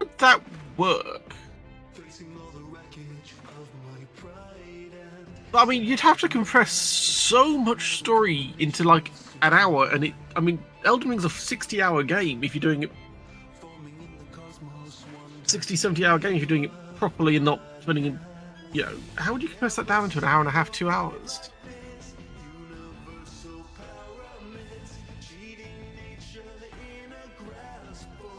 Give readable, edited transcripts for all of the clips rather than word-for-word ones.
Would that work? I mean, you'd have to compress so much story into like an hour, and Elden Ring's a 60-hour game if you're doing it 60, 70-hour game if you're doing it properly and not spending, how would you compress that down into an hour and a half, 2 hours?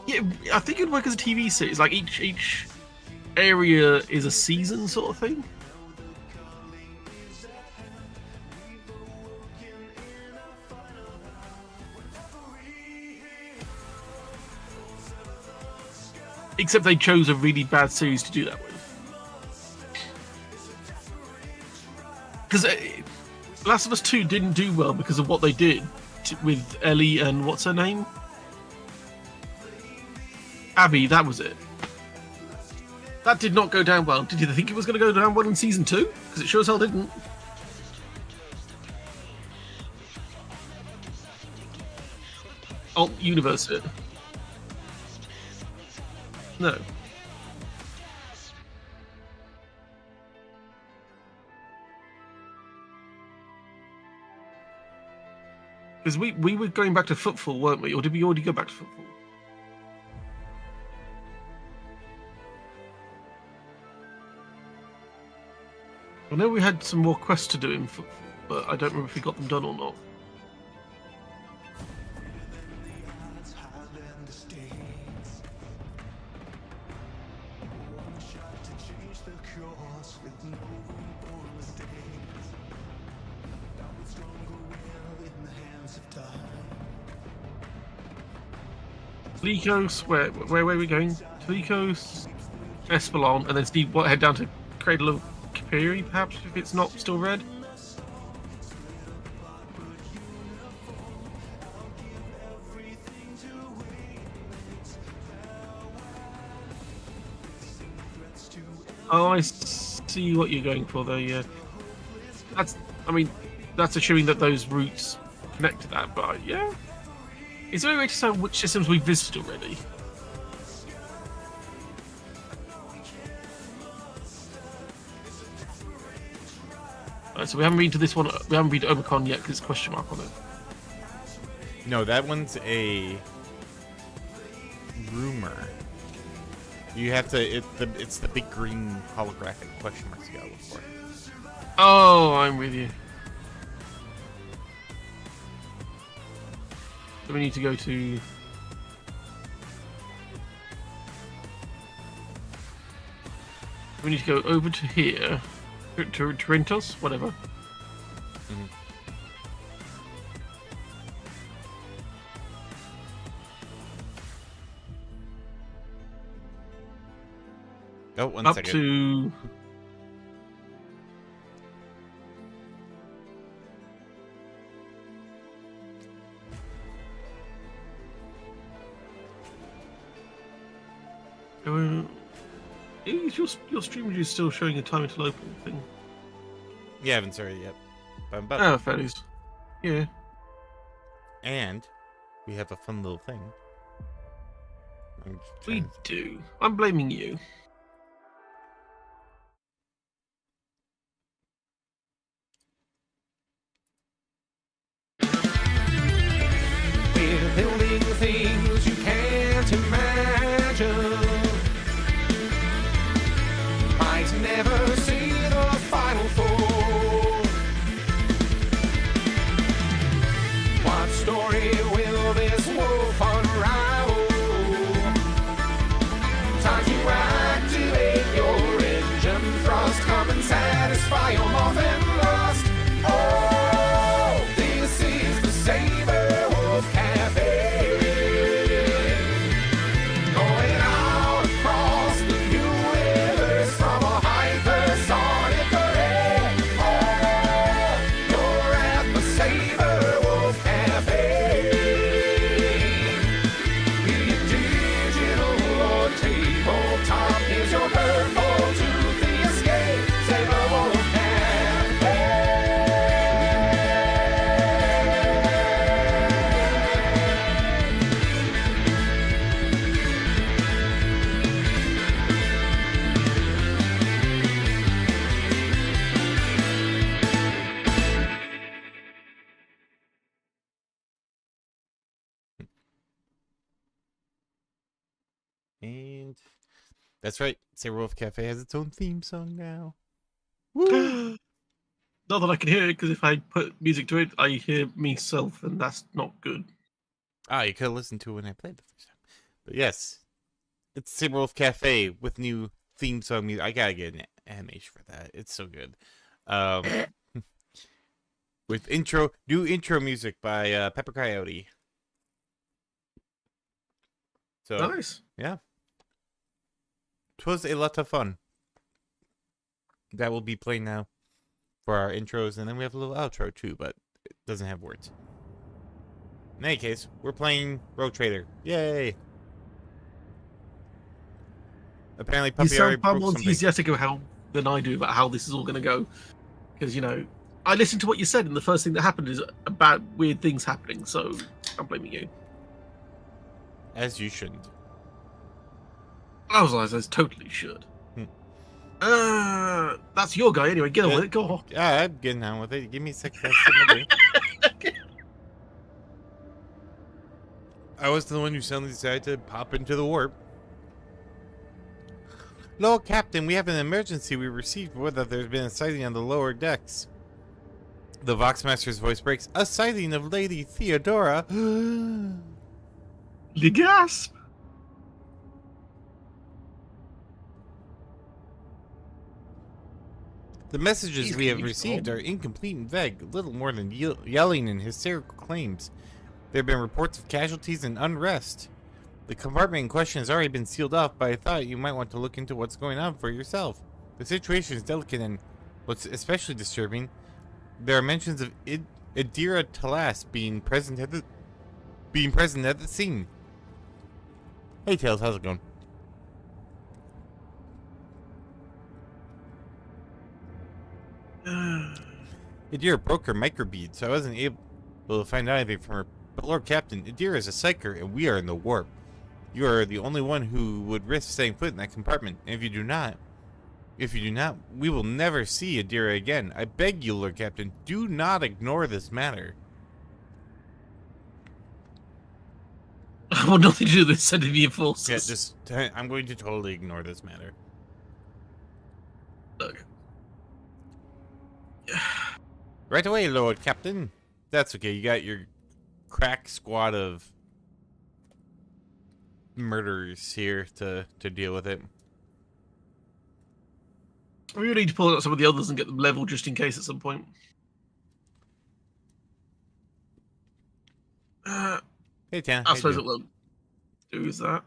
Yeah, I think it'd work as a TV series. Like each area is a season sort of thing. Except they chose a really bad series to do that with. Because Last of Us 2 didn't do well because of what they did with Ellie and what's her name? Abby, that was it. That did not go down well. Did you think it was going to go down well in Season 2? Because it sure as hell didn't. Alt Universe it. No. Because we were going back to Footfall, weren't we? Or did we already go back to Footfall? I know we had some more quests to do in Footfall, but I don't remember if we got them done or not. Lycos, where are we going? Lycos, Espelon, and then head down to Cradle of Capiri, perhaps, if it's not still red. Oh, I see what you're going for there, yeah. That's assuming that those routes connect to that, but yeah. Is there any way to say which systems we've visited already? Right, so we haven't been to this one. We haven't been to Omicron yet because it's a question mark on it. No, that one's a rumor. You have to. It's the big green holographic question marks you gotta look for. Oh, I'm with you. So we need to go to... We need to go over to here, to Torintos, whatever. Mm-hmm. Oh, one second. Up to... Is your stream view still showing a time until open thing? Yeah, I haven't started yet. Oh, fair dues. Yeah. And we have a fun little thing. We do. I'm blaming you. We're building things you can't imagine. Might never see the final fall. What story will this wolf unravel? Time to activate your engine thrust. Come and satisfy your muffin lust. Oh, this is the Sabrewolf Cafe. Going out across the universe from a hypersonic array. Oh, you're at the Sabrewolf Cafe. That's right. Sabrewolf Cafe has its own theme song now. Woo! Not that I can hear it, because if I put music to it, I hear myself, and that's not good. Ah, you could have listened to it when I played the first time. But yes, it's Sabrewolf Cafe with new theme song music. I gotta get an animation for that. It's so good. With new intro music by Pepper Coyote. So Nice. yeah, it was a lot of fun. That will be playing now for our intros, and then we have a little outro too, but it doesn't have words. In any case, we're playing Road Trader. Yay! Apparently, You Puppy already sound far broke more something. enthusiastic than I do about how this is all going to go. Because, I listened to what you said, and the first thing that happened is about weird things happening, so I'm blaming you. As you shouldn't. I totally should. That's your guy anyway. Get on with it. Go on. Yeah, I'm getting on with it. Give me a second. That's what I'm doing. I was the one who suddenly decided to pop into the warp. Lord Captain, we have an emergency. We received word that there's been a sighting on the lower decks. The Voxmaster's voice breaks. A sighting of Lady Theodora. The gasp. The messages He's we have gonna be received cold. are incomplete and vague, little more than yelling and hysterical claims. There have been reports of casualties and unrest. The compartment in question has already been sealed off, but I thought you might want to look into what's going on for yourself. The situation is delicate, and what's especially disturbing, there are mentions of Adira Talas being present at the scene. Hey Tails, how's it going? Adira broke her microbead, so I wasn't able to find out anything from her. But Lord Captain, Adira is a psyker, and we are in the warp. You are the only one who would risk setting foot in that compartment, and if you do not, we will never see Adira again. I beg you, Lord Captain, do not ignore this matter. I want nothing to do with this sending the enforcers. Yeah, I'm going to totally ignore this matter. Look. Right away, Lord Captain. That's okay, you got your crack squad of murderers here to deal with it. We need to pull out some of the others and get them level just in case at some point. Hey, Tan. I suppose it will do is that.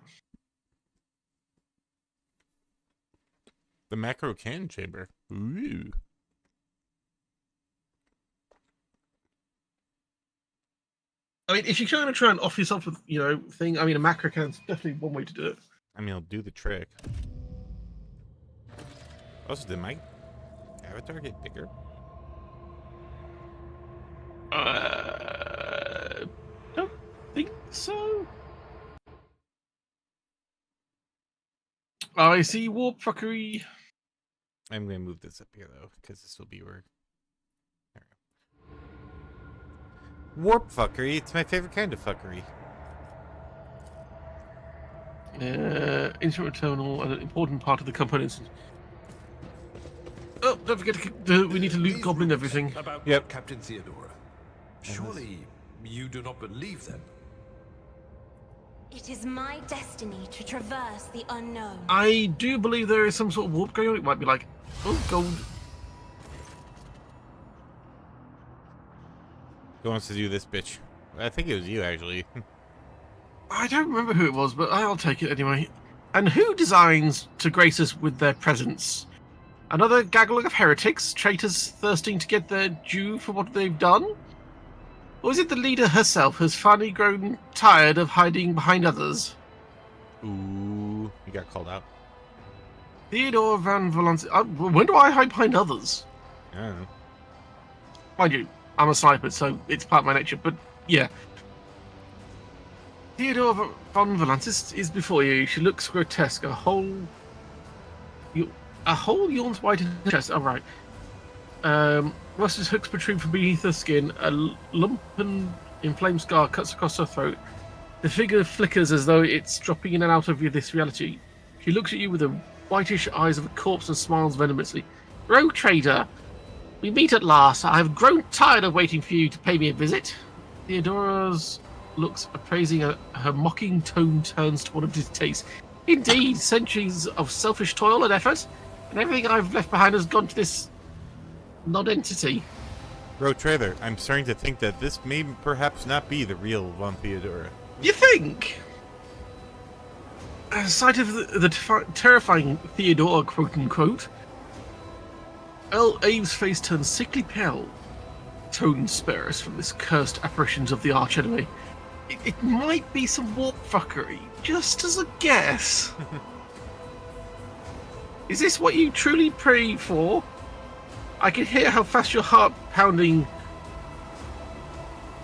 The macro cannon chamber. Ooh. I mean, if you're going to try and off yourself with, thing, I mean, a macro cannon's definitely one way to do it. I mean, it'll do the trick. Also, did my avatar get bigger? Don't think so. I see warp fuckery. I'm going to move this up here, though, because this will be where... There we go. Warp fuckery. It's my favorite kind of fuckery. Instrument terminal, an important part of the components. Oh, don't forget we need to loot goblin everything. About Yep. Captain Theodora. Surely you do not believe them. It is my destiny to traverse the unknown. I do believe there is some sort of warp going on. It might be like, oh, gold. Who wants to do this, bitch? I think it was you, actually. I don't remember who it was, but I'll take it anyway. And who designs to grace us with their presence? Another gaggle of heretics, traitors thirsting to get their due for what they've done? Or is it the leader herself who's finally grown tired of hiding behind others? Ooh, you got called out. Theodore Van Valence. When do I hide behind others? I don't know. Mind you, I'm a sniper, so it's part of my nature, but yeah. Theodore Von Valantis is before you. She looks grotesque. A hole yawns wide in her chest. Oh, right. Rusted hooks protrude from beneath her skin. A lumpen inflamed scar cuts across her throat. The figure flickers as though it's dropping in and out of this reality. She looks at you with the whitish eyes of a corpse and smiles venomously. Rogue trader, we meet at last. I have grown tired of waiting for you to pay me a visit. Theodora's looks appraising her mocking tone turns to one of distaste. Indeed, centuries of selfish toil and effort, and everything I've left behind has gone to this non-entity. Bro Trader, I'm starting to think that this may perhaps not be the real Von Theodora. You think? At the sight of the terrifying Theodora, quote-unquote, Earl Abe's face turns sickly pale. Tone spare us from this cursed apparitions of the archenemy. It might be some warp fuckery, just as a guess. Is this what you truly pray for? I can hear how fast your heart pounding.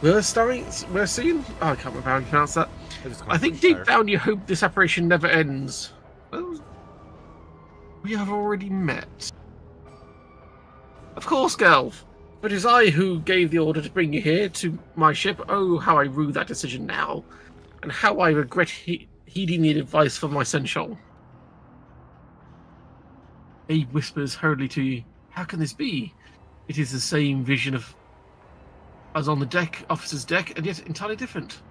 We're seeing? Oh, I can't remember how you pronounce that. I think deep down you hope this apparition never ends. Well, we have already met. Of course, girl. But it is I who gave the order to bring you here to my ship. Oh, how I rue that decision now. And how I regret heeding the advice from my seneschal. Abe whispers hurriedly to you. How can this be? It is the same vision of as on the deck, officer's deck, and yet entirely different.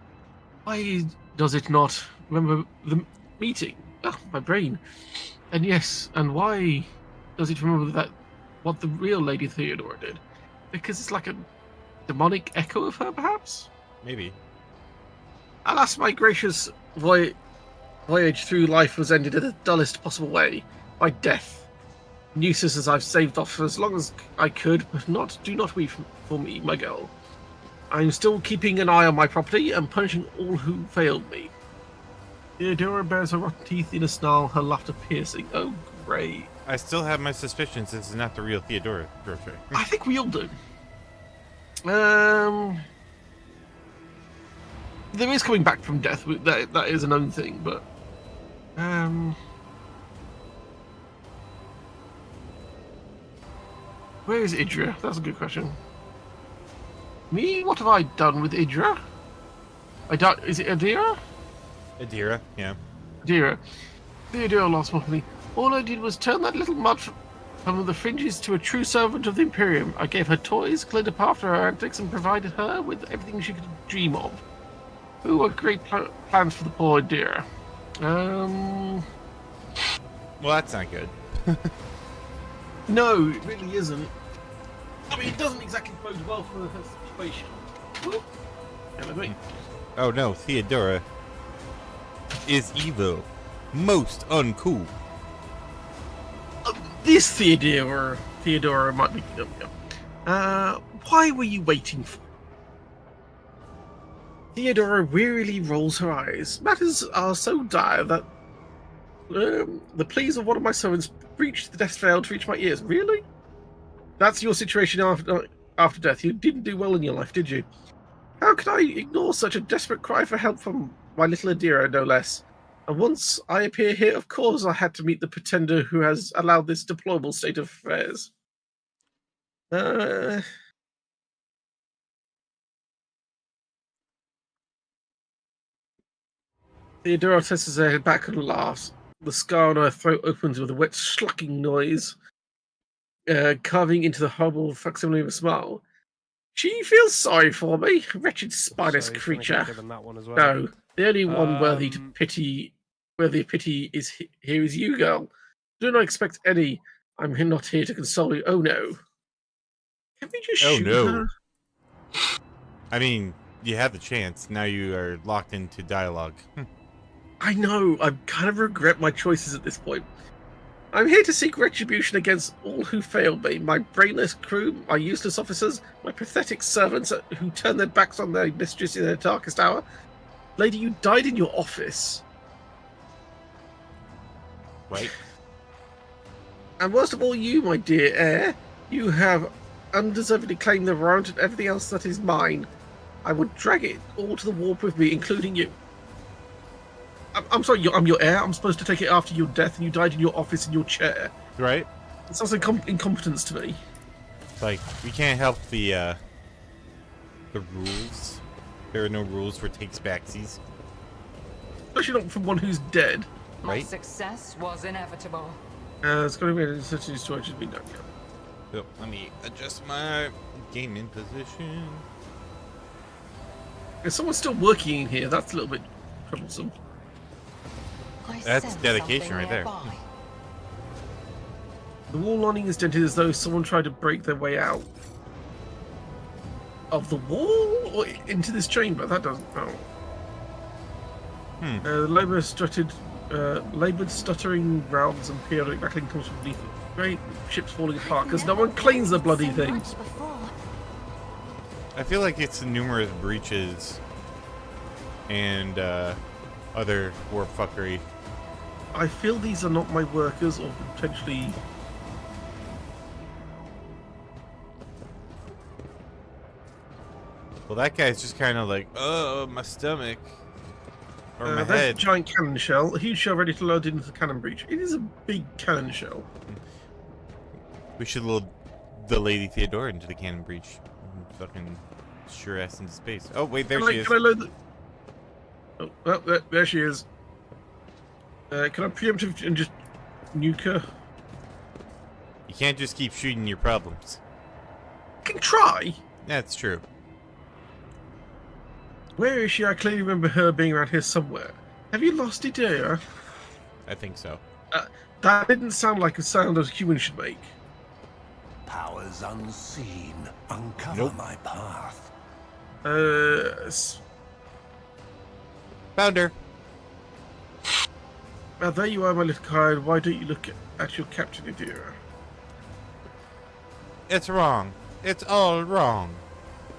Why does it not remember the meeting? Oh, my brain. And yes, and why does it remember that what the real Lady Theodora did? Because it's like a demonic echo of her, perhaps? Maybe. Alas, my gracious voyage through life was ended in the dullest possible way, by death. Nuisances I've saved off for as long as I could, but do not weep for me, my girl. I'm still keeping an eye on my property and punishing all who failed me. Theodora bears her rotten teeth in a snarl, her laughter piercing. Oh, great. I still have my suspicions this is not the real Theodora, Grocer. I think we all do. There is coming back from death. That is a known thing, but where is Idra? That's a good question. Me? What have I done with Idra? Is it Adira? Adira, yeah. Adira. Theodora lost me. All I did was turn that little mud from the fringes to a true servant of the Imperium. I gave her toys, cleaned up after her antics, and provided her with everything she could dream of. Ooh, what great plans for the poor Adira. Well, that's not good. No, it really isn't. I mean, it doesn't exactly bode well for her situation. Oh no, Theodora is evil. Most uncool. This Theodora might be. Why were you waiting for? Theodora wearily rolls her eyes. Matters are so dire that the pleas of one of my servants reached the death veil to reach my ears. Really? That's your situation after death. You didn't do well in your life, did you? How could I ignore such a desperate cry for help from my little Adira, no less? And once I appear here, of course I had to meet the pretender who has allowed this deplorable state of affairs. Theodora tosses her head back and laughs. The scar on her throat opens with a wet schlucking noise, carving into the horrible facsimile of a smile. She feels sorry for me, wretched spineless creature. Well. No, the only one worthy of pity is here is you, girl. Do not expect any. I'm not here to console you. Oh no. Can we just shoot her? I mean, you had the chance. Now you are locked into dialogue. I know. I kind of regret my choices at this point. I'm here to seek retribution against all who failed me. My brainless crew, my useless officers, my pathetic servants who turned their backs on their mistress in their darkest hour. Lady, you died in your office. Wait. And worst of all, you, my dear heir, you have undeservedly claimed the warrant and everything else that is mine. I would drag it all to the warp with me, including you. I'm sorry, I'm your heir. I'm supposed to take it after your death, and you died in your office in your chair. Right? It sounds like incompetence to me. Like, we can't help the rules. There are no rules for takes backsies. Especially not from one who's dead. My Right? success was inevitable. It's going to be such a storage has been done. So, let me adjust my gaming position. If someone's still working in here, that's a little bit troublesome. I That's sense dedication something right there. nearby. The wall lining is dented as though someone tried to break their way out of the wall or into this chamber. That doesn't. Oh. Laboured, stuttering growls and periodic rattling comes from beneath it. Great ships falling apart because no one cleans the bloody thing. Much before. I feel like it's numerous breaches and other warp fuckery. I feel these are not my workers or potentially. Well, that guy's just kind of like, oh, my stomach. Or my That's a head. giant cannon shell. A huge shell ready to load into the cannon breach. It is a big cannon shell. We should load the Lady Theodora into the cannon breach. Fucking sure ass into space. Oh, wait, there she is. Can I load the... Oh, well, there she is. Can I preemptive and just nuke her? You can't just keep shooting your problems. I can try. That's true. Where is she? I clearly remember her being around here somewhere. Have you lost Idea? I think so. That didn't sound like a sound a human should make. Powers unseen, uncover Nope. my path. Found her. There you are, my little guide. Why don't you look at your captain, Idea? It's wrong. It's all wrong.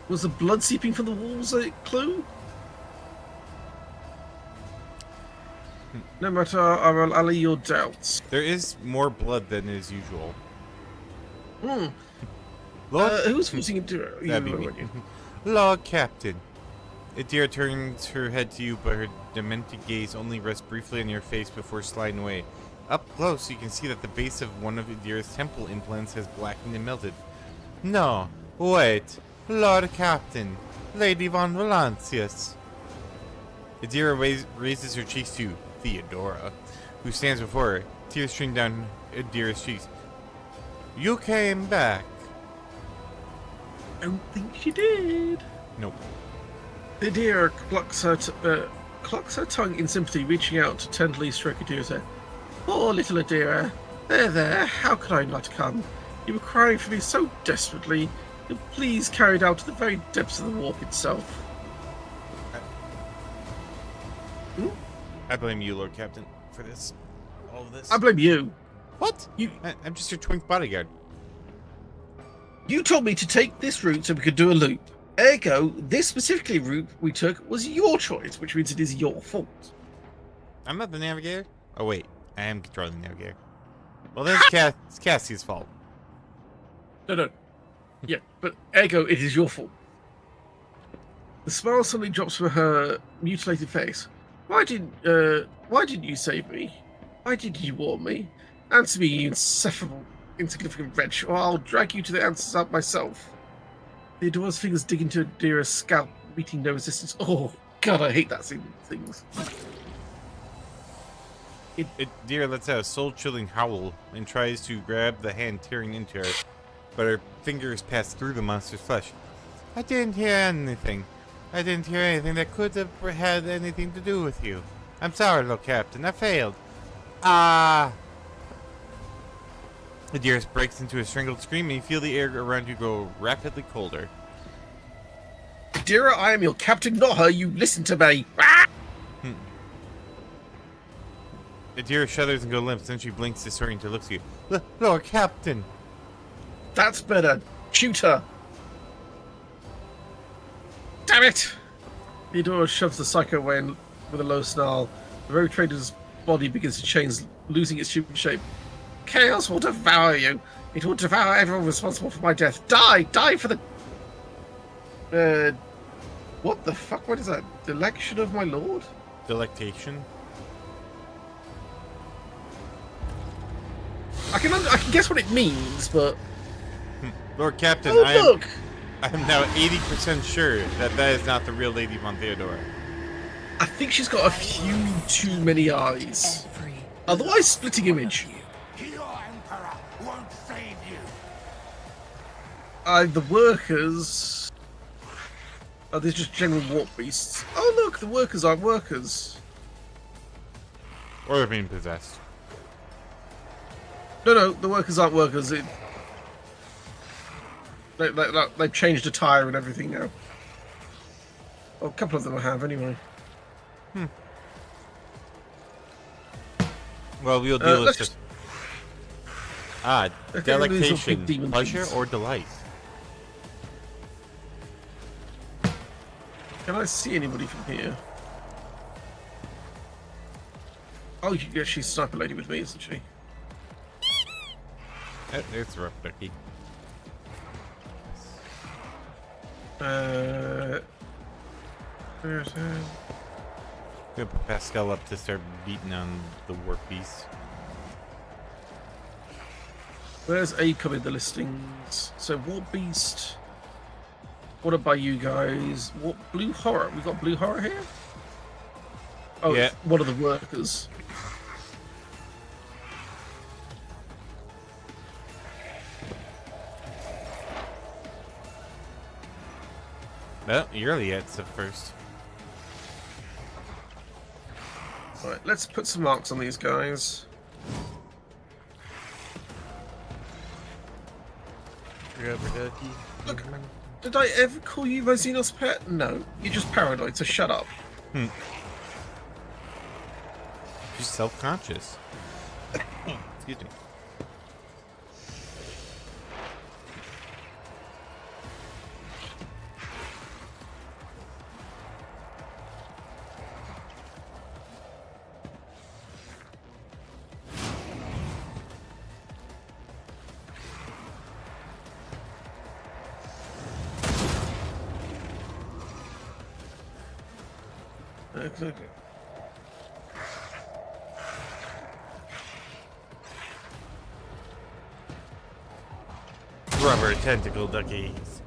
Was the blood seeping from the walls a clue? No matter, I will allay your doubts. There is more blood than is usual. Hmm. Lord, Who's forcing Idea? that'd be me. Lord Captain. Idira turns her head to you, but her demented gaze only rests briefly on your face before sliding away. Up close, you can see that the base of one of Idira's temple implants has blackened and melted. No, wait. Lord Captain. Lady von Valancius. Idira raises her cheeks to Theodora, who stands before her. Tears stream down Idira's cheeks. You came back. I don't think she did. Nope. Idira clucks her tongue in sympathy, reaching out to tenderly stroke Idira's hair. Poor little Idira. There, how could I not come? You were crying for me so desperately. You'll please carry it out to the very depths of the warp itself. I blame you, Lord Captain, for this. All of this. I blame you. What? I'm just your twink bodyguard. You told me to take this route so we could do a loop. Ergo, this specifically route we took was your choice, which means it is your fault. I'm not the navigator. Oh wait, I am controlling the navigator. Well, that's it's Cassie's fault. No. Yeah, but ergo, it is your fault. The smile suddenly drops from her mutilated face. Why didn't you save me? Why did you warn me? Answer me, you insufferable, insignificant wretch, or I'll drag you to the answers out myself. Theodora's fingers dig into Idira's scalp, meeting no resistance. Oh, God, I hate that scene of things. Dear lets out a soul-chilling howl and tries to grab the hand tearing into her, but her fingers pass through the monster's flesh. I didn't hear anything. I didn't hear anything that could have had anything to do with you. I'm sorry, little Captain. I failed. Ah! Idira breaks into a strangled scream, and you feel the air around you grow rapidly colder. Idira, I am your captain, not her. You listen to me. Ah! Idira shudders and goes limp, then she blinks, disoriented to look at you. Lord Captain! That's better. Shoot her. Damn it! Theodora shoves the psycho away and, with a low snarl. The rogue trader's body begins to change, losing its human shape. Chaos will devour you. It will devour everyone responsible for my death. Die! Die for the... What the fuck? What is that? Election of my lord? Delectation? I can guess what it means, but... Lord Captain, Oh, look! I'm now 80% sure that that is not the real Lady Von Theodora. I think she's got a few too many eyes. Every Otherwise, splitting image. Your emperor won't save you. The workers. Oh, they're just general warp beasts. Oh, look, the workers aren't workers. Or they're being possessed. No, the workers aren't workers. They've changed attire and everything now. Well, a couple of them I have, anyway. Well, we'll deal with let's just... Okay, these are big Delectation, demon pleasure, things. or delight? Can I see anybody from here? Oh, yeah, she's sniper lady with me, isn't she? It's rough, Becky. Where's her? Gonna put Pascal up to start beating on the warp beast. Where's ACOM in the listings? So, Warp Beast. What about you guys? What Blue Horror? We got Blue Horror here? Oh, Yeah. it's one of the workers. Well, you're the Etsa first. Right, let's put some marks on these guys. Rubber ducky. Look, did I ever call you my Xenos pet? No, you're just paranoid, so shut up. She's self-conscious. Excuse me. Okay. Rubber tentacle duckies.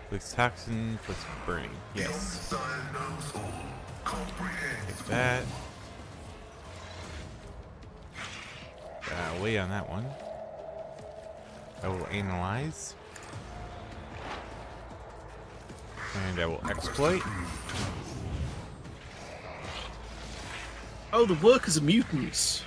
With toxin for spring. Yes. Take that. Away on that one. I will analyze. And I will exploit. Oh, the workers are mutants.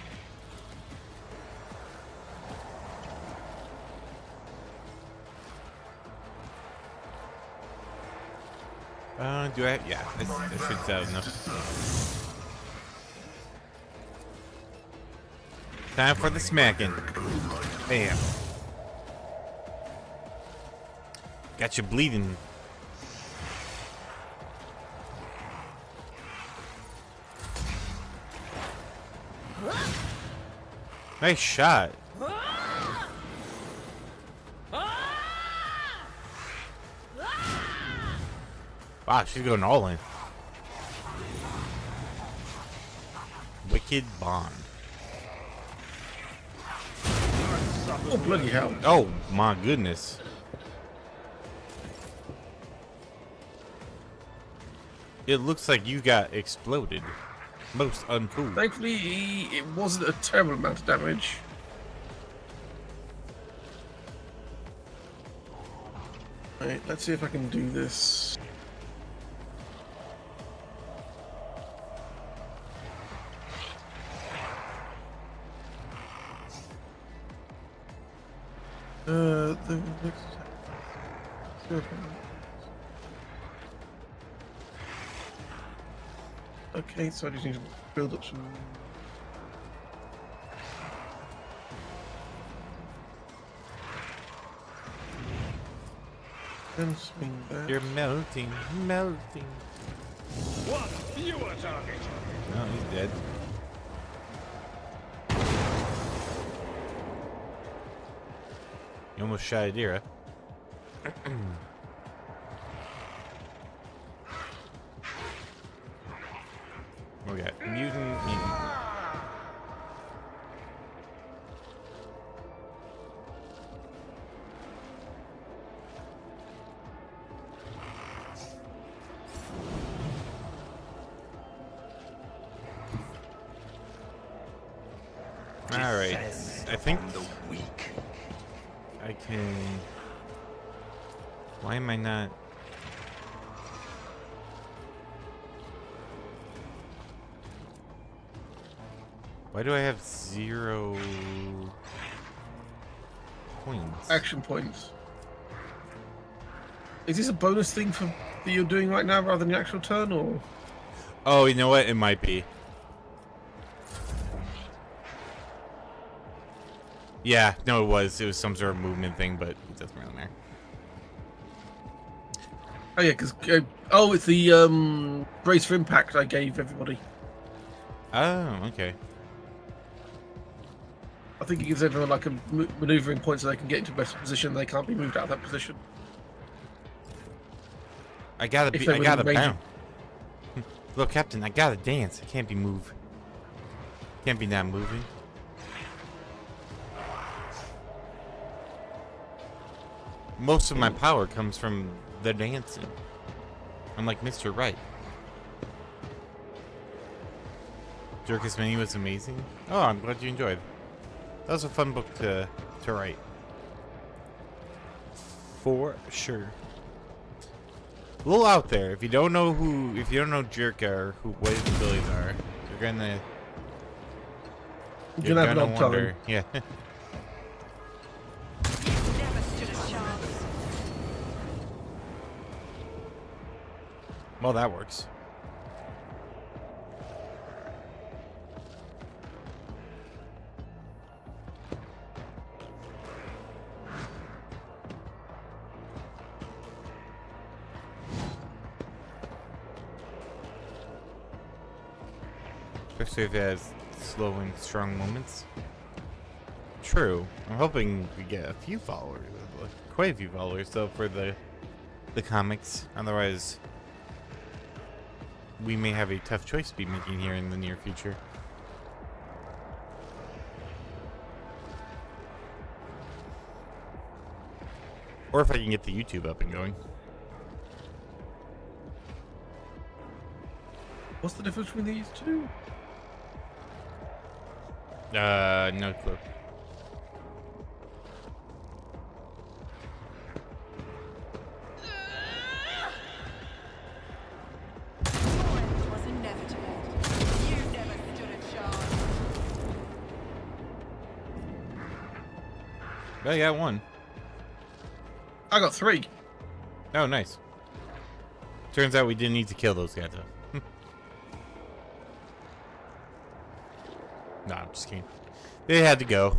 Do I? Yeah, I should have enough. Time for the smacking. Bam. Got you bleeding. Nice shot. Wow, she's going all in. Wicked Bond. Oh, bloody hell. Oh, my goodness. It looks like you got exploded. Most uncool. Thankfully, it wasn't a terrible amount of damage. Right, let's see if I can do this. The next. Okay, so I just need to build up some. Then swing that. You're melting, melting. What? You a target? No, he's dead. You almost shot a deer, huh? We got mutant. All right, I think I can. Why am I not? Why do I have 0 points? Action points. Is this a bonus thing for that you're doing right now rather than the actual turn, or? Oh, you know what? It might be. Yeah, no, it was. It was some sort of movement thing, but it doesn't really matter. Oh yeah, because it's the brace for impact I gave everybody. Oh, okay. I think it gives everyone like a maneuvering point so they can get into a better position. They can't be moved out of that position. I gotta If be. they I were gotta in range. bounce. Look, Captain, I gotta dance. I can't be moved. Can't be not moving. Most of my power comes from the dancing. I'm like Mr. Right. Jerkus Mini was amazing. Oh, I'm glad you enjoyed. That was a fun book to write. For sure. A little out there. If you don't know Jerka or what his abilities are, you're gonna Have an odd time. wonder. Yeah. Never stood a chance. Well, that works. Especially if it has slow and strong moments. True. I'm hoping we get a few followers, quite a few followers, though, for the comics. Otherwise, we may have a tough choice to be making here in the near future. Or if I can get the YouTube up and going. What's the difference between these two? No clue. Was inevitable. You never stood a chance. Oh, yeah, one. I got 3. Oh, nice. Turns out we didn't need to kill those guys, though. No, I'm just kidding. They had to go.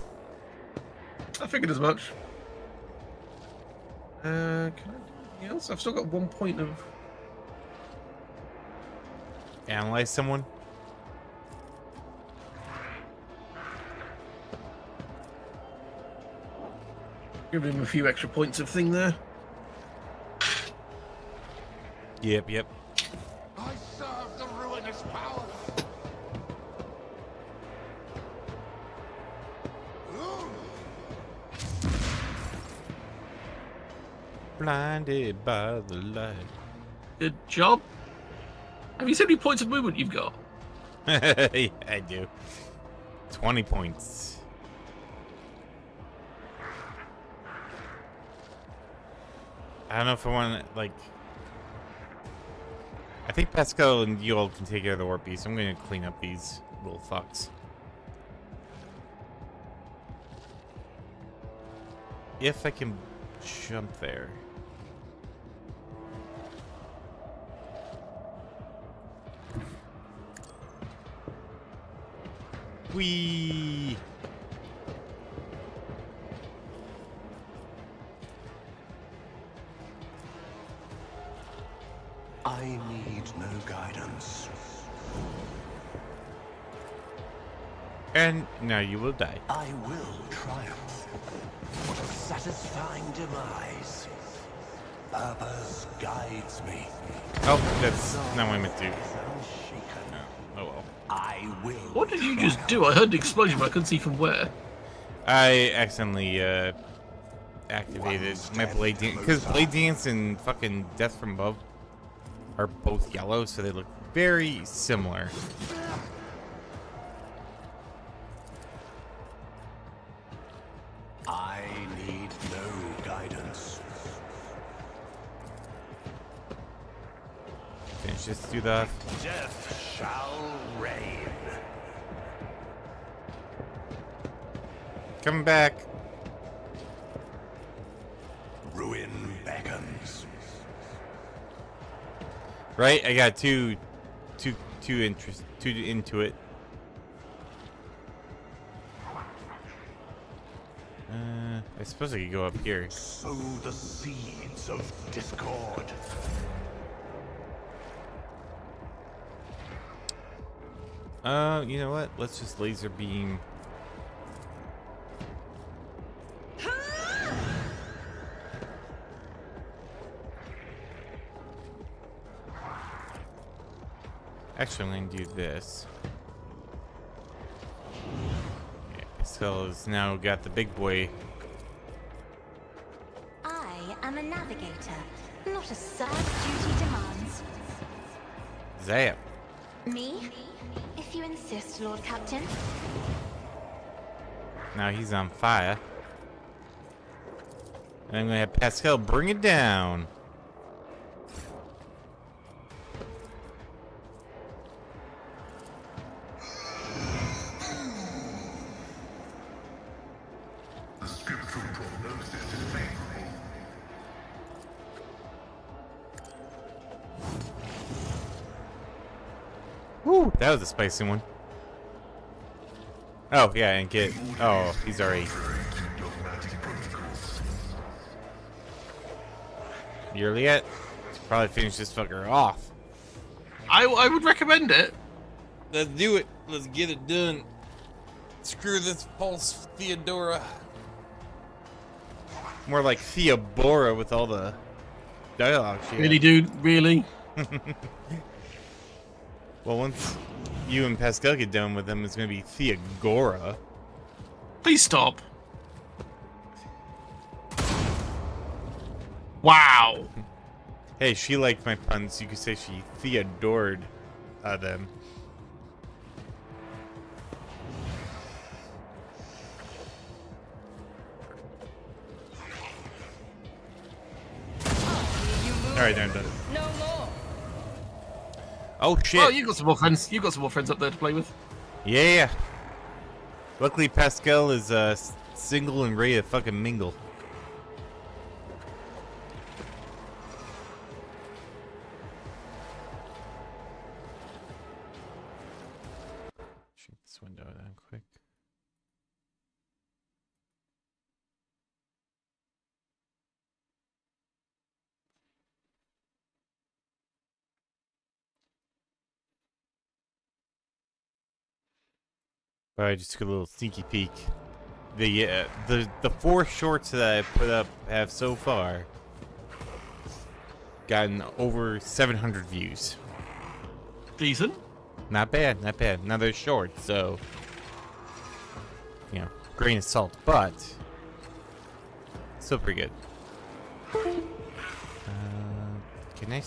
I figured as much. Can I do anything else? I've still got 1 point of. Analyze someone. Give him a few extra points of thing there. Yep. I serve the ruinous power. Blinded by the light. Good job. Have you seen how many points of movement you've got? Yeah, I do. 20 points. I don't know if I want to, like... I think Pascal and you all can take care of the warp beast. I'm going to clean up these little fucks. If I can jump there. Whee! I need no guidance. And now you will die. I will triumph. What a satisfying demise. Purpose guides me. Oh, that's not what I meant to do. Unshaken. Oh well. I will. What did you just do? I heard the explosion, but I couldn't see from where. I accidentally activated my blade dance because blade dance and fucking death from above are both yellow, so they look very similar. I need no guidance. Finish this dude off. Death shall reign. Coming back. Ruin beckons. Right, I got too into it. I suppose I could go up here. Sow the seeds of discord. You know what? Let's just laser beam. Actually, I'm gonna do this. Yeah, Pascal's now got the big boy. I am a navigator, not a serf duty demands. Zap. Me? If you insist, Lord Captain. Now he's on fire. And I'm gonna have Pascal bring it down. The spiritual prognosis is favorable. Woo, that was a spicy one. Oh, yeah, and get... Oh, he's already... Nearly yet? Should probably finish this fucker off. I would recommend it. Let's do it. Let's get it done. Screw this false Theodora. More like Theobora with all the dialogue she had. Really, dude? Really? Well, once you and Pascal get done with them, it's going to be Theogora. Please stop. Wow. Hey, she liked my puns. You could say she Theodored them. Alright, I'm done. No more. Oh, shit. Well, you got some more friends. You got some more friends up there to play with. Yeah. Luckily, Pascal is single and ready to fucking mingle. Shoot this window down quick. I just took a little sneaky peek. The 4 shorts that I put up have so far gotten over 700 views. Decent. Not bad, not bad. Now they're short, so you know, grain of salt, but still pretty good. Can I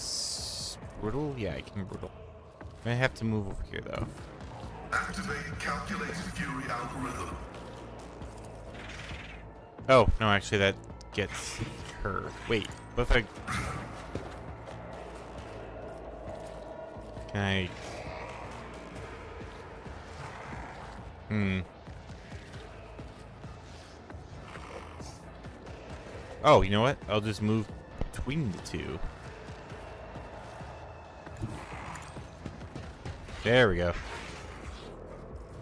brutal? Yeah, I can brutal. I have to move over here though. Activate calculated fury algorithm. Oh, no, actually that gets her. Wait, what if I... Can I... Oh, you know what? I'll just move between the two. There we go.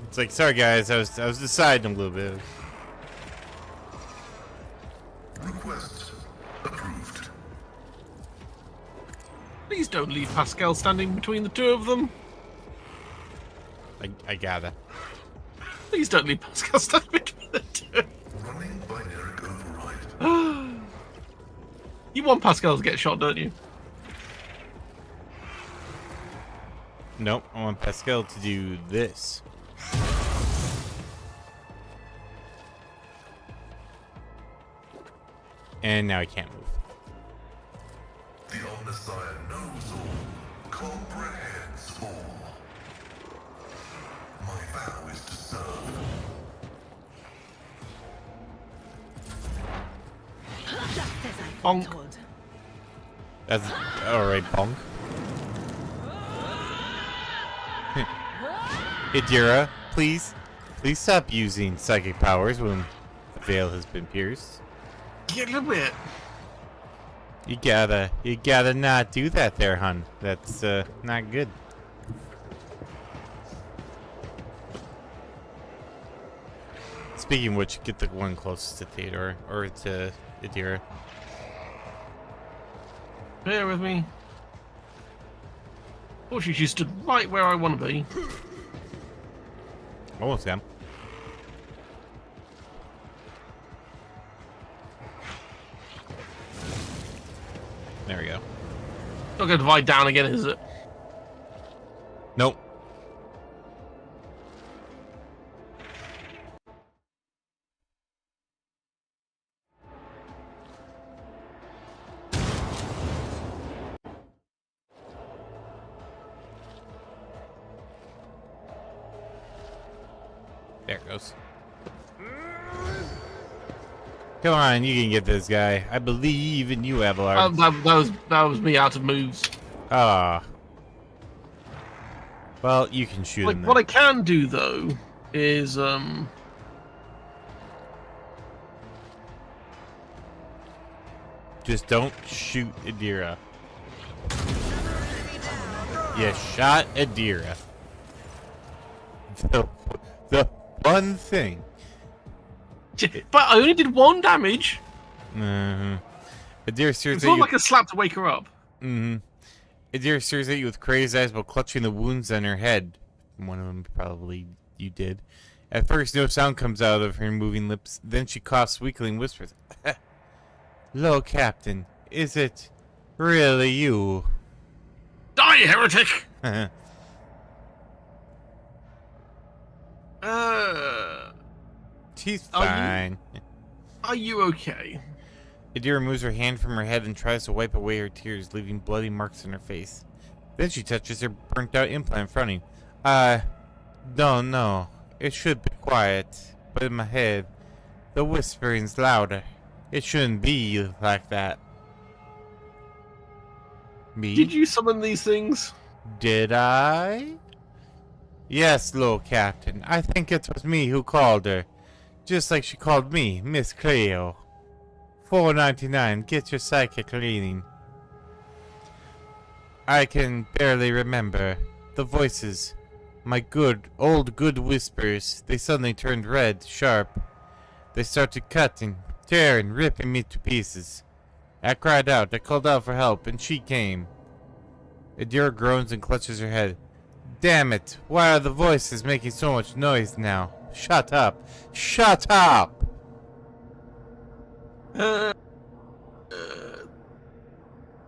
It's like, sorry guys, I was deciding a little bit. Request approved. Please don't leave Pascal standing between the two of them. I gather. Please don't leave Pascal standing there. Running binary override. You want Pascal to get shot, don't you? Nope, I want Pascal to do this. And now I can't move. The Omnissiah knows all, comprehends all. My vow is to serve. Just as I Bonk. foretold. That's alright, Bonk. Idira, please stop using psychic powers when the veil has been pierced. Get a little bit. You gotta not do that there, hun. That's not good. Speaking of which, get the one closest to Theodore or to Idira. Bear with me. Fortunately, she stood right where I want to be. Almost down. There we go. Not going to divide down again, is it? Nope. There it goes. Come on, you can get this guy. I believe in you, Abelard. That was me out of moves. Ah. Well, you can shoot him. What I can do though is Just don't shoot Idira. You shot Idira. The one thing. but I only did 1 damage. Mm-hmm. Idira stares It's at not you. like a slap to wake her up. Mm-hmm. Idira stares at you with crazed eyes while clutching the wounds on her head. One of them probably you did. At first, no sound comes out of her moving lips. Then she coughs weakly and whispers, "Lo, Captain, is it really you?" Die, heretic! She's Are you- fine. Are you okay? Idira removes her hand from her head and tries to wipe away her tears, leaving bloody marks on her face. Then she touches her burnt-out implant in front of you. Don't know. It should be quiet, but in my head, the whispering's louder. It shouldn't be like that. Me? Did you summon these things? Did I? Yes, Lord Captain. I think it was me who called her. Just like she called me, Miss Cleo. $4.99. Get your psychic reading. I can barely remember. The voices. My good whispers. They suddenly turned red, sharp. They started cutting, tearing, ripping me to pieces. I cried out. I called out for help, and she came. Idira groans and clutches her head. Damn it! Why are the voices making so much noise now? Shut up! Shut up!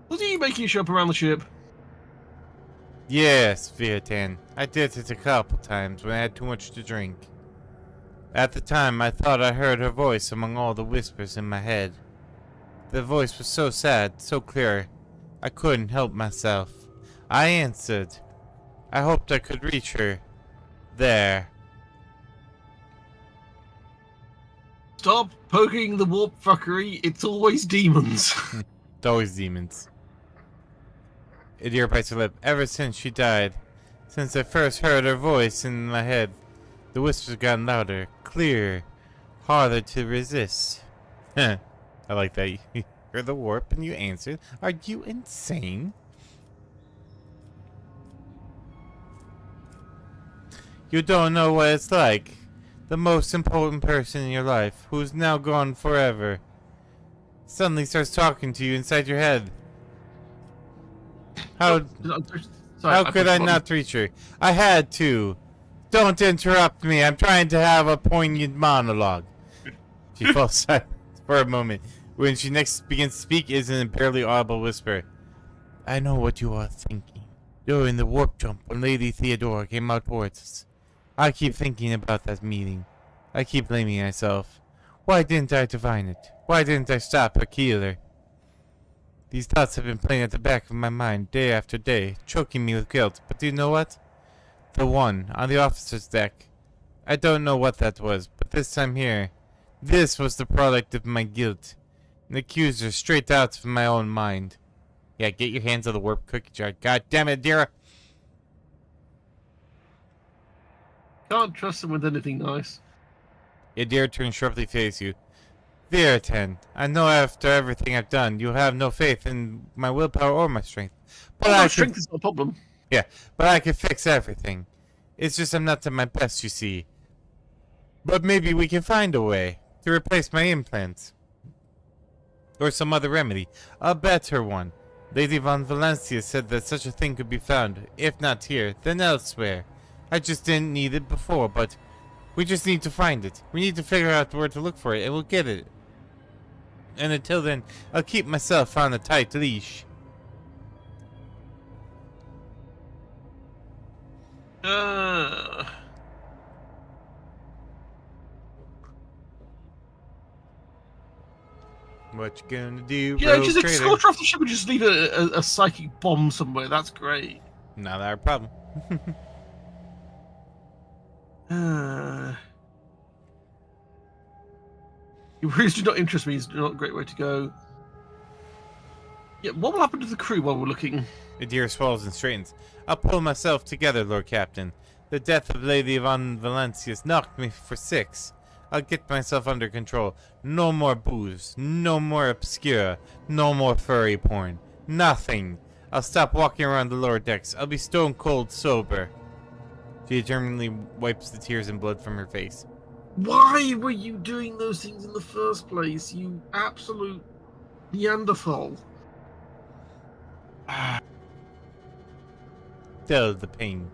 Was he making you show up around the ship? Yes, Viatan. I did it a couple times when I had too much to drink. At the time, I thought I heard her voice among all the whispers in my head. The voice was so sad, so clear, I couldn't help myself. I answered. I hoped I could reach her. There. Stop poking the warp fuckery. It's always demons. It's always demons. Idira bites her lip. Ever since she died, since I first heard her voice in my head, the whispers got louder, clearer, harder to resist. I like that. You heard the warp and you answered. Are you insane? You don't know what it's like. The most important person in your life, who's now gone forever, suddenly starts talking to you inside your head. How Sorry, could I forgot. not reach her? I had to Don't interrupt me. I'm trying to have a poignant monologue. She falls silent for a moment. When she next begins to speak, it is in a barely audible whisper. I know what you are thinking. During the warp jump, when Lady Theodora came out towards us, I keep thinking about that meeting. I keep blaming myself. Why didn't I divine it? Why didn't I stop her killer? These thoughts have been playing at the back of my mind day after day, choking me with guilt. But do you know what? The one on the officer's deck. I don't know what that was, but this time here, this was the product of my guilt. An accuser straight out of my own mind. Yeah, get your hands on the warp cookie jar. God damn it, Dira. Can't trust him with anything nice. Yadira turns sharply to face you. Viritan, I know after everything I've done, you have no faith in my willpower or my strength. But Well, strength is not a problem. Yeah, but I can fix everything. It's just I'm not at my best, you see. But maybe we can find a way to replace my implants. Or some other remedy. A better one. Lady Von Valencia said that such a thing could be found, if not here, then elsewhere. I just didn't need it before, but we just need to find it. We need to figure out where to look for it, and we'll get it. And until then, I'll keep myself on a tight leash. What you gonna do, Yeah, rogue just trader? escort her off the ship and just leave a psychic bomb somewhere. That's great. Not our problem. Your rules do not interest me. It's not a great way to go. Yeah, what will happen to the crew while we're looking? Adira swallows and straightens. I'll pull myself together, Lord Captain. The death of Lady Von Valencius knocked me for 6. I'll get myself under control. No more booze. No more obscura. No more furry porn. Nothing. I'll stop walking around the lower decks. I'll be stone cold sober. She determinedly wipes the tears and blood from her face. Why were you doing those things in the first place, you absolute Neanderthal? Dull the pain.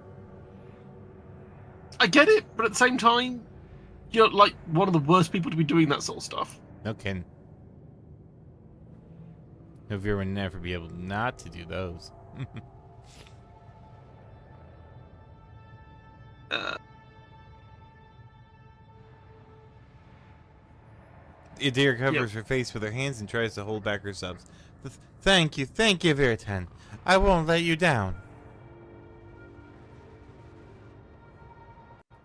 I get it, but at the same time, you're like one of the worst people to be doing that sort of stuff. No kidding. Novir would never be able not to do those. Adira covers her face with her hands and tries to hold back her sobs. Thank you, Viritan. I won't let you down.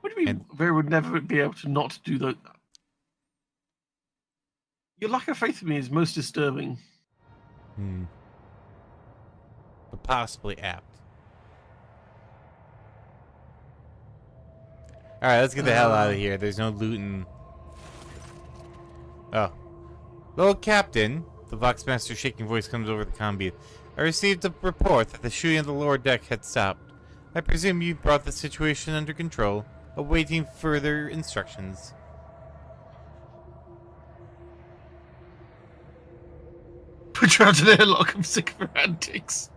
What do you mean Vera would never be able to not do that? Your lack of faith in me is most disturbing. But possibly apt. Alright, let's get the hell out of here. There's no looting. Oh. Lord Captain, the Voxmaster's shaking voice comes over the comm. I received a report that the shooting of the lower deck had stopped. I presume you brought the situation under control, awaiting further instructions. Put you out an airlock. I'm sick of her antics.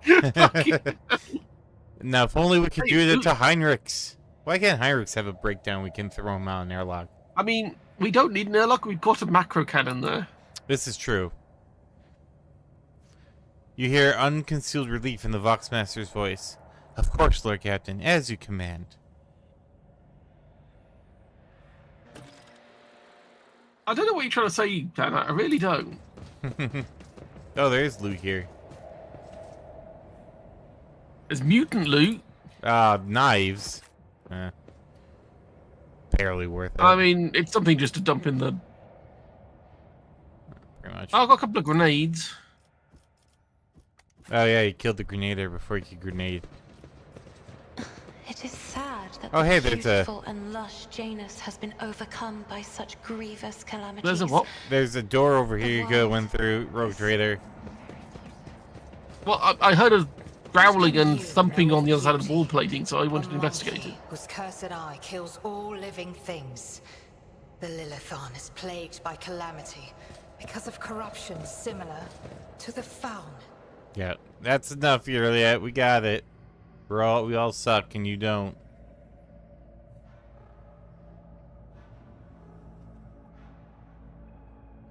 Now, if only we could Wait, do it to Heinrichs. Why can't Heinrichs have a breakdown? We can throw him out an airlock. I mean, we don't need an airlock. We've got a macro cannon there. This is true. You hear unconcealed relief in the Voxmaster's voice. Of course, Lord Captain, as you command. I don't know what you're trying to say, Dana. I really don't. Oh, there is loot here. There's mutant loot. Knives. Barely worth it. I mean, it's something just to dump in the... Pretty much. Oh, I've got a couple of grenades. Oh yeah, you killed the grenader before you could grenade. It is sad that Oh, hey, the there's a- beautiful and lush Janus has been overcome by such grievous calamities. There's a what? There's a door over here you go went through, Rogue Trader. Well, I heard a growling and thumping on the other side of the wall plating, so I wanted to investigate it. Whose cursed eye kills all living things. The Lilithan is plagued by calamity because of corruption similar to the Faun. Yeah, that's enough, Juliet. We got it. We all suck and you don't.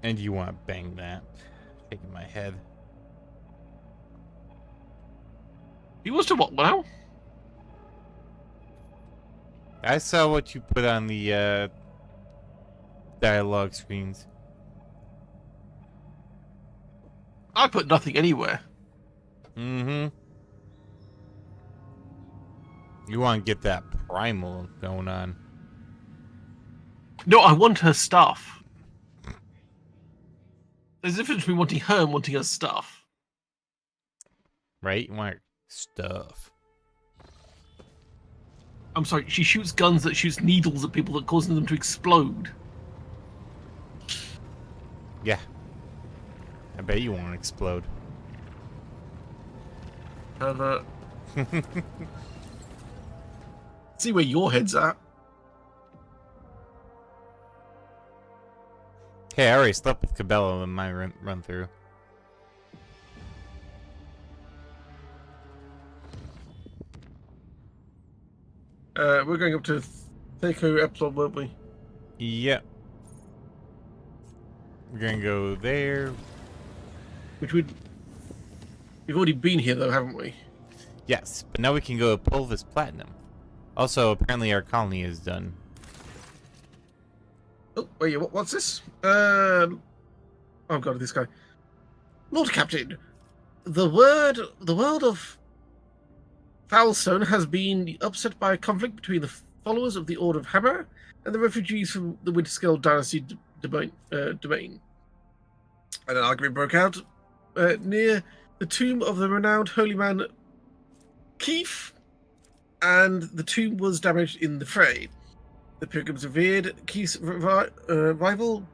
And you want to bang that. Taking my head. He was to what now? I saw what you put on the dialogue screens. I put nothing anywhere. Mm-hmm. You want to get that primal going on. No, I want her stuff. There's a difference between wanting her and wanting her stuff. Right? You want her stuff. I'm sorry, she shoots guns that shoots needles at people that causes them to explode. Yeah. I bet you want to explode. See where your head's at. Hey, I already slept with Cabello in my run through. We're going up to Thaco Epsilon, weren't we? Yep. We're gonna go there. Which we've already been here though, haven't we? Yes, but now we can go pull this platinum. Also, apparently our colony is done. Oh, wait, what's this? Oh god, this guy. Lord Captain, the world of Foulstone has been upset by a conflict between the followers of the Order of Hammer and the refugees from the Winterscale Dynasty domain. And an argument broke out near the tomb of the renowned holy man Keith, and the tomb was damaged in the fray. The pilgrims revered Keith's rival.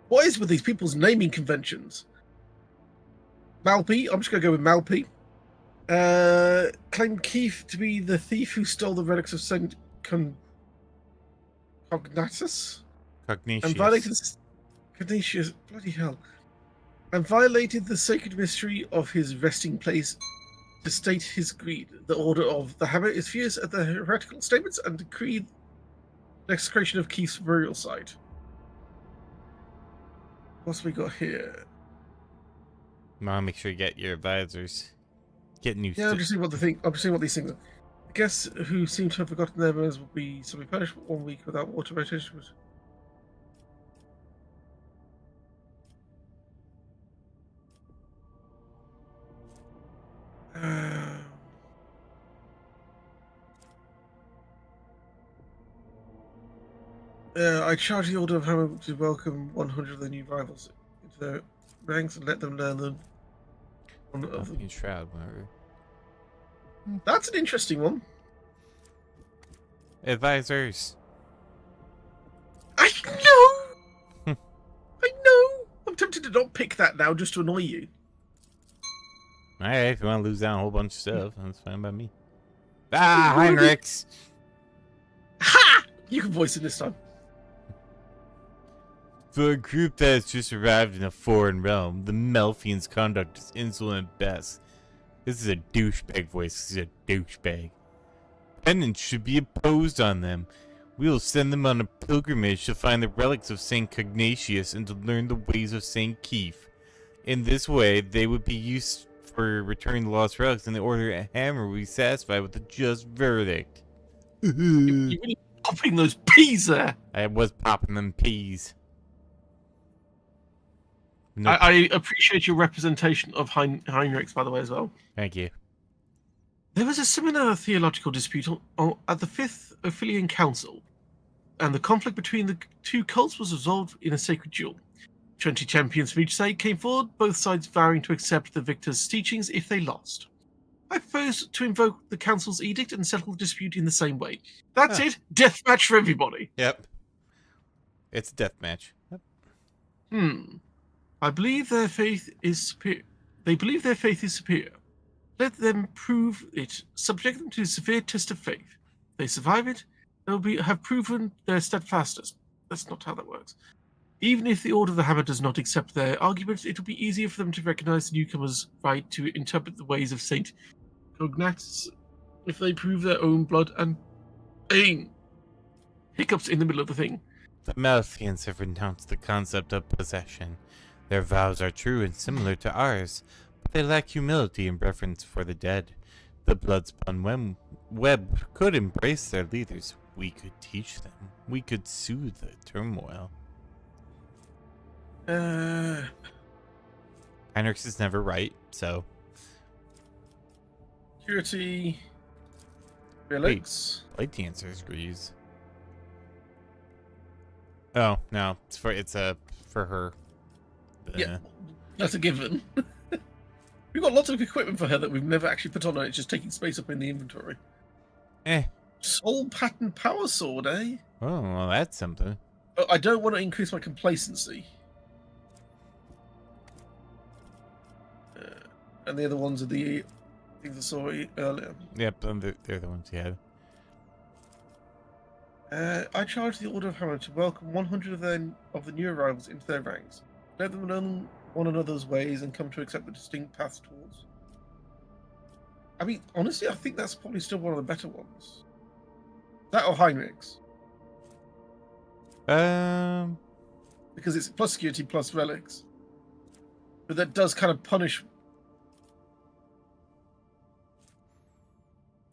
What is with these people's naming conventions? Malpi, I'm just going to go with Malpi. Claimed Keith to be the thief who stole the relics of Saint Cognatus. And violated Cognatius, bloody hell. And violated the sacred mystery of his resting place to state his greed. The Order of the Hammer is furious at the heretical statements and decreed the execration of Keith's burial site. What's we got here? Mom, make sure you get your advisors. Get new Yeah, I'm just seeing what these things are. I guess who seem to have forgotten their manners will be somebody punished for 1 week without water rotation. I charge the Order of Hammer to welcome 100 of the new rivals into their ranks and let them learn them. One of them. Shroud, whatever. That's an interesting one. Advisors. I know! I know! I'm tempted to not pick that now just to annoy you. Alright, if you want to lose down a whole bunch of stuff, that's fine by me. Ah, Heinrichs! Ha! You can voice it this time. For a group that has just arrived in a foreign realm, the Melfian's conduct is insolent at best. This is a douchebag voice. This is a douchebag. Penance should be imposed on them. We will send them on a pilgrimage to find the relics of Saint Cognatius and to learn the ways of Saint Keith. In this way, they would be used for returning the lost relics, and the Order of Hammer will be satisfied with a just verdict. You're really popping those peas there. I was popping them peas. No. I appreciate your representation of Heinrichs, by the way, as well. Thank you. There was a similar theological dispute at the Fifth Ophelian Council, and the conflict between the two cults was resolved in a sacred duel. 20 champions from each side came forward, both sides vowing to accept the victor's teachings if they lost. I propose to invoke the council's edict and settle the dispute in the same way. That's it. Deathmatch for everybody. Yep. It's a deathmatch. Yep. I believe their faith is superior. They believe their faith is superior. Let them prove it. Subject them to a severe test of faith. If they survive it, they will have proven their steadfastness. That's not how that works. Even if the Order of the Hammer does not accept their argument, it will be easier for them to recognize the newcomer's right to interpret the ways of Saint Cognatus if they prove their own blood and pain. Hiccups in the middle of the thing. The Malthians have renounced the concept of possession. Their vows are true and similar to ours, but they lack humility and reverence for the dead. The Bloodspun web could embrace their leaders. We could teach them. We could soothe the turmoil. Heinrichs is never right, so... Security... Relics. Light dancers agrees. Oh, no. It's for her. Yeah, that's a given. We've got lots of equipment for her that we've never actually put on her. It's just taking space up in the inventory. Soul pattern power sword, eh? Oh, well, that's something. But I don't want to increase my complacency. And the other ones are the things I saw earlier. Yep, they're the ones you had. I charge the Order of Hammer to welcome 100 of the new arrivals into their ranks. Let them learn one another's ways and come to accept the distinct paths towards. I mean, honestly, I think that's probably still one of the better ones. That or Heinrichs. Because it's plus security plus relics. But that does kind of punish.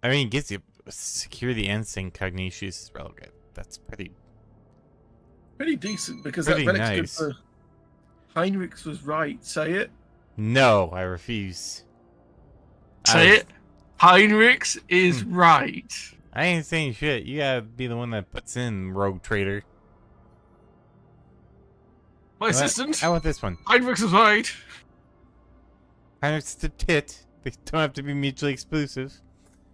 I mean, it gives you security and St. Cognitius relic. That's pretty decent because pretty that relic's nice. good for. Heinrichs was right. Say it. No, I refuse. Say it. Heinrichs is right. I ain't saying shit. You gotta be the one that puts in Rogue Trader. My assistant. I want this one. Heinrichs is right. Heinrichs is a tit. They don't have to be mutually exclusive.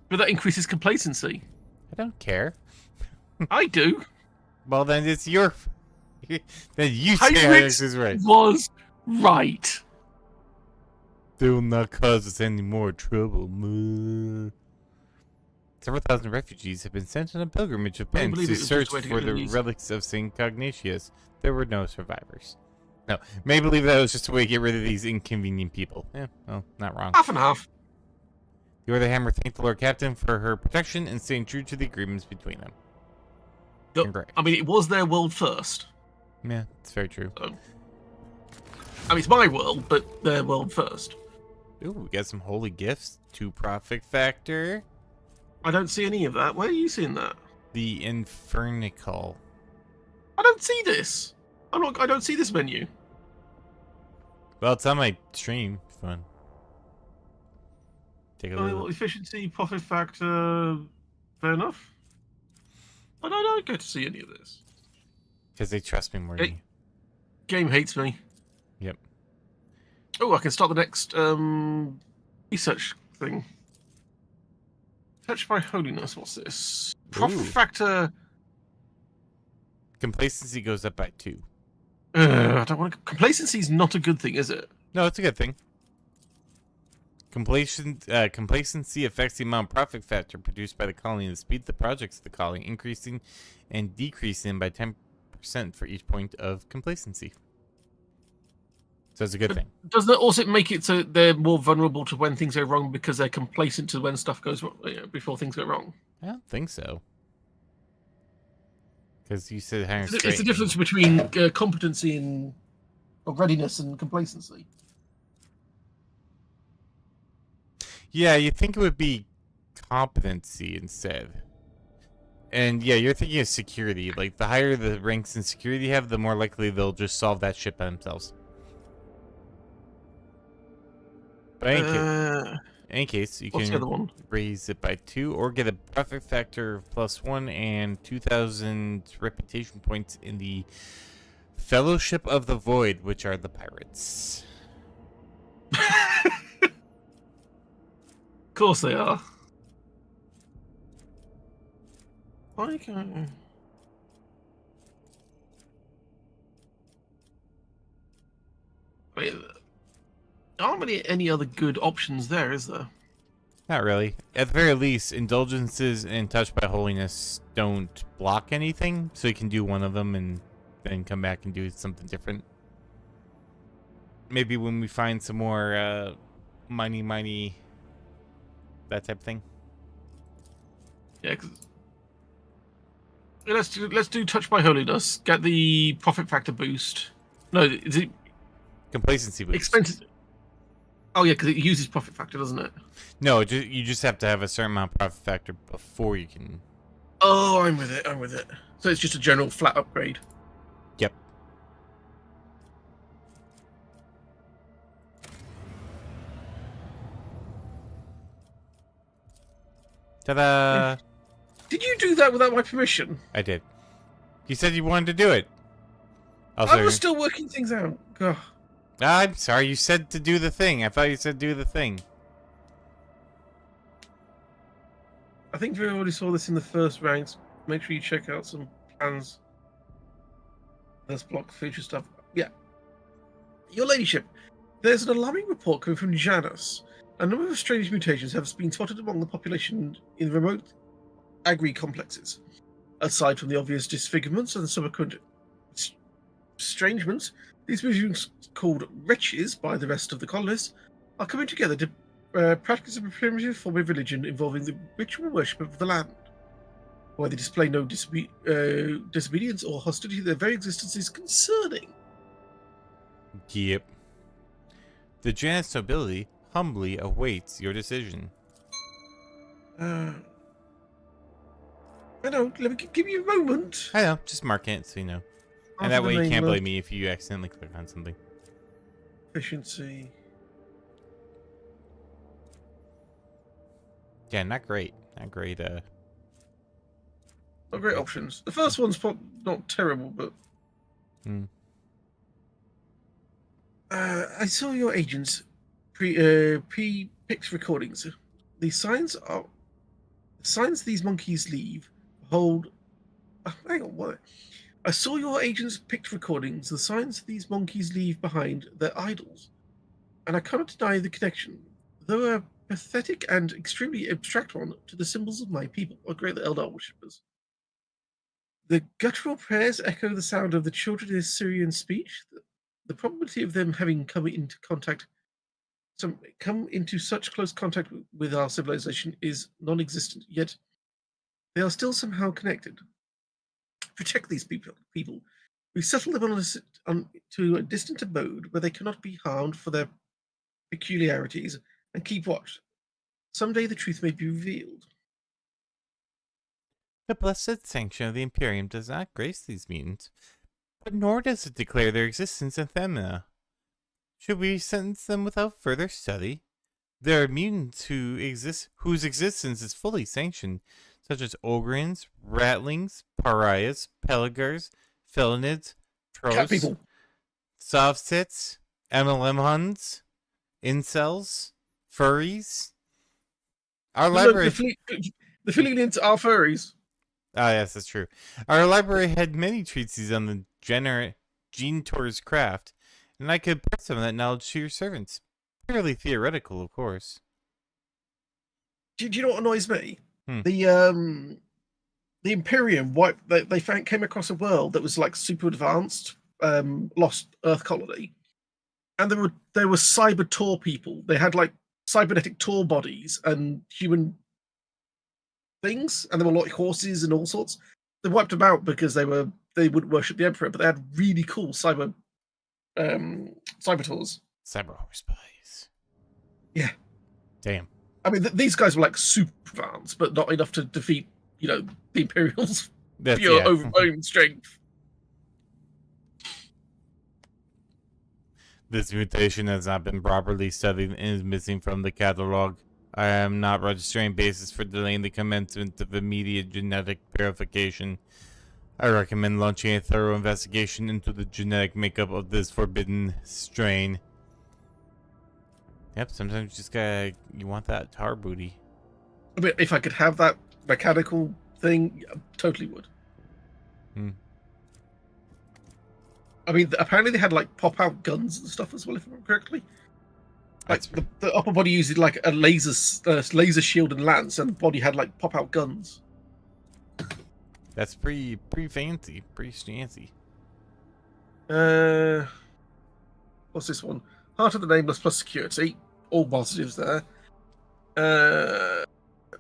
But that increases complacency. I don't care. I do. Well, then it's your... then you say Heinrichs is right. Was right. They will not cause us any more trouble. Several thousand refugees have been sent on a pilgrimage of penance to search for the relics of St. Cognitius. There were no survivors. No, may believe that was just a way to get rid of these inconvenient people. Yeah, well, not wrong. Half and half. The Order Hammer thanked the Lord Captain for her protection and staying true to the agreements between them. I mean, it was their world first. Yeah, it's very true. So, I mean, it's my world, but their world first. Ooh, we got some holy gifts. 2 profit factor. I don't see any of that. Where are you seeing that? The Infernical. I don't see this. I don't see this menu. Well, it's on my stream. Fun. Take a look. Efficiency, profit factor. Fair enough. But I don't get to see any of this. Because they trust me more than you. Game hates me. Yep. Oh, I can start the next research thing. Touched by holiness. What's this? Profit factor. Complacency goes up by 2. I don't want to. Complacency is not a good thing, is it? No, it's a good thing. Complacency affects the amount of profit factor produced by the colony and the speed of the projects of the colony, increasing and decreasing by 10% for each point of complacency. So it's a good thing. Does that also make it so they're more vulnerable to when things go wrong because they're complacent to when stuff goes wrong, before things go wrong? I don't think so. Because you said it's the difference between competency and readiness and complacency. Yeah, you think it would be competency instead. And yeah, you're thinking of security. Like, the higher the ranks in security you have, the more likely they'll just solve that shit by themselves. But in any case, you can raise it by 2 or get a profit factor of +1 and 2,000 reputation points in the Fellowship of the Void, which are the pirates. Of course they are. Why can't... Wait, aren't any other good options there, is there? Not really. At the very least, indulgences and touched by holiness don't block anything, so you can do one of them and then come back and do something different. Maybe when we find some more money, that type of thing. Yeah, 'cause Let's do touch by holiness. Get the profit factor boost. No, is it Complacency boost. expenses? Oh yeah, because it uses profit factor, doesn't it? No, you just have to have a certain amount of profit factor before you can. Oh, I'm with it. I'm with it. So it's just a general flat upgrade. Yep. Ta-da! Did you do that without my permission? I did. You said you wanted to do it. I was still working things out. Ugh. I'm sorry, you said to do the thing. I thought you said do the thing. I think we already saw this in the first ranks. Make sure you check out some plans. Let's block future stuff. Yeah. Your ladyship, there's an alarming report coming from Janus. A number of strange mutations have been spotted among the population in remote agri complexes. Aside from the obvious disfigurements and subsequent estrangements, these mutations, called wretches by the rest of the colonists, are coming together to practice a primitive form of religion involving the ritual worship of the land. Why they display no disobedience or hostility, their very existence is concerning. Yep. The Janus nobility humbly awaits your decision. I know, let me give you a moment. I know, just mark it so you know. And that way you can't blame me if you accidentally click on something. Efficiency. Yeah, not great. Not great, Not great options. The first one's not terrible, but... I saw your agent's pre-picked recordings. The signs these monkeys leave hold... hang on, what? I saw your agent's picked recordings. The signs these monkeys leave behind their idols. And I cannot deny the connection, though a pathetic and extremely abstract one, to the symbols of my people, or great Eldar worshippers. The guttural prayers echo the sound of the children in Syrian speech. The probability of them having come into such close contact with our civilization is non-existent, yet they are still somehow connected. Protect these people. We settle them to a distant abode where they cannot be harmed for their peculiarities, and keep watch. Someday the truth may be revealed. The blessed sanction of the Imperium does not grace these mutants, but nor does it declare their existence anathema. Should we sentence them without further study? There are mutants whose existence is fully sanctioned, such as Ogrins, Ratlings, Pariahs, Pelagars, Felinids, Trolls, Sovsits, MLM Huns, Incels, Furries. Our library... The Felinids are furries. Ah, yes, that's true. Our library had many treatises on the Genitor's craft, and I could impart some of that knowledge to your servants. Purely theoretical, of course. Do you know what annoys me? The Imperium came across a world that was like super advanced, lost Earth colony, and there were cyber Tor people. They had like cybernetic Tor bodies and human things, and they were like horses and all sorts. They wiped them out because they wouldn't worship the Emperor, but they had really cool cyber Tors. Cyber horse spies. Yeah. Damn. I mean, these guys were like super advanced, but not enough to defeat, the Imperials' pure overwhelming strength. This mutation has not been properly studied and is missing from the catalog. I am not registering basis for delaying the commencement of immediate genetic verification. I recommend launching a thorough investigation into the genetic makeup of this forbidden strain. Yep, sometimes you just you want that tar booty. I mean, if I could have that mechanical thing, I totally would. I mean, apparently they had like pop-out guns and stuff as well, if I remember correctly. Like the upper body uses like a laser shield and lance, and the body had like pop-out guns. That's pretty fancy, pretty fancy. What's this one? Heart of the Nameless plus security. All positives there.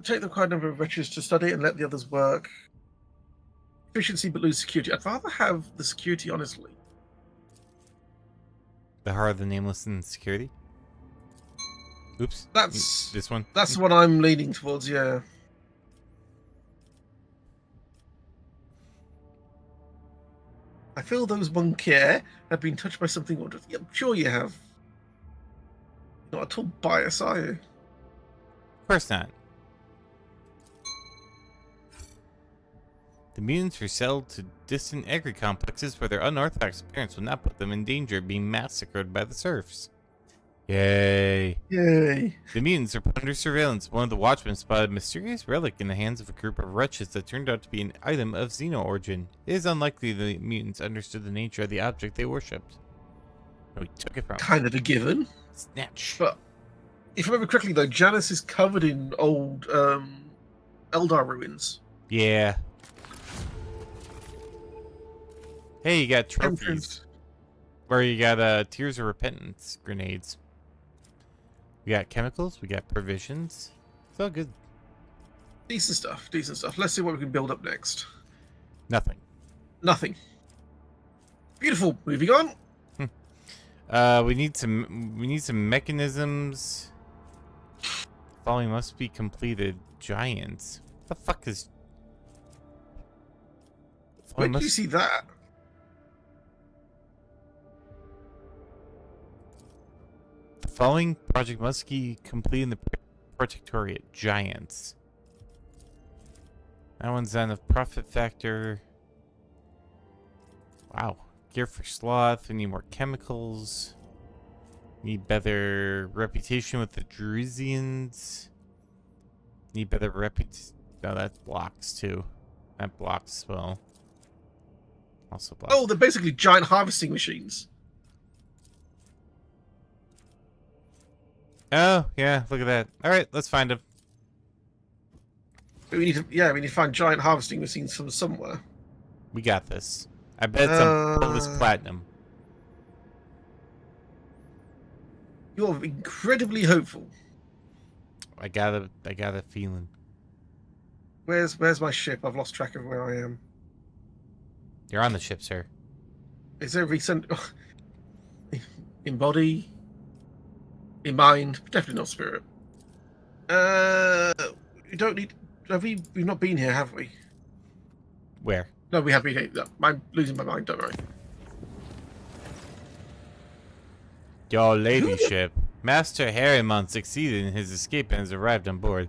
Take the required number of wretches to study and let the others work. efficiency but lose security. I'd rather have the security, honestly. The Heart of the Nameless and security? Oops. That's this one? That's what I'm leaning towards, yeah. I feel those monkey hair have been touched by something wonderful. Yeah, I'm sure you have. Not at all biased, are you? Of course not. The mutants were settled to distant agri-complexes where their unorthodox appearance will not put them in danger of being massacred by the serfs. Yay. Yay. The mutants are put under surveillance. One of the watchmen spotted a mysterious relic in the hands of a group of wretches that turned out to be an item of Xeno origin. It is unlikely the mutants understood the nature of the object they worshipped. We took it from Kind of a given. Snatch. But if I remember correctly, though, Janus is covered in old Eldar ruins. Yeah. Hey, you got trophies. Entrance. Or you got Tears of Repentance grenades. We got chemicals, we got provisions. It's all good. Decent stuff, decent stuff. Let's see what we can build up next. Nothing. Nothing. Beautiful. Moving on. We need some mechanisms. Following must be completed. Giants. What the fuck is? Where did you see that? The following project must be completed in the Protectorate. Giants. That one's on the profit factor. Wow. Gear for sloth. We need more chemicals. Need better reputation with the Drusians. Need better reputation. No, that blocks too. That blocks as well. Also blocks. Oh, they're basically giant harvesting machines. Oh, yeah, look at that. Alright, let's find them. We need to find giant harvesting machines from somewhere. We got this. I bet it's on bonus platinum. You're incredibly hopeful. I got a feeling. Where's my ship? I've lost track of where I am. You're on the ship, sir. Is there recent in body? In mind? Definitely not spirit. We don't need. We've not been here, have we? Where? No, we have been here. No, I'm losing my mind. Don't worry. Your ladyship. Master Harriman succeeded in his escape and has arrived on board.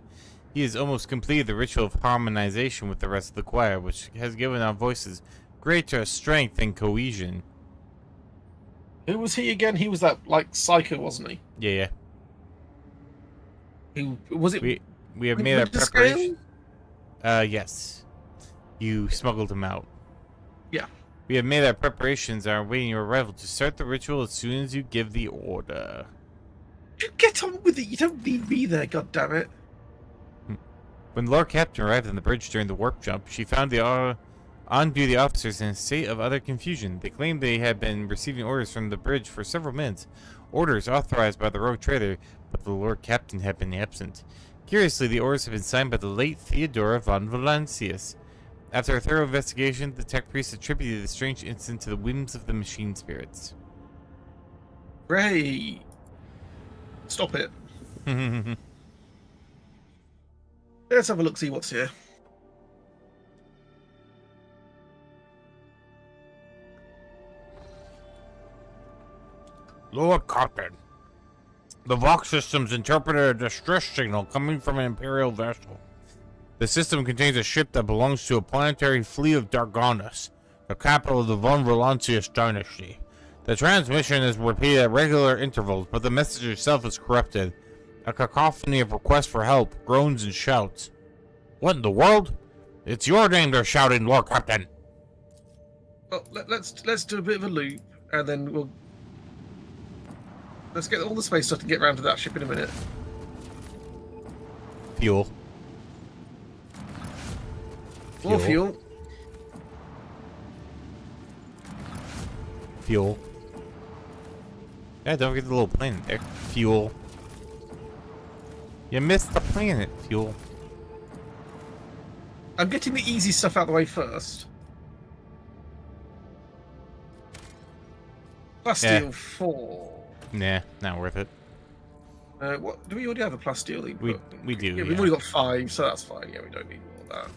He has almost completed the ritual of harmonization with the rest of the choir, which has given our voices greater strength and cohesion. Who was he again? He was that, like, psycho, wasn't he? Yeah. Who was it? We have made our preparation. Yes. You smuggled him out. Yeah. We have made our preparations and are awaiting your arrival to start the ritual as soon as you give the order. You get on with it. You don't need me there, goddammit. When Lord Captain arrived on the bridge during the warp jump, she found the on-duty officers in a state of utter confusion. They claimed they had been receiving orders from the bridge for several minutes, orders authorized by the rogue trader, but the Lord Captain had been absent. Curiously, the orders had been signed by the late Theodora von Valancius. After a thorough investigation, the tech priest attributed the strange incident to the whims of the machine spirits. Ray, stop it. Let's have a look, see what's here. Lord Captain, the Vox systems interpreted a distress signal coming from an Imperial vessel. The system contains a ship that belongs to a planetary fleet of Dargonus, the capital of the Von Valancius dynasty. The transmission is repeated at regular intervals, but the message itself is corrupted. A cacophony of requests for help, groans and shouts. What in the world? It's your name they're shouting, Lord Captain. Well, let's do a bit of a loop, and then let's get all the space stuff and get around to that ship in a minute. Fuel. More fuel. Fuel. Yeah, don't forget the little planet there. Fuel. You missed the planet. Fuel. I'm getting the easy stuff out of the way first. Plasteel 4. Nah, not worth it. What do we already have a plasteel? We do. Yeah, we've already got 5, so that's fine. Yeah, we don't need more of that.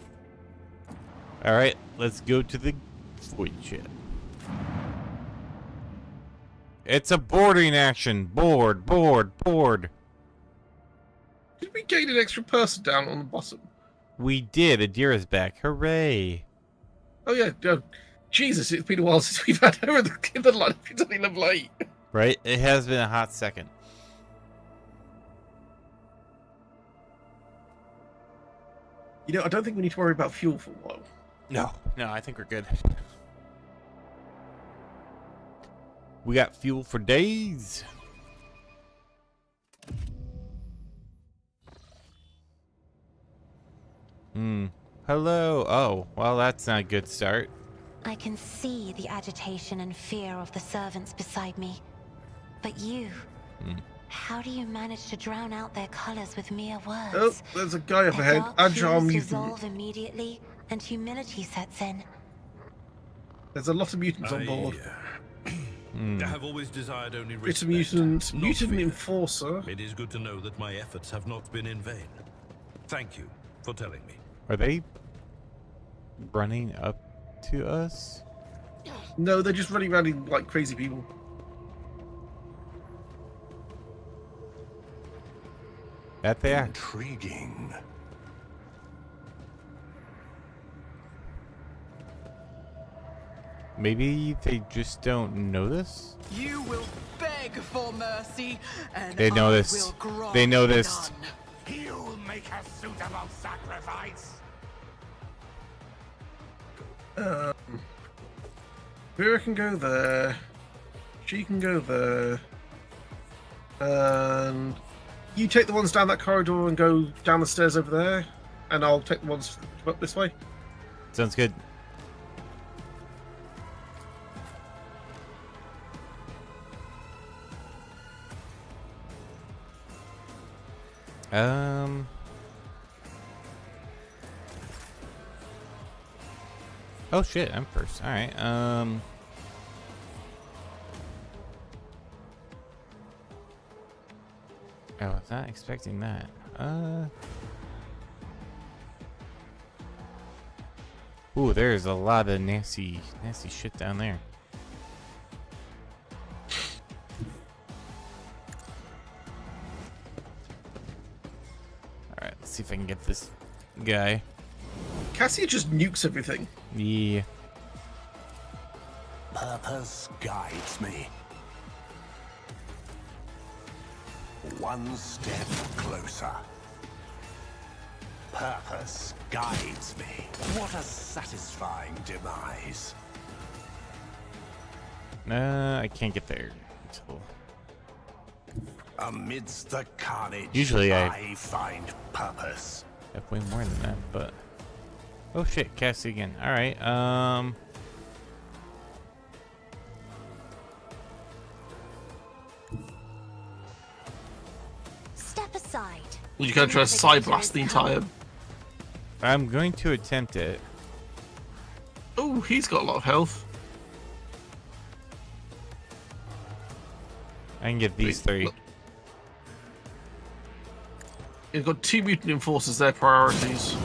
All right, let's go to the void ship. It's a boarding action. Board. Did we gain an extra person down on the bottom? We did. Adira's back. Hooray. Oh yeah. Jesus, it's been a while since we've had her in the lineup. It's only level 8. Right? It has been a hot second. You know, I don't think we need to worry about fuel for a while. No, I think we're good. We got fuel for days. Hello. Oh, well, that's not a good start. I can see the agitation and fear of the servants beside me. But you, how do you manage to drown out their colors with mere words? Oh, there's a guy up Their ahead. dark Agile hues mutant. dissolve immediately, and humility sets in. There's a lot of mutants on board. I have always desired only It's a respect, mutant not fear. enforcer. It is good to know that my efforts have not been in vain. Thank you for telling me. Are they running up to us? No, they're just running around like crazy people. That they are. Intriguing. Maybe they just don't know this? You will beg for mercy, and They know I this. will grant They know this. none. You'll make a suitable sacrifice. Vera can go there. She can go there. And you take the ones down that corridor and go down the stairs over there. And I'll take the ones up this way. Sounds good. Oh shit, I'm first. Alright, I was not expecting that. Ooh, there's a lot of nasty shit down there. Alright, let's see if I can get this guy. Cassia just nukes everything. Yeah. Purpose guides me. One step closer. Purpose guides me. What a satisfying demise. I can't get there until... Amidst the carnage, Usually I find purpose. have way more than that, but... Oh shit, Cassie again. Alright, Step aside. You can try to side blast the entire. I'm going to attempt it. Oh, he's got a lot of health. I can get these three. Look. He's got 2 mutant enforcers, their priorities.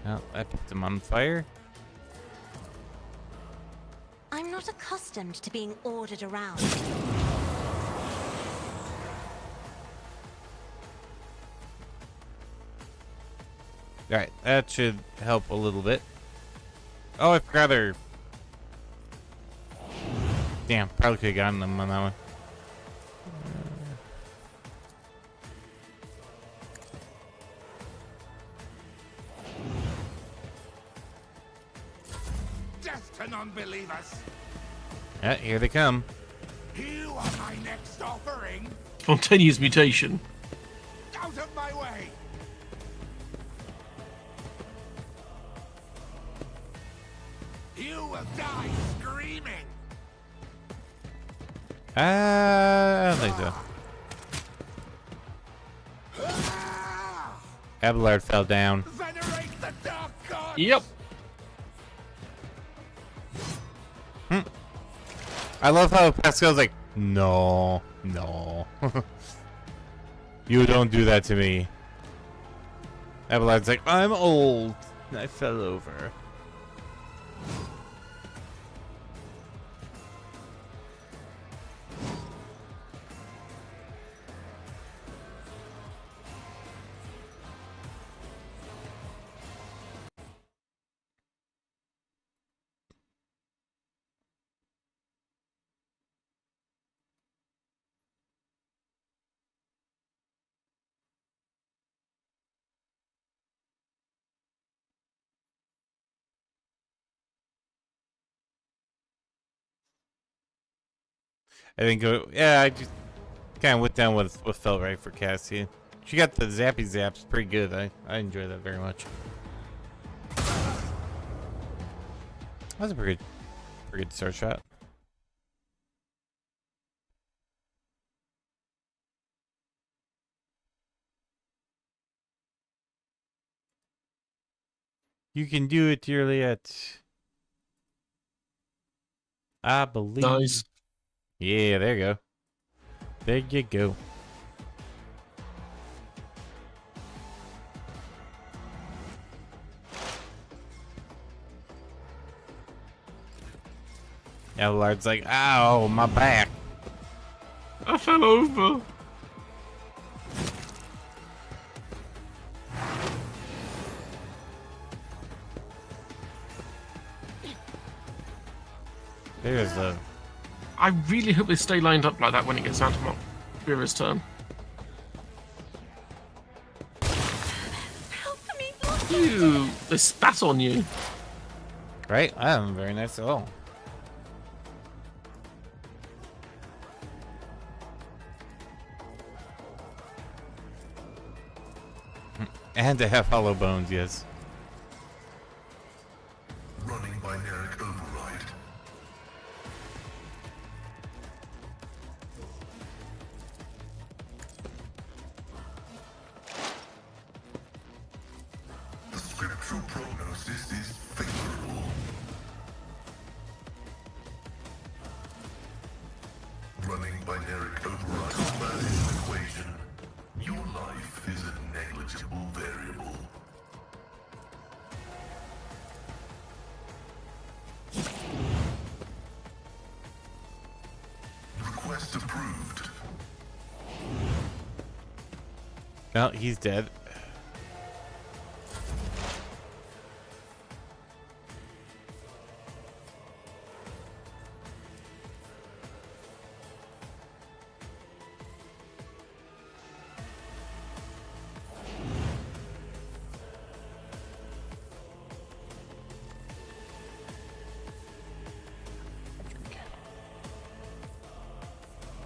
Oh, I put them on fire. I'm not accustomed to being ordered around. Alright, that should help a little bit. Oh, I forgot her. Damn, probably could have gotten them on that one. Death to non-believers. Yeah, here they come. You are my next offering. Spontaneous mutation. Out of my way. You will die screaming. I don't think so. Abelard fell down. Venerate the dark god. Yep. I love how Pascal's like, no, no. You don't do that to me. Abelard's like, I'm old. I fell over. I think, yeah, I just kind of went down with what felt right for Cassie. She got the zappy zaps pretty good. I enjoy that very much. That was a pretty good start shot. You can do it, Juliet. I believe. Nice. Yeah, there you go. There you go. Abelard's like, ow, my back. I fell over. There's a... I really hope they stay lined up like that when it gets down to Vera's turn. Ew, they spat on you. Right? I am very nice at all. And to have hollow bones, yes. Running binaric override. The scriptural prognosis is favorable. Running binaric override combat is an equation. Your life is a negligible variable. Request approved. No, he's dead.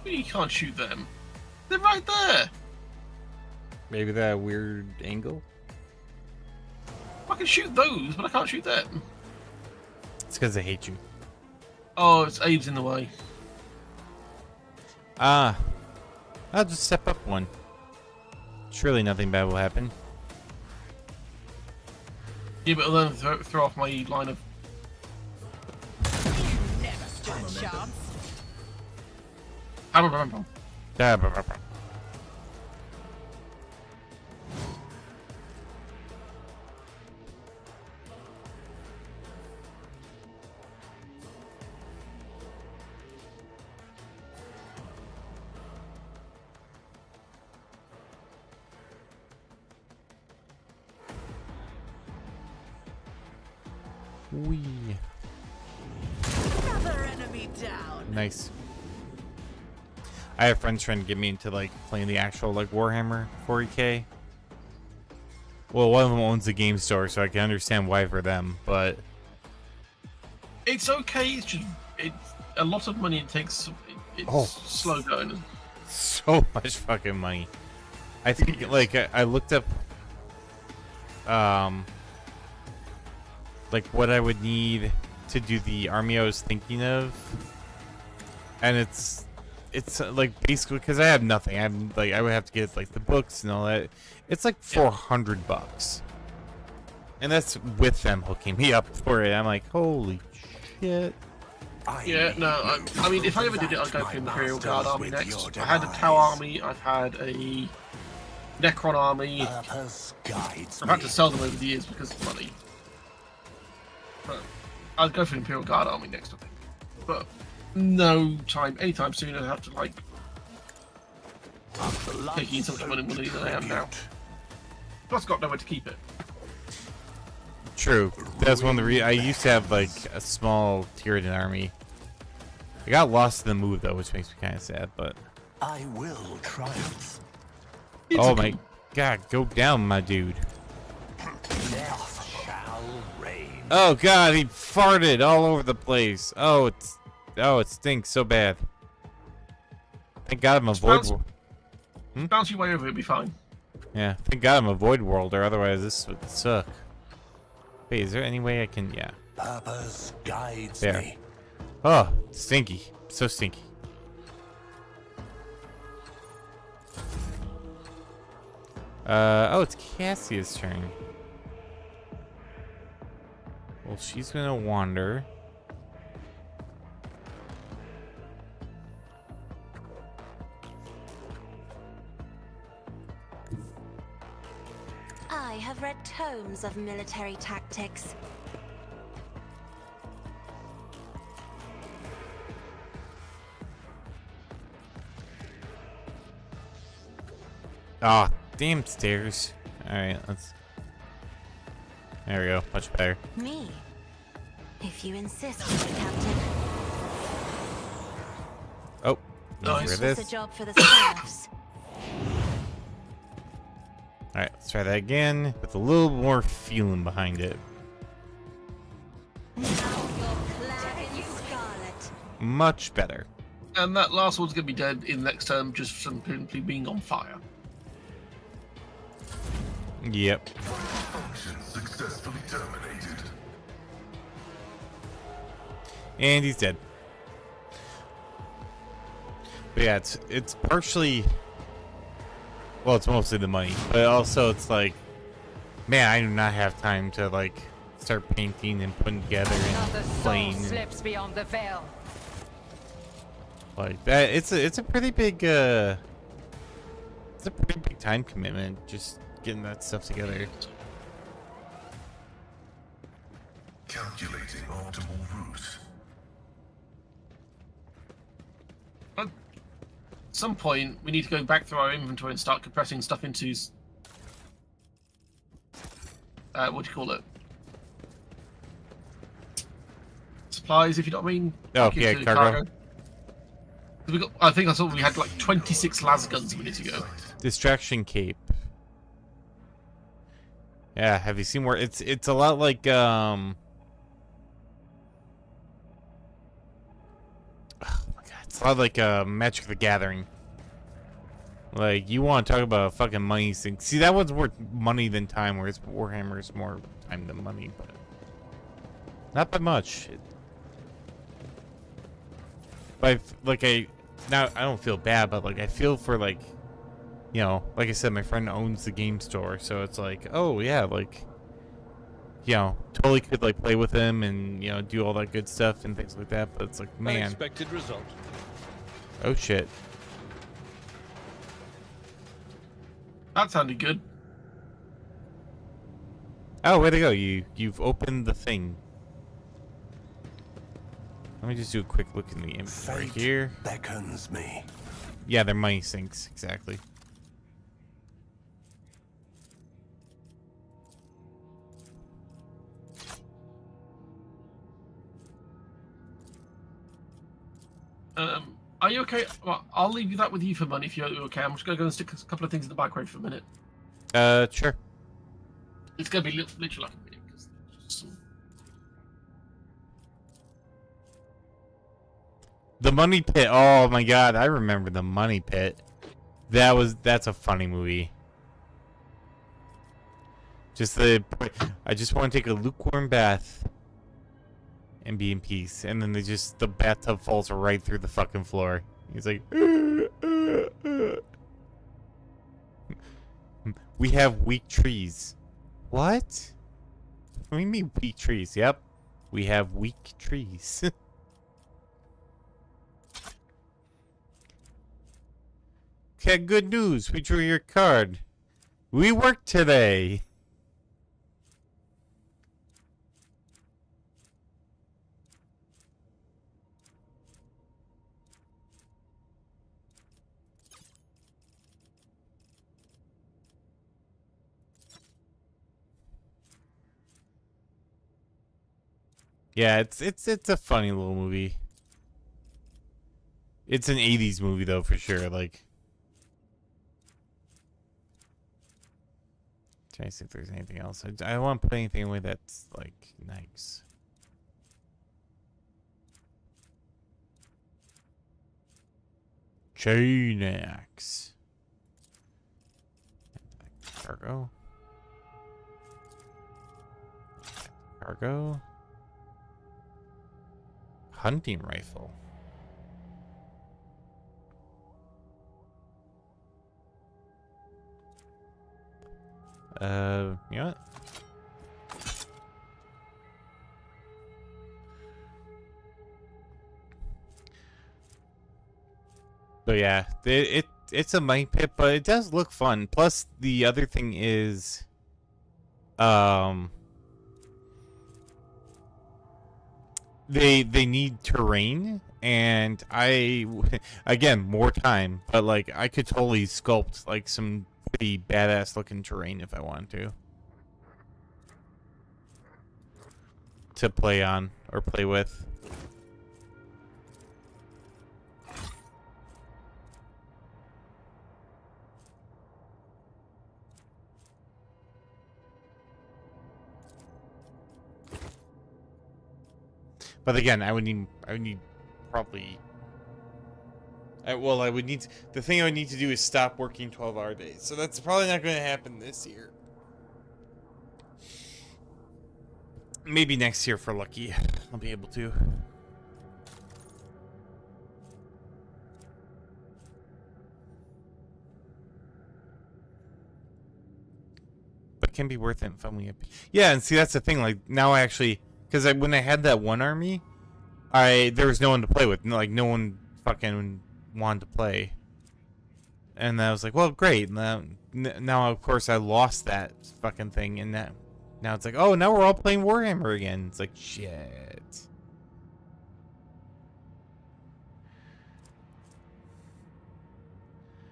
You can't shoot them. They're right there. Maybe that weird angle? I can shoot those, but I can't shoot them. It's because they hate you. Oh, it's Abe's in the way. Ah. I'll just step up one. Surely nothing bad will happen. Yeah, but it'll then throw off my line of... Never stood a chance. Wee. Another enemy down. Nice. I have friends trying to get me into like playing the actual like Warhammer 40k. Well, one of them owns the game store, so I can understand why for them, but It's okay, it's just... It's a lot of money. It takes... It's slow going. so much fucking money. I think like I looked up like what I would need to do the army I was thinking of, and it's like basically because I have nothing. I'm like I would have to get like the books and all that. It's like $400, and that's with them hooking me up for it. I'm like, holy shit! Yeah, no, I mean, if I ever did it, I'd go for the Imperial Guard army next. I had a Tau army, I've had a Necron army. I've had to sell them over the years because of money. But I'd go for the Imperial Guard army next, I think. But no time, anytime soon, I'd have to, like, taking in so much money than I am now. Plus, got nowhere to keep it. True. That's one of the I used to have like a small Tyranid army. I got lost in the move though, which makes me kind of sad. But I will triumph. oh my god, go down, my dude. Death shall reign. Oh god, he farted all over the place. Oh, it stinks so bad. Thank God I'm a void. Bounce your way over, it'll be fine. Yeah, thank God I'm a void worlder. Otherwise, this would suck. Wait, is there any way I can? Yeah. Purpose guides there. me. Oh, stinky. So stinky. Oh, it's Cassia's turn. Well, she's gonna wander. I have read tomes of military tactics. Ah, damn stairs. Alright, let's... There we go, much better. Me? If you insist, Captain. Oh, Nice. over It's this. a job for the serfs. Alright, let's try that again with a little more feeling behind it. Now you're clad in scarlet. Much better. And that last one's going to be dead in the next term just from simply being on fire. Yep. Function successfully terminated. And he's dead. But yeah, it's partially... Well, it's mostly the money. But also it's like... Man, I do not have time to, like, start painting and putting together and playing. Slips beyond the veil. Like that, it's a pretty big it's a pretty big time commitment just getting that stuff together. Calculating optimal route. At some point, we need to go back through our inventory and start compressing stuff into... what do you call it? Supplies, if you know what I mean? Oh, Like yeah, into cargo. We got, I think I saw we had like 26 las guns a minute ago. Distraction cape. Yeah, have you seen where it's a lot like oh my god, it's a lot like Magic the Gathering. Like, you want to talk about a fucking money thing. See, that one's more money than time, whereas Warhammer is more time than money, but not by much. But now I don't feel bad, but like I feel for, like, you know, like I said, my friend owns the game store, so it's like, oh yeah, like, you know, totally could like play with him and, you know, do all that good stuff and things like that. But it's like, man, Unexpected result. oh shit. That sounded good. Oh, way to go! You've opened the thing. Let me just do a quick look in the inventory Fate here. beckons me. Yeah, they're money sinks, exactly. Are you okay? Well, I'll leave that with you for money if you're okay. I'm just going to go and stick a couple of things in the microwave for a minute. Sure. It's going to be literally like a minute. Cause some... The Money Pit. Oh my god, I remember the Money Pit. That's a funny movie. I just want to take a lukewarm bath and be in peace. And then the bathtub falls right through the fucking floor. He's like, we have weak trees. What? What do you mean weak trees? Yep. We have weak trees. cat, good news. We drew your card. We worked today. Yeah, it's a funny little movie. It's an 80s movie though, for sure. Like, trying to see if there's anything else. I don't want to put anything away that's like nice. Chain axe. Cargo. Cargo. Hunting rifle. You know what? So yeah, it's a mine pit, but it does look fun. Plus, the other thing is, they need terrain, and again, more time, but like I could totally sculpt like some pretty badass looking terrain if I wanted to play on or play with. But again, I would need probably. I would need the thing I would need to do is stop working 12-hour days. So that's probably not going to happen this year. Maybe next year for lucky, I'll be able to. But it can be worth it if I'm yeah, and see that's the thing. Like now, I actually. Because when I had that one army, there was no one to play with. Like, no one fucking wanted to play. And I was like, well, great. Now, of course, I lost that fucking thing. And now it's like, oh, now we're all playing Warhammer again. It's like, shit.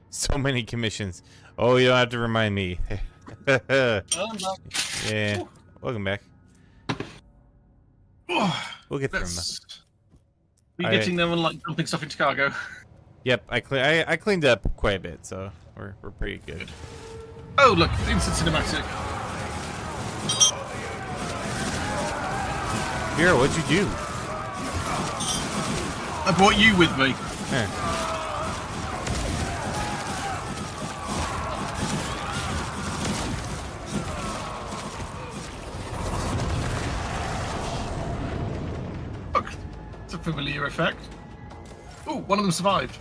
So many commissions. Oh, you don't have to remind me. Yeah. Welcome back. We'll get through them. Are you getting them and like dumping stuff into cargo? Yep, I cleaned up quite a bit, so we're pretty good. Oh look, instant cinematic. Vera, what'd you do? I brought you with me. Familiar effect. Oh, one of them survived.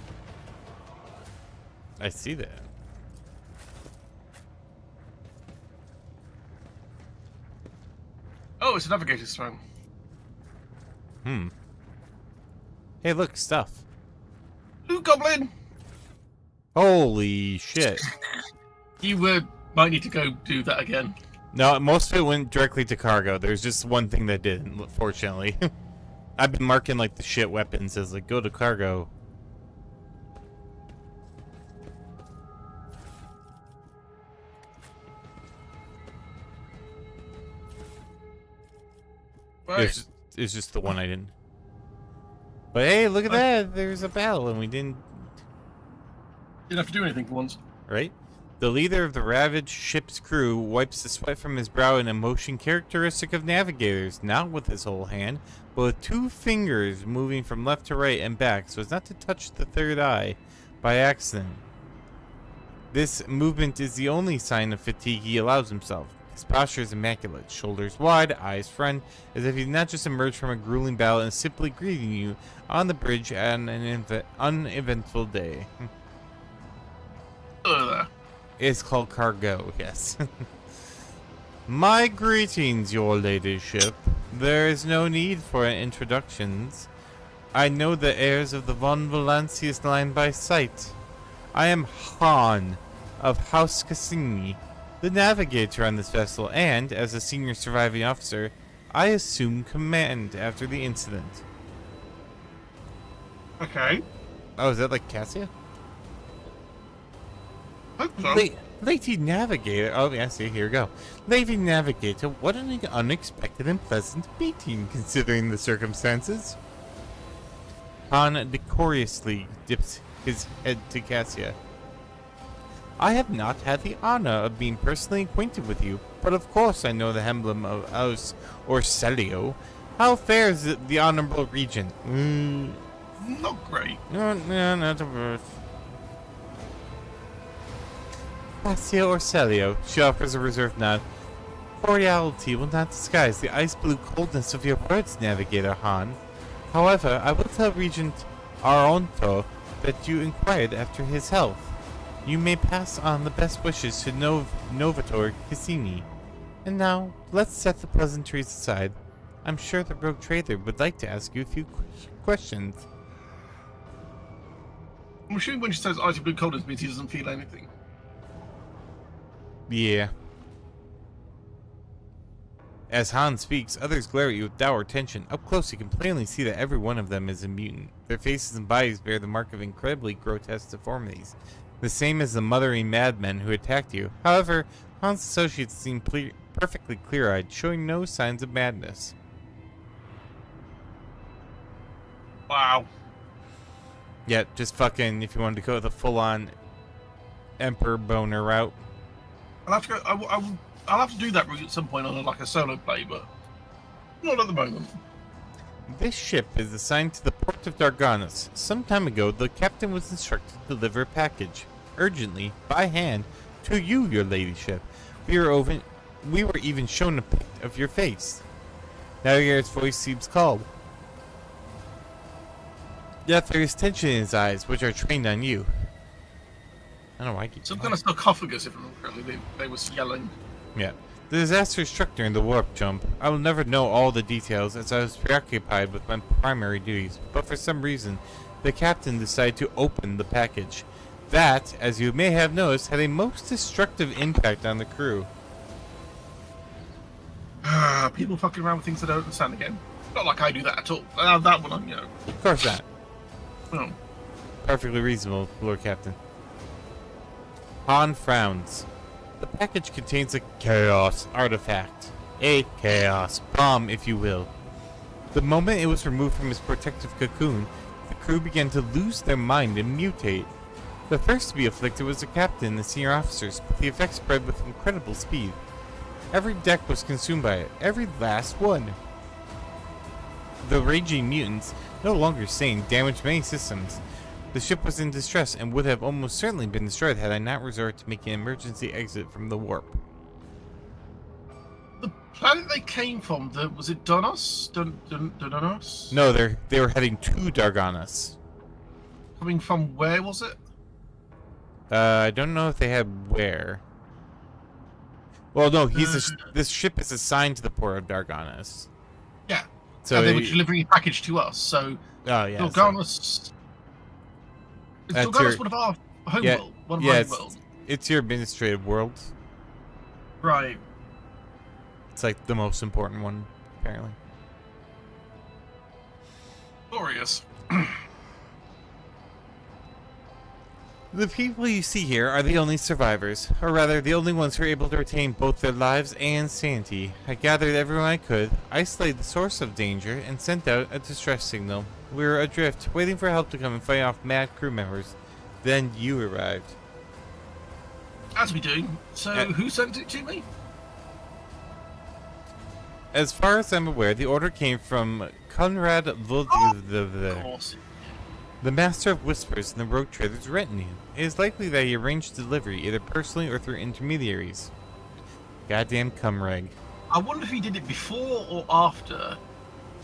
I see that. Oh, it's a navigator's phone. Hey, look, stuff. Ooh, goblin! Holy shit. You might need to go do that again. No, most of it went directly to cargo. There's just one thing that didn't, fortunately. I've been marking like the shit weapons as like go to cargo. Right. It's just the one I didn't. But hey, look at that! There's a battle and we didn't have to do anything for once. Right? The leader of the ravaged ship's crew wipes the sweat from his brow in a motion characteristic of navigators, not with his whole hand, but with 2 fingers moving from left to right and back so as not to touch the third eye by accident. This movement is the only sign of fatigue he allows himself. His posture is immaculate, shoulders wide, eyes front, as if he did not just emerge from a grueling battle and is simply greeting you on the bridge on an uneventful day. It's called cargo, yes. My greetings, your ladyship. There is no need for introductions. I know the heirs of the von Valancius line by sight. I am Han of House Cassini, the navigator on this vessel, and, as a senior surviving officer, I assume command after the incident. Okay. Oh, is that like Cassia? Hope so. Lady Navigator. Oh, yeah, see, here we go. Lady Navigator, what an unexpected and pleasant meeting, considering the circumstances. Han decorously dips his head to Cassia. I have not had the honor of being personally acquainted with you, but of course I know the emblem of Aus or Celio. How fares the honorable regent? Not great. No, not a word. Cassia or Celio, she offers a reserved nod. Boreality will not disguise the ice-blue coldness of your words, Navigator Han. However, I will tell Regent Aronto that you inquired after his health. You may pass on the best wishes to Novator Cassini. And now, let's set the pleasantries aside. I'm sure the rogue trader would like to ask you a few questions. I'm assuming when she says icy blue coldness means he doesn't feel anything. Yeah. As Han speaks, others glare at you with dour attention. Up close, you can plainly see that every one of them is a mutant. Their faces and bodies bear the mark of incredibly grotesque deformities, the same as the mothering madmen who attacked you. However, Han's associates seem perfectly clear-eyed, showing no signs of madness. Wow. Yeah, just fucking, if you wanted to go the full-on Emperor boner route. I'll have to go. I'll have to do that route at some point on a solo play, but not at the moment. This ship is assigned to the port of Darganas. Some time ago, the captain was instructed to deliver a package, urgently, by hand, to you, your ladyship. We were even shown a pic of your face. Navigator's voice seems called. Yet there is tension in his eyes, which are trained on you. I don't know why I keep Some kind of sarcophagus, if I remember correctly. They were yelling. Yeah. The disaster struck during the warp jump. I will never know all the details as I was preoccupied with my primary duties, but for some reason, the captain decided to open the package. That, as you may have noticed, had a most destructive impact on the crew. People fucking around with things I don't understand again. Not like I do that at all. That one, Of course not. Oh. Perfectly reasonable, Lord Captain. Han frowns. The package contains a chaos artifact. A chaos bomb, if you will. The moment it was removed from its protective cocoon, the crew began to lose their mind and mutate. The first to be afflicted was the captain and the senior officers, but the effect spread with incredible speed. Every deck was consumed by it, every last one. The raging mutants, no longer sane, damaged many systems. The ship was in distress and would have almost certainly been destroyed had I not resorted to making an emergency exit from the warp. The planet they came from, was it Donos? Donos? No, they were heading to Darganas. Coming from where was it? I don't know if they had where. Well, no, this ship is assigned to the port of Darganas. Yeah. So and they were delivering a package to us, so oh yeah. Darganas. Darganas one of our homeworld. One of my worlds. It's your administrative world. Right. It's like the most important one, apparently. Glorious. The people you see here are the only survivors, or rather, the only ones who are able to retain both their lives and sanity. I gathered everyone I could, isolated the source of danger, and sent out a distress signal. We were adrift, waiting for help to come and fight off mad crew members. Then you arrived. As we do. So, who sent it to me? As far as I'm aware, the order came from Conrad the Master of Whispers in the Rogue Trader's retinue. It is likely that he arranged delivery either personally or through intermediaries. Goddamn cumrag. I wonder if he did it before or after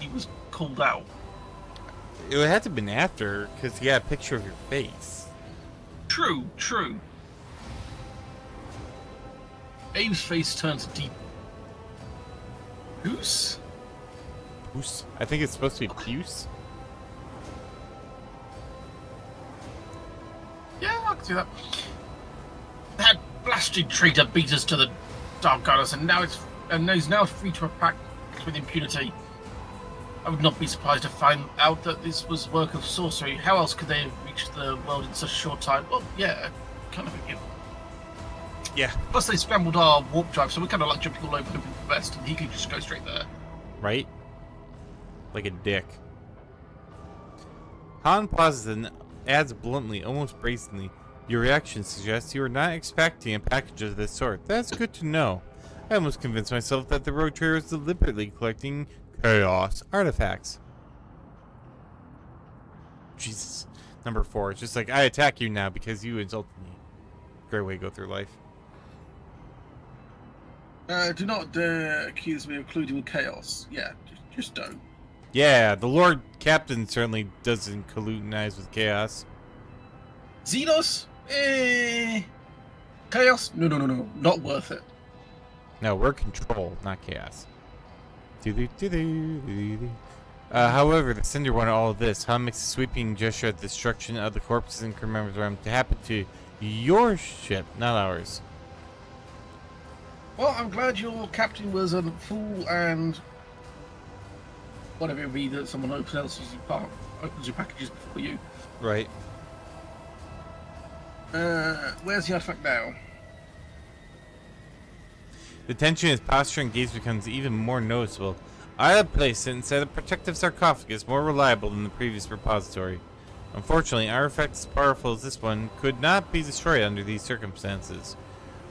he was called out. It would have to have been after, because he got a picture of your face. True, true. Abe's face turns deep. Goose? Goose? I think it's supposed to be Puce. Yeah, can see that. That blasted traitor beat us to the Dark Goddess, and he's now free to attack with impunity. I would not be surprised to find out that this was work of sorcery. How else could they have reached the world in such a short time? Well, yeah, kind of a given. Yeah. Plus, they scrambled our warp drive, so we're kind of like jumping all over hoping for the best, and he could just go straight there. Right? Like a dick. Han pauses and adds bluntly, almost brazenly, "Your reaction suggests you are not expecting a package of this sort. That's good to know. I almost convinced myself that the rogue trader was deliberately collecting chaos artifacts." Jesus. Number 4. It's just like, I attack you now because you insulted me. Great way to go through life. Do not dare accuse me of colluding with chaos. Yeah, just don't. Yeah, the Lord Captain certainly doesn't collude with chaos. Xenos? Chaos? No. Not worth it. No, we're control, not chaos. However, the Cinder wanted all of this. Han makes a sweeping gesture at the destruction of the corpses and crew members around to happen to your ship, not ours. Well, I'm glad your captain was a fool and whatever it be that someone opens your packages before you. Right. Where's the artifact now? The tension in his posture and gaze becomes even more noticeable. I have placed it inside a protective sarcophagus more reliable than the previous repository. Unfortunately, artifacts as powerful as this one could not be destroyed under these circumstances.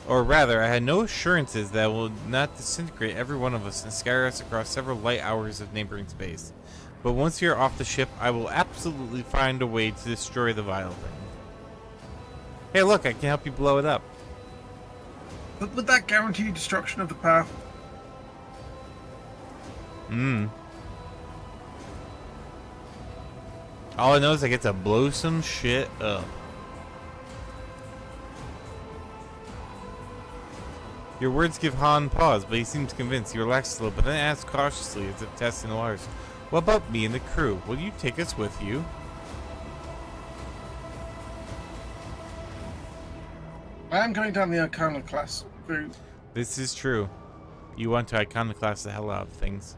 Or rather, I had no assurances that it will not disintegrate every one of us and scatter us across several light hours of neighboring space. But once you're off the ship, I will absolutely find a way to destroy the vile thing. Hey, look, I can help you blow it up. But would that guarantee destruction of the path? All I know is I get to blow some shit up. Your words give Han pause, but he seems convinced. He relaxes a little, but then asks cautiously, as if testing the waters, "What about me and the crew? Will you take us with you?" I am going down the Iconoclast route. This is true. You want to iconoclast the hell out of things.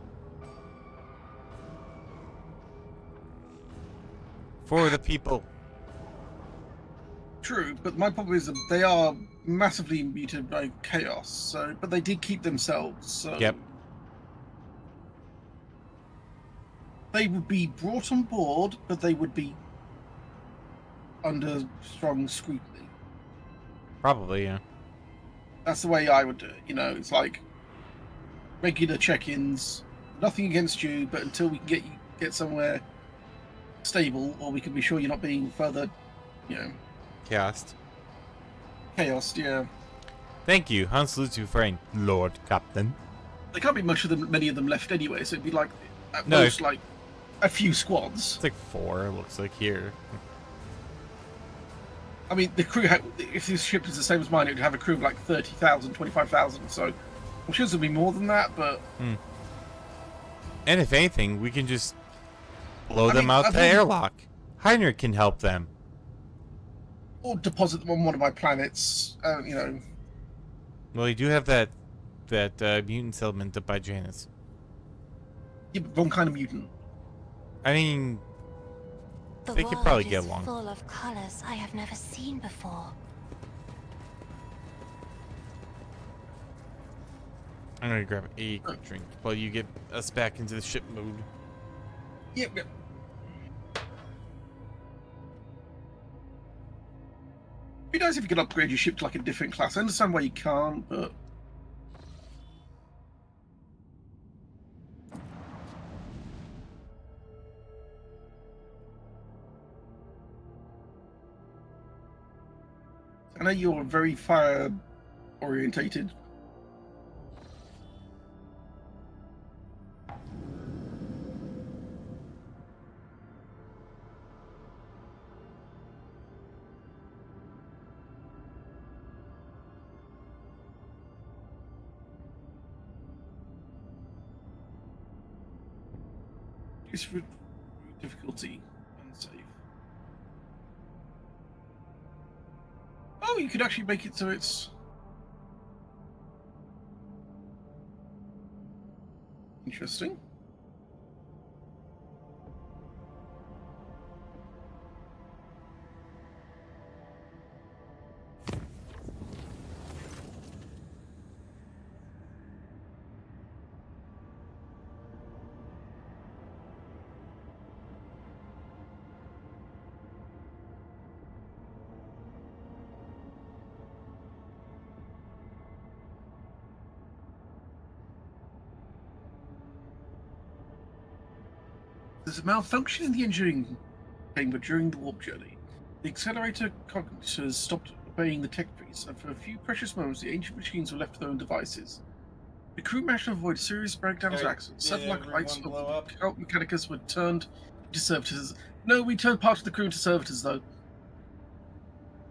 For the people. True, but my problem is that they are massively imbued by chaos. So, but they did keep themselves. So Yep. They would be brought on board, but they would be under strong scrutiny. Probably, yeah. That's the way I would do it. You know, it's like regular check-ins. Nothing against you, but until we can get somewhere stable, or we can be sure you're not being further, Chaos. chaos. Yeah. Thank you. Han salutes you, friend. Lord Captain. There can't be many of them left anyway, so it'd be like at No. most like a few squads. It's like 4, it looks like here. I mean, the crew, if this ship is the same as mine, it would have a crew of like 30,000, 25,000. So I'm sure there'll be more than that, but. And if anything, we can just blow them out the airlock. Heinrich can help them. Or deposit them on one of my planets, Well, you do have that mutant settlement up by Janus. Yeah, but wrong kind of mutant. I mean, The they could world probably is get along. full of colors I have never seen before. I'm gonna grab a quick drink while you get us back into the ship mode. Yep. It'd be nice if you could upgrade your ship to like a different class. I understand why you can't, but. I know you're very fire orientated. It's for difficulty unsafe. you could actually make it so it's interesting. There's a malfunction in the engineering chamber during the warp journey. The accelerator cognitors stopped obeying the tech priest, and for a few precious moments, the ancient machines were left to their own devices. The crew managed to avoid serious breakdowns and accidents. Several lights of the Mechanicus were turned into servitors. No, we turned part of the crew into servitors, though.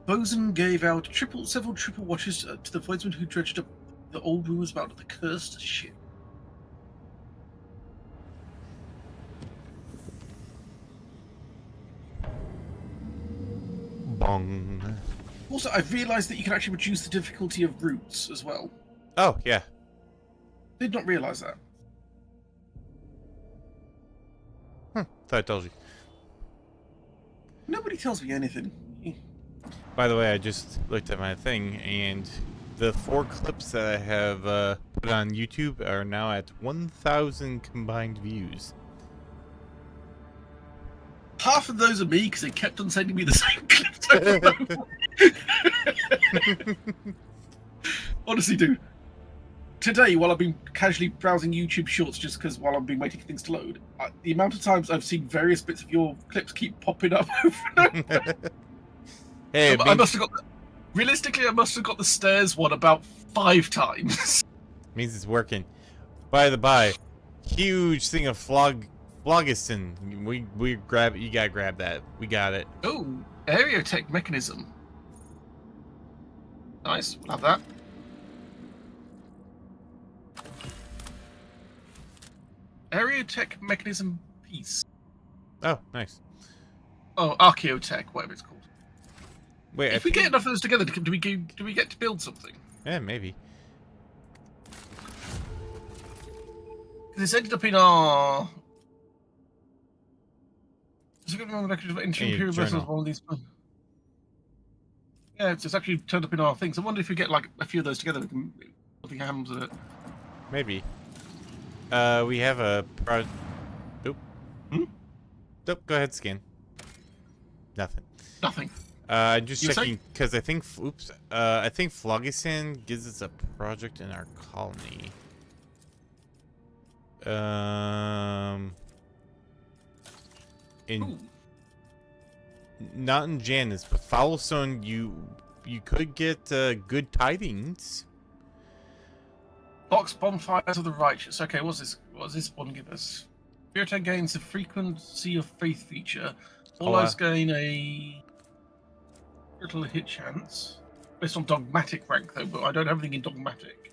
Bosun gave out several triple watches to the voidsmen who dredged up the old rumors about the cursed ship. Bong. Also, I've realised that you can actually reduce the difficulty of routes as well. Oh, yeah. Did not realise that. Thought I told you. Nobody tells me anything. By the way, I just looked at my thing, and the 4 clips that I have put on YouTube are now at 1,000 combined views. Half of those are me because they kept on sending me the same clips over and over. Honestly, dude. Today, while I've been casually browsing YouTube Shorts just because while I've been waiting for things to load, the amount of times I've seen various bits of your clips keep popping up over and over. Hey, I must have got... Realistically, I must have got the stairs one about 5 times. Means it's working. By the by, huge thing of phlogiston. We grab it. You gotta grab that. We got it. Oh, aerotech mechanism. Nice. We'll have that. Aerotech mechanism piece. Oh, nice. Oh, archaeotech, whatever it's called. Wait, if we get enough of those together, do we get to build something? Yeah, maybe. This ended up in our. Is it going on the record of ancient imperial vessels? One of these. Yeah, it's actually turned up in our things. I wonder if we get like a few of those together, we can something happens with it. Maybe. We have a Oop. Nope. Go ahead, scan. Nothing. Nothing. Just checking because I think. Oops. I think Phlogiston gives us a project in our colony. Not in Janus, but Foulstone, you could get good tidings. Box bonfires of the righteous. Okay, what's this? What does this one give us? Spirit gains the frequency of faith feature. All those gain a little hit chance based on dogmatic rank, though. But I don't have anything in dogmatic.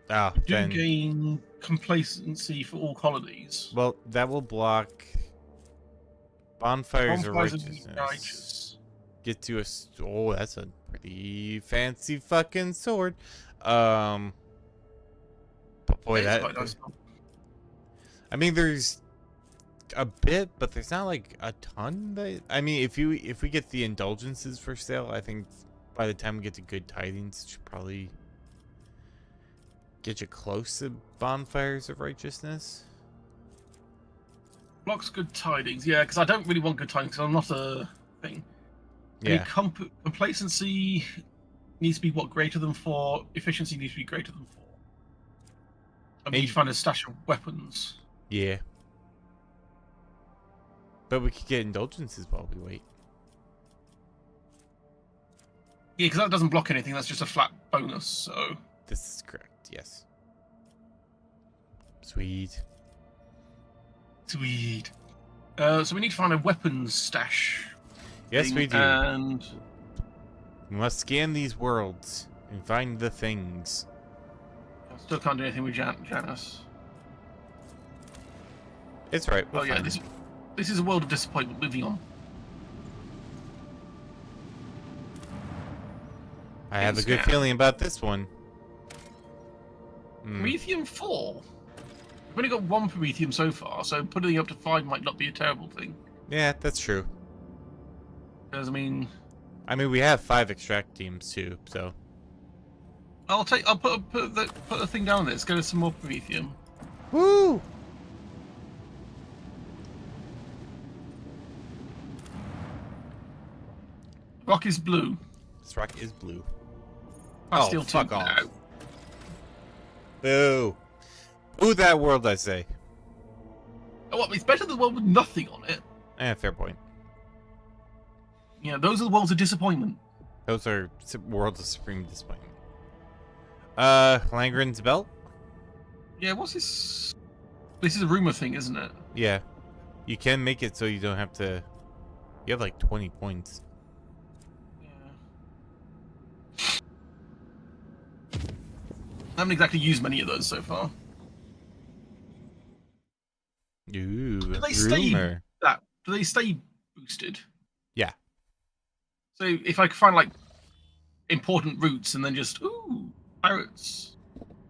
Ah, you do gain complacency for all colonies. Well, that will block bonfires of righteousness. Get to a. Oh, that's a pretty fancy fucking sword. But boy, that. Nice. I mean, there's a bit, but there's not like a ton. I mean, if we get the indulgences for sale, I think by the time we get to good tidings, it should probably get you close to bonfires of righteousness. Blocks good tidings, yeah, because I don't really want good tidings because I'm not a thing. Yeah. Complacency needs to be greater than 4. Efficiency needs to be greater than 4. I need to find a stash of weapons. Yeah. But we could get indulgences while we wait. Yeah, because that doesn't block anything. That's just a flat bonus. So this is correct. Yes. Sweet. Sweet. So we need to find a weapons stash. Yes, we do. And we must scan these worlds and find the things. I still can't do anything with Janus. It's right. We'll yeah, this is a world of disappointment. Moving on. I have a good Scan. feeling about this one. Promethium 4. We've only got 1 Promethium so far, so putting it up to 5 might not be a terrible thing. Yeah, that's true. Because, I mean, we have 5 extract teams too, so. I'll put the thing down there. Let's get us some more Promethium. Woo! Rock is blue. This rock is blue. Bastille fuck 2 off. now. Boo! Boo that world, I say. Oh, what? It's better than the one with nothing on it. Fair point. Yeah, those are the worlds of disappointment. Those are worlds of supreme disappointment. Langren's belt? Yeah, what's this? This is a rumor thing, isn't it? Yeah. You can make it so you don't have to... You have like 20 points. I haven't exactly used many of those so far. Ooh, Do they rumor. Do they stay boosted? Yeah. So if I could find like important routes and then just pirates.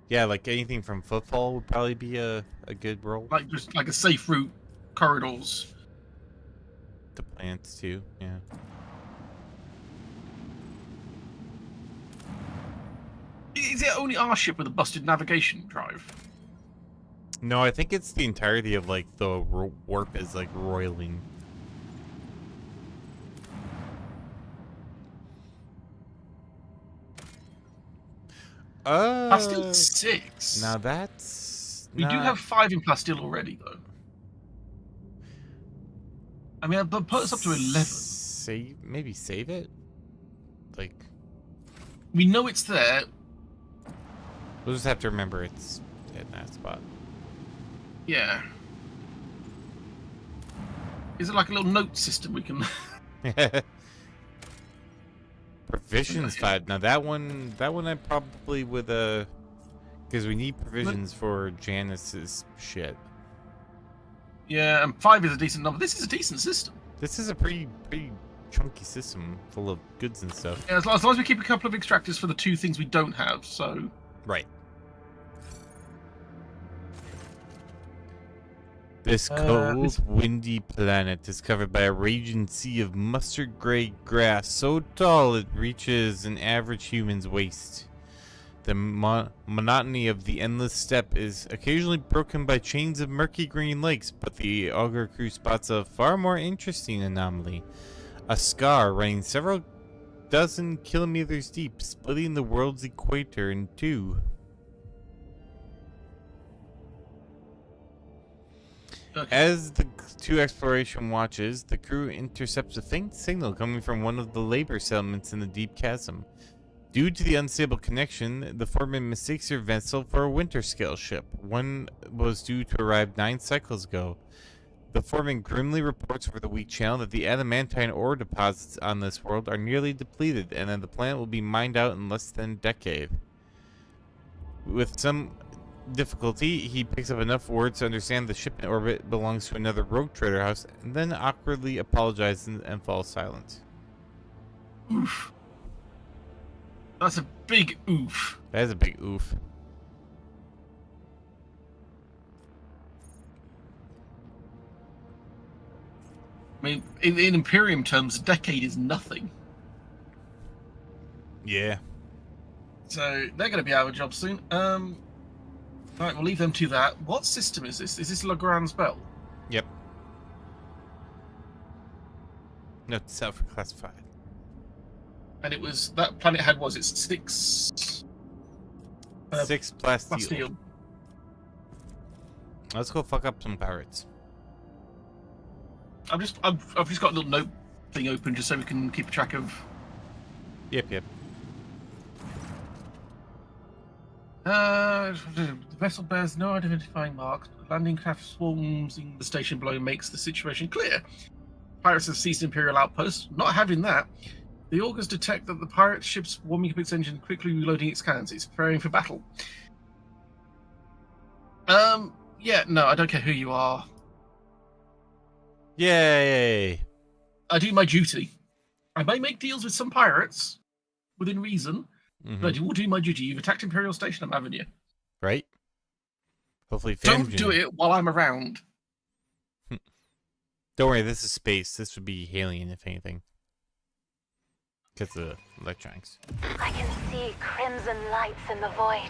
Yeah, like anything from football would probably be a good roll. Like just like a safe route, corridors. The plants too, yeah. Is it only our ship with a busted navigation drive? No, I think it's the entirety of like the warp is like roiling. Plasteel 6. Now that's... We do have 5 in Plasteel already, though. I mean, but put us up to 11. Maybe save it? Like... We know it's there. We'll just have to remember it's in that spot. Yeah. Is it like a little note system we can... Provisions 5. Now that one I probably would because we need provisions for Janice's shit. Yeah, and 5 is a decent number. This is a decent system. This is a pretty chunky system full of goods and stuff. Yeah, as long as we keep a couple of extractors for the 2 things we don't have, so... Right. This cold, windy planet is covered by a raging sea of mustard gray grass so tall it reaches an average human's waist. The monotony of the endless steppe is occasionally broken by chains of murky green lakes, but the augur crew spots a far more interesting anomaly. A scar running several dozen kilometers deep, splitting the world's equator in 2. Okay. As the 2 exploration watches, the crew intercepts a faint signal coming from one of the labor settlements in the deep chasm. Due to the unstable connection, the foreman mistakes her vessel for a winter scale ship. One was due to arrive 9 cycles ago. The foreman grimly reports over the weak channel that the adamantine ore deposits on this world are nearly depleted, and that the planet will be mined out in less than a decade. With some difficulty, he picks up enough words to understand the ship in orbit belongs to another rogue trader house, and then awkwardly apologizes and falls silent. Oof. That's a big oof. That is a big oof. I mean, in Imperium terms, a decade is nothing. Yeah. So they're going to be out of a job soon. Right, we'll leave them to that. What system is this? Is this Legrand's Bell? Yep. No, it's out for classified. And it was that planet had was it 6? 6 plasteel. Plasteel. Let's go fuck up some pirates. I've just got a little note thing open just so we can keep track of. Yep. The vessel bears no identifying marks. Landing craft swarming the station below makes the situation clear. Pirates have seized Imperial outpost. Not having that, the augurs detect that the pirate ship's warming up its engine, quickly reloading its cannons. It's preparing for battle. Yeah, no, I don't care who you are. Yay! I do my duty. I may make deals with some pirates, within reason, I will do my duty. You've attacked Imperial Station, I'm having you. Right? Hopefully, Don't do it while I'm around. Don't worry, this is space. This would be alien, if anything. Because of electronics. I can see crimson lights in the void.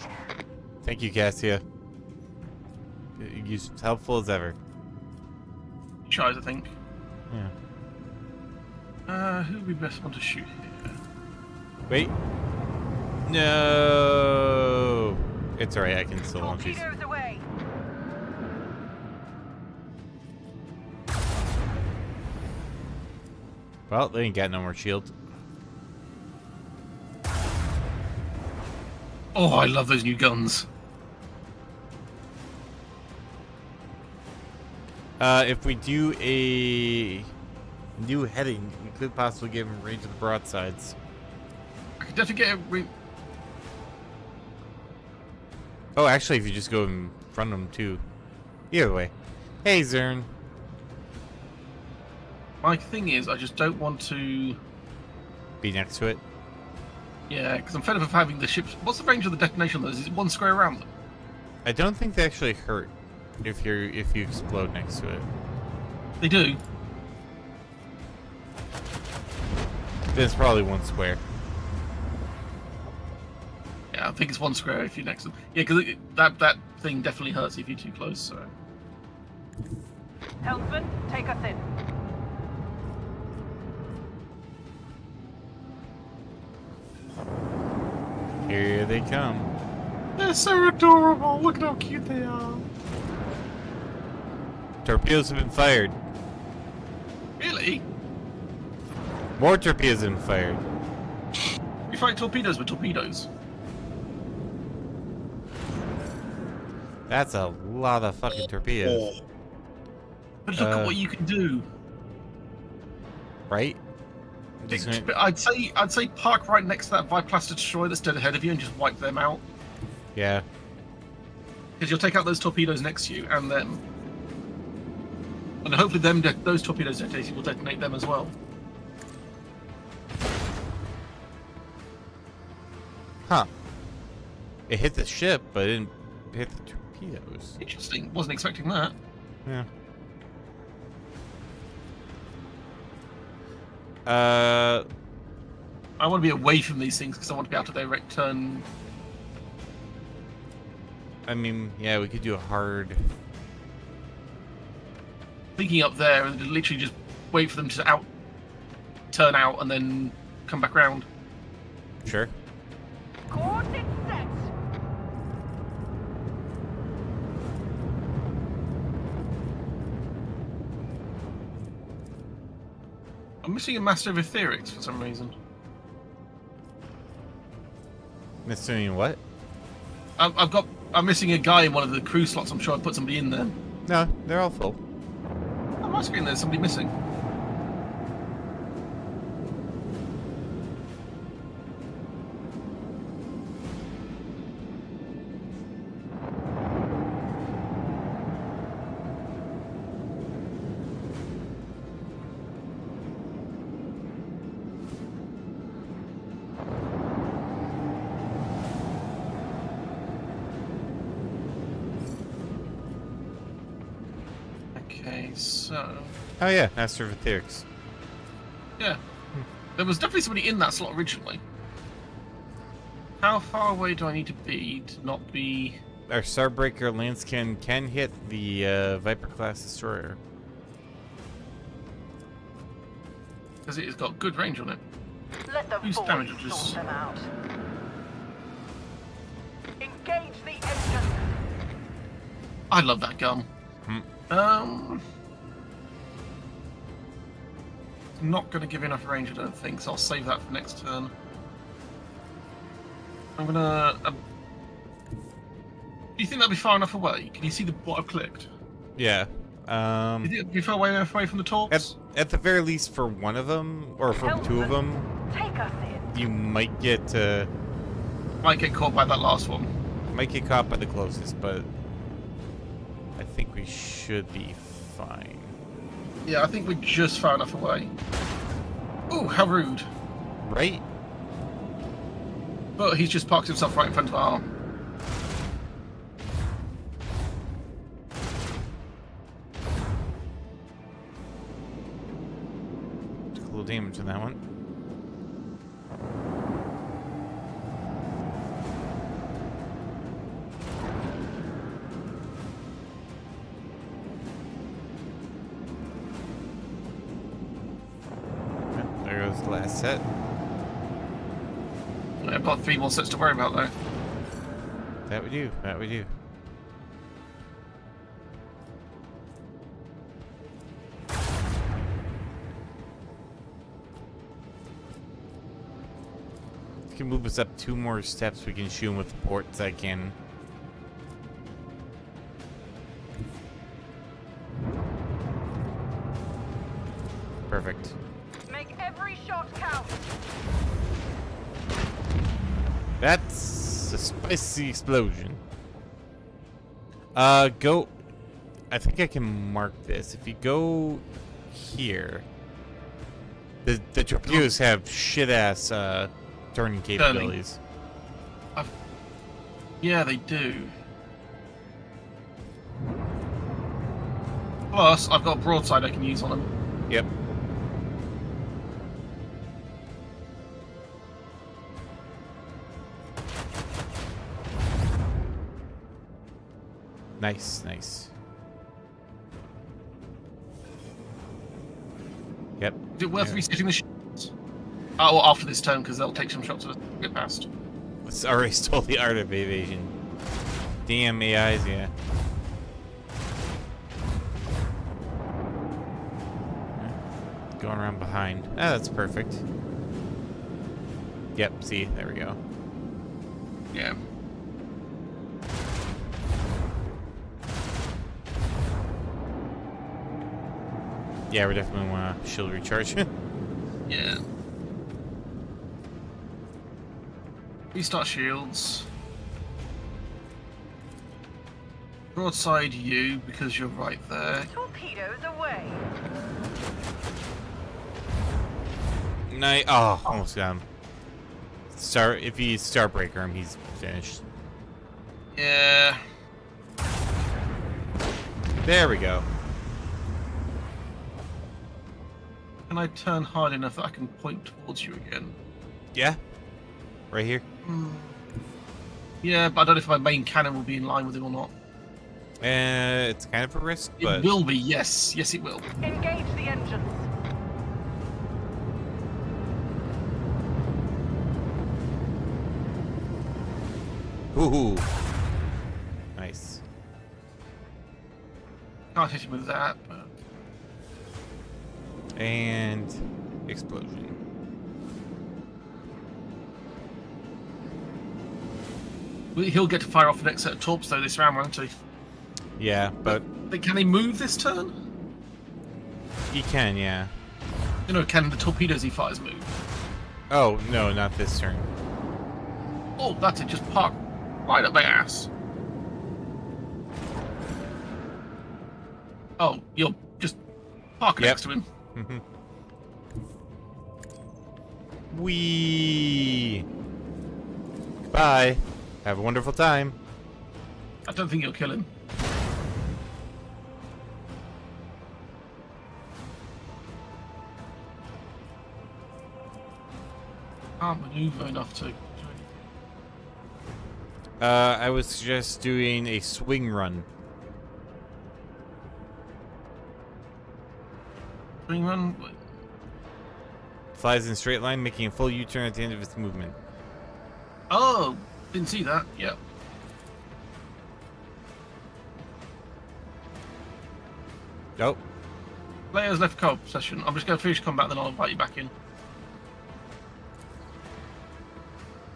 Thank you, Cassia. You're helpful as ever. Tries, I think. Yeah. Who would we best want to shoot here? Wait. No. It's alright, I can still launch these. Away. Well, they ain't got no more shield. Oh, I love those new guns. If we do a new heading, we could possibly give him range of the broadsides. I could definitely get a... Oh, actually, if you just go in front of him, too. Either way. Hey, Zern. My thing is, I just don't want to... Be next to it. Yeah, because I'm fed up of having the ships... What's the range of the detonation on those? Is it one square around them? I don't think they actually hurt if you explode next to it. They do. Then it's probably one square. Yeah, I think it's one square if you're next to them. Yeah, because that thing definitely hurts if you're too close, so... Helmsman, take us in. Here they come. They're so adorable. Look at how cute they are. Torpedoes have been fired. Really? More torpedoes have been fired. We fight torpedoes with torpedoes. That's a lot of fucking torpedoes. But look at what you can do. Right? I'd say park right next to that Viplaster destroyer that's dead ahead of you and just wipe them out. Yeah. Because you'll take out those torpedoes next to you and them. And hopefully those torpedoes detonating will detonate them as well. Huh. It hit the ship, but it didn't hit the torpedoes. Interesting. Wasn't expecting that. Yeah. I want to be away from these things because I want to be able to direct turn. I mean, yeah, we could do a hard... Thinking up there and literally just wait for them to turn out and then come back round. Sure. Coordinates set. I'm missing a Master of Etherics for some reason. Missing what? I'm missing a guy in one of the crew slots. I'm sure I put somebody in there. No, they're all full. On my screen there's somebody missing. Okay, so... Oh yeah, Master of Etherics. Yeah. There was definitely somebody in that slot originally. How far away do I need to be to not be... Our Starbreaker Landscan can hit the Viper-class destroyer. Because it has got good range on it. Let the Whose void damage is- sort them out. Engage the engine. I love that gun. Not going to give enough range, I don't think, so I'll save that for next turn. I'm going to... do you think that'll be far enough away? Can you see what I've clicked? Yeah. Do you think it'll be far enough away from the torps? At the very least, for one of them, or for two of them, Take us in. you might get Might get caught by that last one. caught by the closest, but I think we should be fine. Yeah, I think we're just far enough away. Ooh, how rude. Right? But he's just parked himself right in front of our... Took a little damage on that one. There goes the last set. I've got 3 more sets to worry about, though. That we do. That we do. You can move us up 2 more steps. We can shoot him with the ports. I can. Perfect. Make every shot count. That's a spicy explosion. Go. I think I can mark this. If you go here, the torpedoes have shit ass turning capabilities. Yeah, they do. Plus, I've got a broadside I can use on them. Yep. Nice, nice. Yep. Is it worth resetting the shots? Oh, well, after this turn, because they'll take some shots to get past. It's already stole the art of evasion. Damn AIs, yeah. Going around behind. Ah, that's perfect. Yep, see, there we go. Yeah. Yeah, we definitely want to shield recharge. Yeah. Restart shields. Broadside you, because you're right there. Torpedoes away. Nice. Oh, almost got him. If he's Starbreaker him, he's finished. Yeah. There we go. Can I turn hard enough that I can point towards you again? Yeah. Right here. Yeah, but I don't know if my main cannon will be in line with him or not. It's kind of a risk, but... It will be, yes. Yes, it will. Engage the engines. Ooh. Nice. Can't hit him with that, but... And... explosion. He'll get to fire off the next set of torps, though, this round, won't he? Yeah, but... Can he move this turn? He can, yeah. You know, can the torpedoes he fires move? Oh, no, not this turn. Oh, that's it. Just park right up my ass. Oh, you'll just park next to him. Whee! Bye. Have a wonderful time. I don't think you'll kill him. Can't maneuver enough to... I was just doing a swing run. Swing run? Flies in a straight line, making a full U-turn at the end of its movement. Oh, didn't see that. Yep. Oh. Players left co-op session. I'm just going to finish combat, then I'll invite you back in.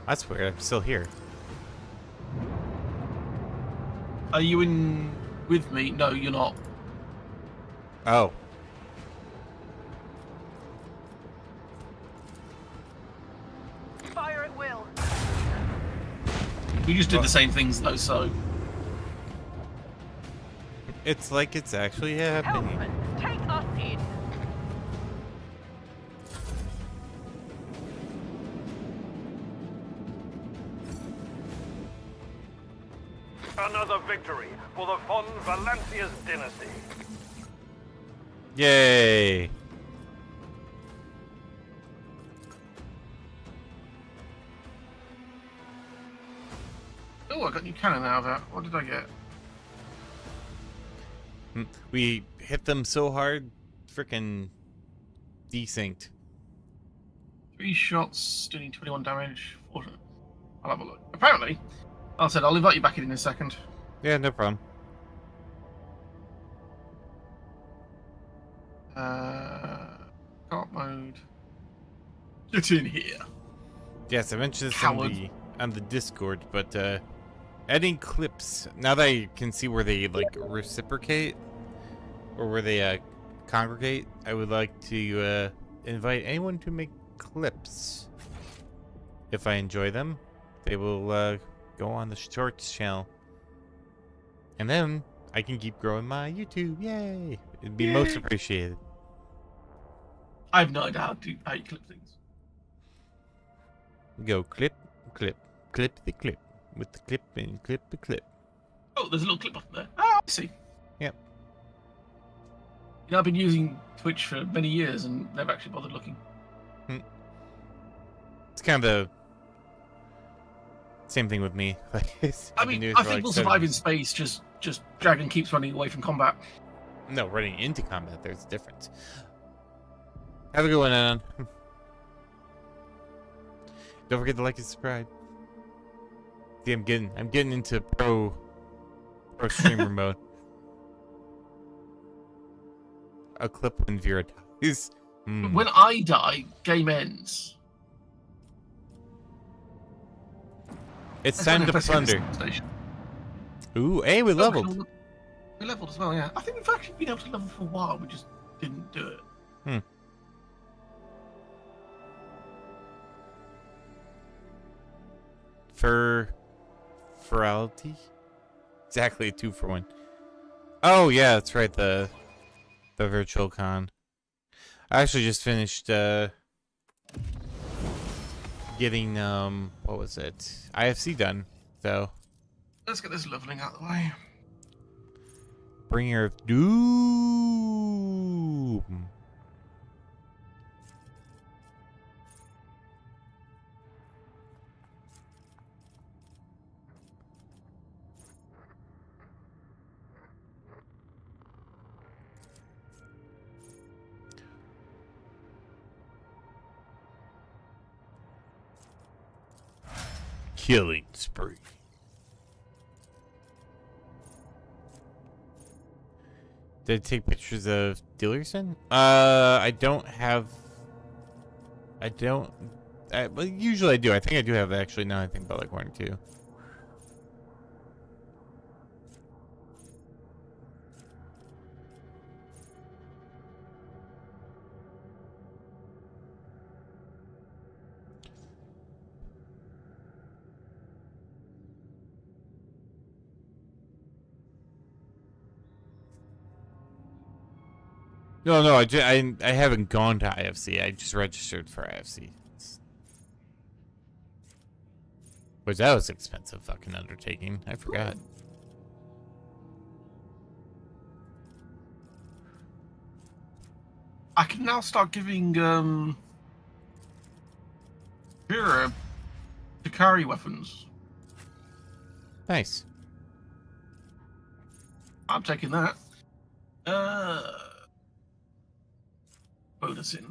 That's weird. I'm still here. Are you in with me? No, you're not. Oh. Fire at will. We just did the same things, though, so... It's like it's actually happening. Helpman, take us in. Another victory for the Von Valancius dynasty. Yay! Oh, I got new cannon out of that. What did I get? We hit them so hard, frickin' desynced. 3 shots, doing 21 damage. I'll have a look. Apparently, I said I'll invite you back in a second. Yeah, no problem. Cart mode. Get in here. Yes, I mentioned this Coward. on the Discord, but adding clips. Now that I can see where they like reciprocate or where they congregate, I would like to invite anyone to make clips. If I enjoy them, they will go on the Shorts channel, and then I can keep growing my YouTube. Yay! It'd be most appreciated. I have no idea how you clip things. Go clip, clip, clip the clip with the clip and clip the clip. Oh, there's a little clip button there. Oh, I see. Yep. You know, I've been using Twitch for many years and never actually bothered looking. It's kind of the same thing with me. I mean, I think we'll survive in space. Just Dragon keeps running away from combat. No, running into combat. There's a difference. Have a good one, Anon. Don't forget to like and subscribe. See, I'm getting into pro streamer mode. A clip when Vera dies. When I die, game ends. It's time to plunder. Ooh, hey, we leveled. We leveled as well, yeah. I think we've actually been able to level for a while. We just didn't do it. Ferality? Exactly a 2-for-1. Oh yeah, that's right, the virtual con. I actually just finished getting what was it? IFC done, so let's get this leveling out of the way. Bringer of Doom. Killing spree. Did I take pictures of Dillerson? I don't have. Well, usually I do. I think I do have actually. Now I think about like 1 or 2. No, I haven't gone to IFC. I just registered for IFC. Which that was an expensive fucking undertaking. I forgot. I can now start giving Vera Hikari weapons. Nice. I'm taking that. Bonus in.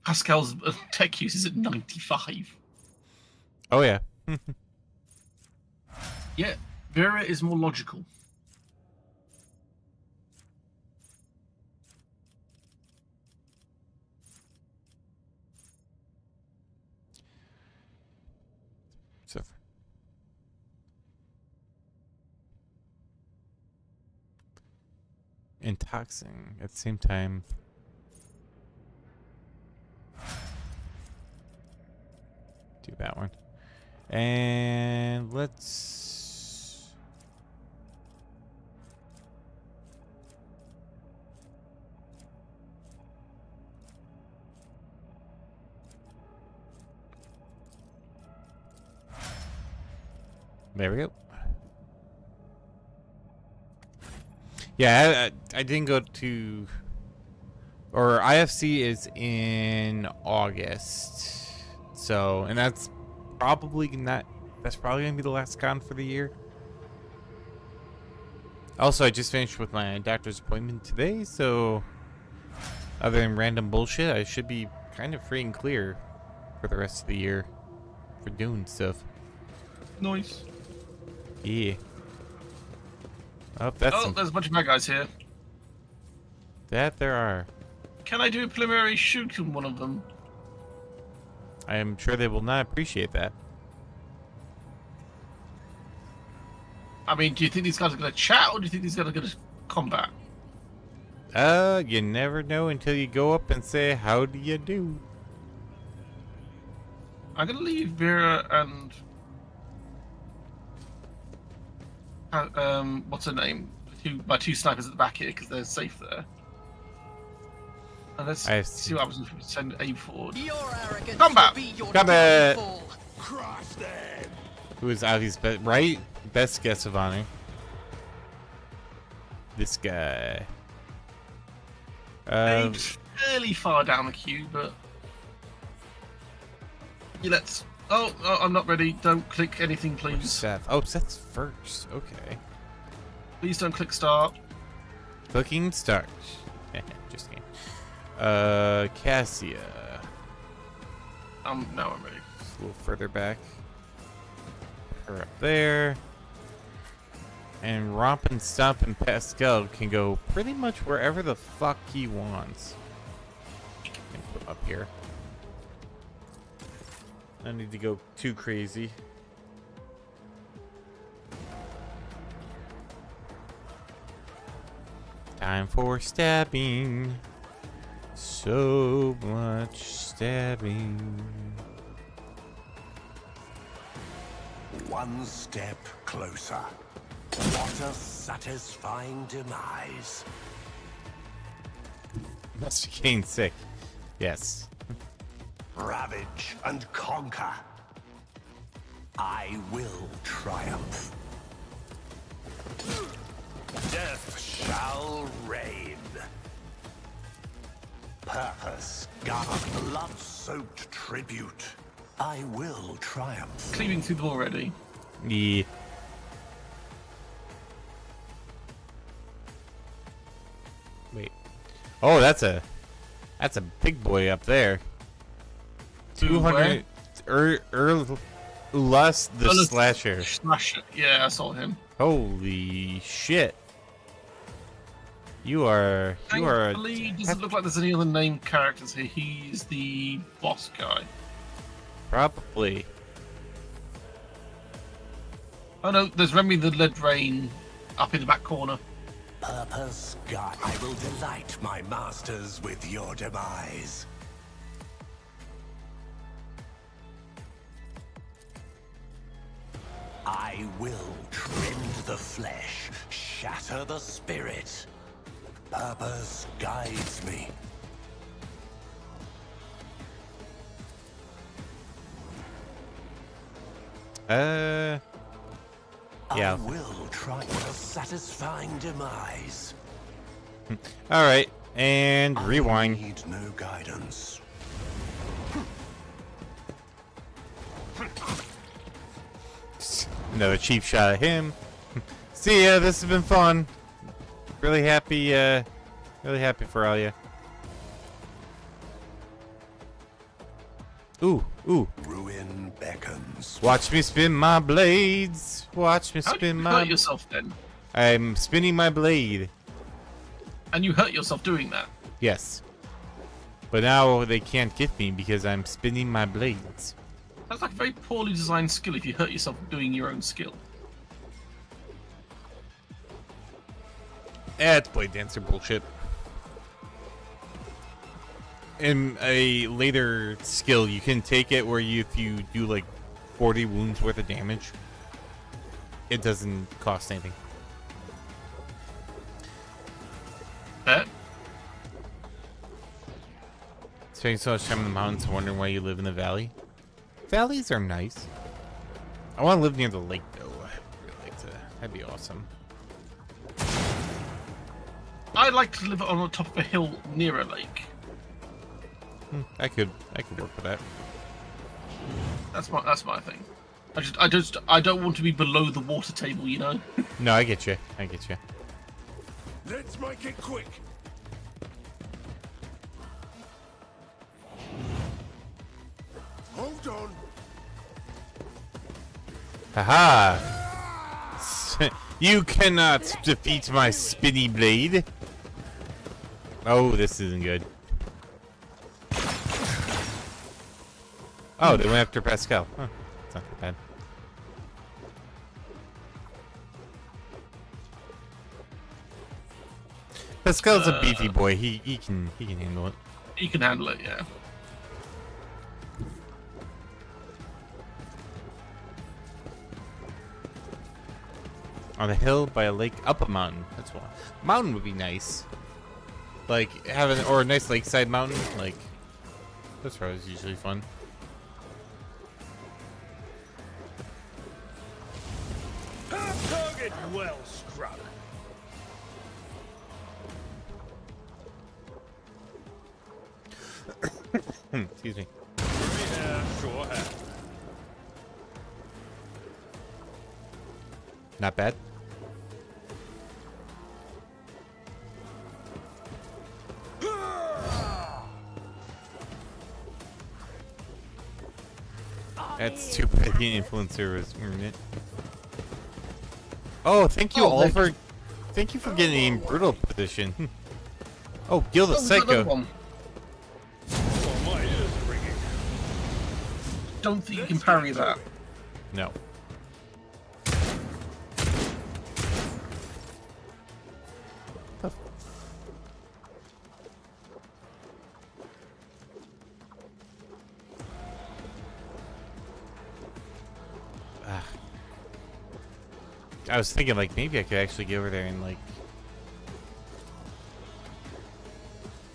Pascal's tech use is at 95. Oh yeah. Yeah, Vera is more logical. So. Intoxing at the same time. Do that one. And let's... There we go. Yeah, I didn't go to... Or IFC is in August. So, and that's probably not... That's probably going to be the last con for the year. Also, I just finished with my doctor's appointment today, so... Other than random bullshit, I should be kind of free and clear for the rest of the year. For doing stuff. Nice. Yeah. Oh, that's there's a bunch of bad guys here. That there are. Can I do a preliminary shoot on one of them? I am sure they will not appreciate that. I mean, do you think these guys are going to chat, or do you think these guys are going to combat? You never know until you go up and say, how do you do? I'm going to leave Vera and... what's her name? My two snipers at the back here, because they're safe there. And let's see what happens if we send aim forward. Combat! Combat! Crush them! Who is Avi's best, right? Best guess of honor. This guy. Aimed fairly far down the queue, but... Yeah, let's... Oh, I'm not ready. Don't click anything, please. Seth. Oh, Seth's first. Okay. Please don't click start. Clicking start. Just kidding. Cassia. Now I'm ready. Just a little further back. Her up there. And Romp and Stomp and Pascal can go pretty much wherever the fuck he wants. And put him up here. I need to go too crazy. Time for stabbing. So much stabbing. One step closer. What a satisfying demise. Must be getting sick. Yes. Ravage and conquer. I will triumph. Death shall reign. Purpose, God, blood-soaked tribute. I will triumph. Cleaving through them already. Yeah. Wait. Oh, that's a big boy up there. 200 Ulas the Slasher. Slasher. Yeah, I saw him. Holy shit. You are Thankfully, doesn't look like there's any other named characters here. He's the boss guy. Probably. Oh no, there's Remy the Lead Rain up in the back corner. Purpose, God, I will delight my masters with your demise. I will rend the flesh, shatter the spirit. Purpose guides me. Yeah. I will try a satisfying demise. All right, and rewind. I need no guidance. Another cheap shot at him. See ya. This has been fun. Really happy for all ya. Ooh. Ruin beckons. Watch me spin my blades. Watch me spin my. How did you hurt yourself then? I'm spinning my blade. And you hurt yourself doing that? Yes. But now they can't get me because I'm spinning my blades. That's like a very poorly designed skill if you hurt yourself doing your own skill. It's blade dancer bullshit. in a later skill, you can take it where if you do like 40 wounds worth of damage, it doesn't cost anything. Spending so much time in the mountains, wondering why you live in the valley. Valleys are nice. I want to live near the lake, though. I'd really like to. That'd be awesome. I'd like to live on the top of a hill near a lake. I could work with that. That's my thing. I don't want to be below the water table, you know. No, I get you. Let's make it quick. Hold on. Haha! You cannot defeat my spinny blade. Oh, this isn't good. Oh, they went after Pascal. Huh. It's not that bad. Pascal's a beefy boy. He can handle it. He can handle it, yeah. On a hill by a lake, up a mountain. That's why. Mountain would be nice. Like having or a nice lakeside mountain. Like that's always usually fun. Target well struck. Excuse me. Yeah, sure have. Not bad. That's too bad the influencer was earning it. Oh, thank you all for getting in brutal position. Oh, Gil the Psycho. Oh, my ears are ringing. Don't think you can parry that. No. I was thinking, like, maybe I could actually get over there and, like,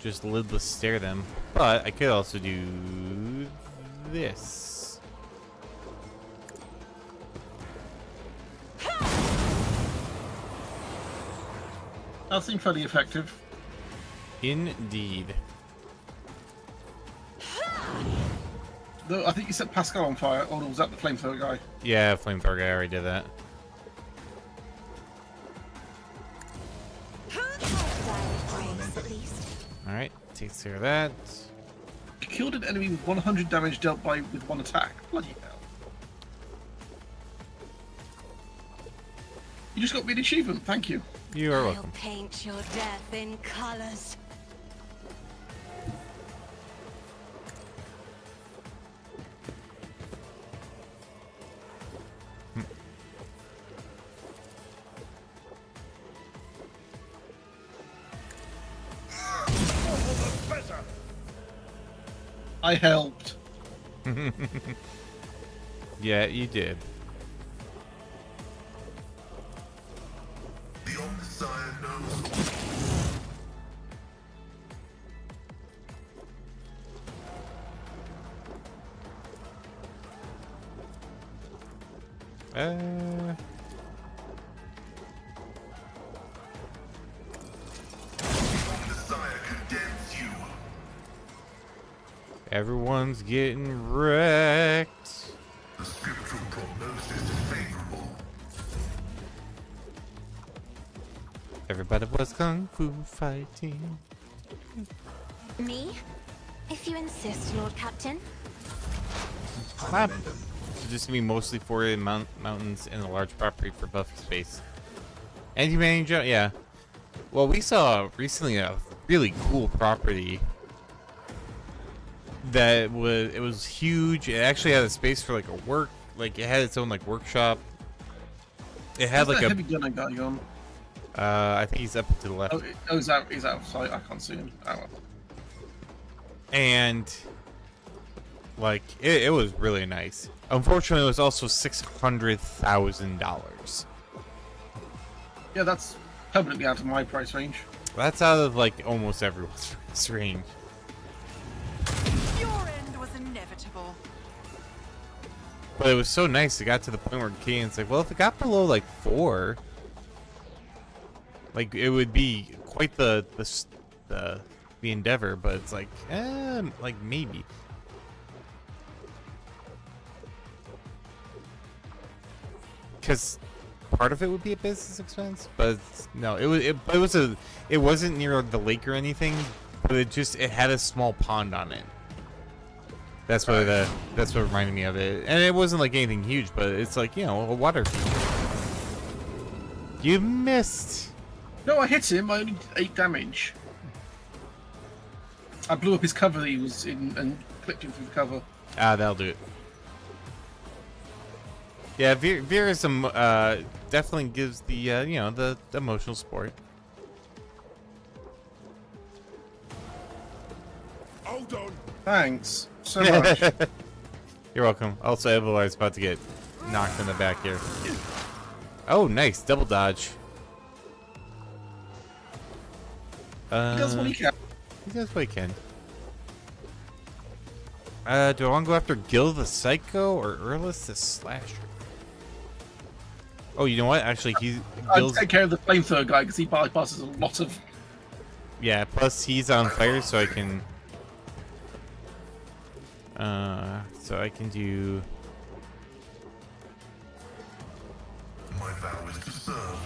just lidless stare them. But I could also do this. That seemed fairly effective. Indeed. Though I think you set Pascal on fire, or was that the flamethrower guy? Yeah, flamethrower guy already did that. Alright, takes care of that. Killed an enemy with 100 damage dealt with one attack. Bloody hell. You just got me an achievement, thank you. You are I'll welcome. paint your death in colors. I helped. Yeah, you did. The Omnissiah knows. Everyone's getting wrecked. The scriptural prognosis is favorable. Everybody was kung fu fighting. Me? If you insist, Lord Captain. Just to be mostly for mountains and a large property for buffer space. Anti-manning jump, yeah. Well, we saw recently a really cool property that was huge. It actually had a space for like it had its own like workshop. It had like a heavy gunner guy gone. I think he's up to the left. Oh, he's out of sight. I can't see him. Oh, well. And like it was really nice. Unfortunately, it was also $600,000. Yeah, that's permanently out of my price range. That's out of like almost everyone's price range. Your end was inevitable. But it was so nice. It got to the point where Kane's like, well, if it got below like 4, like it would be quite the endeavor. But it's like maybe. Because part of it would be a business expense, but no, it wasn't near the lake or anything, but it had a small pond on it. That's what reminded me of it, and it wasn't like anything huge, but it's like, you know, a water feature. You missed. No, I hit him. I only 8 damage. I blew up his cover that he was in and clipped him through the cover. Ah, that'll do it. Yeah, Veer is some definitely gives the you know, the emotional support. Hold on. Thanks so much. You're welcome. Also, otherwise about to get knocked in the back here. Oh, nice double dodge. He does what he can. He does what he can. Do I want to go after Gil the Psycho or Erlis the Slasher? Oh, you know what? Actually, I'll take care of the flamethrower guy because he bypasses a lot of. Yeah, plus he's on fire, so I can. So I can do. My vow is to serve.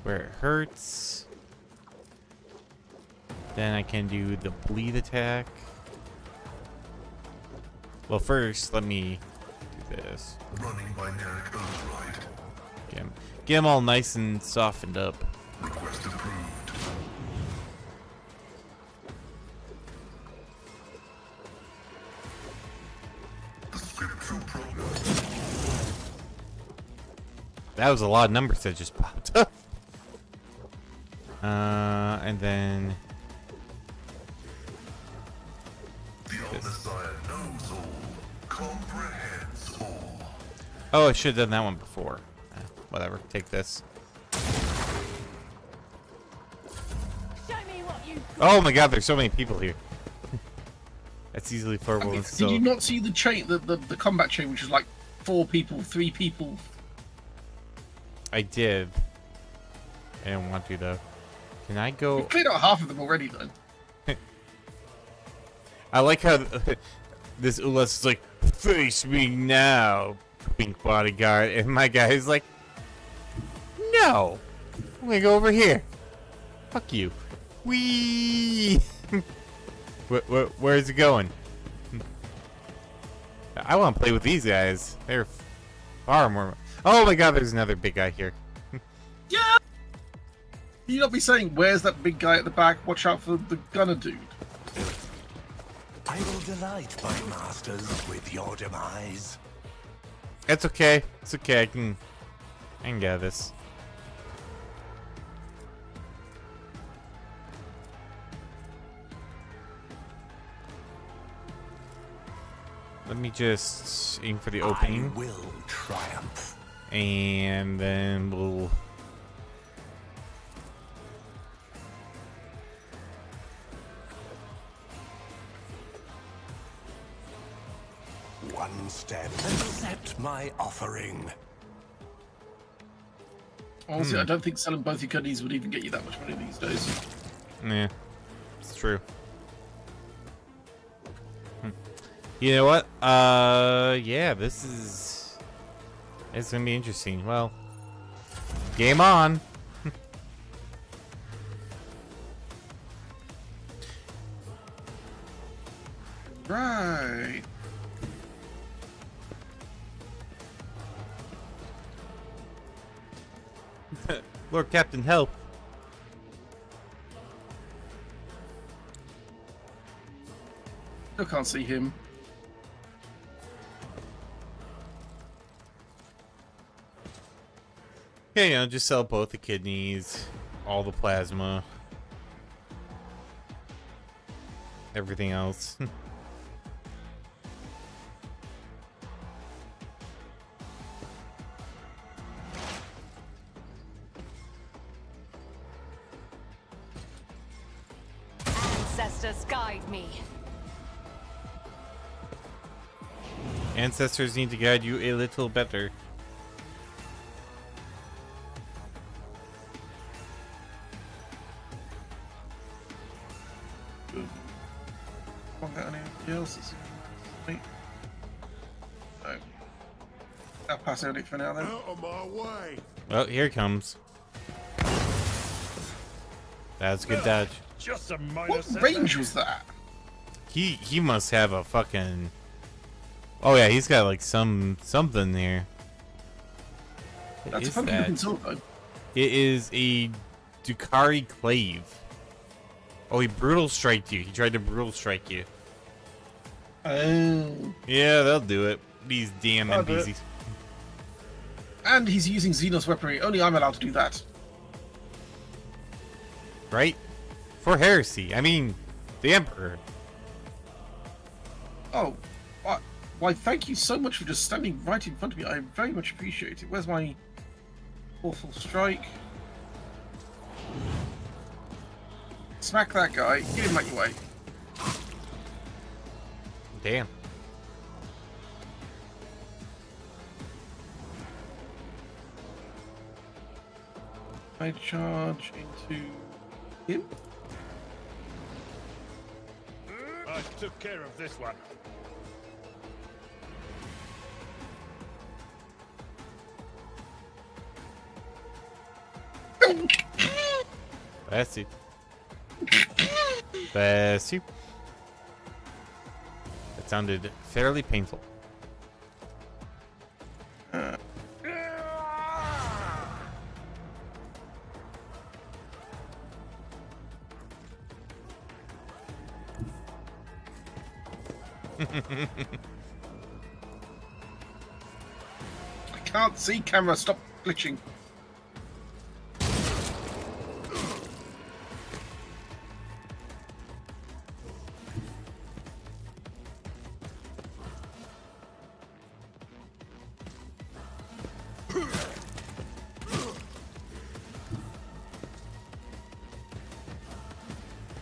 Where it hurts. Then I can do the bleed attack. Well, first, let me do this. Running by Narek override. Get him all nice and softened up. Request approved. The scriptural program. That was a lot of numbers that just popped up. And then The Messiah knows all, comprehends all. oh, I should have done that one before. Whatever, take this. Oh my god, there's so many people here. That's easily affordable. And Did you not see the chain, the combat chain, which is like 4 people, 3 people? I did. I didn't want to though. Can I go? We've cleared out half of them already, though. I like how this Ulas is like, face me now, pink bodyguard, and my guy is like, no, I'm gonna go over here. Fuck you. Wee. Where's it going? I want to play with these guys. They're far more. Oh my god, there's another big guy here. Yeah. You not be saying, "Where's that big guy at the back? Watch out for the gunner dude." I will delight my masters with your demise. It's okay. It's okay. I can get this. Let me just aim for the opening. I will triumph. And then we'll... One step and accept my offering. Honestly, I don't think selling both your goodies would even get you that much money these days. Yeah, it's true. You know what? Yeah, it's gonna be interesting. Well, game on. Right. Lord Captain, help. I can't see him. Yeah, you know, just sell both the kidneys, all the plasma. everything else. Ancestors guide me. Ancestors need to guide you a little better. Can't get anybody else's. No. I'll pass out it for now then. Out of my way. Well, here it comes. That's a good dodge. Just a minor What setback. range was that? He must have a fucking. Oh yeah, he's got like something there. What That's a is funky that? looking sword though. It is a Dukari Clave. Oh, he brutal striked you. He tried to brutal strike you. Oh. Yeah, they'll do it. These damn I'll do it. NPCs. And he's using Xenos weaponry. Only I'm allowed to do that. Right? For heresy. I mean, the Emperor. Oh, why, thank you so much for just standing right in front of me. I very much appreciate it. Where's my awful strike? Smack that guy. Get him out your way. Damn. I charge into him. I took care of this one. Bless you. Bless you. That sounded fairly painful. I can't see camera. Stop glitching.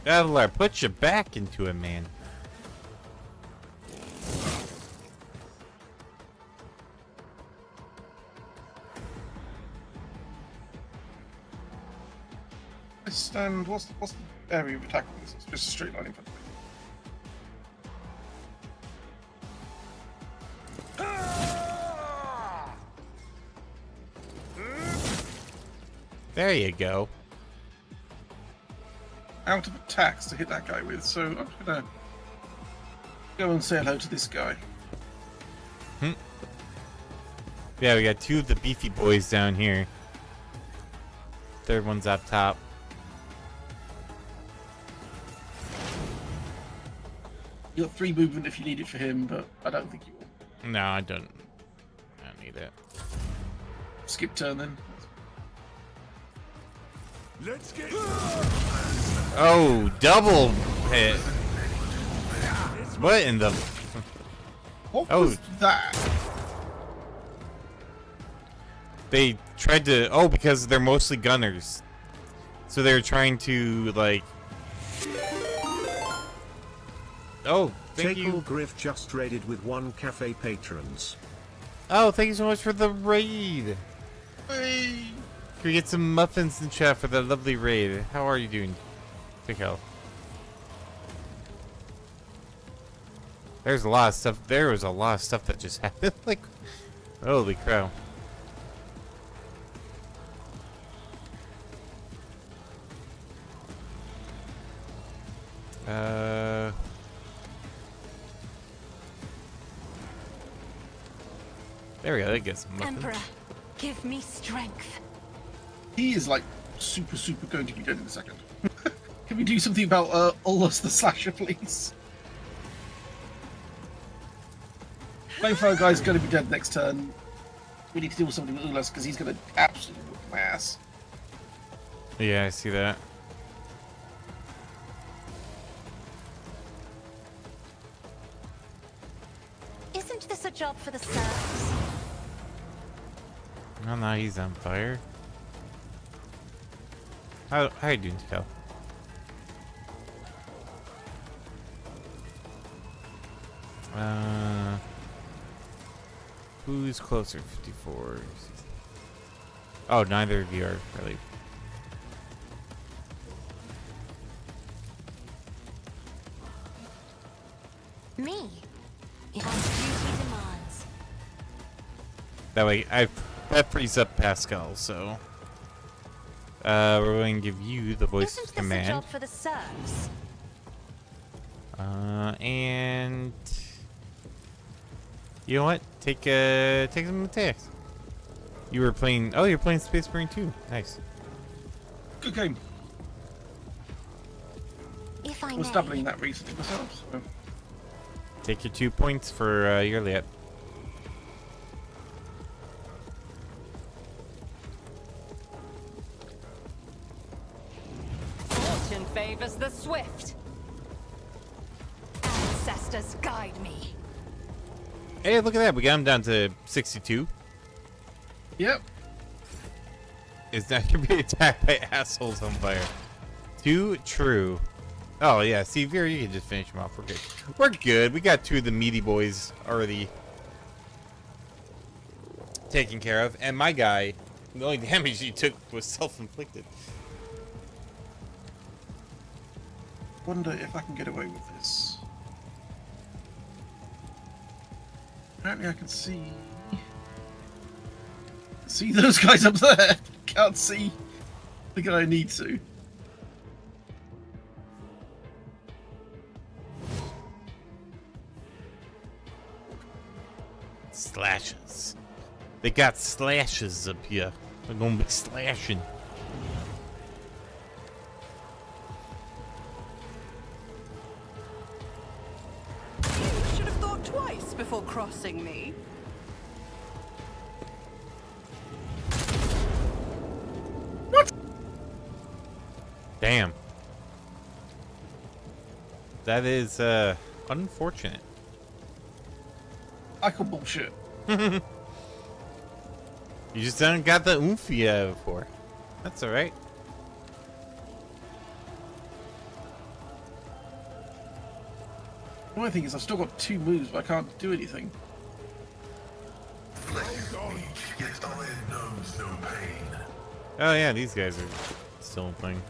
Adler, put your back into it, man. I stand. What's the area of attack on this? It's just a straight line in front of me. There you go. Out of attacks to hit that guy with, so I'm just gonna go and say hello to this guy. Yeah, we got two of the beefy boys down here. Third one's up top. You got 3 movement if you need it for him, but I don't think you will. No, I don't need it. Skip turn then. Let's get. Oh, double hit. What in the? What Oh. was that? They tried to. Oh, because they're mostly gunners, so they're trying to like. Oh, thank you. Griff just raided with 1 cafe patrons. Oh, thank you so much for the raid. Hey. Can we get some muffins in chat for that lovely raid? How are you doing? Big hell. There's a lot of stuff. There was a lot of stuff that just happened. Like, holy crow. There we go. That gets some muffins. Emperor, give me strength. He is like super going to be dead in a second. Can we do something about Ulus the Slasher, please? Flamethrower guy's going to be dead next turn. We need to do something with Ulus because he's going to absolutely whip my ass. Yeah, I see that. job for the serfs? Oh no, he's on fire. How you doing, Cal? Who's closer? 54. Oh, neither of you are really. Me. If our duty demands. That way, that frees up Pascal. So, we're going to give you the voice Isn't this command. a job for the serfs? And you know what? Take some attacks. You were playing. Oh, you're playing Space Marine 2. Nice. Good game. If I I was may. doubling that recently myself. So. Take your 2 points for your lit. Fortune favors the swift. Ancestors guide me. Hey, look at that. We got him down to 62. Yep. Is not gonna be attacked by assholes on fire. Too true. Oh yeah, see, Vera, you can just finish him off. We're good. We're good. We got 2 of the meaty boys already taken care of, and my guy, the only damage he took was self-inflicted. Wonder if I can get away with this. Apparently, I can see those guys up there. Can't see the guy I need to. Slashes. They got slashes up here. They're gonna be slashing. You should have thought twice before crossing me. Damn. That is unfortunate. I call bullshit. You just haven't got the oomph you had before. That's alright. The only thing is I've still got 2 moves, but I can't do anything. Flesh is meat, yet iron knows no pain. Oh yeah, these guys are still playing.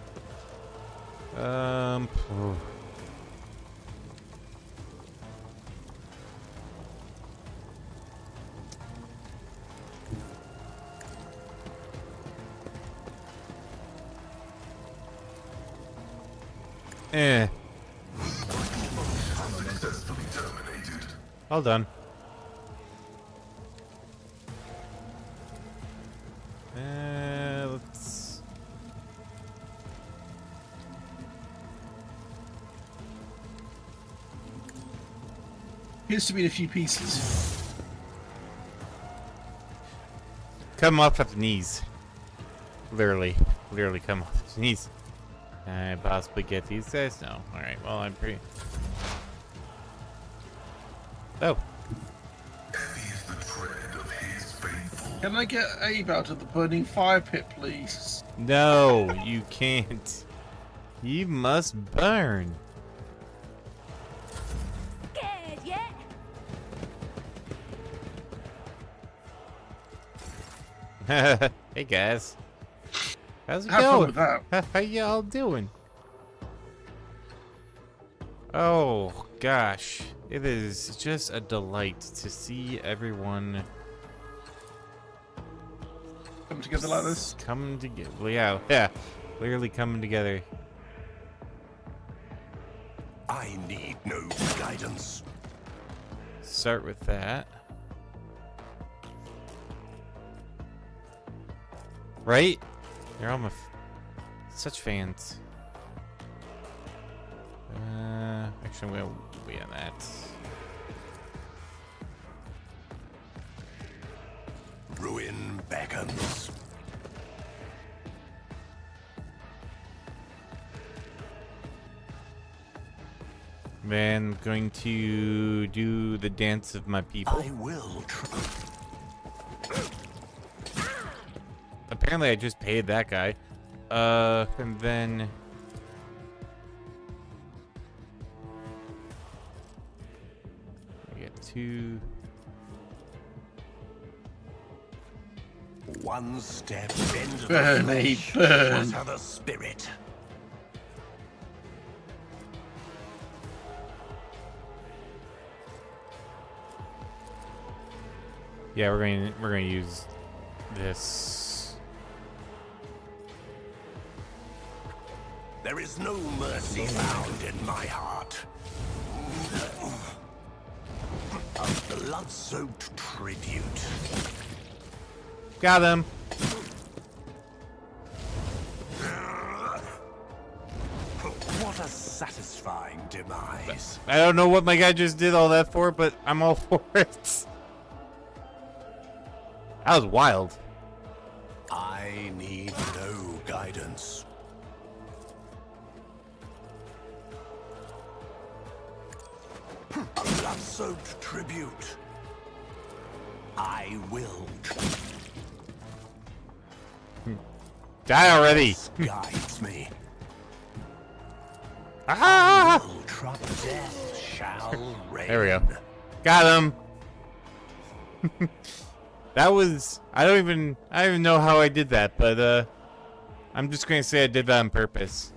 Oh. Successfully terminated. Well done. Let's. Appears to be in a few pieces. Come off at the knees. Literally come off at the knees. Can I possibly get these guys? No. Alright, well, I'm pretty. Oh. Heavy is the tread of his faithful. Can I get Abe out of the burning fire pit, please? No, you can't. You must burn. Scared yet? Hey guys. How's it Have fun going? with that. How y'all doing? Oh gosh. It is just a delight to see everyone Come together like this. come together. Yeah. Clearly coming together. I need no guidance. Start with that. Right? They're all such fans. Actually, I'm gonna wait on that. Ruin beckons. Then I'm going to do the dance of my people. I will try. Apparently I just paid that guy. And then... we get 2... One step into Burn, the eh, flesh, burn. what other spirit? Yeah, we're gonna use this. There is no mercy found in my heart. A blood-soaked tribute. Got him. What a satisfying demise. I don't know what my guy just did all that for, but I'm all for it. That was wild. I need no guidance. A blood-soaked tribute. I will. Die already. Guides me. Ah! Death shall reign. There we go. Got him. That was... I don't even know how I did that, but I'm just going to say I did that on purpose.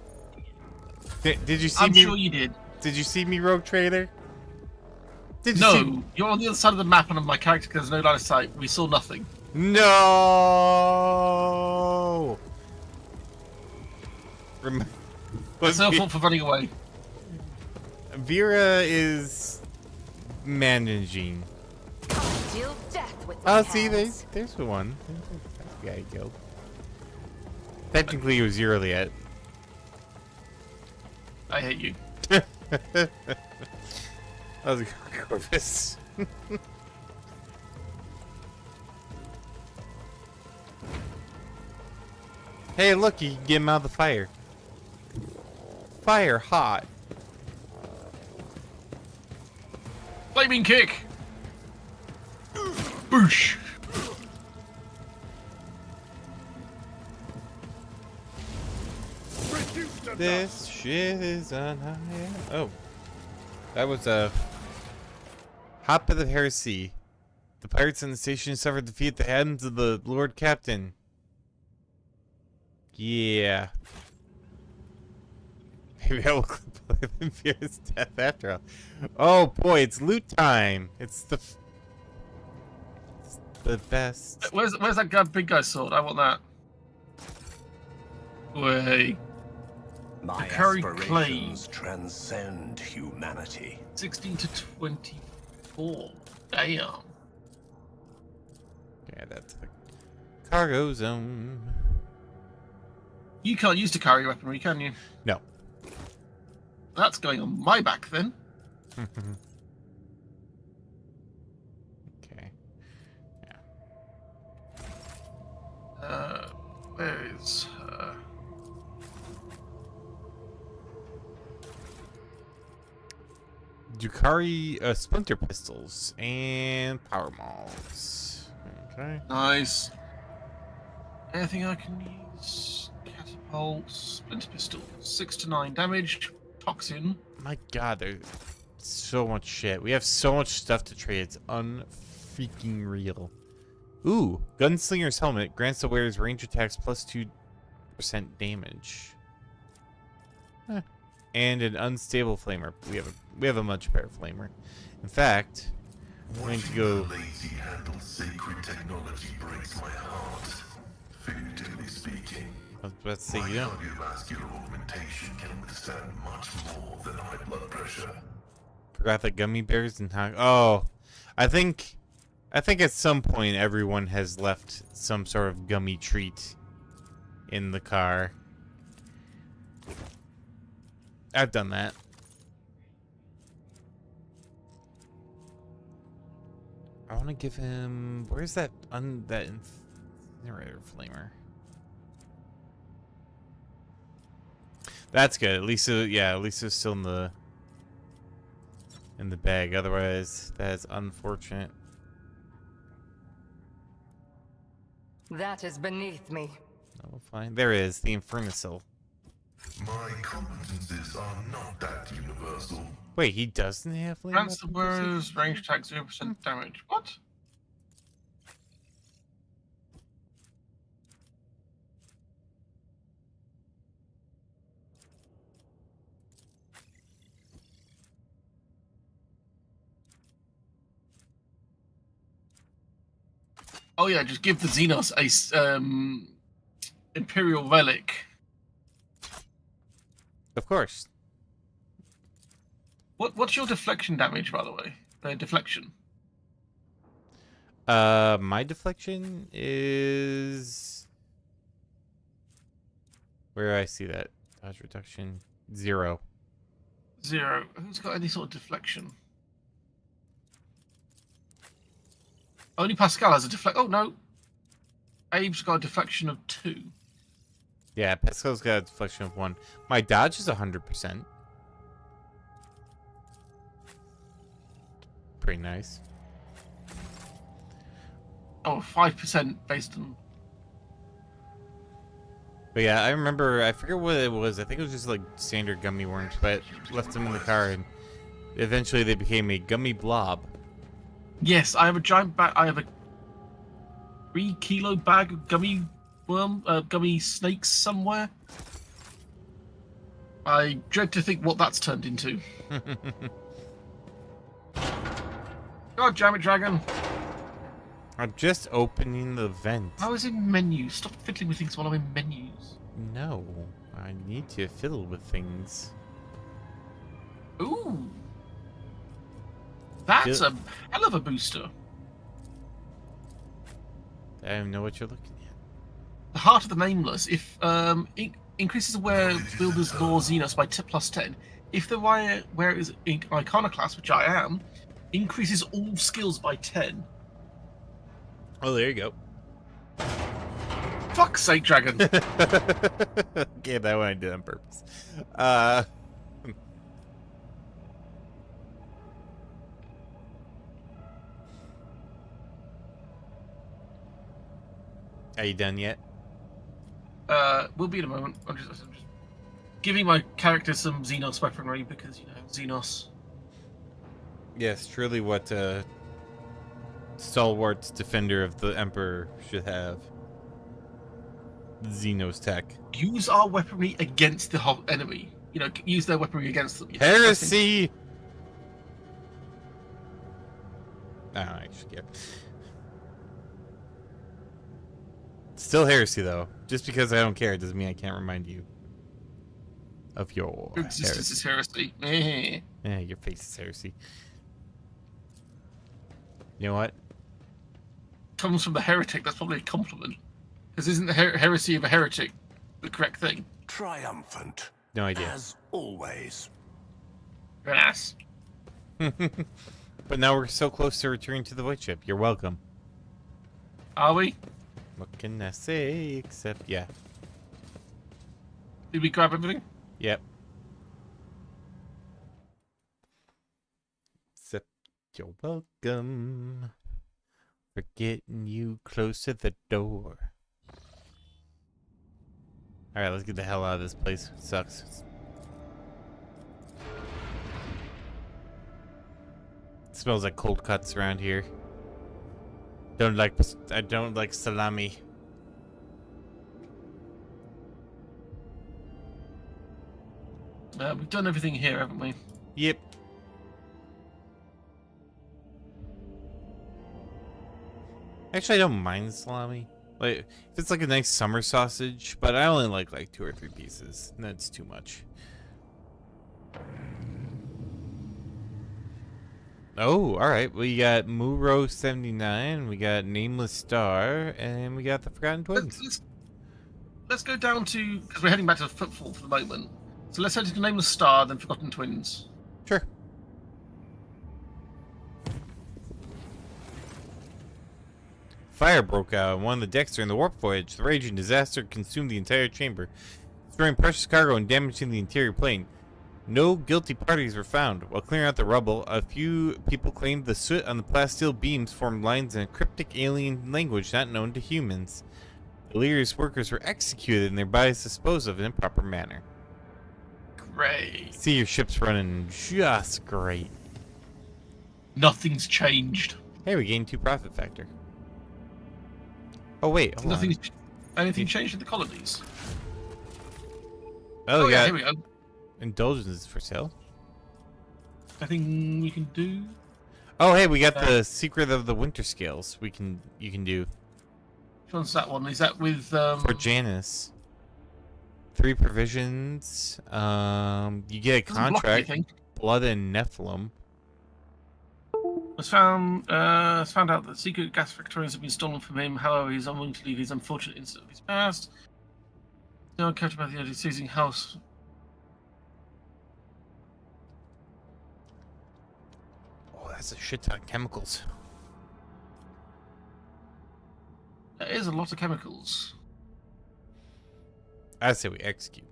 Did you see I'm me? sure you did. Did you see me, Rogue Trader? Did you No, see... you're on the other side of the map and my character because there's no line of sight. We saw nothing. No. It's her fault for running away. Vera is managing. Deal death with Oh, my see, hands. there's the one. That's the guy he killed. Technically, it was your yet. I hate you. That was a Corvus. Hey, look, you can get him out of the fire. Fire hot. Flaming kick! Boosh! This shit is on high. Oh. That was a hot bit of heresy. The pirates on the station suffered defeat at the hands of the Lord Captain. Yeah. Maybe I will play Vera's death after all. Oh boy, it's loot time. It's the best. Where's that big guy's sword? I want that. Wait. My Curry aspirations transcend humanity. 16 to 24. Damn. Yeah, that's the cargo zone. You can't use the carry weaponry, can you? No. That's going on my back then. Okay. Where is her? Dukari splinter pistols and power mauls. Okay. Nice. Anything I can use? Catapult, splinter pistol, 6 to 9 damage, toxin. My God, there's so much shit. We have so much stuff to trade. It's unfreaking real. Ooh, gunslinger's helmet grants the wearer's range attacks plus 2% damage. Huh. And an unstable flamer. We have a much better flamer. In fact, I'm going to go. Lazy handle sacred technology breaks my heart. Figuratively speaking. I was about to say, My you don't. cardiovascular augmentation can withstand much more than high blood pressure. Forgot that gummy bears and how. Oh, I think at some point everyone has left some sort of gummy treat in the car. I've done that. I want to give him. Where's that that incinerator flamer? That's good. At least, yeah. At least it's still in the in the bag. Otherwise, that is unfortunate. That is beneath me. Oh, fine. There is the Infernicil. My competences are not that universal. Wait, he doesn't have flame Grants the weapons? wearer's range attack 0% damage. What? Oh yeah, just give the Xenos a Imperial Relic. Of course. What's your deflection damage, by the way? Deflection. My deflection is... Where do I see that? Dodge reduction, 0. 0. Who's got any sort of deflection? Only Pascal has a deflect. Oh no, Abe's got a deflection of 2. Yeah, Pascal's got a deflection of 1. My dodge is 100%. Pretty nice. Oh, 5% based on. But yeah, I remember, I forget what it was. I think it was just like standard gummy worms, but I left them in the car and eventually they became a gummy blob. Yes, I have a giant bag. I have a 3-kilo bag of gummy gummy snakes somewhere. I dread to think what that's turned into. God damn it, dragon! I'm just opening the vent. I was in menus. Stop fiddling with things while I'm in menus. No, I need to fiddle with things. Ooh. That's a hell of a booster. I don't know what you're looking at. The Heart of the Nameless. If increases aware Builder's Law Xenos by +10. If the wire where it is Iconoclast, which I am, increases all skills by 10. Oh, there you go. Fuck's sake, dragon. Okay, that one I did on purpose. Are you done yet? We'll be in a moment. I'm just giving my character some Xenos weaponry because, you know, Xenos. Yes, truly what stalwart defender of the Emperor should have. Xenos tech. Use our weaponry against the whole enemy. You know, use their weaponry against them. Heresy! I don't actually care. Still heresy, though. Just because I don't care doesn't mean I can't remind you of your existence is heresy. Yeah, your face is heresy. You know what? Comes from the heretic. That's probably a compliment. Because isn't the heresy of a heretic the correct thing? Triumphant. No idea. As always. Yes. But now we're so close to returning to the void ship. You're welcome. Are we? What can I say except, yeah. Did we grab everything? Yep. Except you're welcome for getting you close to the door. Alright, let's get the hell out of this place. It sucks. It smells like cold cuts around here. I don't like salami. We've done everything here, haven't we? Yep. Actually, I don't mind salami. Like, if it's like a nice summer sausage, but I only like 2 or 3 pieces. And that's too much. Oh, alright. We got Muro 79, we got Nameless Star, and we got the Forgotten Twins. Let's go down to, because we're heading back to the Footfall for the moment. So let's head to Nameless Star, then Forgotten Twins. Sure. Fire broke out on one of the decks during the warp voyage. The raging disaster consumed the entire chamber, destroying precious cargo and damaging the interior plane. No guilty parties were found. While clearing out the rubble, a few people claimed the soot on the plasteel beams formed lines in a cryptic alien language not known to humans. Delirious workers were executed and their bodies disposed of in a proper manner. Great. See, your ship's running just great. Nothing's changed. Hey, we gained 2 profit factor. Oh wait, hold on. Anything changed in the colonies? Oh yeah, yeah, here we go. Indulgences for sale. Nothing we can do. Oh hey, we got the secret of the winter scales. You can do. Which one's that one? Is that with For Janice. 3 provisions. You get a contract. Blood and Nephilim. Was found out that secret gas factories have been stolen from him. However, he's unwilling to leave his unfortunate incident of his past. No captured by the seizing house. Oh, that's a shit ton of chemicals. That is a lot of chemicals. I say we execute.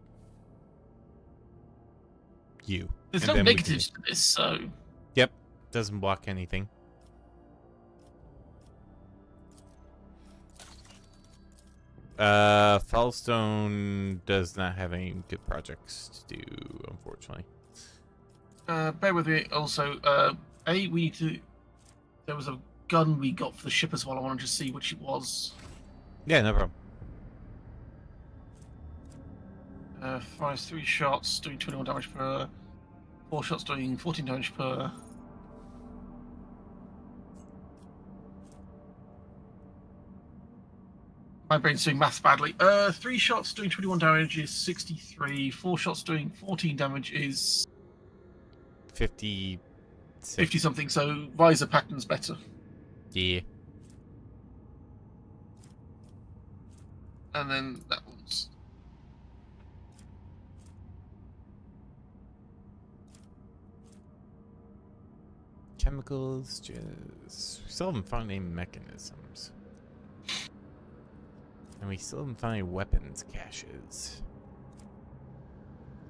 You. There's And no then we negatives to this, so. Yep. Doesn't block anything. Fellstone does not have any good projects to do, unfortunately. Bear with me. Also, we need to. There was a gun we got for the ship as well. I wanted to see which it was. Yeah, no problem. Fires 3 shots, doing 21 damage per. 4 shots, doing 14 damage per. My brain's doing maths badly. 3 shots doing 21 damage is 63. 4 shots doing 14 damage is 50 something. So visor pattern's better. Yeah. And then that one's. Chemicals, just we still haven't found any mechanisms. And we still haven't found any weapons caches.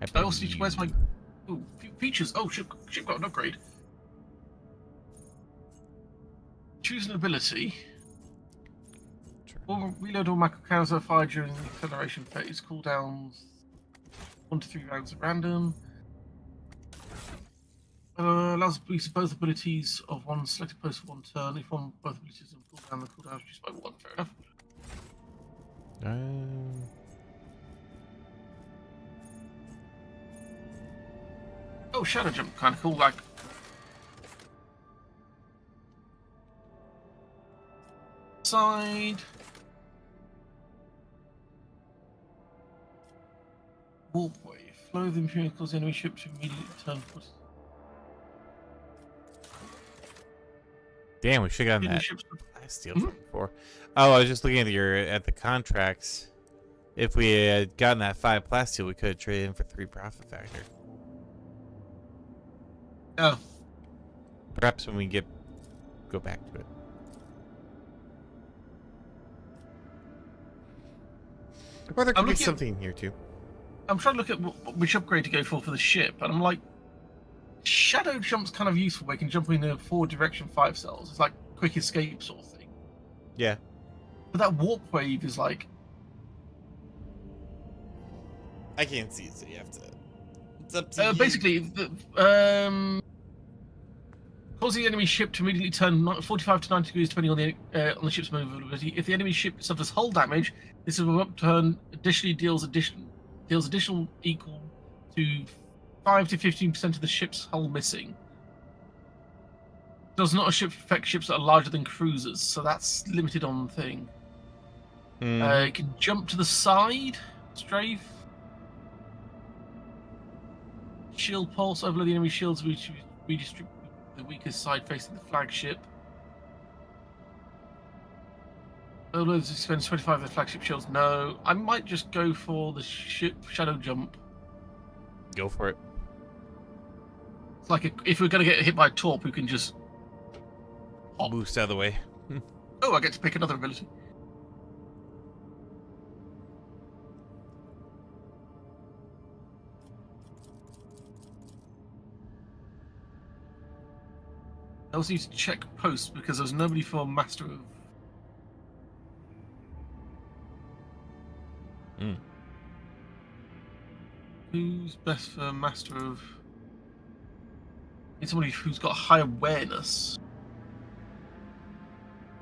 I also need to, where's my features? Oh, ship got an upgrade. Choose an ability. Or reload all macros are fired during the acceleration phase. Cooldowns 1 to 3 rounds at random. Allows use of both abilities of one selected post for 1 turn. If one both abilities on cooldown, the cooldown is reduced by 1. Fair enough. Oh, shadow jump, kind of cool. Like side. Warp wave. Flow the Imperial cause enemy ship to immediately turn. Damn, we should have gotten that steel before. Oh, I was just looking at the contracts. If we had gotten that 5 plasteel, we could have traded in for 3 profit factor. Oh. Perhaps when we go back to it. Or there could be something here too. I'm trying to look at which upgrade to go for the ship, and I'm like, shadow jump's kind of useful. Where you can jump in a forward direction 5 cells. It's like quick escape sort of thing. Yeah. But that warp wave is like. I can't see it, so you have to. It's up to you. Basically, cause the enemy ship to immediately turn 45 to 90 degrees depending on the ship's maneuverability. If the enemy ship suffers hull damage, this upturn additionally deals additional equal to 5 to 15% of the ship's hull missing. Does not affect ships that are larger than cruisers, so that's limited on thing. It can jump to the side, strafe. Shield pulse, overload the enemy shields, which redistribute the weakest side facing the flagship. Overloads expends 25 of the flagship shields. No, I might just go for the ship shadow jump. Go for it. It's like if we're going to get hit by a torp, we can just boost out of the way. Oh, I get to pick another ability. I also need to check posts because there's nobody for Master of... Who's best for Master of... Need somebody who's got high awareness.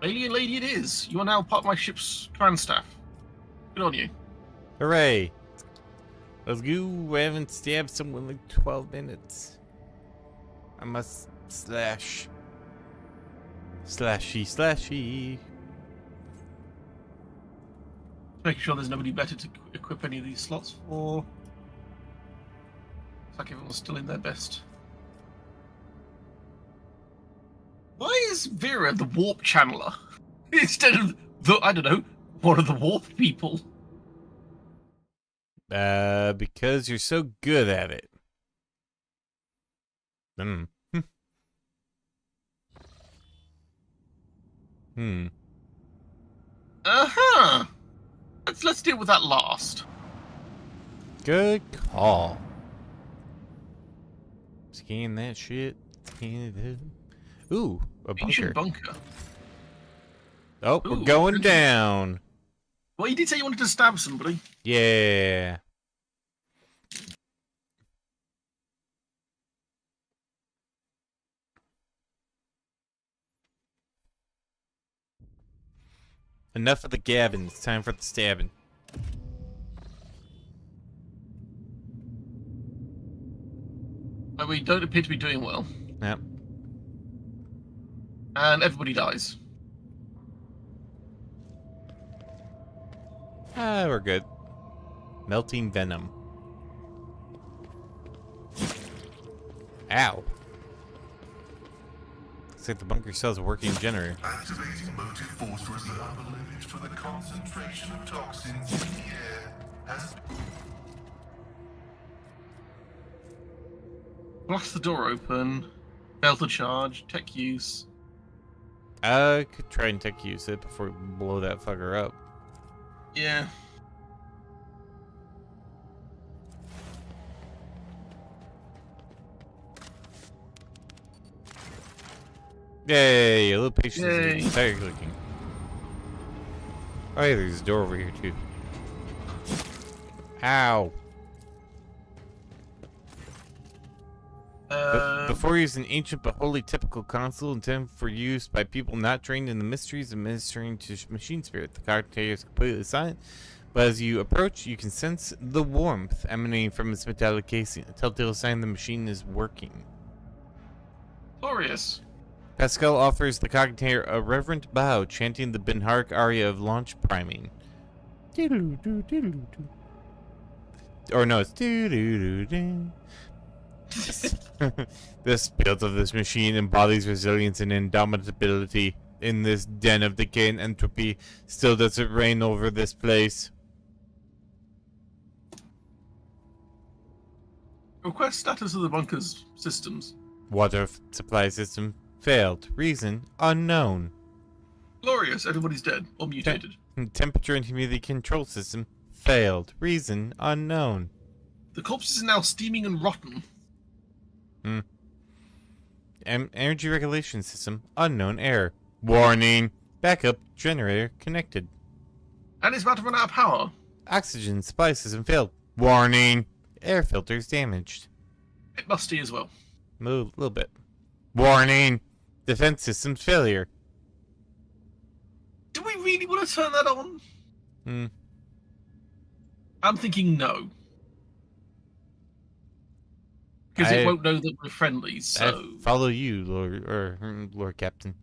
Alien Lady it is. You are now part of my ship's command staff. Good on you. Hooray! Let's go. I haven't stabbed someone in like 12 minutes. I must slash. Slashy, slashy. Making sure there's nobody better to equip any of these slots for. Looks like everyone's still in their best. Why is Vera the warp channeler instead of the, I don't know, one of the warp people? Because you're so good at it. Uh-huh. Let's deal with that last. Good call. Scan that shit. Scan it. Ooh, a bunker. Ancient bunker. Oh, Ooh, we're going down. Well, you did say you wanted to stab somebody. Yeah. Enough of the gabbing. It's time for the stabbing. But we don't appear to be doing well. Yep. And everybody dies. We're good. Melting venom. Ow. Looks like the bunker still has a working generator. Activating motive force reserve limit for the concentration of toxins in the air has Blast the door open. Fail to charge. Tech use. I could try and tech use it before we blow that fucker up. Yeah. Yay, a little patience Yay. is tire clicking. Oh yeah, there's a door over here too. Ow. Before using an ancient but wholly typical console intended for use by people not trained in the mysteries of ministering to machine spirit, the cocktail is completely silent, but as you approach, you can sense the warmth emanating from its metallic casing, a telltale sign the machine is working. Glorious. Pascal offers the cognator a reverent bow, chanting the Benhark aria of launch priming. Or no, it's doo-doo-doo-doo. The spirit of this machine embodies resilience and indomitability. In this den of decay and entropy, still does it reign over this place. Request status of the bunker's systems. Water supply system failed. Reason unknown. Glorious. Everybody's dead or mutated. Temperature and humidity control system failed. Reason unknown. The corpse is now steaming and rotten. Energy regulation system unknown error. Warning. Backup generator connected. And it's about to run out of power. Oxygen supply system failed. Warning. Air filters damaged. Bit musty as well. A little bit. Warning. Defense systems failure. Do we really want to turn that on? I'm thinking no. Because it won't know that we're friendly, so... I follow you, Lord Captain.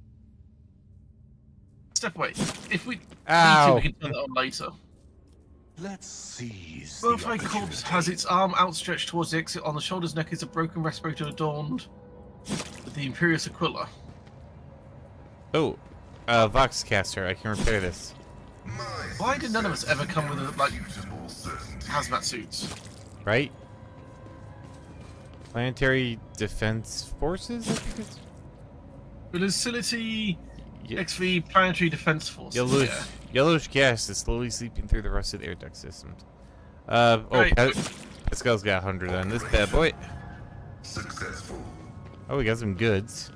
Step away. If we Ow. need to, we can turn that on later. Let's seize the Butterfly corpse has its arm outstretched towards the exit. On the shoulder's neck is a broken respirator adorned with the Imperious Aquila. Oh, Voxcaster, I can repair this. Why did none of us ever come with, like, hazmat suits? Right? Planetary Defense Forces? I think it's... Facility XV Planetary Defense Force. Yellowish gas is slowly seeping through the rusted air duct systems. Right. Pascal's got 100 on this bad boy. successful. Oh, we got some goods.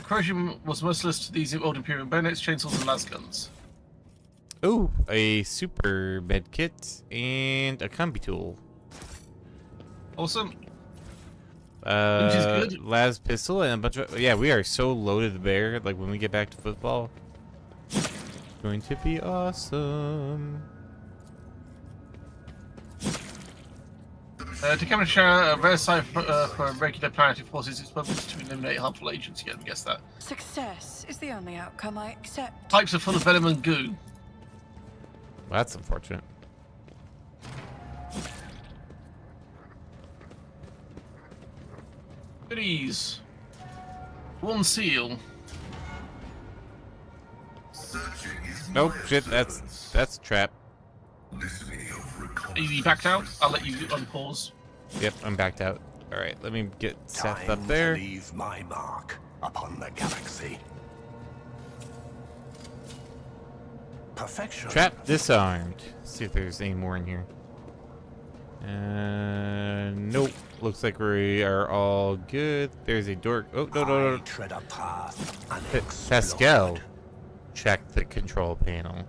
Corrosion was merciless to these old Imperial bayonets, chainsaws, and las guns. Ooh, a super med kit and a combi tool. Awesome. Which is good. Las pistol and a bunch of we are so loaded there. Like when we get back to football, it's going to be awesome. To capture a Versailles for regular planetary forces, it's purpose to eliminate harmful agents. Yeah, I guess that. Success is the only outcome I accept. Pipes are full of venom and goo. Well, that's unfortunate. Goodies. One seal. Nope, shit, that's a trap. Are you backed out? I'll let you unpause. Yep, I'm backed out. Alright, let me get Seth Time up there. to leave my mark upon the galaxy. Perfection. Trap disarmed. See if there's any more in here. Nope. Looks like we are all good. There's a door. Oh, no. Tread a path Pascal. Check the control panel.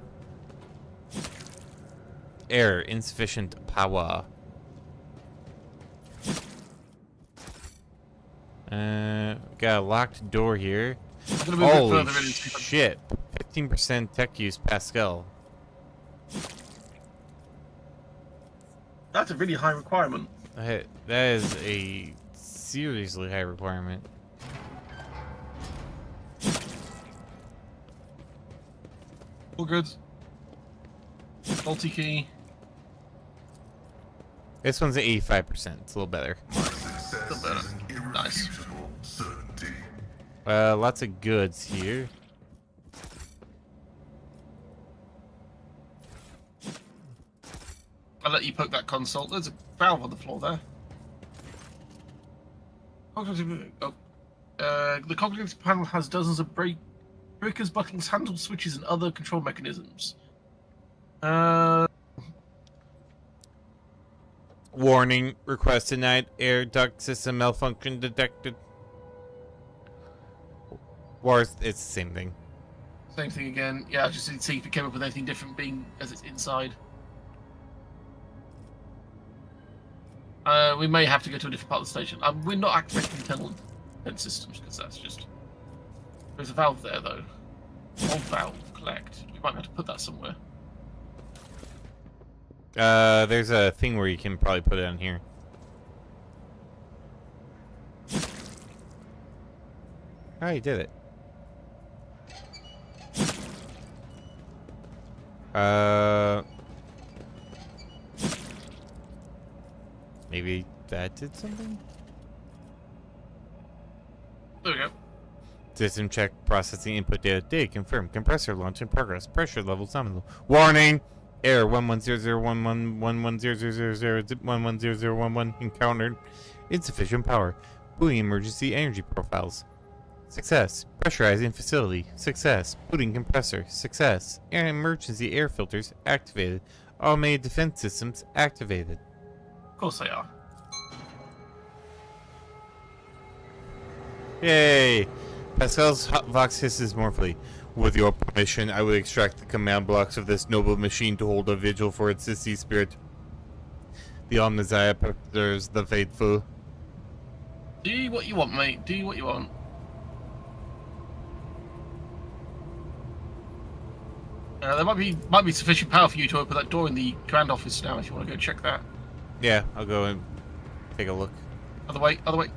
Error. Insufficient power. Got a locked door here. Holy shit. 15% tech use Pascal. That's a really high requirement. That is a seriously high requirement. All good. Multi-key. This one's at 85%. It's a little better. Nice. Lots of goods here. I'll let you poke that console. There's a valve on the floor there. The cognitive panel has dozens of breakers, buttons, handles, switches, and other control mechanisms. Warning. Request denied. Air duct system malfunction detected. Or it's the same thing. Same thing again. Yeah, I just didn't see if it came up with anything different being as it's inside. We may have to go to a different part of the station. We're not activating internal defense systems because that's just... There's a valve there though. Old valve, collect. We might have to put that somewhere. There's a thing where you can probably put it on here. Oh, you did it. Maybe that did something? There we go. System check, processing input data. Data confirmed. Compressor launch in progress. Pressure levels nominal. Warning! Error 110011110011 encountered. Insufficient power. Booting emergency energy profiles. Success. Pressurizing facility. Success. Booting compressor. Success. Emergency air filters activated. Automated defense systems activated. Of course they are. Yay! Pascal's vox hisses mournfully. With your permission, I will extract the command blocks of this noble machine to hold a vigil for its deceased spirit. The Omniziah preserves the faithful. Do what you want, mate. Do what you want. There might be sufficient power for you to open that door in the command office now if you want to go check that. Yeah, I'll go and take a look. Other way, other way.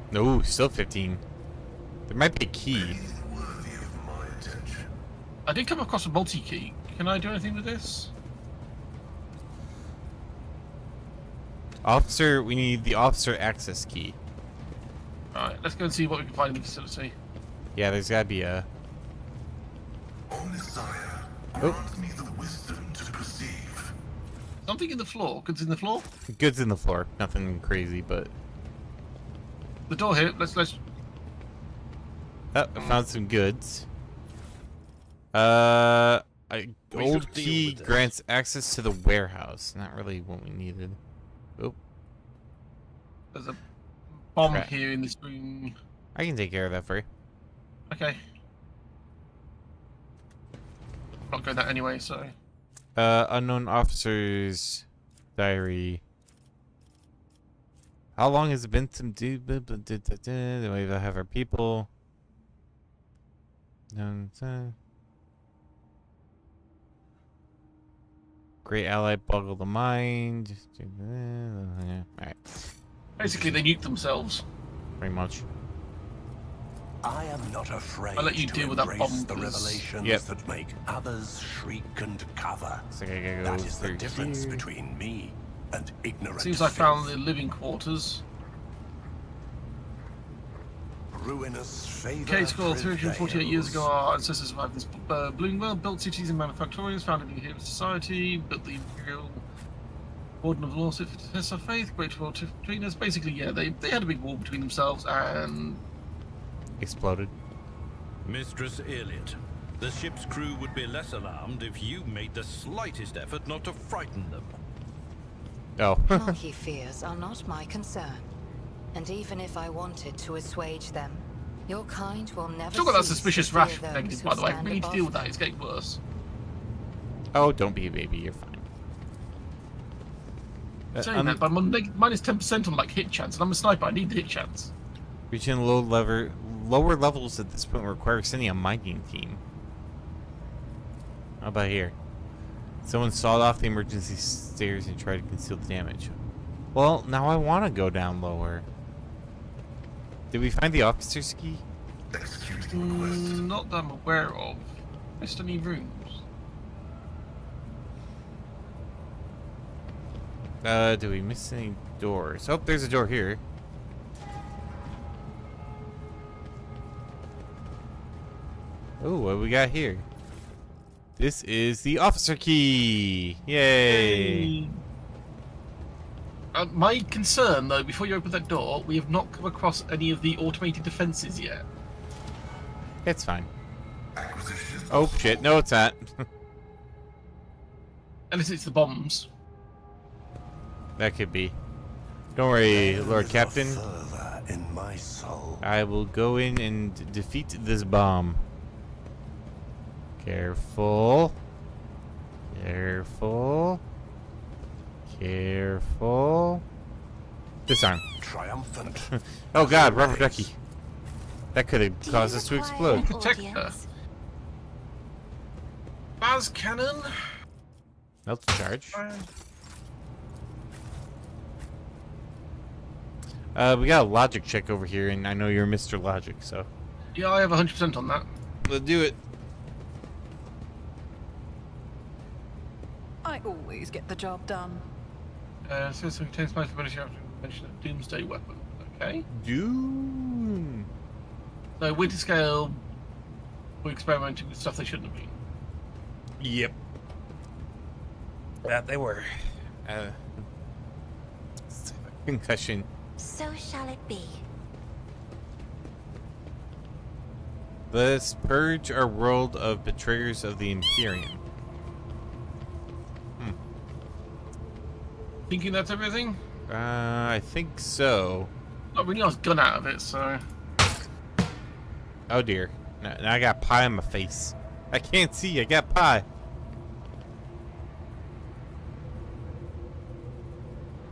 No, still 15. There might be a key. I did come across a multi-key. Can I do anything with this? Officer, we need the officer access key. Alright, let's go and see what we can find in the facility. Yeah, there's gotta be a... Grant me the wisdom to perceive. Something in the floor. Goods in the floor? Goods in the floor. Nothing crazy, but... The door here. Let's... Oh, I found some goods. Old key grants access to the warehouse. Not really what we needed. Oh. There's a bomb Crap. here in this room. I can take care of that for you. Okay. Not going that anyway, so. Unknown officers diary. How long has it been to do? We have our people. Great ally, boggle the mind. Alright. Basically, they nuke themselves. Pretty much. I am not afraid I'll let you to deal with that embrace bomb, the 'cause- revelations that make others shriek and cover. Looks like I gotta go That is the through difference here. between me and ignorant Seems I found filth. the living quarters. Ruinous favor Okay, score 348 years ago, prevails. our ancestors survived this blooming world, built cities and manufactories, founded the Imperial Society, built the Imperial Warden of the Law to test our faith, great war between us. Basically, yeah, they had a big war between themselves and Exploded. Mistress Elliot, the ship's crew would be less alarmed if you made the slightest effort not to frighten them. Oh. Marquis fears are not my concern. And even if I wanted to assuage them, your kind will never still got that cease to suspicious fear rash those negative, who by the way. stand We need to above deal with that, them. it's getting worse. Oh, don't be a baby. You're fine. Saying that, but I'm minus 10% on like hit chance, and I'm a sniper, I need the hit chance. Reaching lower levels at this point require sending a mining team. How about here? Someone sawed off the emergency stairs and tried to conceal the damage. Well, now I want to go down lower. Did we find the officer's key? Executing request. Not that I'm aware of. Missed any rooms? Do we miss any doors? Oh, there's a door here. Oh, what do we got here? This is the officer key. Yay! My concern, though, before you open that door, we have not come across any of the automated defenses yet. It's fine. Acquisition. Oh shit! No, it's not. Unless it's the bombs. That could be. Don't worry, There Lord is a Captain. fervor in my soul. I will go in and defeat this bomb. Careful. Careful. Careful. Disarm. Triumphant. Oh god, rubber ducky. That could have caused us to explode. Protector. Baz cannon. Melt the charge. We got a logic check over here, and I know you're Mr. Logic, so. Yeah, I have 100% on that. Let's do it. I always get the job done. So it contains most ability after mention of Doomsday weapon. Okay. Doom. So winter scale, we're experimenting with stuff they shouldn't have been. Yep. That they were. Concussion. So shall it be. Let's purge our world of betrayers of the Imperium. Thinking that's everything? I think so. Not really, I was gun out of it, so. Oh dear. Now I got pie on my face. I can't see, I got pie.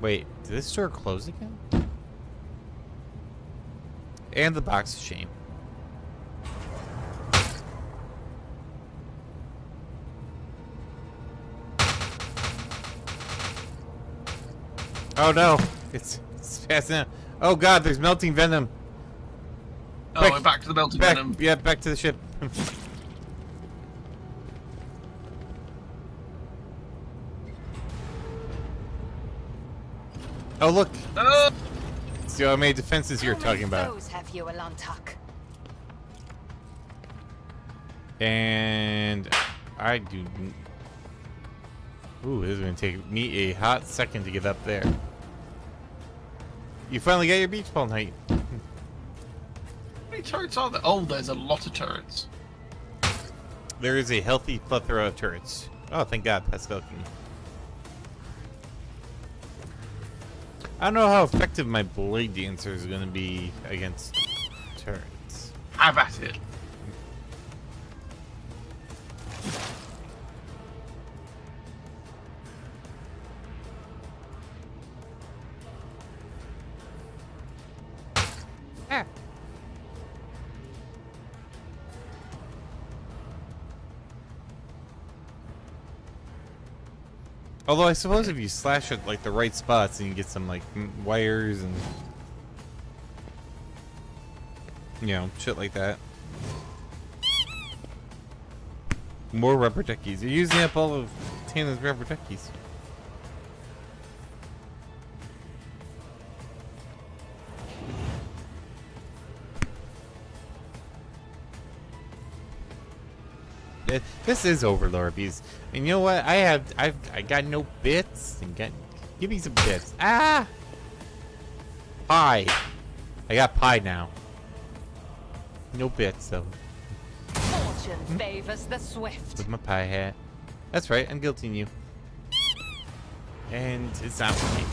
Wait, did this store close again? And the box of shame. Oh no, it's passing out. Oh god, there's melting venom. Oh, Quick, we're back to the melted back, venom. yeah, back to the ship. Oh look, it's the automated defenses you're talking about. Those have you, Alantuk. And I do. Ooh, this is gonna take me a hot second to get up there. You finally got your beach ball night. How many turrets are there? Oh, there's a lot of turrets. There is a healthy plethora of turrets. Oh, thank God, Pascal can. I don't know how effective my blade dancer is going to be against turrets. Have at it. Although I suppose if you slash at like the right spots, and you get some like wires and shit like that. More rubber duckies. You're using up all of Tana's rubber duckies. This is Overlord because, and you know what? I got no bits. And give me some bits. Ah, pie. I got pie now. No bits though. Fortune favors the swift. With my pie hat. That's right. I'm guilting you. And it's not for me.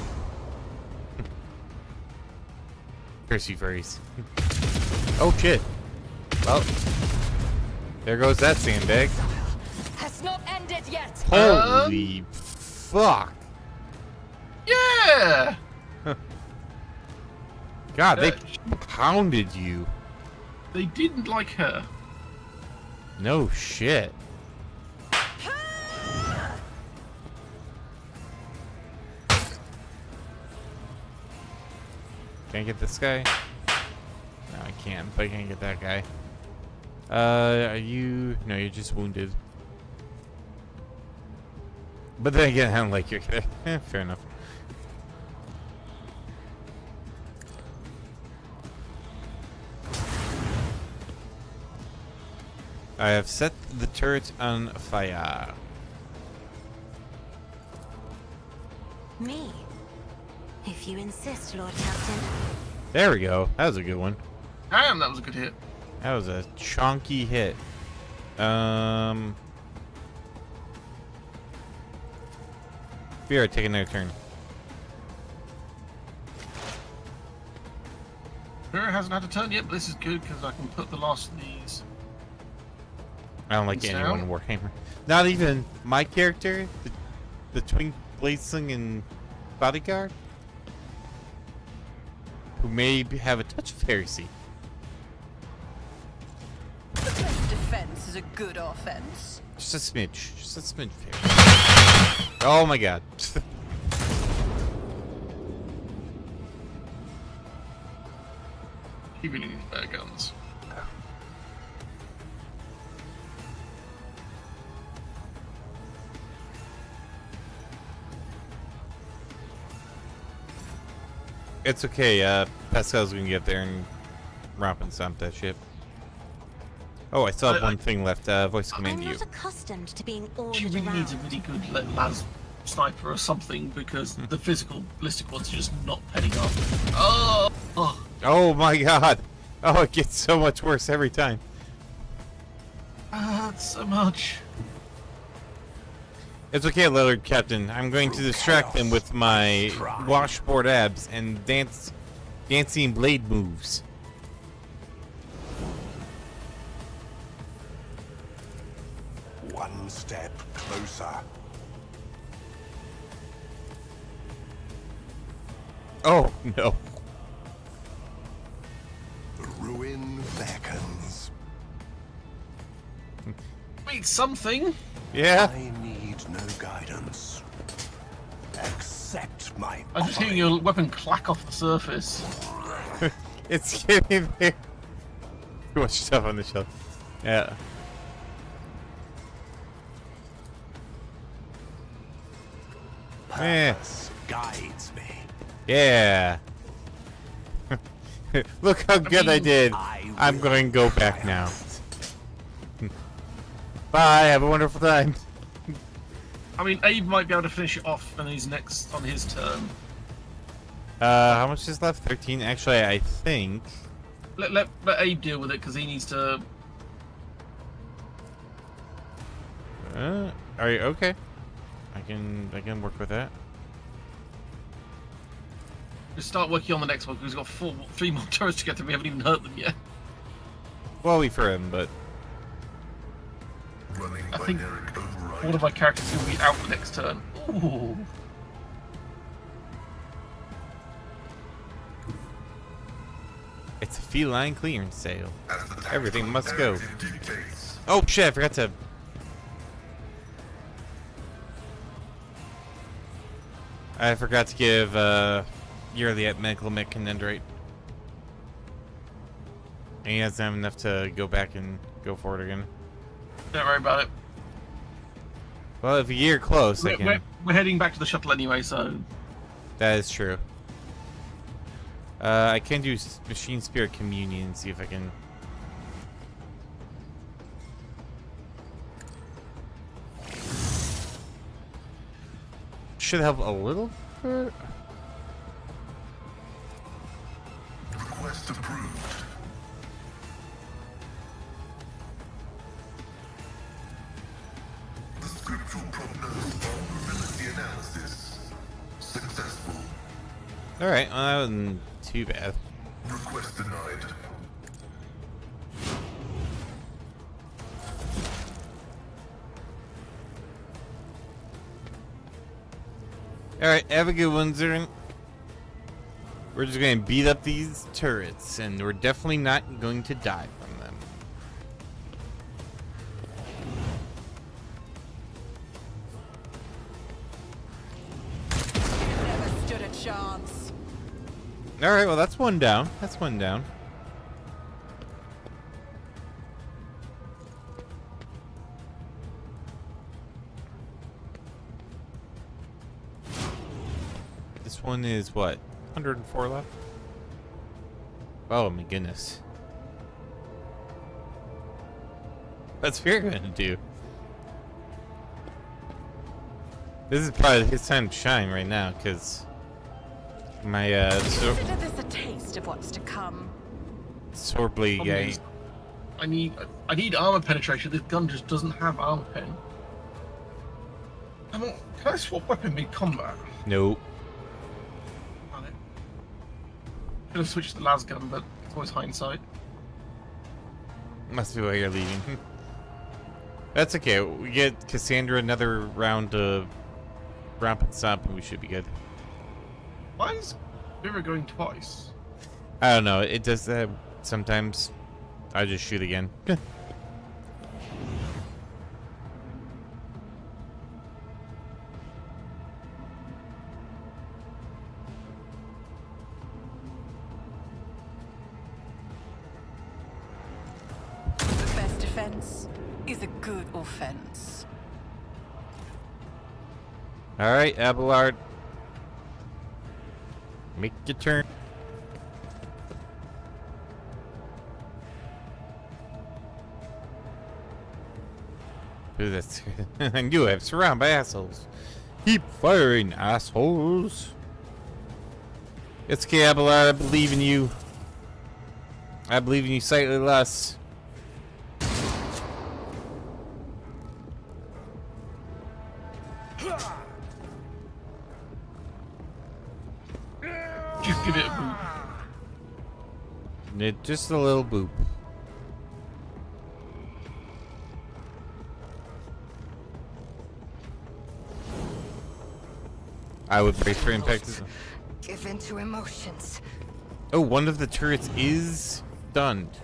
Curse you furries. Oh shit. Well. There goes that sandbag. Has not ended yet. Holy fuck. Yeah! God, they pounded you. They didn't like her. No shit. Can't get this guy? No, I can't, but I can't get that guy. Are you... No, you're just wounded. But then again, I don't like your character. Fair enough. I have set the turret on fire. Me? If you insist, Lord Captain. There we go. That was a good one. Damn, that was a good hit. That was a chonky hit. Vera, take another turn. Vera hasn't had a turn yet, but this is good because I can put the last of these. I don't like Down. anyone in Warhammer. Not even my character, the twin blade sling bodyguard, who may have a touch of heresy. The best defense is a good offense. Just a smidge. Just a smidge of heresy. Oh my god. He really needs better guns. It's okay, Pascal's gonna get there and romp and stomp that shit. Oh, I still have one thing left, voice command I'm you. not accustomed to being ordered She really around. needs a really good las sniper or something because the physical ballistic ones are just not penning up. Oh! Oh my god! Oh, it gets so much worse every time. That's so much. It's okay, Lillard Captain. I'm going to distract them with my washboard abs and dancing blade moves. One step closer. Oh, no. The ruin beckons. Wait, something? Yeah? I need no guidance. Accept my I'm just hearing your weapon clack off the surface. It's getting there. Too much stuff on the shelf. Yeah. purpose guides me. Yeah. Look how good I did. I'm going to go back now. Bye. Have a wonderful time. I mean, Abe might be able to finish it off and he's next on his turn. How much is left? 13. Actually, I think. Let Abe deal with it because he needs to. Are you okay? I can work with that. Just start working on the next one because we've got 3 more turrets to get through. We haven't even hurt them yet. Well, we for him, but Running I think binaric override. one of my characters will be out the next turn. Ooh. it's a feline clearance sale. As the Everything tactical must go. narrative dictates. Oh shit! I forgot to. I forgot to give Yearly at medical mech and dendrite. And he doesn't have enough to go back and go for it again. Don't worry about it. Well, if you're close, I can. We're heading back to the shuttle anyway, so... That is true. I can do Machine Spirit Communion and see if I can. Should help a little bit. Request approved. The scriptural prognosis vulnerability analysis successful. Alright, well, that wasn't too bad. Request denied. Alright, have a good one, Zern. We're just gonna beat up these turrets, and we're definitely not going to die from them. Never stood a chance. Alright, well, that's one down. That's one down. This one is what? 104 left? Oh my goodness. What's Fear gonna do? This is probably his time to shine right now, because my Consider this a taste of what's to come. sword blade Problem guy. is, I need armor penetration. This gun just doesn't have armor pen. Can I swap weapon mid-combat? Nope. Could have switched to the las gun, but it's always hindsight. Must be why you're leaving. That's okay. We get Cassandra another round of romp and stomp, and we should be good. Why is Vera going twice? I don't know. It does that sometimes. I just shoot again. The best defense is a good offense. All right, Abelard. Make your turn. Ooh, that's I knew I'm surrounded by assholes. Keep firing, assholes. It's okay, Abelard. I believe in you. I believe in you slightly less. Just give it a boot. Just a little boop. I would brace for impact. Give in to emotions. Oh, one of the turrets is stunned.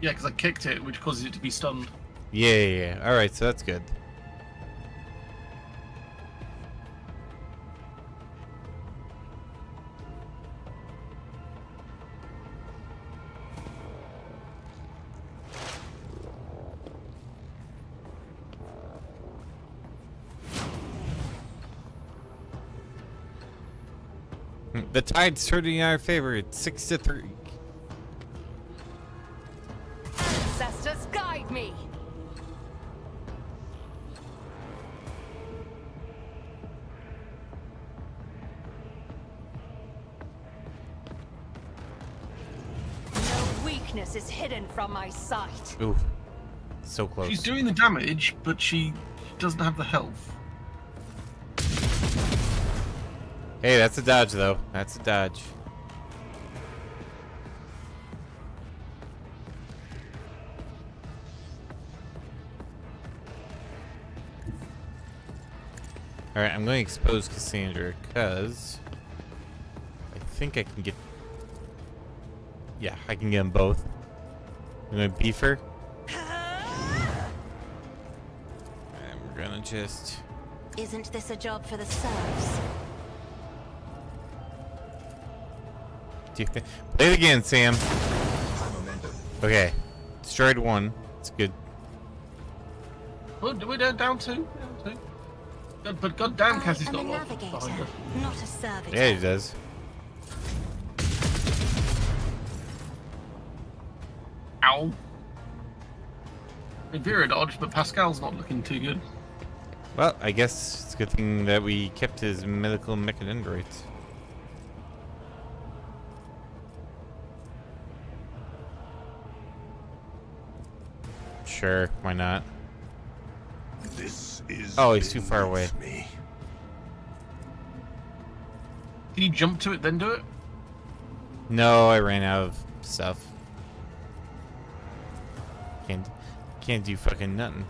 Yeah, because I kicked it, which causes it to be stunned. Yeah. All right, so that's good. The tide's turning in our favor. It's 6-3. Ancestors, guide me. No weakness is hidden from my sight. Ooh, so close. She's doing the damage, but she doesn't have the health. Hey, that's a dodge, though. That's a dodge. Alright, I'm going to expose Cassandra, because I think I can get... Yeah, I can get them both. I'm going to beef her. And we're going to just... Isn't this a job for the serfs? Play it again, Sam. Okay. Destroyed one. It's good. Well, we're down two. But goddamn, Cassie's I'm got a a lot navigator, behind her. not a servitor. Yeah, he does. Ow. Vera dodged, but Pascal's not looking too good. Well, I guess it's a good thing that we kept his medical mechadendrites. Sure, why not? This is oh, he's too far away. Me. Can you jump to it, then do it? No, I ran out of stuff. Can't do fucking nothing.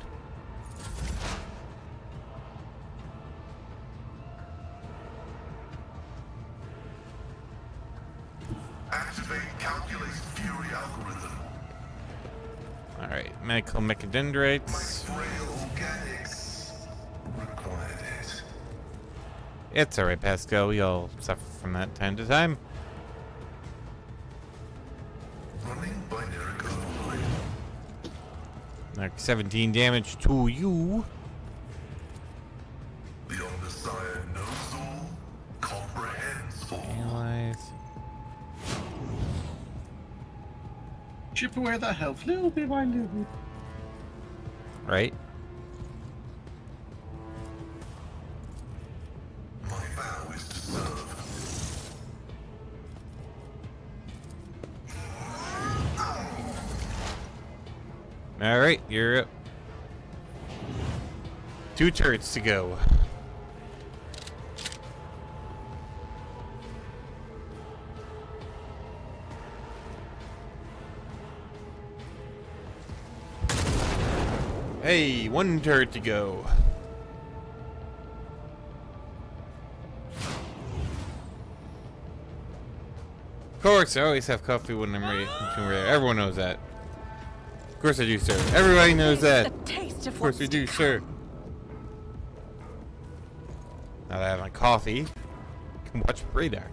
Activate calculated fury algorithm. Alright, medical mechadendrites. My frail organics required it. It's alright, Pascal. We all suffer from that time to time. Running binary override. Like 17 damage to you. The Omnissiah knows all, comprehends all. Analyze. Chip away that health, little bit by little bit. Right? My vow is to serve. Alright, you're up. 2 turrets to go. Hey, 1 turret to go. Of course, I always have coffee when I'm ready. Everyone knows that. Of course I do, sir. Everybody knows that. Of course we do, sir. Now that I have my coffee, I can watch radar.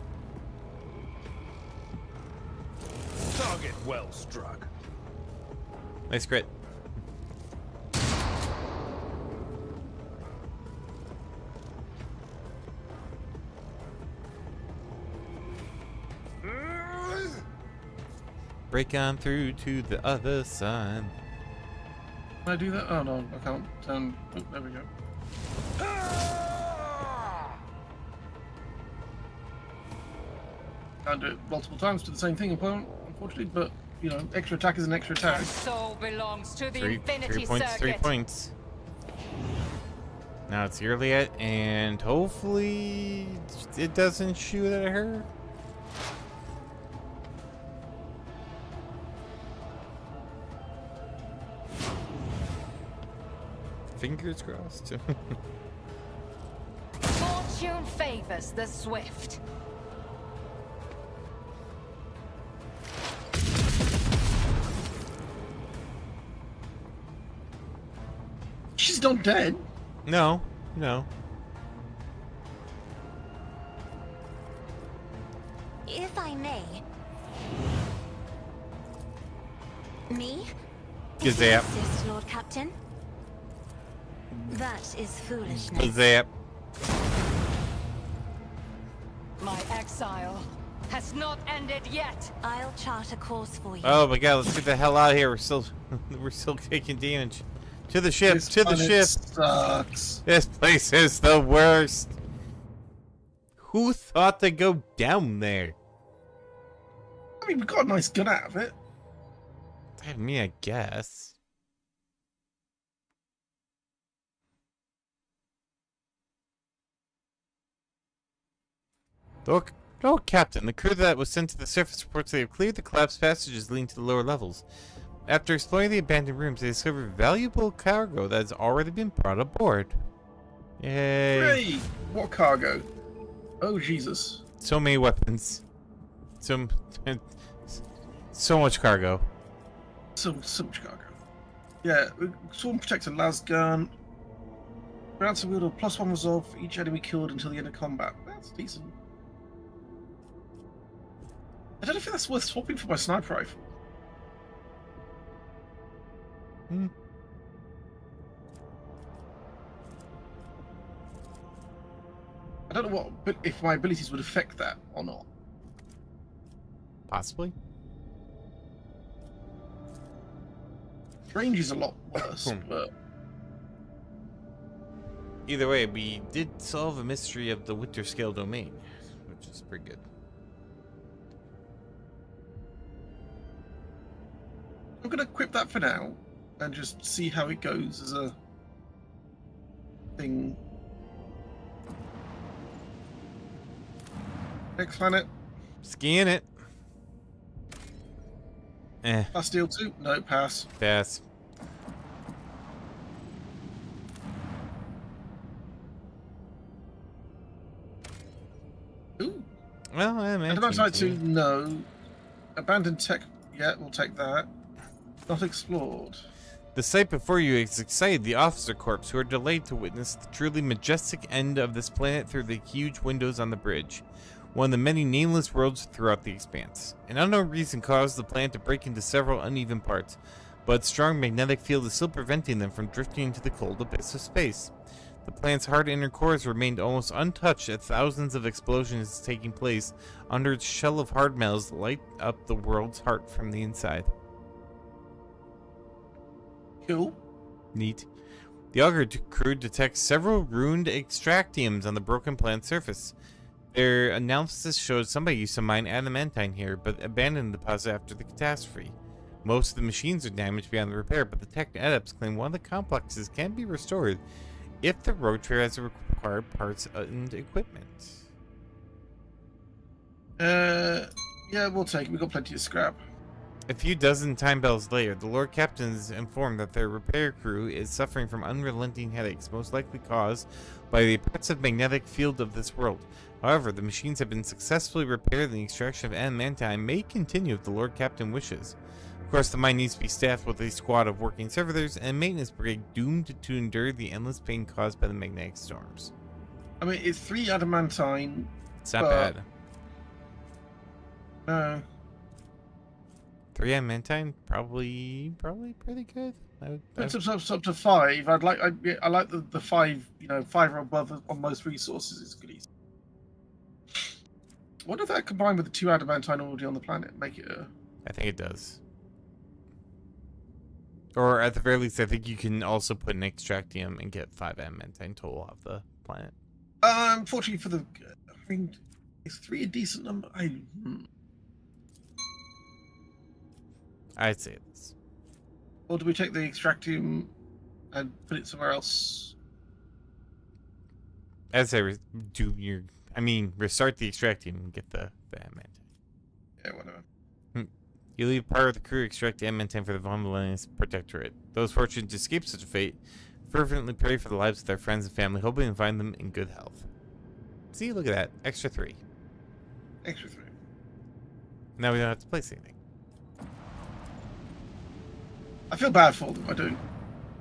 Target well struck. Nice crit. Break on through to the other side. Can I do that? Oh no, I can't turn. Oh, there we go. Can't do it multiple times to the same thing, unfortunately, but you know, extra attack is an extra attack. Soul belongs to the 3 infinity points, 3 circuit. points. Now it's Earliet, and hopefully it doesn't shoot at her. Fingers crossed. Fortune favors the swift. She's not dead. No, no. If I may. Me? Gazap. Insist, Lord Captain. That is foolishness. Zap. My exile has not ended yet. I'll chart a course for you. Oh my god, let's get the hell out of here. We're still taking damage. To the ship, This to the planet ship. sucks. This place is the worst. Who thought to go down there? I mean, we got a nice gun out of it. I mean, I guess. Lord Captain, the crew that was sent to the surface reports they have cleared the collapsed passages leading to the lower levels. After exploring the abandoned rooms, they discovered valuable cargo that has already been brought aboard. Yay. Hey! What cargo? Oh, Jesus. So many weapons. So much cargo. So much cargo. Yeah, Swarm Protector, Lasgun. Ransom wielder, +1 resolve for each enemy killed until the end of combat. That's decent. I don't know if that's worth swapping for my sniper rifle. I don't know if my abilities would affect that or not. Possibly. Range is a lot worse, but... Either way, we did solve a mystery of the Winter Scale domain, which is pretty good. I'm going to equip that for now, and just see how it goes as a thing. Next planet. Skiing it. Bastille 2? No, pass. Pass. Ooh. Well, I'm Advanced Site 2, no. Abandoned Tech, yeah, we'll take that. Not explored. The sight before you is excited the officer corps who are delayed to witness the truly majestic end of this planet through the huge windows on the bridge, one of the many nameless worlds throughout the expanse. An unknown reason caused the planet to break into several uneven parts, but its strong magnetic field is still preventing them from drifting into the cold abyss of space. The planet's hard inner cores remained almost untouched as thousands of explosions taking place under its shell of hard metals light up the world's heart from the inside. Cool. Neat. The Augur crew detects several ruined extractiums on the broken planet's surface. Their analysis showed somebody used to mine adamantine here, but abandoned the deposit after the catastrophe. Most of the machines are damaged beyond repair, but the tech adepts claim one of the complexes can be restored if the road trail has the required parts and equipment. Yeah, we'll take it. We've got plenty of scrap. A few dozen time bells later, the Lord Captain is informed that their repair crew is suffering from unrelenting headaches, most likely caused by the oppressive magnetic field of this world. However, the machines have been successfully repaired and the extraction of adamantine may continue if the Lord Captain wishes. Of course, the mine needs to be staffed with a squad of working servitors and a maintenance brigade doomed to endure the endless pain caused by the magnetic storms. I mean, it's 3 adamantine. It's not bad. No. 3 adamantine, probably pretty good. It's up to 5. I like the 5. 5 or above on most resources is good. Easy. What if that combined with the 2 adamantine already on the planet make it a... I think it does. Or at the very least, I think you can also put an extractium and get 5 adamantine total off the planet. Unfortunately for the... I mean, is 3 a decent number? I'd say this. Or do we take the extractium and put it somewhere else? I'd say restart the extractium and get the adamantine. Yeah, whatever. You leave part of the crew extract the adamantine for the Von Millennius Protectorate. Those fortunate to escape such a fate fervently pray for the lives of their friends and family, hoping to find them in good health. See, look at that. Extra 3. Extra 3. Now we don't have to place anything. I feel bad for them, I do.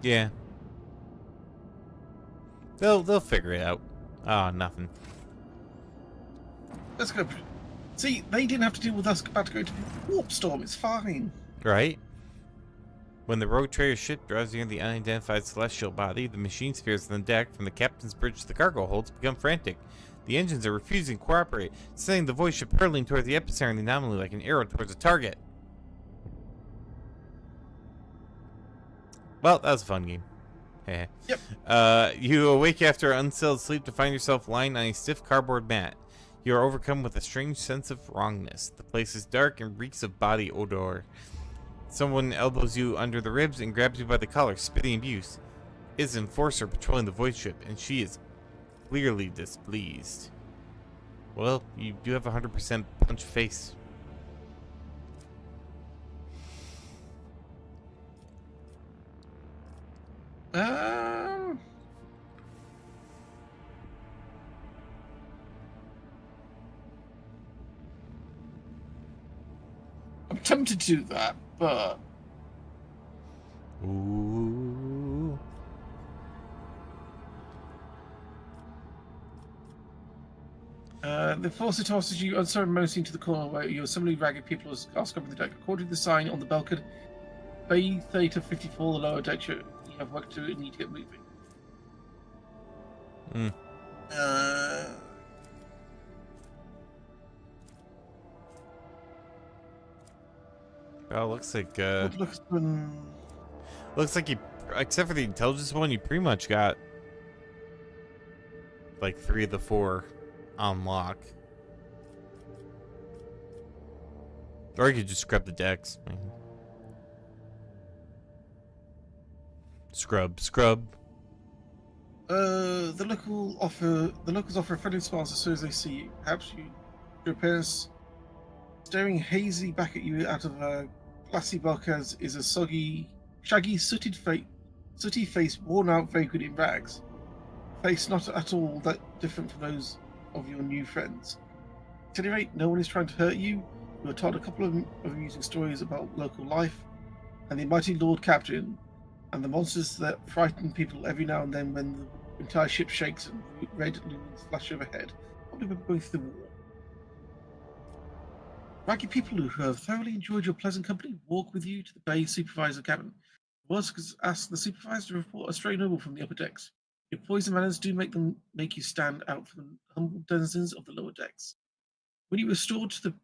Yeah. They'll figure it out. Oh, nothing. Let's go. See, they didn't have to deal with us about to go to Warp Storm. It's fine. Right? When the rogue trader's ship draws near the unidentified celestial body, the machine spheres on the deck from the captain's bridge to the cargo holds become frantic. The engines are refusing to cooperate, sending the void ship hurtling toward the epicenter of the anomaly like an arrow towards a target. Well, that was a fun game. Yep. You awake after unsettled sleep to find yourself lying on a stiff cardboard mat. You are overcome with a strange sense of wrongness. The place is dark and reeks of body odor. Someone elbows you under the ribs and grabs you by the collar, spitting abuse. It is an enforcer patrolling the void ship, and she is clearly displeased. Well, you do have 100% punch face. I'm tempted to do that, but Ooh. the force tosses you unceremoniously into the corner where you're suddenly ragged people are scrubbing the deck. According to the sign on the balcony, Bay Theta 54, the lower deck, you have work to do and need to get moving. Well, looks like looks like you, except for the intelligence one, you pretty much got like 3 of the 4 on lock. Or you could just scrub the decks. Scrub. The locals offer a friendly smile as soon as they see you. Perhaps your appearance staring hazily back at you out of a glassy bulkhead is a shaggy, sooty face worn out vagrant in rags. Face not at all that different from those of your new friends. At any rate, no one is trying to hurt you. You are told a couple of amusing stories about local life, and the mighty Lord Captain, and the monsters that frighten people every now and then when the entire ship shakes and red lumens flash overhead. Probably we're going through the war. Ragged people who have thoroughly enjoyed your pleasant company walk with you to the bay supervisor cabin. Was asked the supervisor to report a stray noble from the upper decks. Your poison manners do make you stand out from the humble denizens of the lower decks. When you are restored to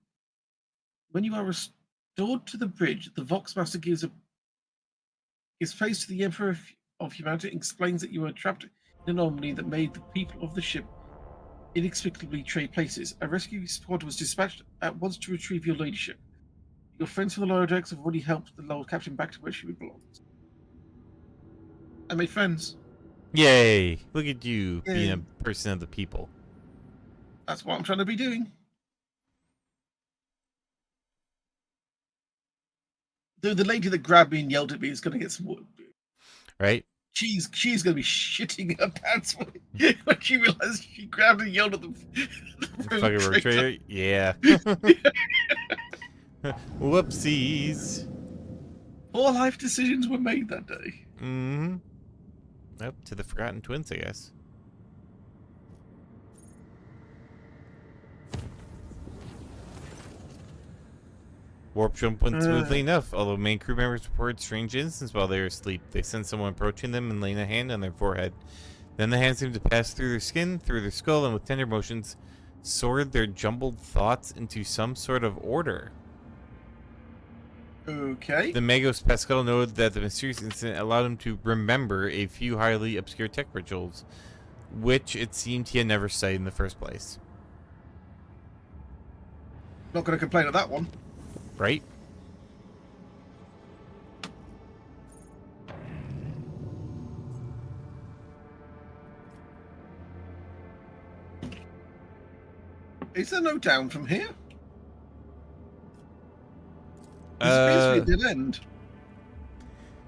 the bridge, the Voxmaster gives face to the Emperor of Humanity and explains that you were trapped in an anomaly that made the people of the ship inexplicably trade places. A rescue squad was dispatched at once to retrieve your ladyship. Your friends from the lower decks have already helped the Lord Captain back to where she belongs. I made friends. Yay! Look at you Yay. being a person of the people. That's what I'm trying to be doing. The lady that grabbed me and yelled at me is going to get some wood. Right? She's going to be shitting her pants when she realizes she grabbed and yelled at the Fucking road trader? Yeah. Whoopsies. 4 life decisions were made that day. Mm-hmm. Up to the Forgotten Twins, I guess. Warp jump went smoothly enough, although main crew members reported strange incidents while they were asleep. They sensed someone approaching them and laying a hand on their forehead. Then the hand seemed to pass through their skin, through their skull, and with tender motions, sorted their jumbled thoughts into some sort of order. Okay. The Magos Pascal noted that the mysterious incident allowed him to remember a few highly obscure tech rituals, which it seemed he had never studied in the first place. Not going to complain at that one. Right? Is there no down from here? This appears to be a dead end.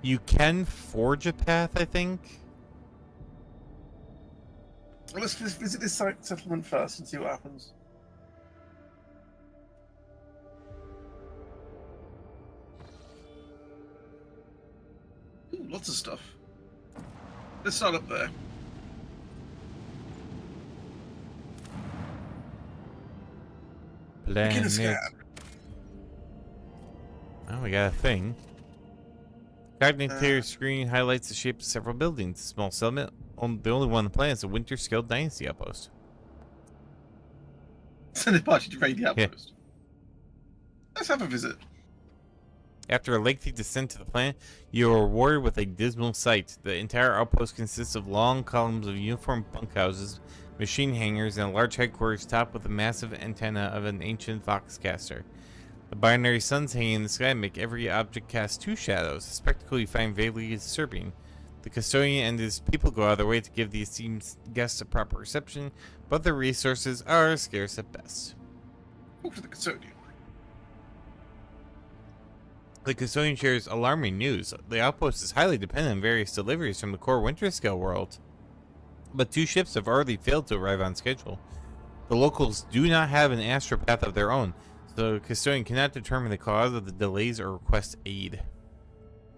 You can forge a path, I think. Well, let's visit this settlement first and see what happens. Ooh, lots of stuff. Let's start up there. Begin a scan. Oh, we got a thing. Cognitive screen highlights the shape of several buildings. A small settlement, the only one on the planet, is a Winter Scale Dynasty outpost. Send a party to raid the outpost. Let's have a visit. After a lengthy descent to the planet, you are rewarded with a dismal sight. The entire outpost consists of long columns of uniform bunkhouses, machine hangars, and a large headquarters topped with a massive antenna of an ancient foxcaster. The binary suns hanging in the sky make every object cast 2 shadows, a spectacle you find vaguely disturbing. The custodian and his people go out of their way to give the esteemed guests a proper reception, but their resources are scarce at best. Talk to the custodian. The custodian shares alarming news. The outpost is highly dependent on various deliveries from the core Winterscale world, but 2 ships have already failed to arrive on schedule. The locals do not have an astropath of their own, so the custodian cannot determine the cause of the delays or request aid.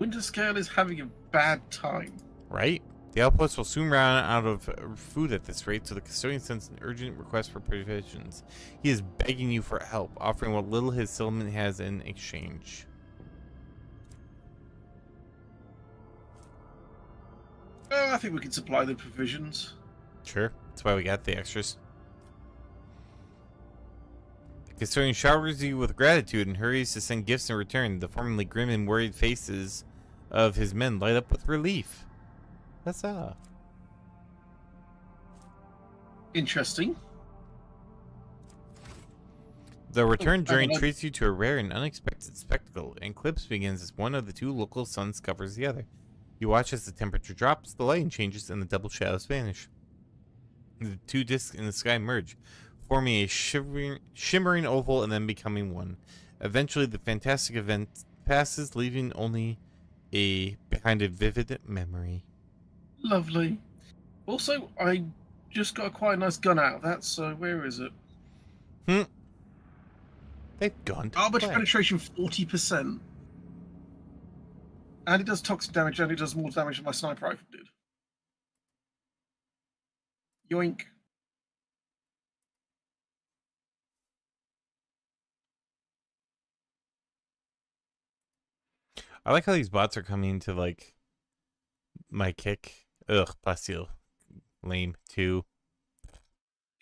Winterscale is having a bad time. Right? The outpost will soon run out of food at this rate, so the custodian sends an urgent request for provisions. He is begging you for help, offering what little his settlement has in exchange. I think we can supply the provisions. Sure. That's why we got the extras. The custodian showers you with gratitude and hurries to send gifts in return. The formerly grim and worried faces of his men light up with relief. That's interesting. The return journey treats you to a rare and unexpected spectacle. An eclipse begins as one of the 2 local suns covers the other. You watch as the temperature drops, the lighting changes, and the double shadows vanish. The 2 discs in the sky merge, forming a shimmering oval and then becoming one. Eventually, the fantastic event passes, leaving only behind a vivid memory. Lovely. Also, I just got quite a nice gun out of that, so where is it? They've gone to Armor play. penetration 40%. And it does toxic damage, and it does more damage than my sniper rifle did. Yoink. I like how these bots are coming to, like, my kick. Ugh, Bastille. Lame, too.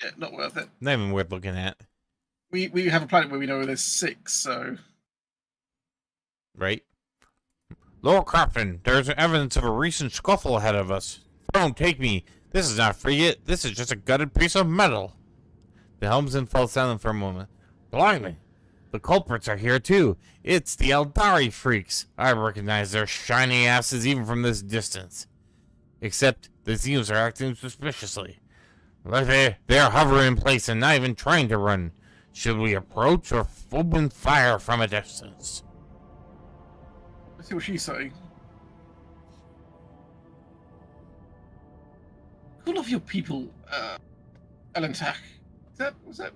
Yeah, not worth it. Not even worth looking at. We have a planet where we know there's 6, so... Right? Lord Captain, there's evidence of a recent scuffle ahead of us. Don't take me. This is not frigate. This is just a gutted piece of metal. The helmsman falls silent for a moment. Blimey. The culprits are here, too. It's the Eldari freaks. I recognize their shiny asses even from this distance. Except the Xenos are acting suspiciously. Like they're hovering in place and not even trying to run. Should we approach or open fire from a distance? Let's see what she's saying. Call off your people, Elentak. Was that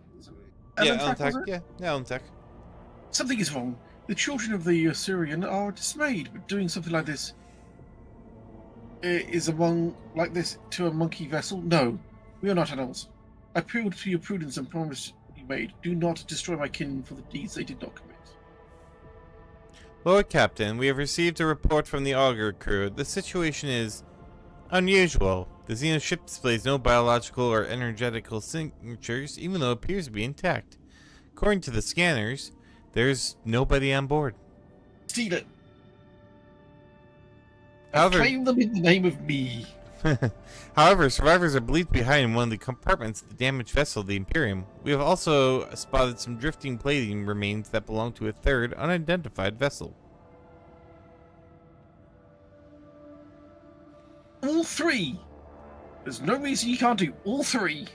Yeah, Elentak, was it? Yeah, Elentak. Something is wrong. The children of the Assyrian are dismayed, but doing something like this is to a monkey vessel? No, we are not animals. I appeal to your prudence and promise you made. Do not destroy my kin for the deeds they did not commit. Lord Captain, we have received a report from the Augur crew. The situation is unusual. The Xenos ship displays no biological or energetical signatures, even though it appears to be intact. According to the scanners, there's nobody on board. Steal it. However, Claim them in the name of me. However, survivors are believed to be hiding in one of the compartments of the damaged vessel, the Imperium. We have also spotted some drifting plating remains that belong to a third, unidentified vessel. All 3. There's no reason you can't do all 3.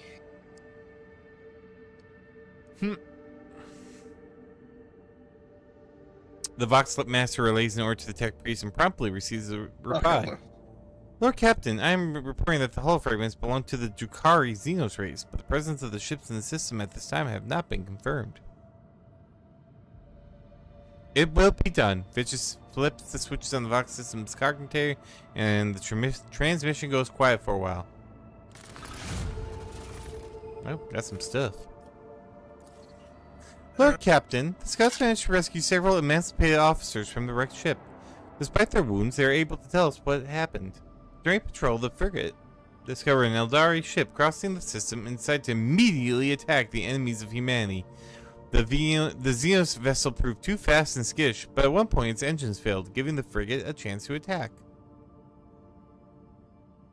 The Voxlip Master relays an order to the tech priest and promptly receives a reply. Okay. Lord Captain, I am reporting that the hull fragments belong to the Drukari Xenos race, but the presence of the ships in the system at this time have not been confirmed. It will be done. Vicious flips the switches on the Vox system's cognitor, and the transmission goes quiet for a while. Oh, got some stuff. Lord Captain, the scouts managed to rescue several emancipated officers from the wrecked ship. Despite their wounds, they are able to tell us what happened. During patrol, the frigate discovered an Eldari ship crossing the system and decided to immediately attack the enemies of humanity. The Xenos vessel proved too fast and skittish, but at one point its engines failed, giving the frigate a chance to attack.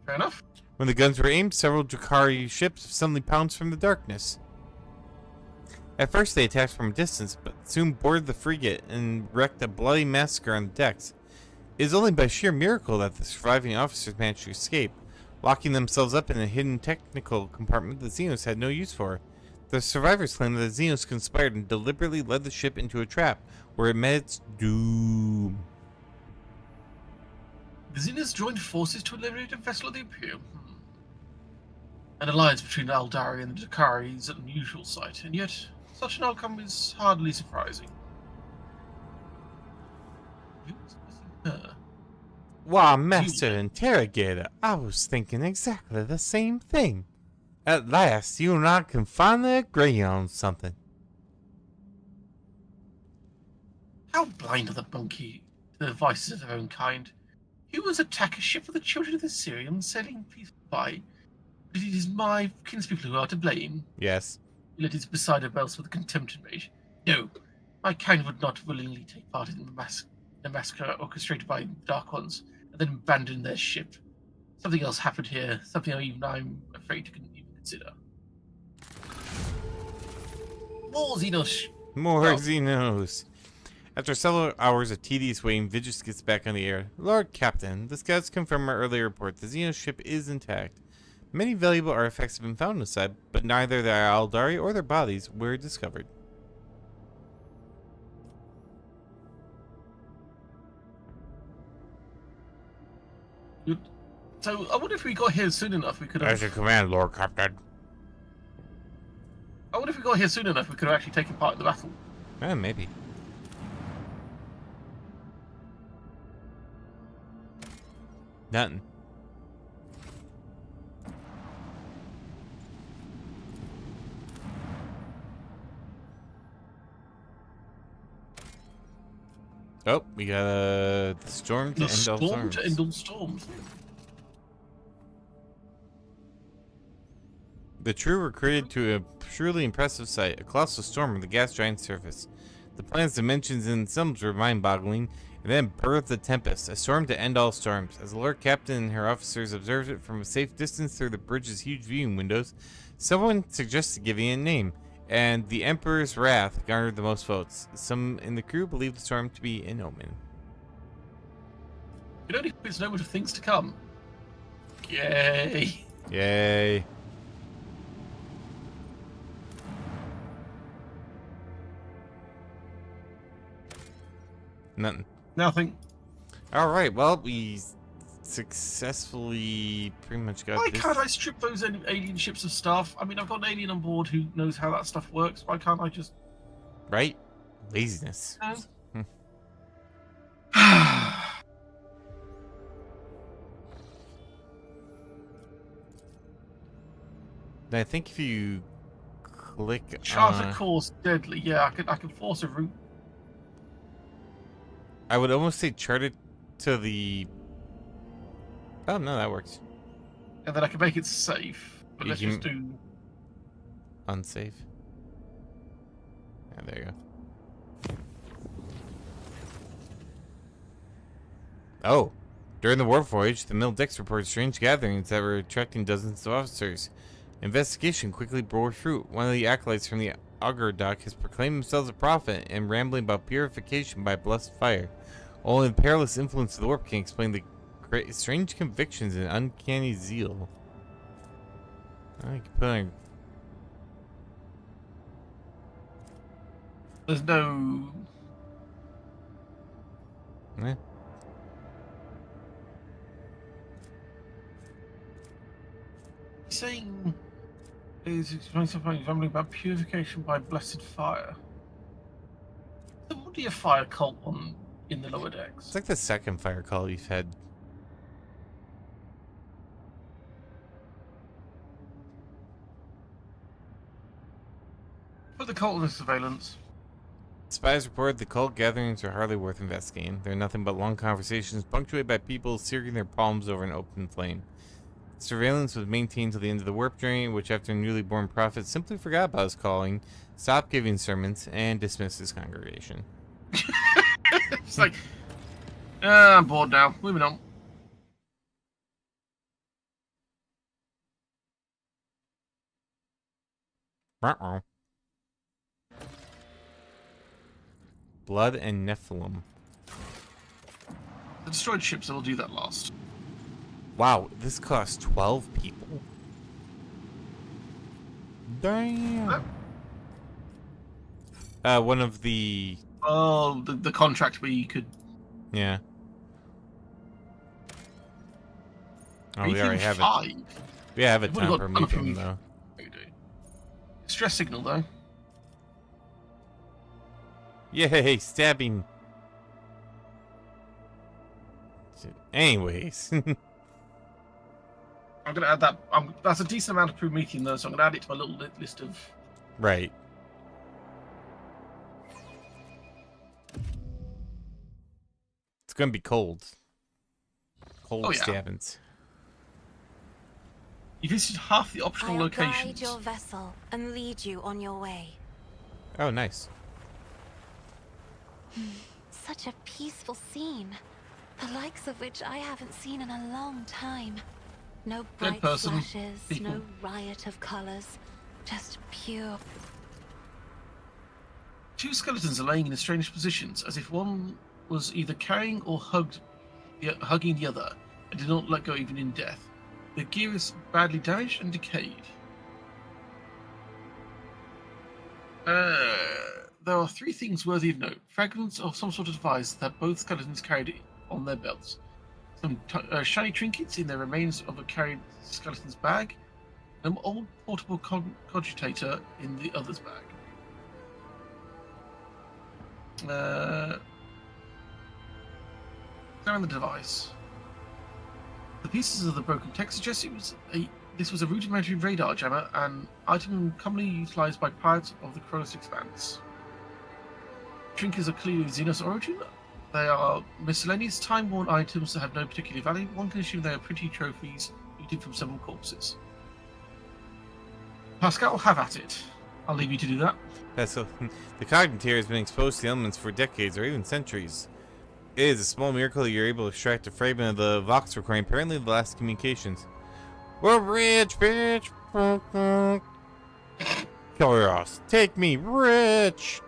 Fair enough. When the guns were aimed, several Drukari ships suddenly pounced from the darkness. At first they attacked from a distance, but soon boarded the frigate and wreaked a bloody massacre on the decks. It is only by sheer miracle that the surviving officers managed to escape, locking themselves up in a hidden technical compartment the Xenos had no use for. The survivors claim that the Xenos conspired and deliberately led the ship into a trap, where it met its doom. The Xenos joined forces to eliminate a vessel of the Imperium. An alliance between the Aldari and the Dakari is an unusual sight, and yet such an outcome is hardly surprising. Who was missing her? Why, Master Interrogator, I was thinking exactly the same thing. At last, you and I can finally agree on something. How blind are the monkey to the devices of their own kind? Humans attack a ship for the children of the Syrians sailing peacefully by. But it is my kinspeople who are to blame. Yes. Let it beside a bells with a contempt rage. No, my kind would not willingly take part in the massacre orchestrated by the Dark Ones, and then abandon their ship. Something else happened here, something even I'm afraid to even consider. More Xenos. More Xenos. After several hours of tedious waiting, Vigis gets back on the air. Lord Captain, the scouts confirm our earlier report. The Xenos ship is intact. Many valuable artifacts have been found on the side, but neither the Aldari or their bodies were discovered. Good. So, I wonder if we got here soon enough, we could have... As your command, Lord Captain. I wonder if we got here soon enough, we could have actually taken part in the battle. Maybe. Nothing. Oh, we got the storm to end all storms. To end all storms. The crew were created to a truly impressive sight, a colossal storm on the gas giant's surface. The planet's dimensions in themselves were mind-boggling, and then birthed a tempest, a storm to end all storms. As the Lord Captain and her officers observed it from a safe distance through the bridge's huge viewing windows, someone suggested giving it a name, and the Emperor's wrath garnered the most votes. Some in the crew believed the storm to be an omen. It only puts no of things to come. Yay! Yay! Nothing. Nothing. All right. Well, we successfully pretty much got. Why can't I strip those alien ships of stuff? I mean, I've got an alien on board who knows how that stuff works. Why can't I just? Right. Laziness. I think if you click Charter course deadly. Yeah, I can force a route. I would almost say chart it to the... Oh, no, that works. And then I can make it safe. But let's just do... Unsafe. Yeah, there you go. Oh. During the war voyage, the Mill Dix reported strange gatherings that were attracting dozens of officers. Investigation quickly bore fruit. One of the acolytes from the Augur Dock has proclaimed themselves a prophet and rambling about purification by blessed fire. Only the perilous influence of the warp can explain the great, strange convictions and uncanny zeal. I can put on... There's no... Eh. He's saying... Is explaining something rambling about purification by blessed fire. So what do you fire cult on in the lower decks? It's like the second fire call you've had. Put the cult under surveillance. Spies reported the cult gatherings are hardly worth investigating. They're nothing but long conversations punctuated by people searing their palms over an open flame. Surveillance was maintained till the end of the warp journey, which after a newly born prophet simply forgot about his calling, stopped giving sermons, and dismissed his congregation. It's like, I'm bored now. Moving on. Uh-oh. Blood and Nephilim. The destroyed ships will do that last. Wow, this costs 12 people. Damn. One of the... Oh, the contract where you could... Yeah. Oh, we already have it. We have a time per medium, though. Stress signal, though. Yay, stabbing. Anyways. I'm going to add that. That's a decent amount of Promethean, though, so I'm going to add it to my little list of... Right. It's going to be cold. Cold stabbings. You visited half the optional I'll locations. guide your vessel and lead you on your way. Oh, nice. Such a peaceful scene, the likes of which I haven't seen in a long time. No bright flashes, no riot of colors, just pure. 2 skeletons are laying in strange positions, as if one was either carrying or hugging the other, and did not let go even in death. The gear is badly damaged and decayed. There are 3 things worthy of note. Fragments of some sort of device that both skeletons carried on their belts. Some shiny trinkets in the remains of a carried skeleton's bag. An old portable cogitator in the other's bag. Examine the device. The pieces of the broken text suggest this was a rudimentary radar jammer, an item commonly utilized by pirates of the Kronos Expanse. Trinkets are clearly of Xenos origin. They are miscellaneous time-worn items that have no particular value. One can assume they are pretty trophies looted from several corpses. Pascal, have at it. I'll leave you to do that. So, the cognitor has been exposed to the elements for decades or even centuries. It is a small miracle that you're able to extract a fragment of the Vox recording, apparently the last communications. We're rich, bitch! Chaos, take me, rich!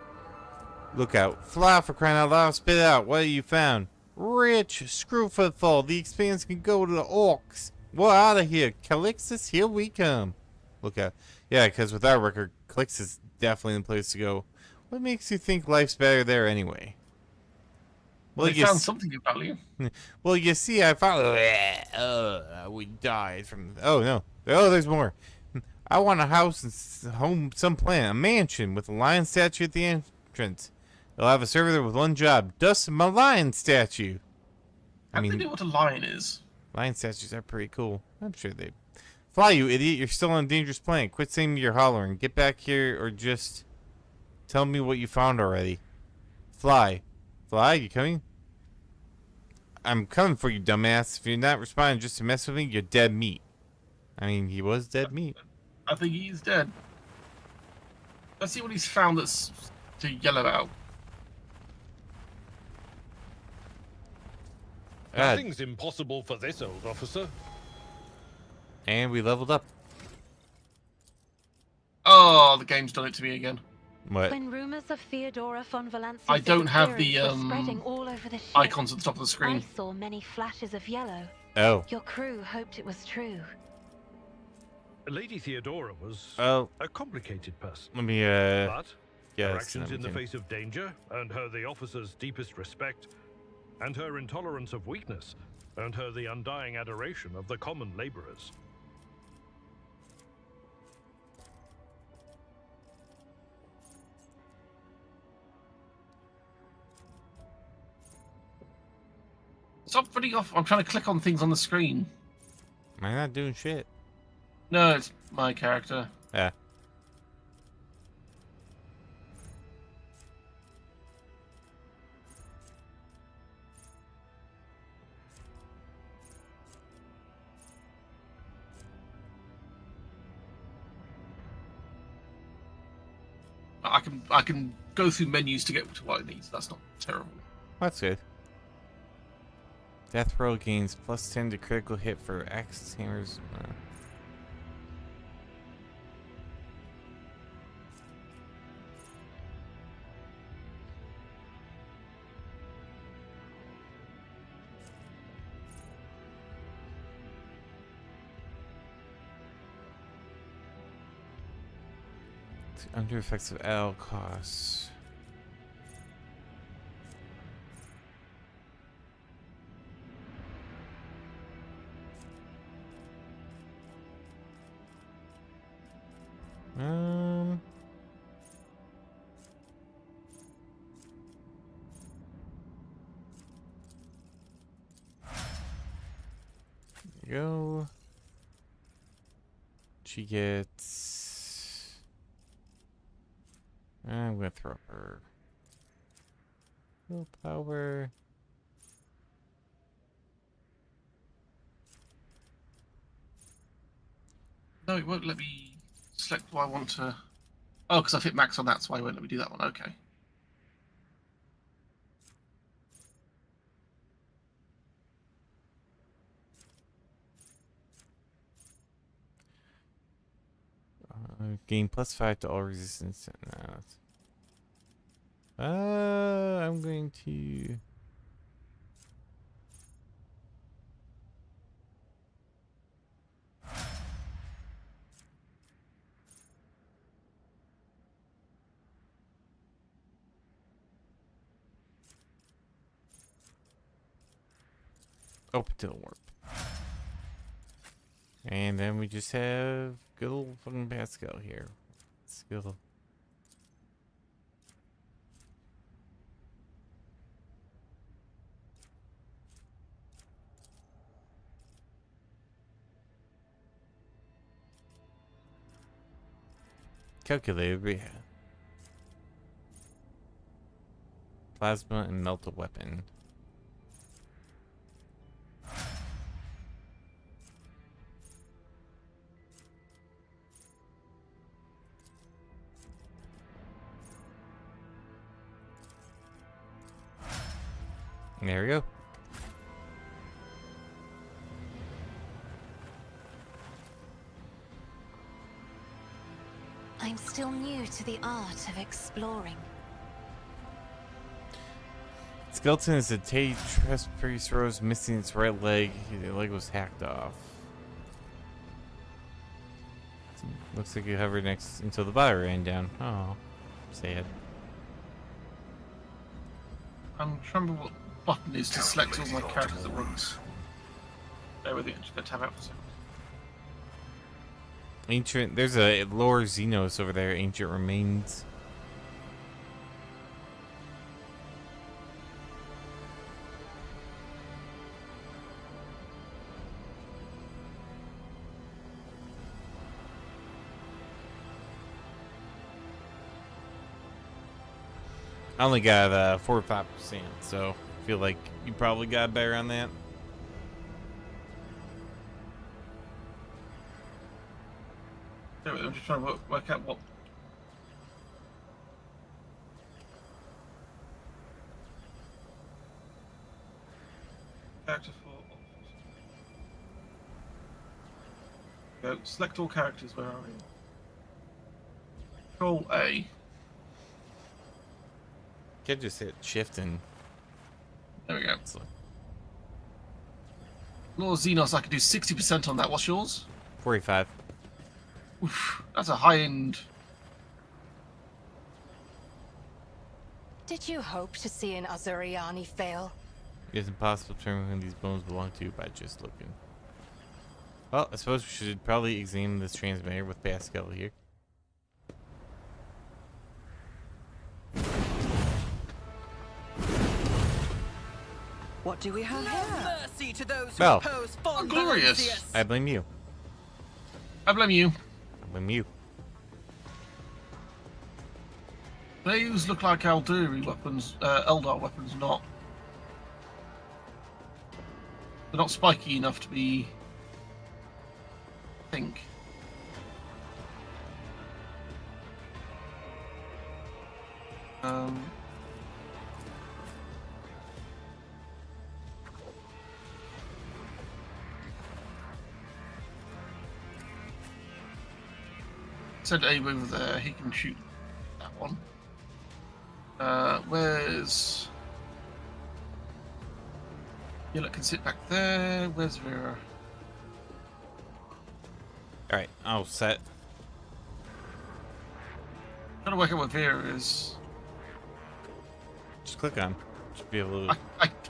Look out. Fly for crying out loud, spit out. What have you found? Rich, screw footfall. The expanse can go to the orcs. We're out of here. Calixtus, here we come. Look out. Yeah, because with our record, Calixtus is definitely the place to go. What makes you think life's better there anyway? Well, you found something of value. Well, you see, I found... we died from... Oh, no. Oh, there's more. I want a house and home, some planet. A mansion with a lion statue at the entrance. They'll have a server there with one job. Dust my lion statue. How do they know what a lion is? Lion statues are pretty cool. I'm sure they... Fly, you idiot. You're still on a dangerous planet. Quit saying you're hollering. Get back here or just... tell me what you found already. Fly. Fly, you coming? I'm coming for you, dumbass. If you're not responding just to mess with me, you're dead meat. I mean, he was dead meat. I think he's dead. Let's see what he's found that's to yell about. Nothing's impossible for this old officer. And we leveled up. Oh, the game's done it to me again. What? When rumors of Theodora von Valancia's I don't have the spreading all over the ship, icons at the top of the screen. I saw many flashes of yellow. Oh. Your crew hoped it was true. Lady Theodora was a complicated person. Let me, But yes, her actions in the face of danger earned her the officer's deepest respect, and her intolerance of weakness earned her the undying adoration of the common laborers. Stop putting off. I'm trying to click on things on the screen. Am I not doing shit? No, it's my character. Yeah. I can go through menus to get to what I need. So that's not terrible. That's good. Death roll gains +10 to critical hit for axe hammers. Under effects of all costs. There you go. She gets. I'm gonna throw her. Willpower. No, it won't let me select what I want to. Oh, because I've hit max on that, so I won't let me do that one. Okay. Gain +5 to all resistance. No, I'm going to. Open to the warp. And then we just have good old fucking Pascal here. Let's go. Calculated, yeah. Plasma and melt a weapon. There we go. I'm still new to the art of exploring. Skeleton is a Tay Priest Rose missing its right leg. The leg was hacked off. Looks like you hovered next until the body ran down. Oh, sad. I'm trying to remember what button is to select all my characters at once. Bear with it, I'm just going to tab out for a second. Ancient, there's a lower Xenos over there, Ancient Remains. I only got 4 or 5%, so I feel like you probably got better on that. I'm just trying to work out what. Character for. Go, select all characters, where are we? Control A. Could just hit shift and. There we go. Lord Xenos, I could do 60% on that. What's yours? 45. Oof, that's a high end. Did you hope to see an Azuriani fail? It's impossible to determine who these bones belong to by just looking. Well, I suppose we should probably examine this transmitter with Pascal here. What do we have here? Mercy to those who Well, oppose glorious. I blame you. I blame you. I blame you. These look like Alduri weapons, Eldar weapons, not. They're not spiky enough to be. I think. Send Abe over there, he can shoot that one. Where's... Yellow can sit back there. Where's Vera? Alright, I'll set. Trying to work out what Vera is. Just click on. Should be able to...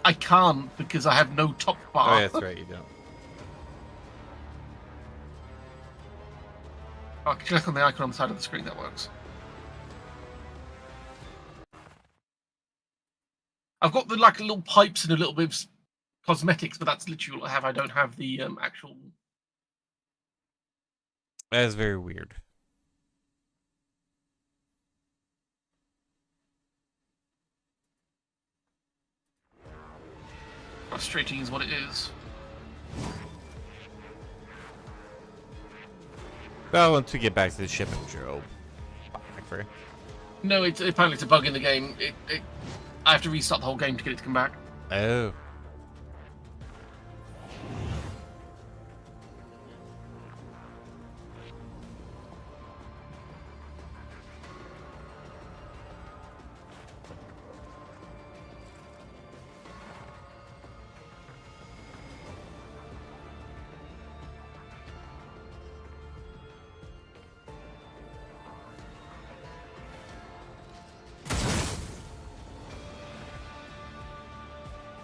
I can't because I have no top bar. Oh, yeah, that's right, you don't. I can click on the icon on the side of the screen, that works. I've got the like little pipes and a little bit of cosmetics, but that's literally all I have. I don't have the actual... That is very weird. Frustrating is what it is. Well, once we get back to the ship, I'm sure it'll back for you. No, apparently it's a bug in the game. I have to restart the whole game to get it to come back. Oh.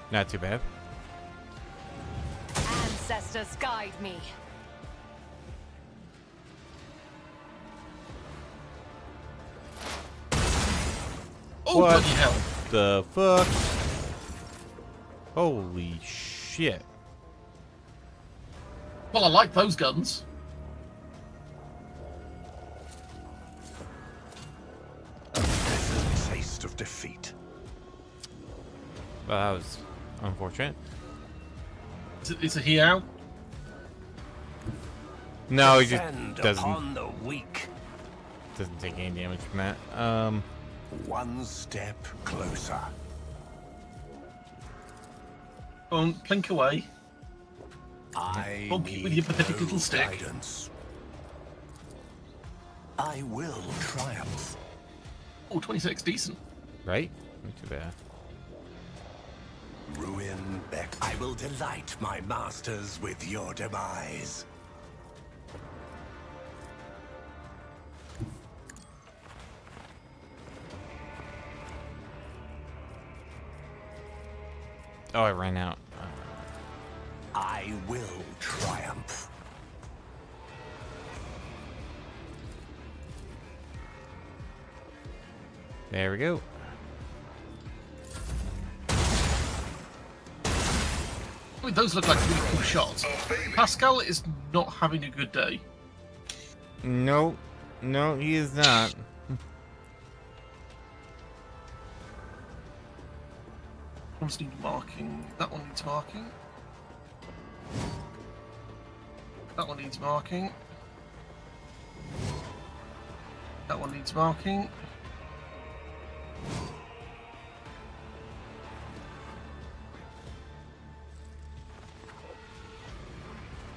Not too bad. Ancestors guide me. Oh, what bloody hell. The fuck? Holy shit. Well, I like those guns. A bitter taste of defeat. Well, that was unfortunate. Is it he out? No, he just Defend doesn't upon the weak. take any damage from that. One step closer. Go on, plink away. I Bonk it with your pathetic no little stick. guidance. I will triumph. Oh, 26, decent. Right? Not too bad. Ruin Beck. I will delight my masters with your demise. Oh, I ran out. I will triumph. There we go. I mean, those look like really cool shots. Pascal is not having a good day. No, no, he is not. One's need marking. That one needs marking. That one needs marking. That one needs marking.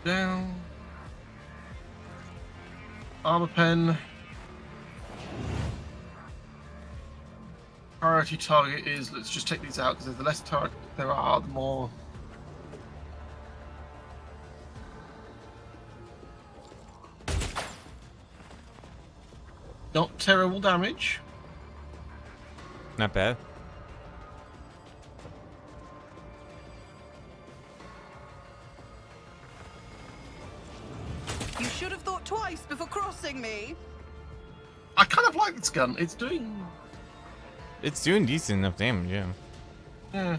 Down. Armor pen. Priority target is, let's just take these out because the less target there are, the more. Not terrible damage. Not bad. You should have thought twice before crossing me. I kind of like this gun. It's doing decent enough damage, yeah. Yeah.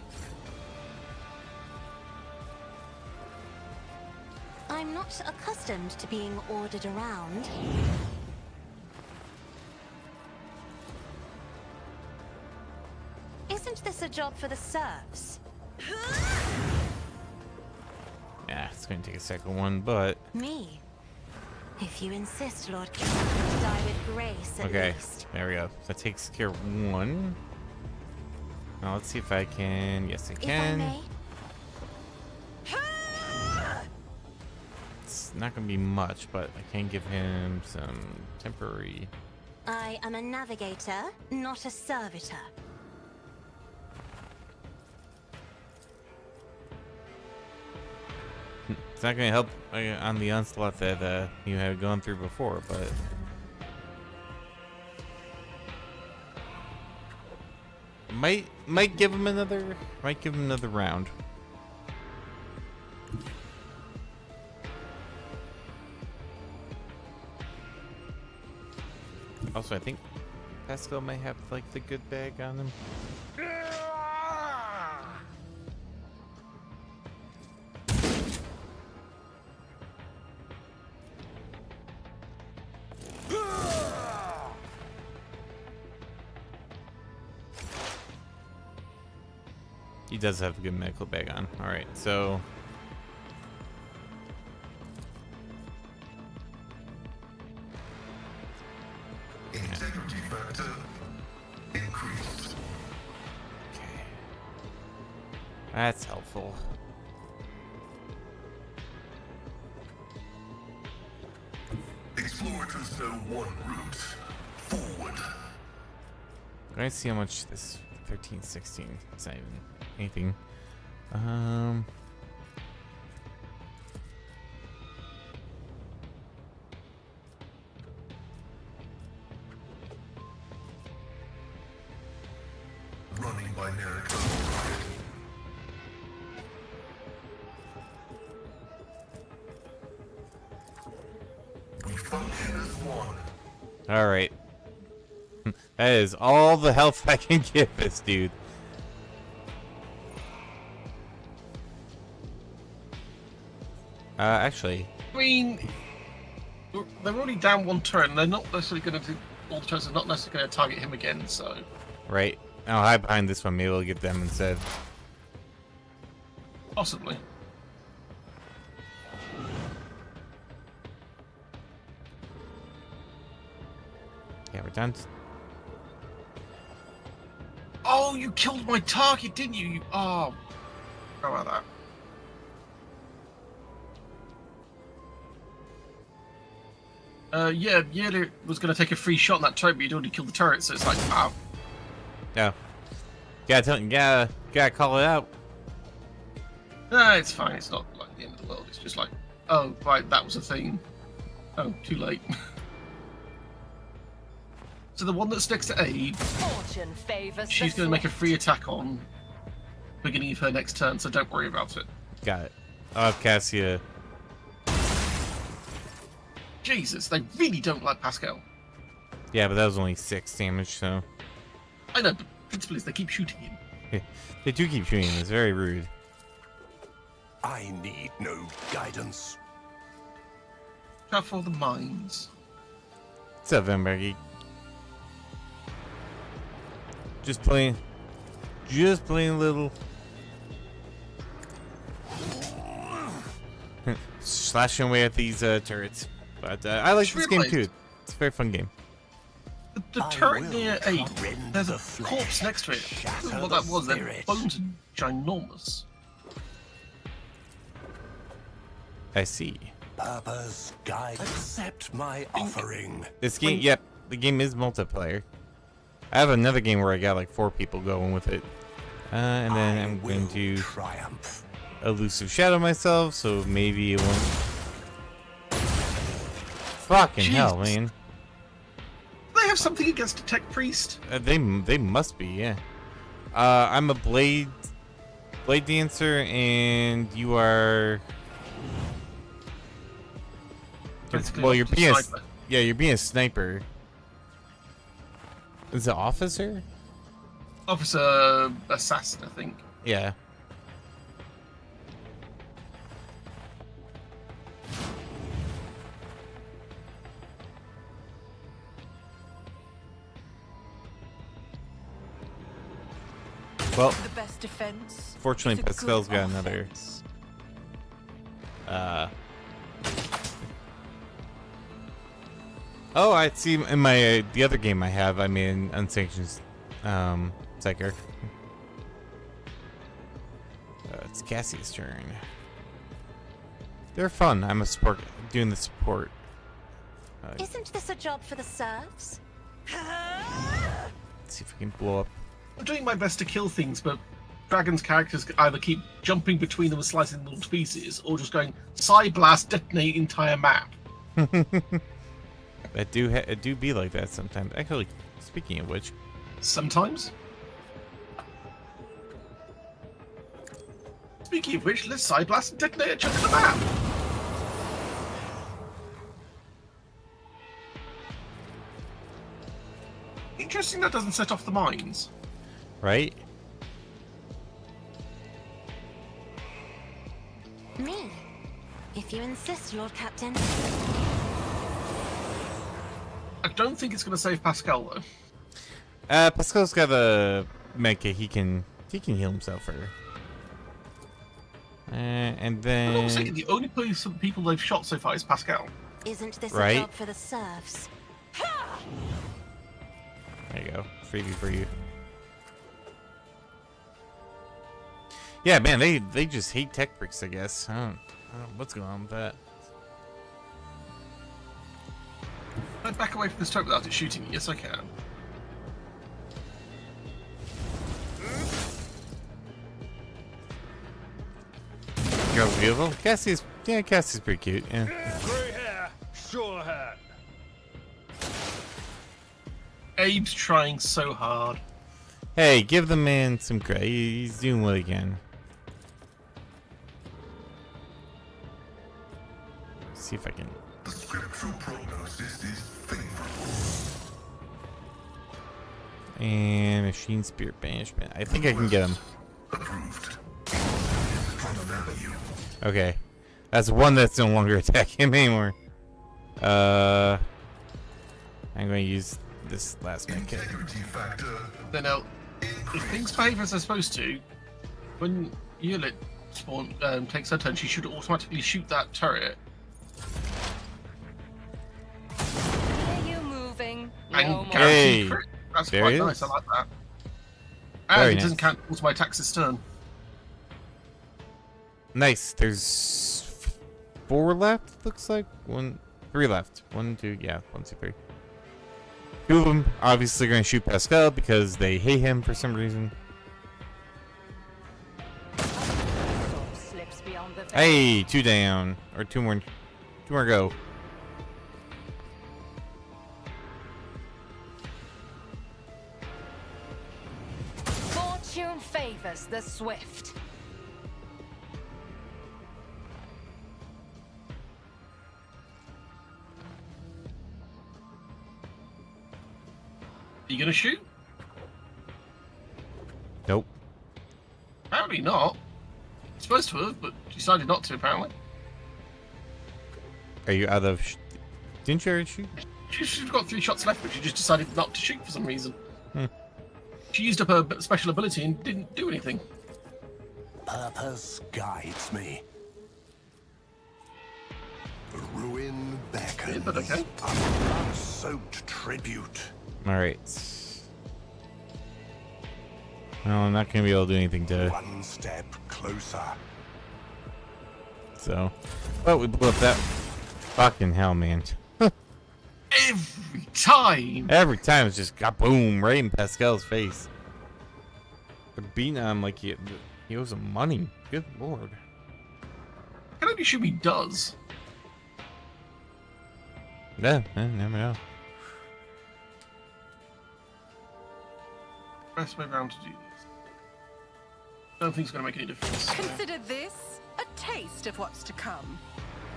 I'm not accustomed to being ordered around. Isn't this a job for the serfs? Yeah, it's gonna take a second one, but Me? If you insist, Lord King, to die with grace at okay, least. there we go. That takes care of one. Now let's see if I can. Yes, I If I can. may. It's not gonna be much, but I can give him some temporary. I am a navigator, not a servitor. It's not gonna help on the onslaught that you had gone through before, but Might give him another round. Also, I think Pascal might have like the good bag on him. He does have a good medical bag on. All right, so Integrity factor increased. okay, that's helpful. Explorers know one route. Forward. Let me see how much this 13, 16. It's not even anything. Running by Nerek override. We function as one. All right. That is all the health I can give this dude. Actually, I mean, they're already down one turret, and they're not necessarily going to do all the turrets are not necessarily going to target him again. So, right. I'll hide behind this one. Maybe we'll get them instead. possibly. Yeah, we're done. Oh, you killed my target, didn't you? Oh, how about that? Yeah, Yealer was going to take a free shot on that turret, but he'd already killed the turret, so it's like, wow. Yeah. Gotta call it out. Nah, it's fine. It's not like the end of the world. It's just like, oh, right, that was a thing. Oh, too late. So the one that's next to Abe, Fortune favors she's going to make a free attack on beginning of her next turn, so don't worry about it. Got it. I'll have Cassia. Jesus, they really don't like Pascal. Yeah, but that was only 6 damage, so. I know, but principle is they keep shooting him. They do keep shooting him. It's very rude. I need no guidance. Careful the mines. What's up, Vambergy? Just playing a little. Slashing away at these turrets. But I like this game too. It's a very fun game. The turret near 8, there's a corpse next to it. I don't know what that was. Their bones are ginormous. I see. Purpose guide. Accept my offering. This game, yep, the game is multiplayer. I have another game where I got like 4 people going with it. And then I'm going to triumph. Elusive Shadow myself, so maybe it won't. Fucking hell, man. Do they have something against a tech priest? They must be, yeah. I'm a blade dancer, and you are. Well, you're being you're being a sniper. Is it officer? Officer assassin, I think. Yeah. Well, the best defense. Fortunately, Pascal's got another. Oh, I see. In my the other game I have, I'm in Unsanctioned Psyker. It's Cassie's turn. They're fun. I'm a support, doing the support. Isn't this a job for the serfs? Let's see if we can blow up. I'm doing my best to kill things, but Dragon's characters either keep jumping between them and slicing them to pieces, or just going Psy Blast, detonate entire map. It do be like that sometimes. Actually, speaking of which, sometimes Speaking of which, let's side blast and detonate a chunk of the map. Interesting that doesn't set off the mines. Right? Me, if you insist, Lord Captain. I don't think it's going to save Pascal though. Pascal's got a mecha. He can heal himself further. And then. But also, the only people they've shot so far is Pascal. Isn't this Right? a job for the serfs? There you go. Freebie for you. Yeah, man, they just hate tech bricks, I guess. I don't know what's going on with that. Can I back away from this turret without it shooting me? Yes, I can. Girl's beautiful. Cassie's pretty cute. Yeah. Grey hair, sure hat. Abe's trying so hard. Hey, give the man some credit. He's doing what he can. See if I can. The scriptural prognosis is favorable. And machine spirit banishment. I think I can get him. Approved. Value. Okay, that's one that's no longer attacking him anymore. I'm going to use this last mecha. Integrity factor. Then if things behave as they're supposed to, when Yulit spawn takes her turn, she should automatically shoot that turret. Are you moving? And No more. guarantee Hey, crit. That's there quite he nice. is. I like that. And Very it nice. doesn't count towards my attacks this turn. Nice. There's 4 left. Looks like 3 left. 1, 2, yeah, 1, 2, 3. 2 of them obviously going to shoot Pascal because they hate him for some reason. Slips beyond the veil. Hey, 2 down, or 2 more go. Fortune favors the swift. Are you gonna shoot? Nope. Apparently not. Supposed to have, but decided not to. Apparently. Are you out of? Didn't you already shoot? She's got 3 shots left, but she just decided not to shoot for some reason. Hmm. She used up her special ability and didn't do anything. Purpose guides me. Ruin beckons. Yeah, but okay. A blood-soaked tribute. Alright. Well, I'm not going to be able to do anything to... One step closer. So... But we blew up that... Fucking hell, man. Every time! Every time it's just got boom right in Pascal's face. They're beating him like he owes him money. Good lord. I can only assume he does. Yeah, never know. Best way round to do this. Don't think it's going to make any difference. Consider this a taste of what's to come.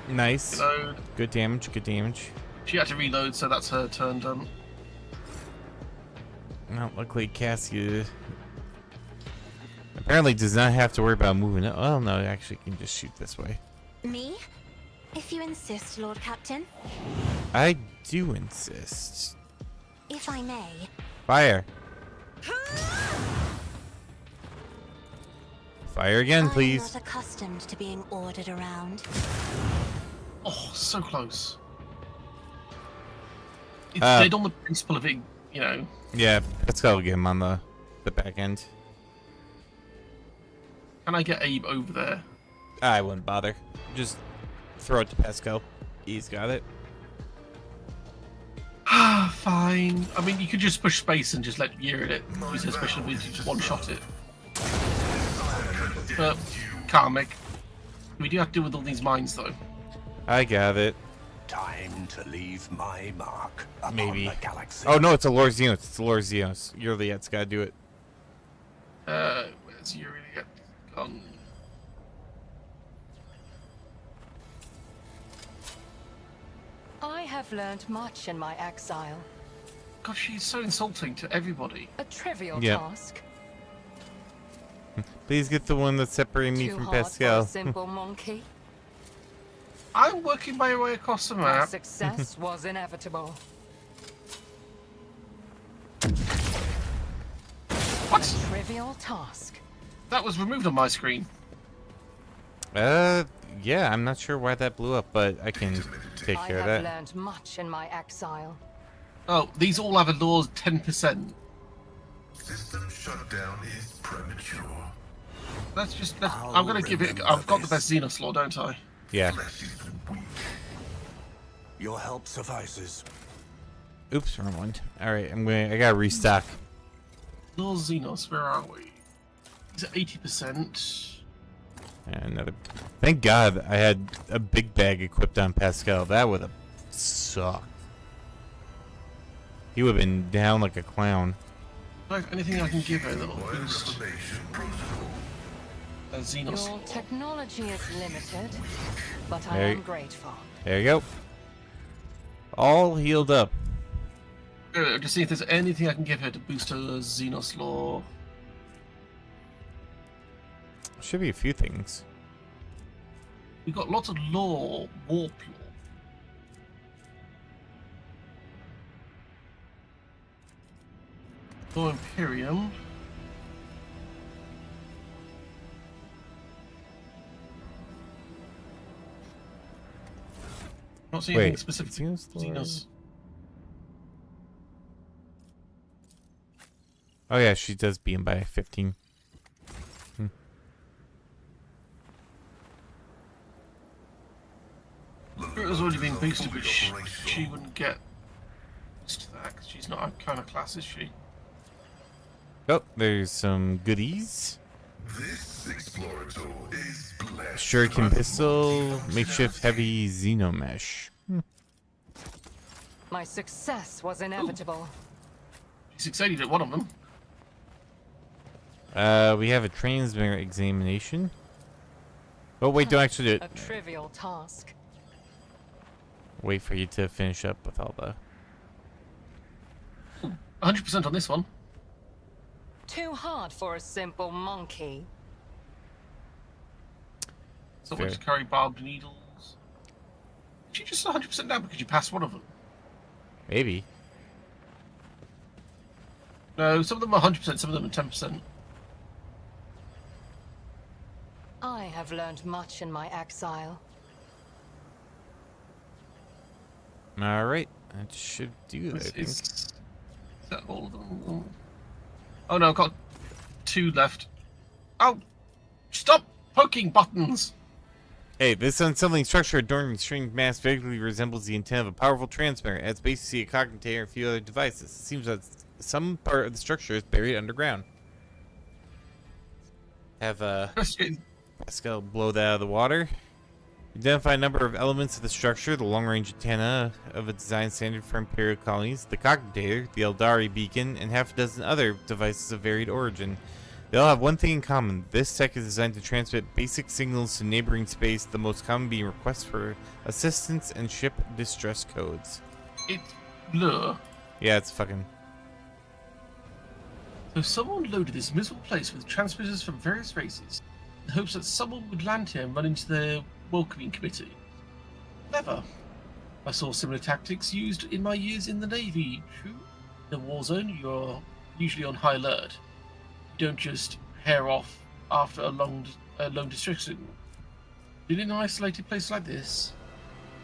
Nice. Reload. Good damage, good damage. She had to reload, so that's her turn done. Well, luckily Cassie apparently does not have to worry about moving it. Well, no, actually can just shoot this way. Me? If you insist, Lord Captain. I do insist. If I may. Fire. Fire again, please. I'm not accustomed to being ordered around. Oh, so close. It's Uh, dead on the principle of it, you know. Yeah, let's go get him on the back end. Can I get Abe over there? I wouldn't bother. Just throw it to Pascal. He's got it. Ah, fine. I mean, you could just push space and just let Yurid use her special ability to one-shot it. But, karmic. We do have to deal with all these mines, though. I got it. Time to leave my mark upon Maybe. the galaxy. Oh no, it's a Lord Xenos. It's a Lord Xenos. You're the Yet's gotta do it. Where's Yurid gone? have learned much in my exile. Gosh, she's so insulting to everybody. A trivial Yep. task. Please get the one that's separating me Too from hard Pascal. for a simple monkey. I'm working my way across the My map. success was inevitable. What? A trivial task. That was removed on my screen. Yeah, I'm not sure why that blew up, but I can take I care of have that. learned much in my exile. Oh, these all have a laws 10%. System shutdown is premature. I'm gonna give it. I've got the best Xenos law, don't I? Yeah. Flesh is weak. Your help suffices. Oops, wrong one. Alright, I gotta restock. Laws Xenos, where are we? Is it 80%? And another. Thank God I had a big bag equipped on Pascal. That would have sucked. He would have been down like a clown. Like anything I can give her that'll boost Information protocol. a Xenos Your law. technology is limited, but I There am you- grateful. There you go. All healed up. Just see if there's anything I can give her to boost her Xenos law. Should be a few things. We've got lots of law, warp law. Law Imperium. Not seeing anything Wait, specific. Xenos law? Xenos. Oh yeah, she does beat him by 15. It was already being boosted, but she wouldn't get to that 'cause she's not a kind of class, is she? Oh, there's some goodies. This explorator is blessed. Shuriken pistol, makeshift heavy xenomesh. My success was inevitable. She succeeded at one of them. We have a transmitter examination. Oh wait, don't actually do A it. trivial task. Wait for you to finish up with all the. 100% on this one. Too hard for a simple monkey. Someone Fair. to carry barbed needles. She just 100% down because you passed one of them. Maybe. No, some of them are 100%, some of them are 10%. I have learned much in my exile. Alright, that should do it, I think. Is that all of them? Oh no, I've got 2 left. Oh! Stop poking buttons! Hey, this unsettling structure adorned with stringed mass vaguely resembles the antenna of a powerful transmitter. It adds basically a cognitor and a few other devices. It seems that some part of the structure is buried underground. Have Pascal blow that out of the water. Identify a number of elements of the structure: the long-range antenna of a design standard for Imperial colonies, the cognitor, the Eldari beacon, and half a dozen other devices of varied origin. They all have one thing in common. This tech is designed to transmit basic signals to neighboring space, the most common being requests for assistance and ship distress codes. It's blur. Yeah, it's fucking... So someone loaded this miserable place with transmitters from various races in hopes that someone would land here and run into their welcoming committee. Clever. I saw similar tactics used in my years in the Navy. True. In a war zone, you're usually on high alert. You don't just hair off after a long distress signal. In an isolated place like this,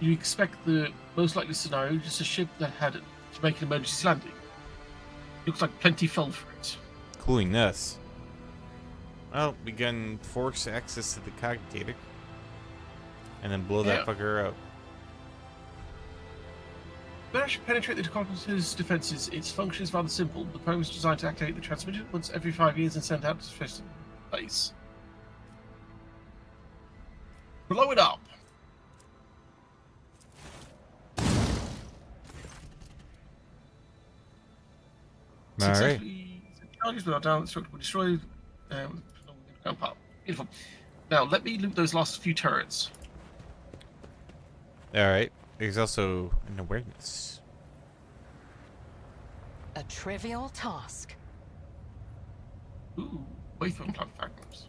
you expect the most likely scenario, just a ship that had to make an emergency landing. Looks like plenty fell for it. cooling us. Well, we can force access to the cognitor. And then blow that fucker out. When I should penetrate the cognitor's defenses, its function is rather simple. The probe is designed to activate the transmitter once every 5 years and send out to specific place. Blow it up! Alright. Charges without down, the structure will destroy. Beautiful. Now, let me loot those last few turrets. Alright. There's also an awareness. A trivial task. Ooh, Waitham plant fragments.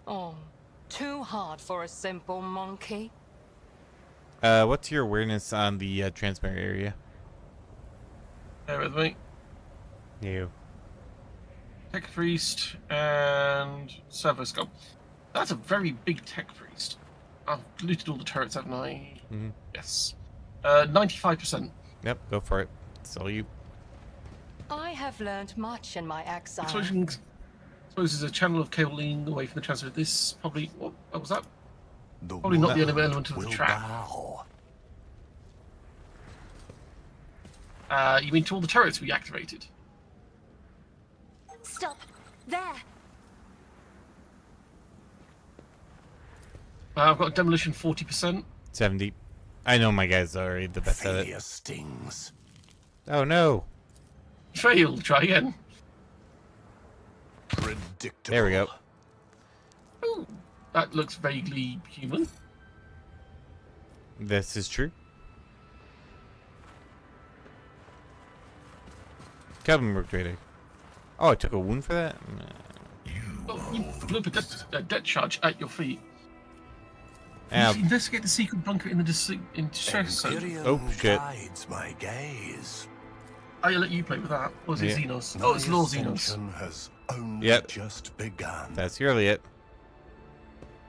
Oh, too hard for a simple monkey. What's your awareness on the transmitter area? Bear with me. You. Tech Priest and Servo Skull. That's a very big Tech Priest. I've looted all the turrets, haven't I? Mm-hmm. Yes. 95%. Yep, go for it. It's all you. I have learned much in my exile. I suppose there's a channel of cable leaning away from the transmitter. This probably... What was that? Probably not the element of the trap. You mean to all the turrets we activated? Stop! There! I've got demolition 40%. 70. I know my guy's already the best at it. Stings. Oh no! Failed. Try again. Predictable. There we go. Ooh, that looks vaguely human. This is true. Cabin work trader. Oh, I took a wound for that? You blew up a debt charge at your feet. Yeah. Investigate the secret bunker in the distress zone. Oh, shit. Guides my gaze. I'll let you play with that. Or is it Xenos? Oh, it's Lord Xenos. Has only just begun. That's really it.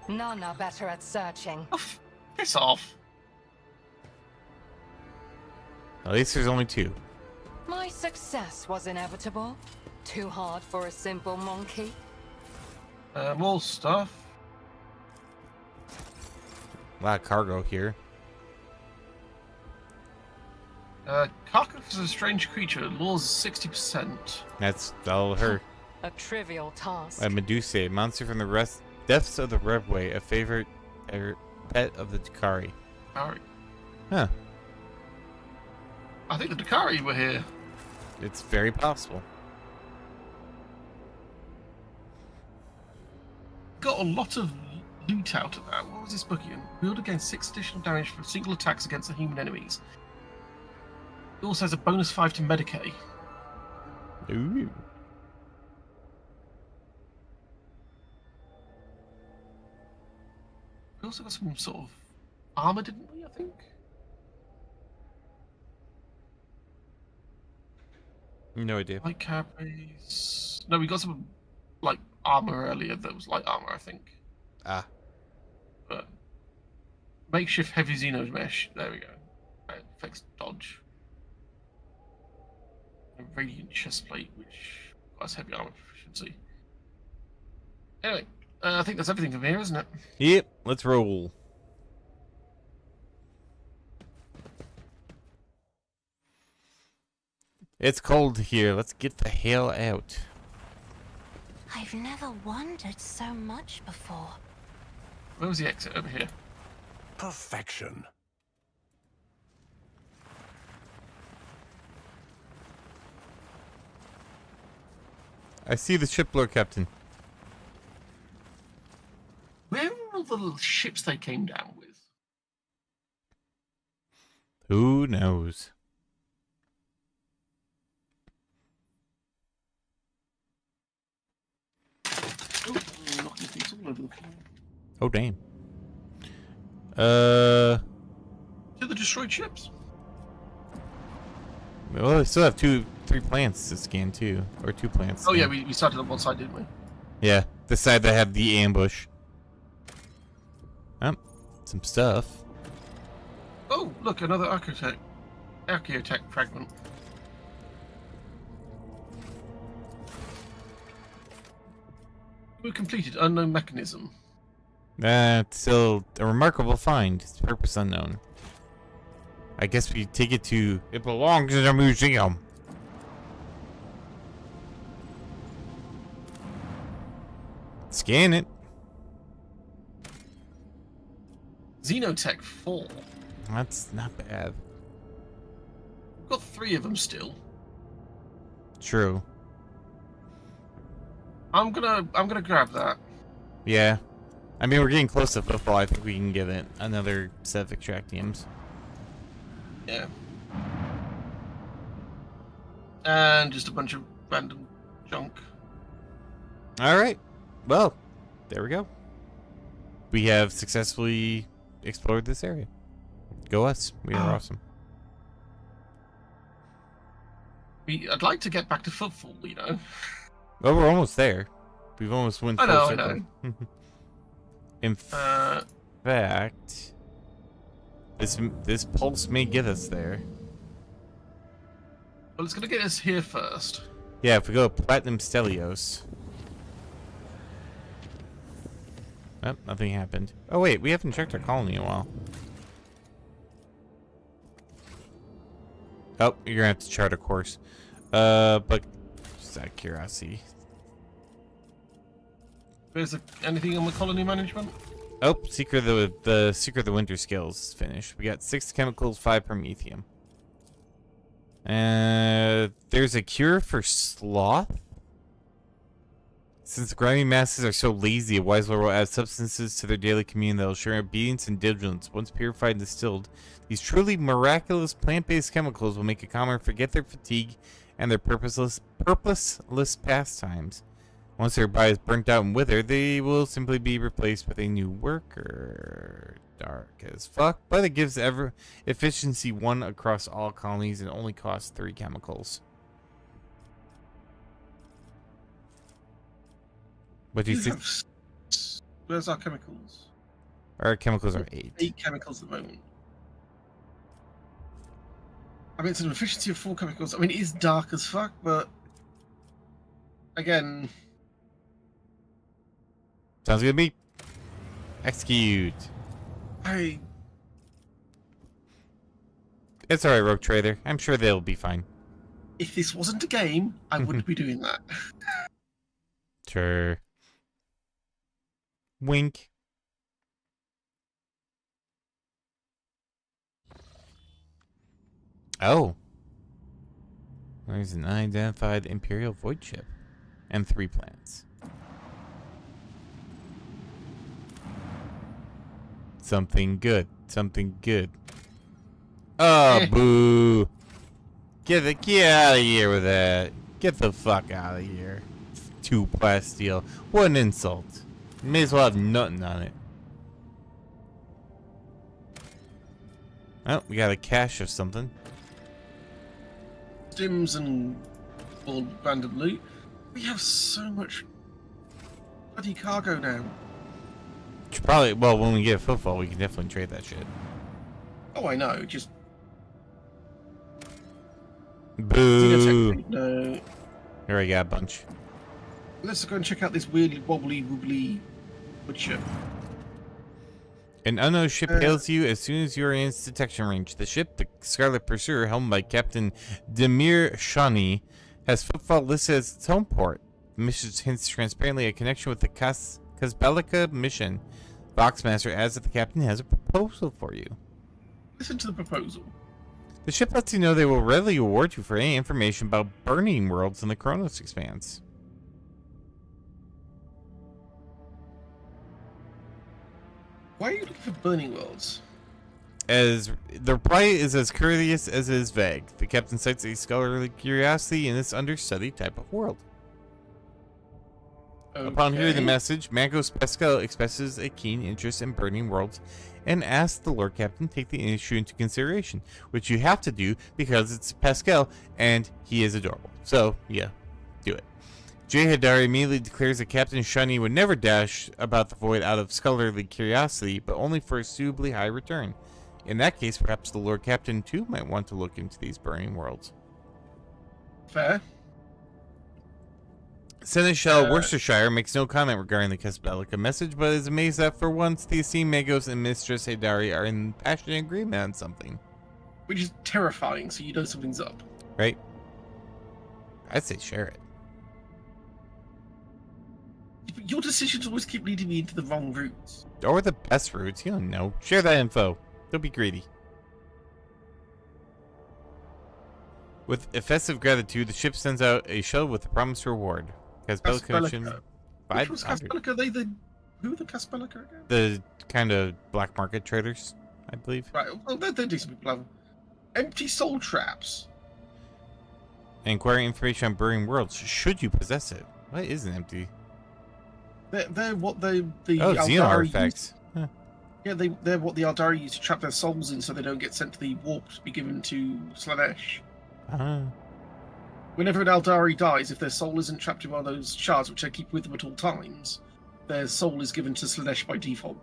None are better at searching. Oh, piss off. At least there's only 2. My success was inevitable. Too hard for a simple monkey. More stuff. A lot of cargo here. Karkov is a strange creature. Law's 60%. That's all her. A trivial task. A Medusa, a monster from the depths of the Redway, a favorite pet of the Dakari. Alright. Huh. I think the Dakari were here. It's very possible. Got a lot of loot out of that. What was this book again? Build against 6 additional damage for single attacks against the human enemies. It also has a bonus 5 to Medicaid. Ooh. We also got some sort of armor, didn't we, I think? No idea. Light carapace. No, we got some, like, armor earlier that was light armor, I think. Ah. But makeshift heavy Xeno mesh. There we go. Affects dodge. A radiant chest plate, which has heavy armor proficiency. Anyway, I think that's everything from here, isn't it? Yep, let's roll. It's cold here. Let's get the hell out. I've never wondered so much before. Where was the exit? Over here. Perfection. I see the ship, Lord Captain. Where were all the little ships they came down with? Who knows? Oh, knocking things all over the floor. Oh, damn. To the destroyed ships. Well, we still have 3 plants to scan too, or 2 plants. Oh yeah, we started on one side, didn't we? Yeah, the side that had the ambush. Some stuff. Oh, look, another archaeotech fragment. We completed unknown mechanism. That's still a remarkable find. Its purpose unknown. I guess we take it to... It belongs in a museum. Scan it. Xenotech 4. That's not bad. We've got 3 of them still. True. I'm gonna grab that. Yeah. I mean, we're getting close to football. I think we can get it. Another set of extractiums. Yeah. And just a bunch of random junk. Alright. Well, there we go. We have successfully explored this area. Go us. We are awesome. I'd like to get back to football, you know. Well, we're almost there. We've almost went full circle. I know. In fact, this pulse may get us there. Well, it's going to get us here first. Yeah, if we go Platinum Stelios. Oh, nothing happened. Oh, wait, we haven't checked our colony in a while. Oh, you're gonna have to chart a course. But just out of curiosity. Is there anything on the colony management? Oh, Secret of the Winter skills is finished. We got 6 chemicals, 5 promethium. There's a cure for sloth. Since the grimy masses are so lazy, a wise lord will add substances to their daily commune that will ensure obedience and diligence. Once purified and distilled, these truly miraculous plant-based chemicals will make a commoner forget their fatigue and their purposeless pastimes. Once their bodies burnt out and withered, they will simply be replaced with a new worker. Dark as fuck, but it gives efficiency 1 across all colonies and only costs 3 chemicals. What do you think? Where's our chemicals? Our chemicals are 8. 8 chemicals at the moment. I mean, it's an efficiency of 4 chemicals. I mean, it is dark as fuck, but again, sounds good to me. Execute. It's alright, Rogue Trader. I'm sure they'll be fine. If this wasn't a game, I wouldn't be doing that. Sure. Wink. Oh. There's an unidentified Imperial Void ship. And 3 planets. Something good. Something good. Oh, boo. Get out of here with that. Get the fuck out of here. 2 plasteel. What an insult. May as well have nothing on it. Oh, we got a cache of something. Stims and all random loot. We have so much bloody cargo now. Should probably, well, when we get football, we can definitely trade that shit. Oh, I know. Just boo. No. Here I got a bunch. Let's go and check out this weirdly wobbly wood ship. An unknown ship hails you as soon as you are in its detection range. The ship, the Scarlet Pursuer, helmed by Captain Demir Shani, has footfall listed as its home port. The mission hints transparently a connection with the Kazbelika mission. Boxmaster adds that the captain has a proposal for you. Listen to the proposal. The ship lets you know they will readily reward you for any information about burning worlds in the Kronos Expanse. Why are you looking for burning worlds? As the reply is as courteous as it is vague. The captain cites a scholarly curiosity in this understudied type of world. Okay. Upon hearing the message, Magos Pascal expresses a keen interest in burning worlds and asks the Lord Captain to take the issue into consideration, which you have to do because it's Pascal and he is adorable. So, yeah, do it. Jay Hadari immediately declares that Captain Shani would never dash about the void out of scholarly curiosity, but only for a suitably high return. In that case, perhaps the Lord Captain too might want to look into these burning worlds. Fair. Seneschal Worcestershire makes no comment regarding the Kazbelika message, but is amazed that for once the esteemed Magos and Mistress Hadari are in passionate agreement on something. Which is terrifying, so you know something's up. Right? I'd say share it. Your decisions always keep leading me into the wrong routes. Or the best routes, you don't know. Share that info. Don't be greedy. With effective gratitude, the ship sends out a shuttle with a promised reward. Kazbelika mission. Which was Kazbelika? They the Who are the Caspelica again? The kind of black market traders, I believe. Right, well, they're decent people. Have empty soul traps. Inquiring information on Burning Worlds. Should you possess it? What is an empty? They're what the oh, Aldari Xenon artifacts. Huh. Yeah, they're what the Aldari use to trap their souls in so they don't get sent to the warp to be given to Slanesh. Whenever an Aldari dies, if their soul isn't trapped in one of those shards, which they keep with them at all times, their soul is given to Slanesh by default.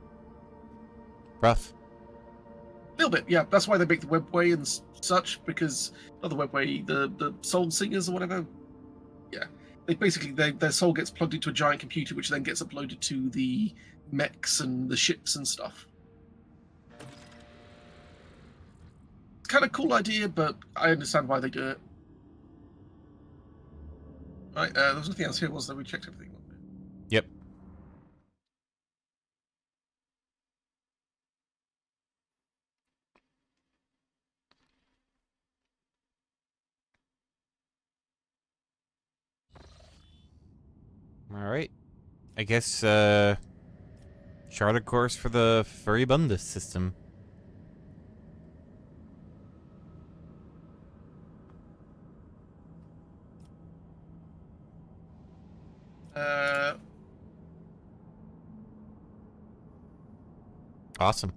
Rough. A little bit, yeah. That's why they make the webway and such, because not the webway, the soul singers or whatever. Yeah, they basically their soul gets plugged into a giant computer, which then gets uploaded to the mechs and the ships and stuff. It's kind of a cool idea, but I understand why they do it. Right, there was nothing else here, was there? We checked everything. Yep. Alright. I guess, charter course for the Furibundus system. Awesome.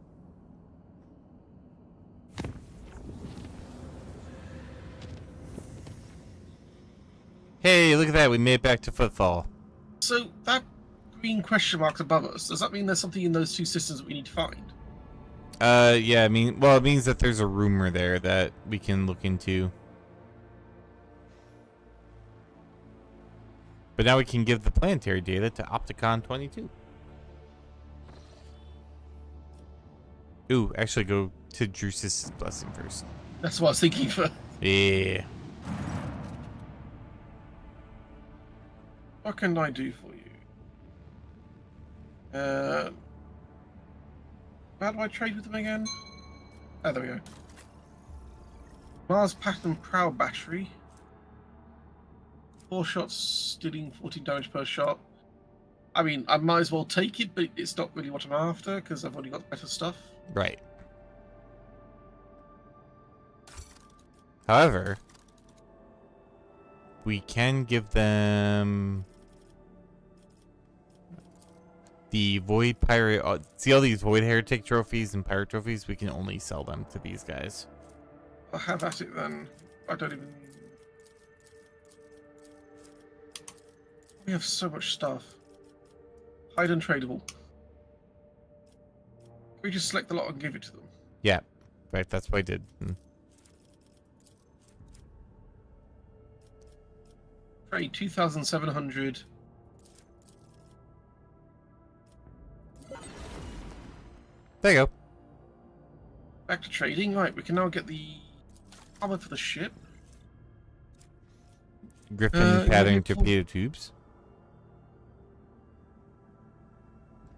Hey, look at that. We made it back to Footfall. So, that green question mark above us, does that mean there's something in those two systems that we need to find? Yeah, I mean, well, it means that there's a rumor there that we can look into. But now we can give the planetary data to Opticon 22. Ooh, actually go to Drusus' blessing first. That's what I was thinking for. Yeah. What can I do for you? How do I trade with them again? Oh, there we go. Mars Pattern Prow Battery. 4 shots, dealing 14 damage per shot. I mean, I might as well take it, but it's not really what I'm after, because I've already got better stuff. Right. However, we can give them the Void Pirate. See all these Void Heretic trophies and Pirate trophies? We can only sell them to these guys. I'll have at it then. I don't even... We have so much stuff. Hide untradable. Can we just select the lot and give it to them? Yeah, right, that's what I did. Trade 2,700. There you go. Back to trading. Right, we can now get the armor for the ship. Griffin pattern torpedo tubes.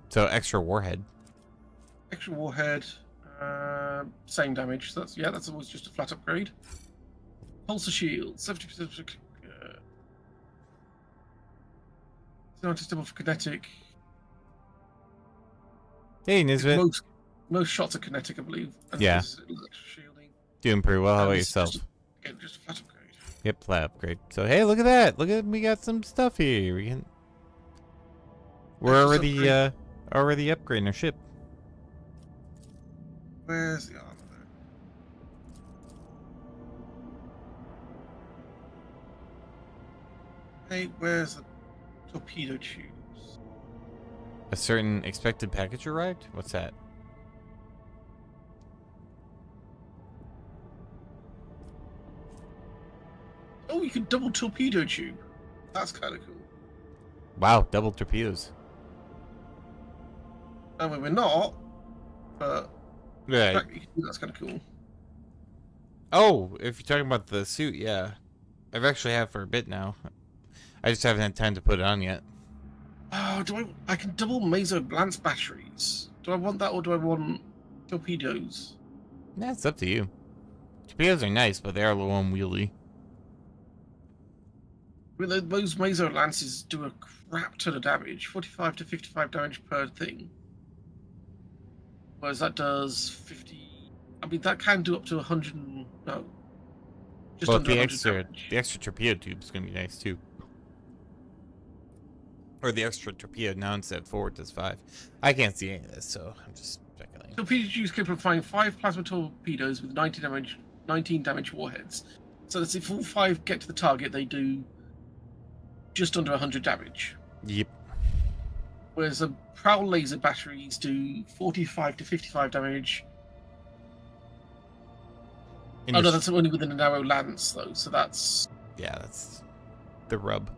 So extra warhead. Extra warhead. Same damage. So that's always just a flat upgrade. Pulsar shield. 70%. Double for kinetic. Hey, Nisbet. Most shots are kinetic, I believe. And yeah. Shielding. Doing pretty well. How about yourself? Just a flat upgrade. Yep, flat upgrade. So hey, look at that! Look at we got some stuff here. We can. We're already upgrading our ship. Where's the armor there? Hey, where's the torpedo tubes? A certain expected package arrived? What's that? Oh, you can double torpedo tube. That's kind of cool. Wow, double torpedoes. I mean, we're not, but right. That's kind of cool. Oh, if you're talking about the suit, yeah. I've actually had it for a bit now. I just haven't had time to put it on yet. Oh, I can double Meso Lance batteries. Do I want that or do I want torpedoes? Yeah, it's up to you. Torpedoes are nice, but they are a little unwieldy. I mean, those Meso Lances do a crap ton of damage, 45 to 55 damage per thing. Whereas that does 50. I mean, that can do up to 100. No, just well, under 100 damage. the extra torpedo tube is gonna be nice too. Or the extra torpedo now instead of 4 does 5. I can't see any of this, so I'm just speculating. Torpedo tubes capable of firing 5 plasma torpedoes with 19 damage warheads. So that's if all 5 get to the target, they do just under 100 damage. Yep. Whereas the prowl laser batteries do 45 to 55 damage. Oh no, that's only within a narrow lance though, so that's... Yeah, that's the rub.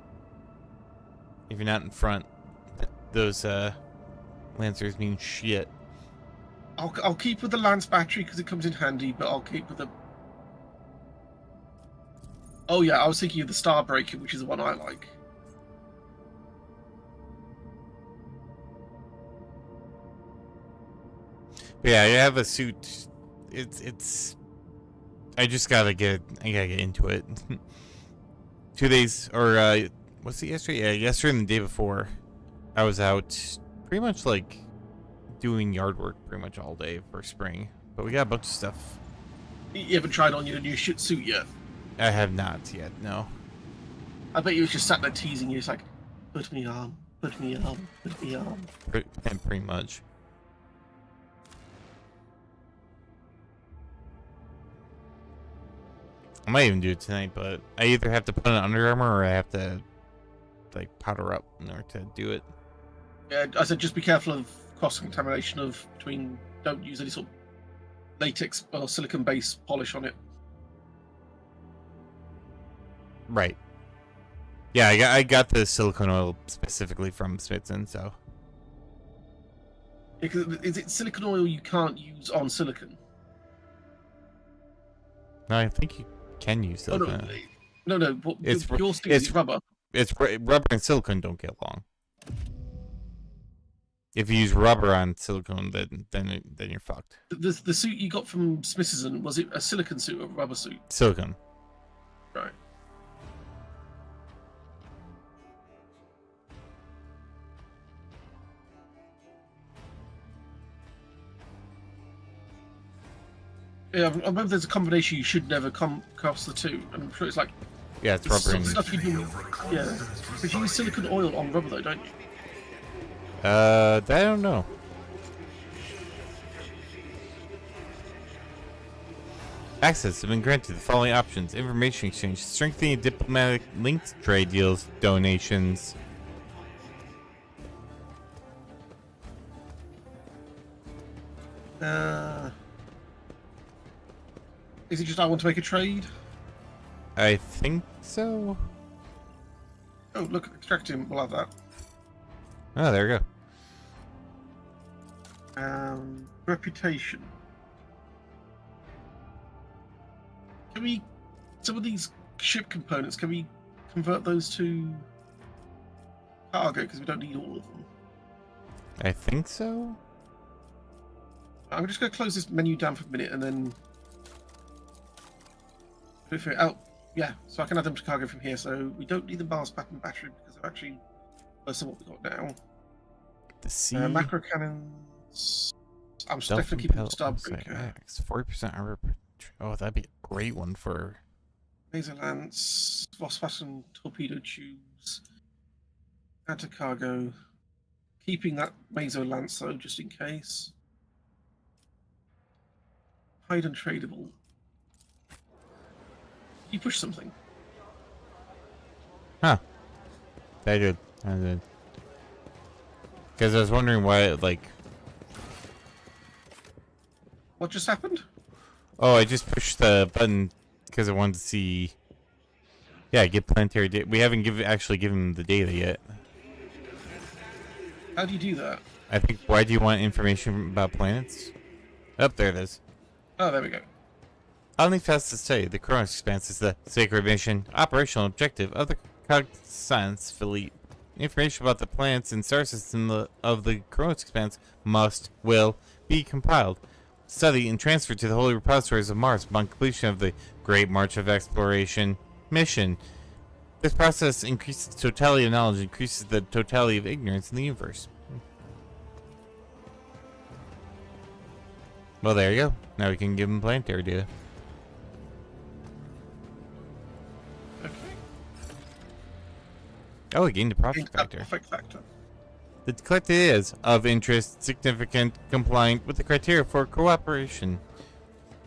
If you're not in front, those lancers mean shit. I'll keep with the lance battery because it comes in handy, but I'll keep with the... Oh yeah, I was thinking of the Starbreaker, which is the one I like. But yeah, I have a suit. It's. I just gotta get. I gotta get into it. 2 days or what's it yesterday? Yeah, yesterday and the day before, I was out pretty much like doing yard work pretty much all day for spring. But we got a bunch of stuff. You haven't tried on your new suit yet? I have not yet. No. I bet you was just sat there teasing you. It's like, put me on, put me on, put me on. Pretty much. I might even do it tonight, but I either have to put on Under Armour or I have to like powder up in order to do it. Yeah, I said just be careful of cross-contamination between. Don't use any sort of latex or silicon-based polish on it. Right. Yeah, I got the silicone oil specifically from Smithson, so. Is it silicone oil you can't use on silicon? No, I think you can use silicone. Oh, no. It's rubber. It's rubber and silicone don't get along. If you use rubber on silicone, then you're fucked. The suit you got from Smithson, was it a silicone suit or a rubber suit? Silicone. Right. Yeah, I remember there's a combination you should never come across the two. And I'm sure it's like... Yeah, it's rubber and... stuff you do. Yeah. But you use silicone oil on rubber though, don't you? I don't know. Access have been granted to the following options: information exchange, strengthening diplomatic links, trade deals, donations. Is it just I want to make a trade? I think so. Oh, look, extract him. We'll have that. Oh, there we go. Reputation. Can we... Some of these ship components, can we convert those to cargo? Because we don't need all of them. I think so. I'm just going to close this menu down for a minute and then... Oh, yeah, so I can add them to cargo from here. So we don't need the Mars pattern battery because they're actually worse than what we got now. The C. Macro cannons. I'm definitely keeping the Starbreaker. 40% armor. Oh, that'd be a great one for. Laser lance, Voss-pattern torpedo tubes. Add to cargo. Keeping that Mazo lance though, just in case. Hide untradable. You push something. Huh. I did. Because I was wondering why, like... What just happened? Oh, I just pushed the button because I wanted to see... Yeah, get planetary data. We haven't actually given him the data yet. How do you do that? I think, why do you want information about planets? Oh, there it is. Oh, there we go. Only fast to say, the Kronos Expanse is the sacred mission, operational objective of the Cognizance Fleet. Information about the planets and star system of the Kronos Expanse will be compiled, studied, and transferred to the Holy Repositories of Mars upon completion of the Great March of Exploration mission. This process increases the totality of knowledge, increases the totality of ignorance in the universe. Well, there you go. Now we can give him planetary data. Okay. Oh, we gained the profit factor. Profit factor. The collected is of interest, significant, compliant with the criteria for cooperation.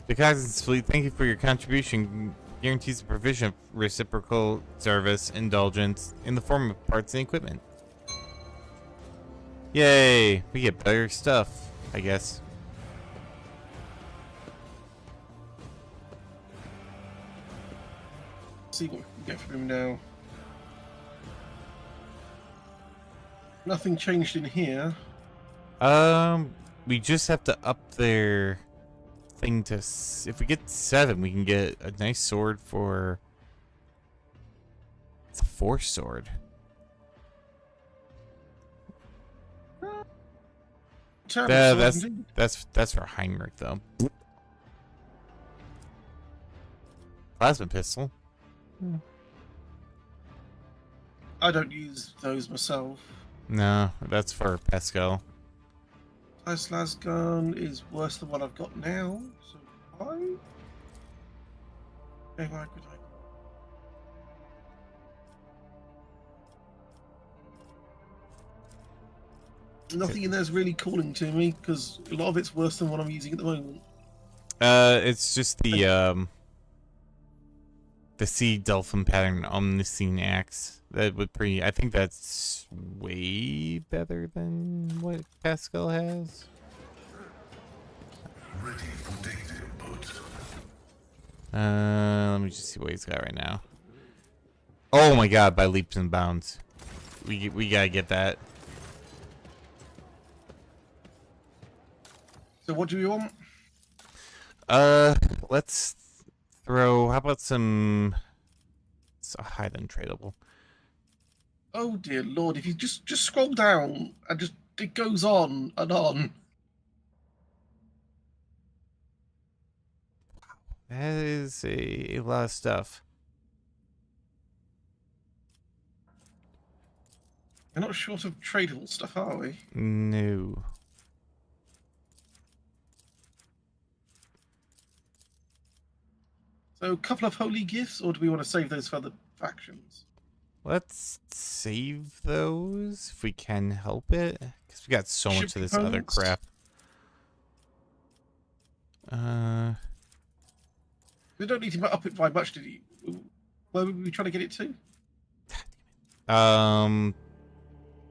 The Cognizance Fleet, thank you for your contribution. Guarantees the provision of reciprocal service indulgence in the form of parts and equipment. Yay! We get better stuff, I guess. See what we can get from him now. Nothing changed in here. We just have to up their thing to. If we get 7, we can get a nice sword for. It's a force sword. Yeah, that's for Heinrich though. Plasma pistol. I don't use those myself. No, that's for Pesco. This last gun is worse than what I've got now. So why? Okay, why could I? Nothing in there's really calling to me because a lot of it's worse than what I'm using at the moment. It's just the sea dolphin pattern omniscient axe. That would pretty. I think that's way better than what Pascal has. Ready for data input. Let me just see what he's got right now. Oh my god! By leaps and bounds, we gotta get that. So what do we want? Let's throw. How about some? It's a hide untradable. Oh dear lord! If you just scroll down and just it goes on and on. That is a lot of stuff. We're not short of tradable stuff, are we? No. So a couple of holy gifts, or do we want to save those for other factions? Let's save those if we can help it, because we got so much of this other crap. We don't need to up it by much, did you? Where were we trying to get it to?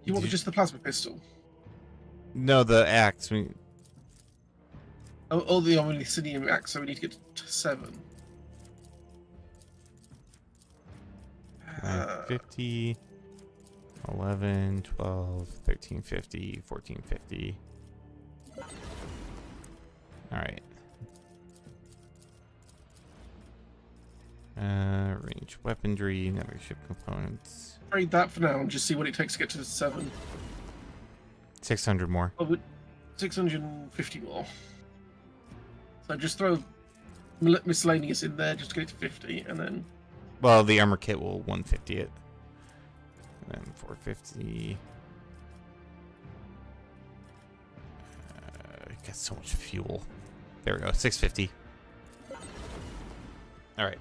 You want just the plasma pistol? No, the axe. Oh, the omniscient axe, so we need to get to 7. 50, 11, 12, 1350, 1450. Alright. Range weaponry, network ship components. Trade that for now and just see what it takes to get to 7. 600 more. Oh, 650 more. So just throw miscellaneous in there just to get it to 50, and then. Well, the armor kit will 150 it. And then 450. Got so much fuel. There we go. 650. All right.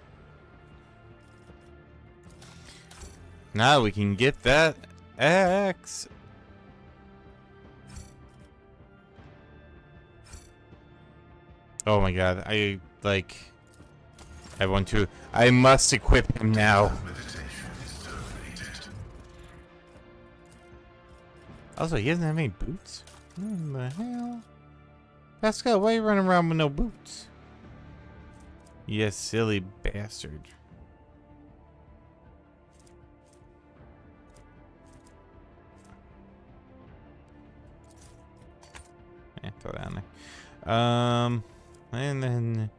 Now we can get that axe. Oh my god. I must equip him now. Also, he doesn't have any boots? What the hell? Pascal, why are you running around with no boots? You silly bastard. Yeah, throw that in there. And then...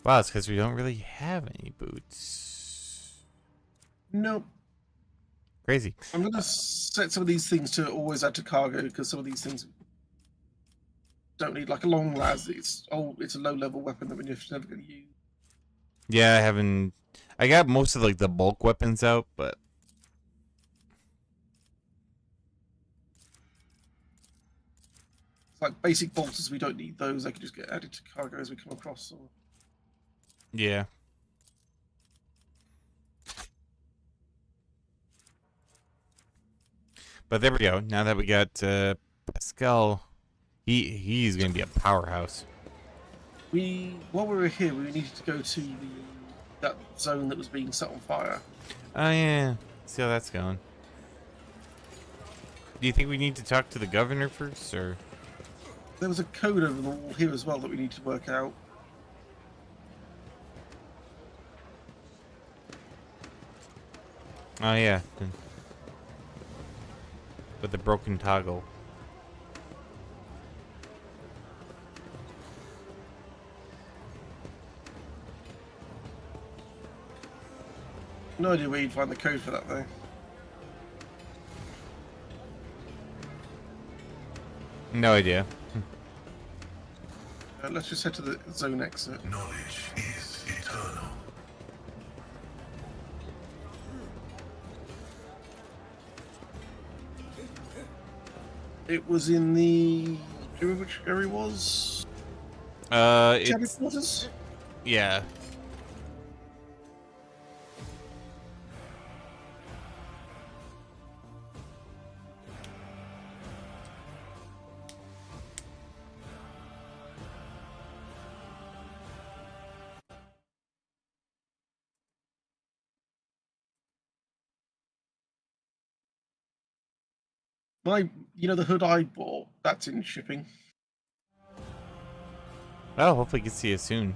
Wow, it's because we don't really have any boots. Nope. Crazy. I'm going to set some of these things to always add to cargo, because some of these things don't need, like a long las. It's a low-level weapon that we're never going to use. Yeah, I got most of like the bulk weapons out, but It's like basic bolters, we don't need those. They can just get added to cargo as we come across. Or... yeah. But there we go. Now that we got Pascal, he's gonna be a powerhouse. While we were here, we needed to go to that zone that was being set on fire. Oh yeah. See how that's going. Do you think we need to talk to the governor first, or? There was a code over the wall here as well that we need to work out. Oh yeah. With the broken toggle. No idea where you'd find the code for that though. No idea. Let's just head to the zone exit. Knowledge is eternal. It was in the... Do you remember which area it was? It's... Quarters? Yeah. The hood I bought, that's in shipping. Oh, hopefully we can see you soon.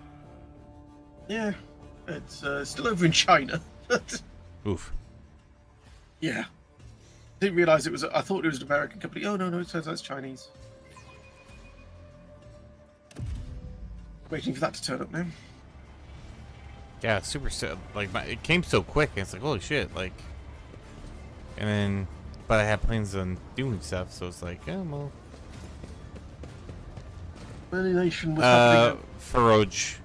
Yeah, it's still over in China. Oof. Yeah. Didn't realize it was. I thought it was an American company. Oh no, it turns out it's Chinese. Waiting for that to turn up now. Yeah, super like it came so quick. And it's like holy shit, like. And then, but I had plans on doing stuff, so it's like, oh well. Any nation was happening. Faroge.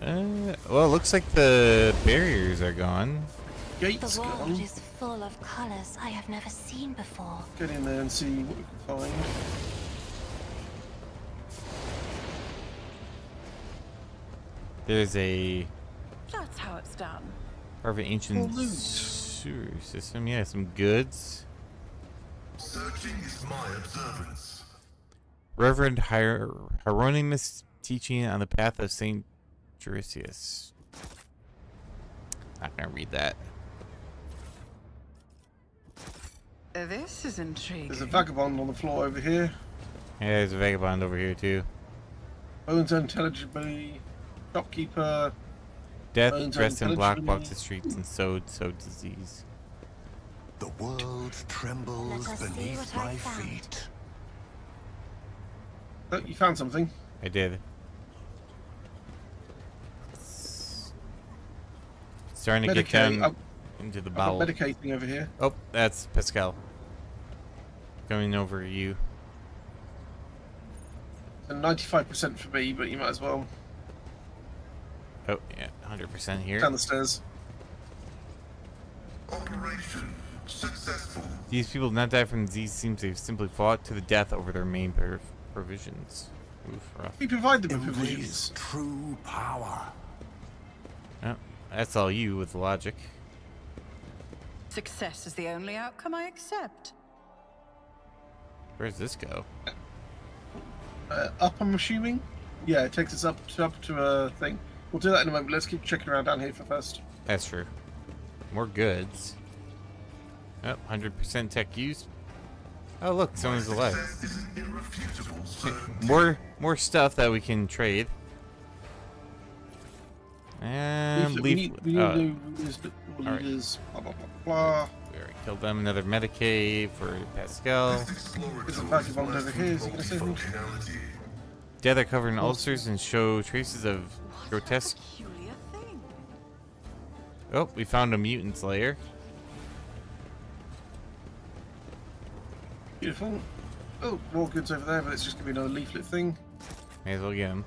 Well, it looks like the barriers are gone. Gates The world gone. is full of colors I have never seen before. Get in there and see what we can find. There's a That's how it's done. part of an ancient loot. sewer system. Yeah, some goods. Searching is my observance. Reverend Hieronymus teaching on the path of Saint Jurisius. Not gonna read that. This is intriguing. There's a vagabond on the floor over here. Yeah, there's a vagabond over here too. Bones unintelligibly. Shopkeeper. Death Bones dressed in black unintelligibly. walks the streets and sowed disease. The world trembles Let us see beneath what I my found. feet. Oh, you found something. I did. Starting to get down into the I've got bowel. medicating over here. Oh, that's Pascal. Coming over you. And 95% for me, but you might as well. Oh, yeah, 100% here. Down the stairs. Operation successful. These people did not die from disease seem to have simply fought to the death over their main provisions. Oof, rough. We provide them with Embrace provisions. true power. Oh, that's all you with logic. Success is the only outcome I accept. Where's this go? Up, I'm assuming? Yeah, it takes us up to a thing. We'll do that in a moment. Let's keep checking around down here for first. That's true. More goods. Oh, 100% tech use. Oh, look, someone's alive. Success is an irrefutable certainty. More stuff that we can trade. And we leaf. need new alright. leaders, blah, blah, blah, blah. We already killed them. Another Medicaid for Pascal. This exploratory There's a vagabond over here. Is he gonna say something? multifunctionality. Dead are covered in ulcers and show traces of grotesque. Peculiar thing. Oh, we found a mutant's lair. Beautiful. Oh, more goods over there, but it's just going to be another leaflet thing. May as well get them.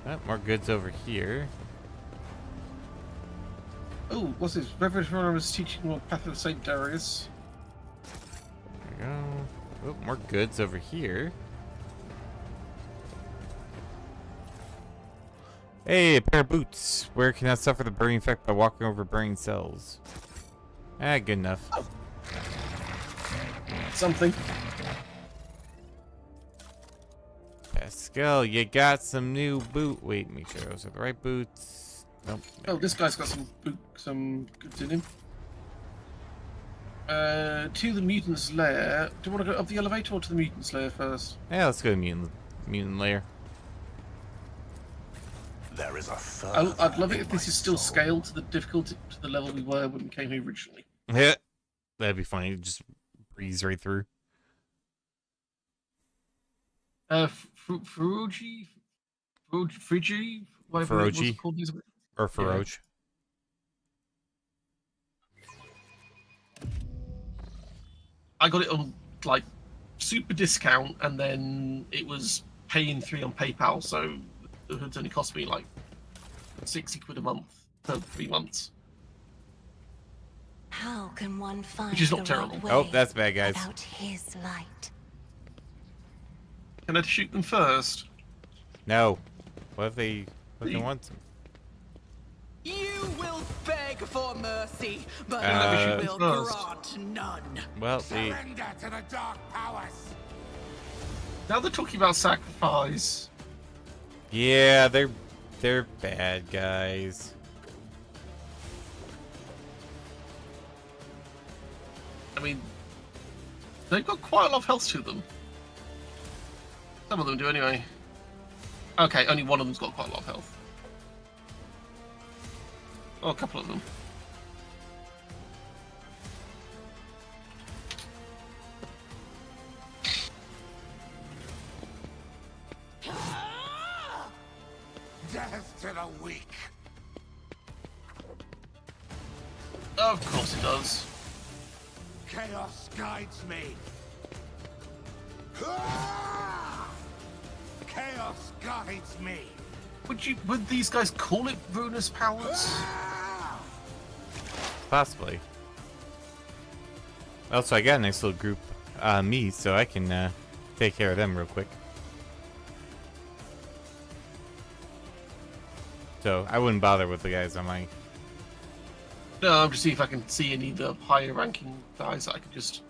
Oh, more goods over here. Oh, what's this? Reverend Hieronymus teaching on Path of St. Darius. There we go. Oh, more goods over here. Hey, a pair of boots. Where can I suffer the burning effect by walking over burning cells? Ah, good enough. Oh. Something. Pascal, you got some new boot. Wait, make sure those are the right boots. Nope. Oh, this guy's got some goods in him. To the mutant's lair. Do you want to go up the elevator or to the mutant's lair first? Yeah, let's go to mutant lair. There is a I'd love it if this is still scaled to the difficulty to the level we were when we came here originally. Yeah, that'd be funny. Just breeze right through. Furuji, whatever it was called. Or Feroge. Yeah. I got it on like super discount, and then it was paying 3 on PayPal, so the hood's only cost me like 60 quid a month for 3 months. How can one find Which is not the terrible. right way Oh, that's bad, guys. without his light? Can I shoot them first? No. What if they want some? You will beg for mercy, but we you will grant none. Well, Surrender to the dark powers. Now they're talking about sacrifice. Yeah, they're bad guys. I mean, they've got quite a lot of health to them. Some of them do anyway. Okay, only one of them's got quite a lot of health. Oh, a couple of them. Death to the weak. Of course it does. Chaos guides me. Chaos guides me. Would these guys call it ruinous powers? Possibly. Also, I got a nice little group me, so I can take care of them real quick. So I wouldn't bother with the guys on my. No, I'm just seeing if I can see any of the higher ranking guys that I could just.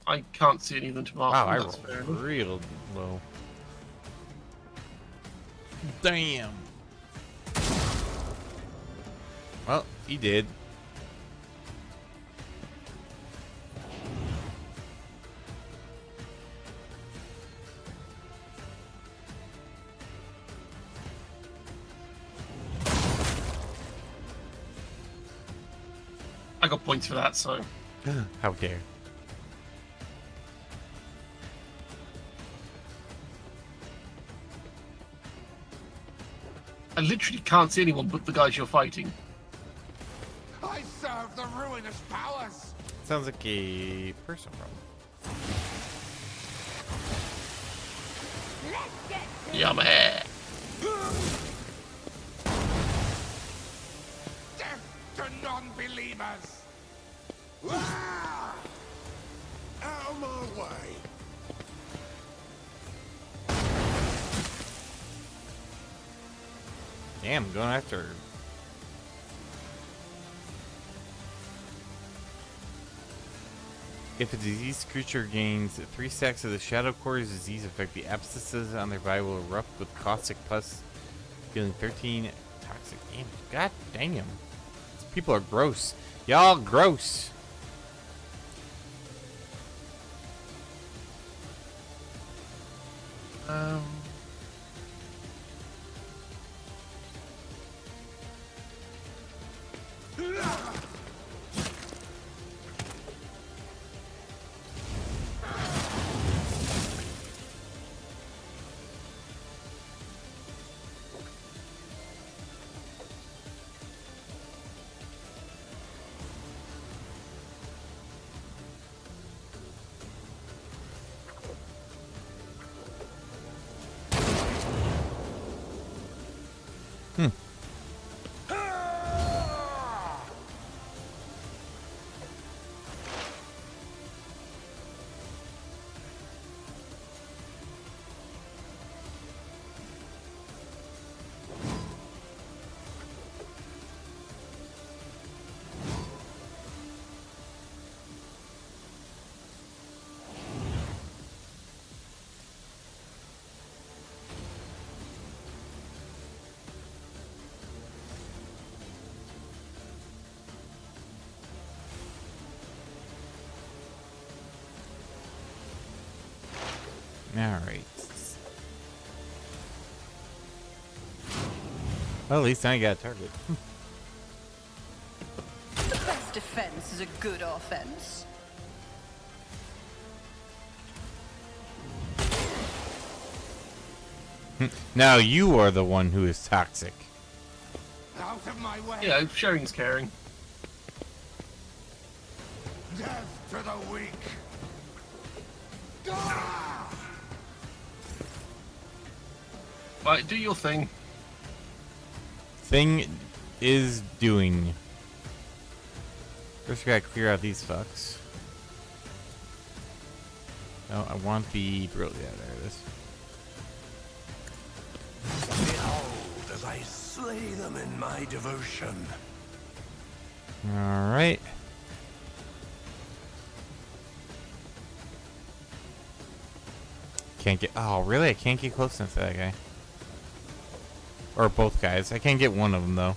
I can't see any of them to mark. Wow, I that's rolled real low. Damn. Well, he did. I got points for that, so. How dare. I literally can't see anyone but the guys you're fighting. I serve the ruinous powers. Sounds like a personal problem. Yummy. Death to non-believers. Out of my way. Damn, going after her. If a diseased creature gains 3 stacks of the Shadow Core's disease effect, the abscesses on their body will erupt with caustic pus, dealing 13 toxic damage. God damn. These people are gross. Y'all gross. Alright. Well, at least I got a target. The best defense is a good offense. Now you are the one who is toxic. Out of my way! Yeah, sharing's caring. Death to the weak! Right, do your thing. Thing is doing. First we gotta clear out these fucks. Oh, I want the drill. Yeah, there it is. Behold as I slay them in my devotion. Alright. Can't get. Oh, really? I can't get close enough to that guy. Or both guys. I can't get one of them, though.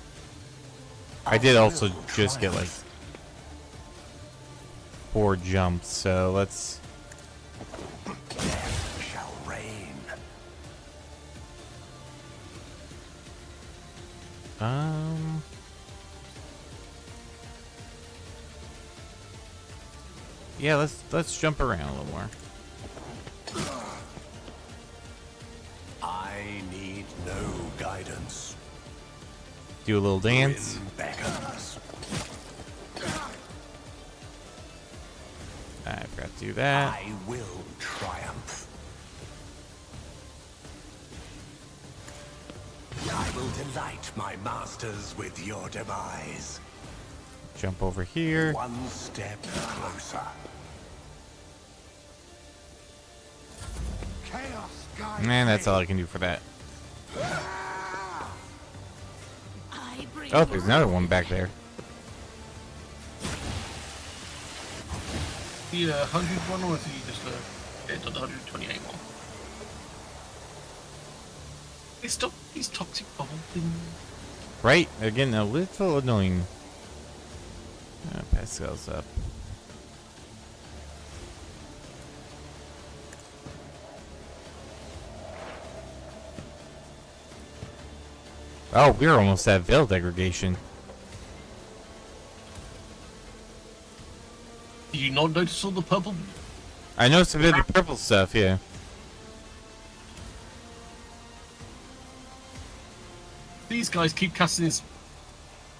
I did also just get, like, 4 jumps, so let's. Death shall reign. Yeah, let's jump around a little more. I need no guidance. Do a little dance. Wind beckons. I forgot to do that. I will triumph. I will delight my masters with your demise. Jump over here. One step closer. Chaos guide And that's me. all I can do for that. I bring Oh, there's another one back there. The 100 one, or is he just hit on the 128 one? Hey, stop these toxic bubble things. Right? They're getting a little annoying. Pascal's up. Oh, we're almost at Veil degradation. Did you not notice all the purple? I noticed a bit of the purple stuff, yeah. These guys keep casting this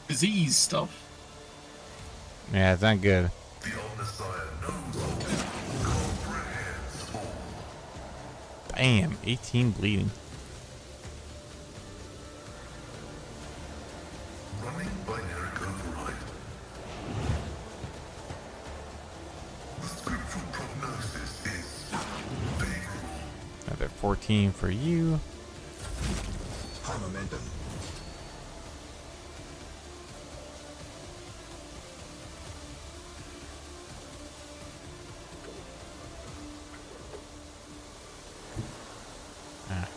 disease stuff. Yeah, it's not good. The Omnissiah knows all, comprehends all. Damn, 18 bleeding. Running binary override. The scriptural prognosis is favorable. Another 14 for you. High momentum.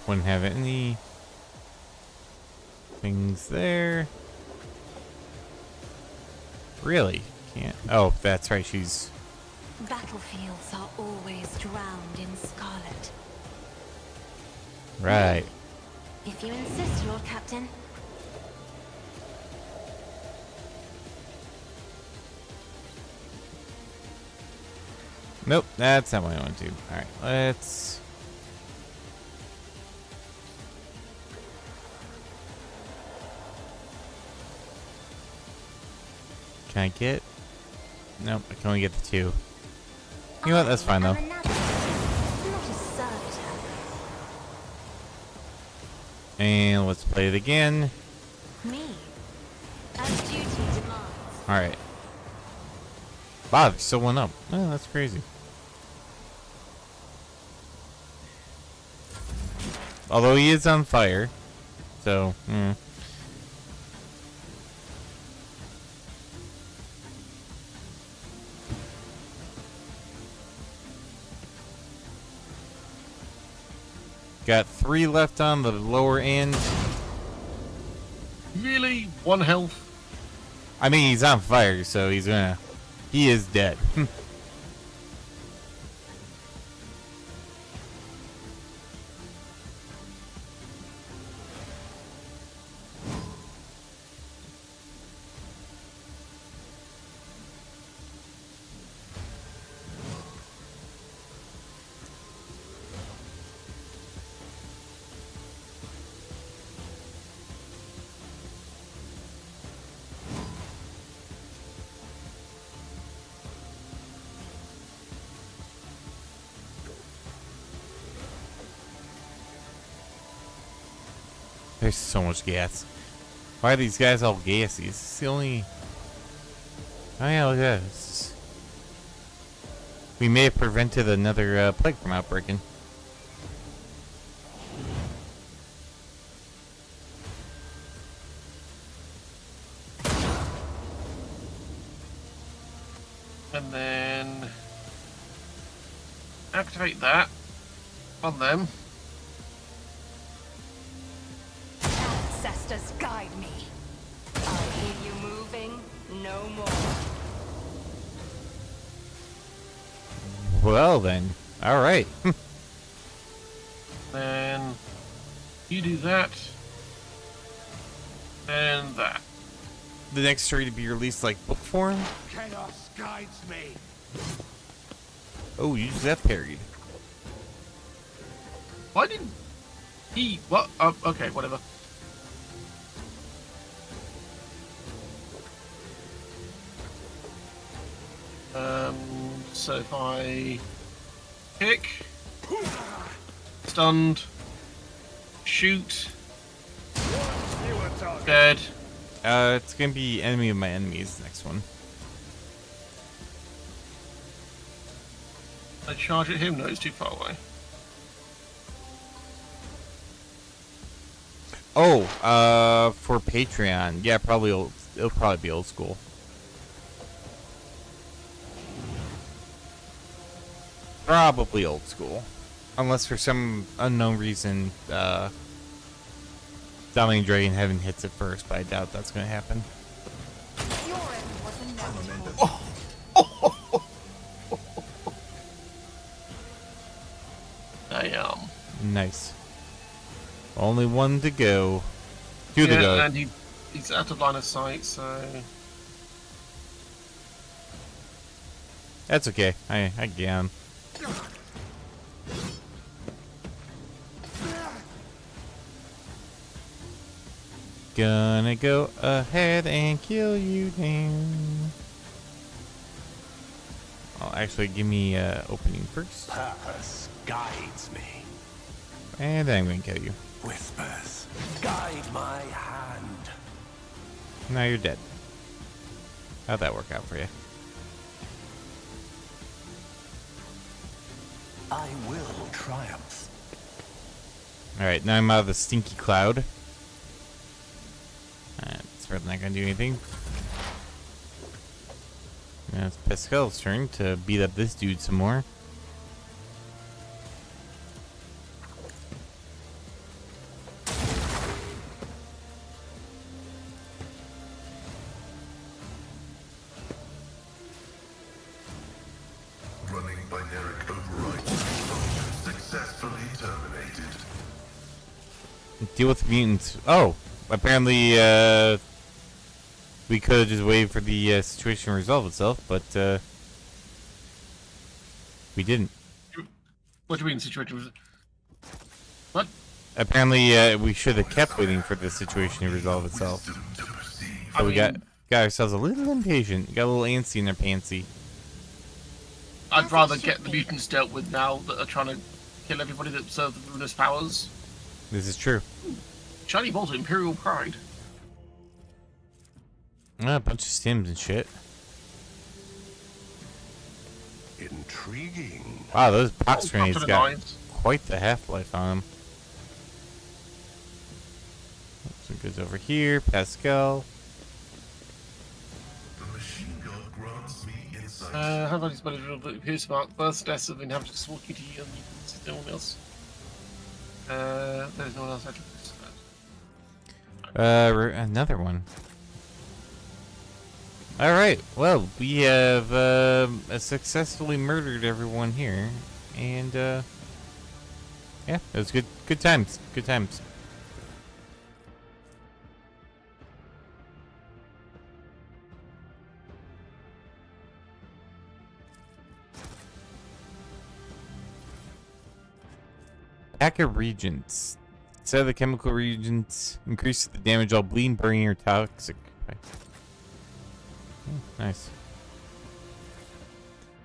Wouldn't have any things there. Really? Can't. Oh, that's right. She's. Battlefields are always drowned in scarlet. Right. If you insist, Lord Captain. Nope, that's not what I want to do. Alright, let's. Can I get? Nope, I can only get the 2. You know what? That's fine though. I'm another, not a servitor. And let's play it again. Me, as duty demands. Alright. Wow, there's still one up. Oh, that's crazy. Although he is on fire. So, Got 3 left on the lower end. Really? 1 health? I mean, he's on fire, so he's gonna... He is dead. there's so much gas. Why are these guys all gassy? Is this the only... Oh yeah, look at this. We may have prevented another plague from outbreaking. And then activate that on them. Ancestors guide me. I hear you moving, no more. Well then, all right. Then you do that and that. The next story to be released like book form. Chaos guides me. Oh, use that parried. Why didn't he? What? Oh, okay, whatever. So if I kick, stunned, shoot, dead. It's gonna be enemy of my enemies. Next one. I charge at him. No, he's too far away. Oh, for Patreon, yeah, probably it'll probably be old school. Probably old school, unless for some unknown reason, Dominating Dragon Heaven hits it first, but I doubt that's gonna happen. Damn. Nice. Only one to go. Two to go. And he's out of line of sight, so That's okay. I get him. Gonna go ahead and kill you down. Oh, actually, give me opening first. Purpose guides me. And then I'm gonna kill you. Whispers guide my hand. Now you're dead. How'd that work out for you? I will triumph. Alright, now I'm out of the stinky cloud. It's really not gonna do anything. Now it's Pascal's turn to beat up this dude some more. Running binaric override function successfully terminated. Deal with mutants. Oh, apparently we could have just waited for the situation to resolve itself, but we didn't. what do you mean situation was? What? Apparently we should have kept waiting for the situation to resolve itself. So we got ourselves a little impatient. Got a little antsy in their pantsy. I'd rather get the mutants dealt with now that are trying to kill everybody that serve the ruinous powers. This is true. Shiny Bolt, Imperial Pride. A bunch of stims and shit. Intriguing. Wow, those box grenades to the got nines. quite the half-life on them. Some goods over here. Pascal. The machine gun grants me insight. How about his better appears about birth deaths of inhabitants walking to you and no one else. There's no one else I can Another one. Alright, well, we have successfully murdered everyone here. And, yeah, it was good times. Good times. Pack of reagents. Set of the chemical reagents increases the damage all bleeding, burning, or toxic. Oh, nice.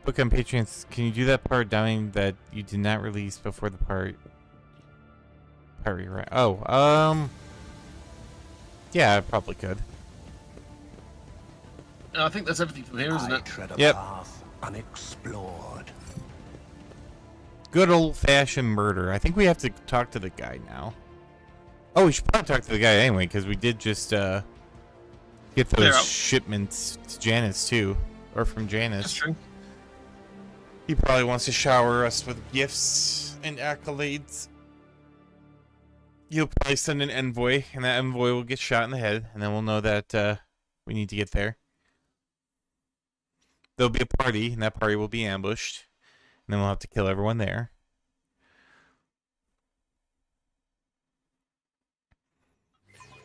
Book on Patreon. Can you do that part down that you did not release before the part? Part right. Oh, Yeah, I probably could. I think that's everything from here, isn't it? Tread a Yep. path unexplored. Good old-fashioned murder. I think we have to talk to the guy now. Oh, we should probably talk to the guy anyway, because we did just get those shipments to Janice, too. Or from Janice. That's true. He probably wants to shower us with gifts and accolades. He'll probably send an envoy, and that envoy will get shot in the head, and then we'll know that we need to get there. There'll be a party, and that party will be ambushed, and then we'll have to kill everyone there.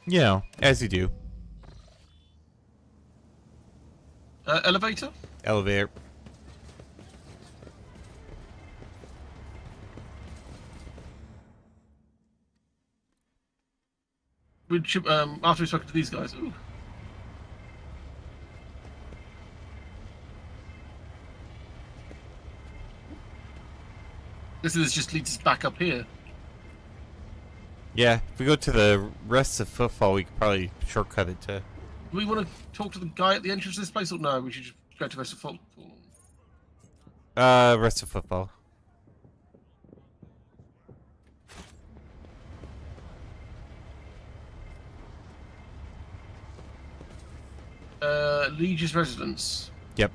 You know, as you do. Elevator? Elevator. Which, after we spoke to these guys. Ooh. This just leads us back up here. Yeah, if we go to the rest of Footfall, we could probably shortcut it to... Do we want to talk to the guy at the entrance of this place, or no? We should just go to the rest of Footfall. Rest of Footfall. Liege's residence. Yep.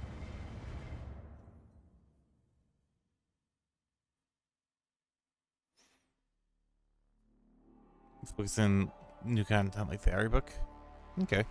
Focus in new content like the Ari book. Okay.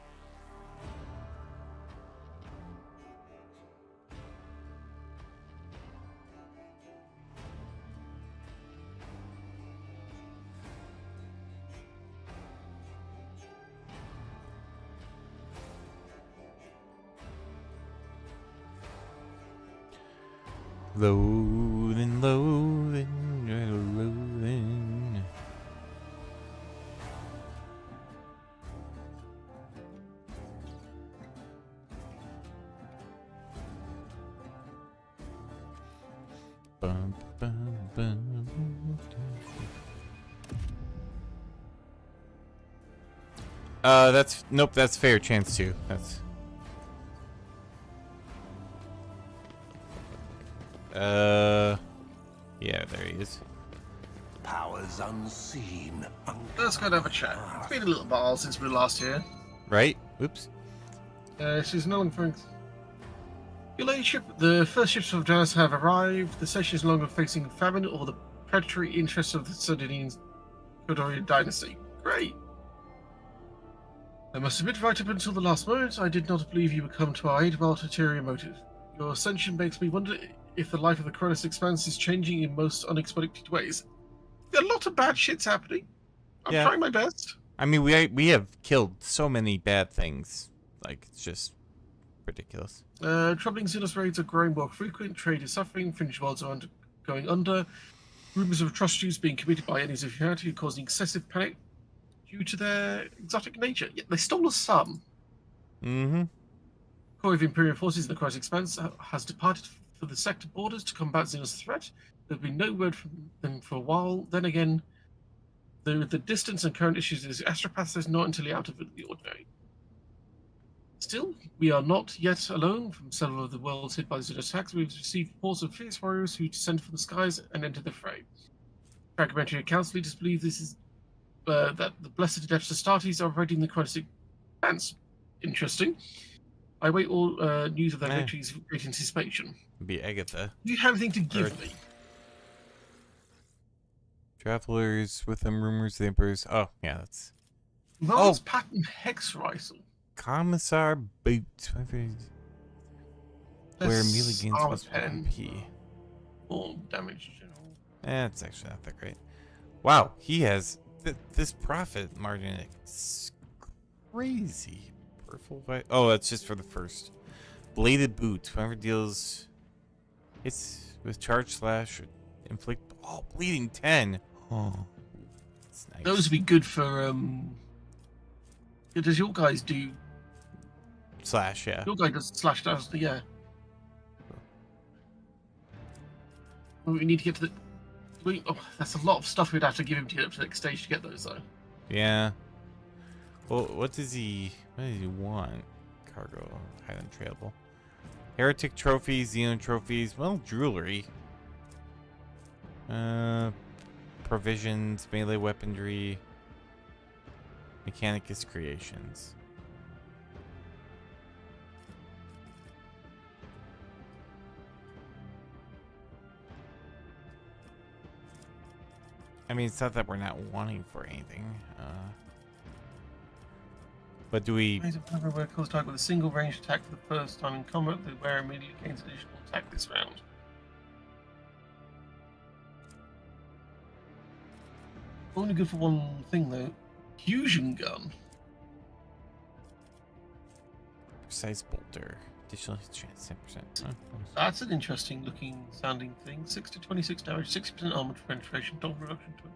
Loading, loading, loading. Bum, bum, bum. That's fair chance too. That's yeah, there he is. Powers unseen. Let's go and have a chat. It's been a little while since we were last here. Right? Oops. She's no longer thanks. Your ladyship, the first ships of Janice have arrived. The station is no longer facing famine or the predatory interests of the Sardinian dynasty. Great. I must admit, right up until the last moment, I did not believe you would come to our aid about ulterior motive. Your ascension makes me wonder if the life of the Cronus Expanse is changing in most unexpected ways. There are a lot of bad shits happening. I'm trying my best. I mean, we have killed so many bad things. Like, it's just ridiculous. Troubling Xenos raids are growing more frequent. Trade is suffering. Finnish worlds are going under. Rumors of atrocities being committed by enemies of humanity are causing excessive panic due to their exotic nature. Yet they stole us some. Mm-hmm. Core of Imperial forces in the Cronus Expanse has departed for the sector borders to combat Xenos' threat. There have been no word from them for a while. Then again, the distance and current issues of this astropath is not entirely out of the ordinary. Still, we are not yet alone. From several of the worlds hit by the Xenos attacks, we've received reports of fierce warriors who descend from the skies and enter the fray. Fragmentary accounts lead us to believe this is that the blessed adepts Astartes are raiding the Cronus Expanse. Interesting. I await all news of their victories with great anticipation. Be Agatha. Do you have anything to give me? Travelers with them, rumors the Emperor's. Oh, yeah, that's. Mars pattern hex rifle. Commissar Boots. Where melee gains plus MP. All damage. It's actually not that great. Wow, he has this profit margin is crazy. Oh, that's just for the first. Bladed boot. Whoever deals hits with charge slash or inflict. Oh, bleeding 10. Oh, that's nice. Those would be good for. Does your guys do slash? Yeah. Your guy does slash. Does yeah. We need to get to the. Oh, that's a lot of stuff we'd have to give him to get up to the next stage to get those, though. Yeah. Well, what does he want? Cargo, Highland Trail. Heretic trophies, Xeno trophies, well, jewelry. Provisions, melee weaponry, Mechanicus creations. I mean, it's not that we're not wanting for anything. But do we... Where kills target with a single ranged attack for the first time in combat, the wearer immediately gains additional attack this round. Only good for one thing though. Fusion gun. Precise bolter. Additional hit chance 10%. That's an interesting looking sounding thing. 6 to 26 damage, 60% armor penetration, dog reduction 20%.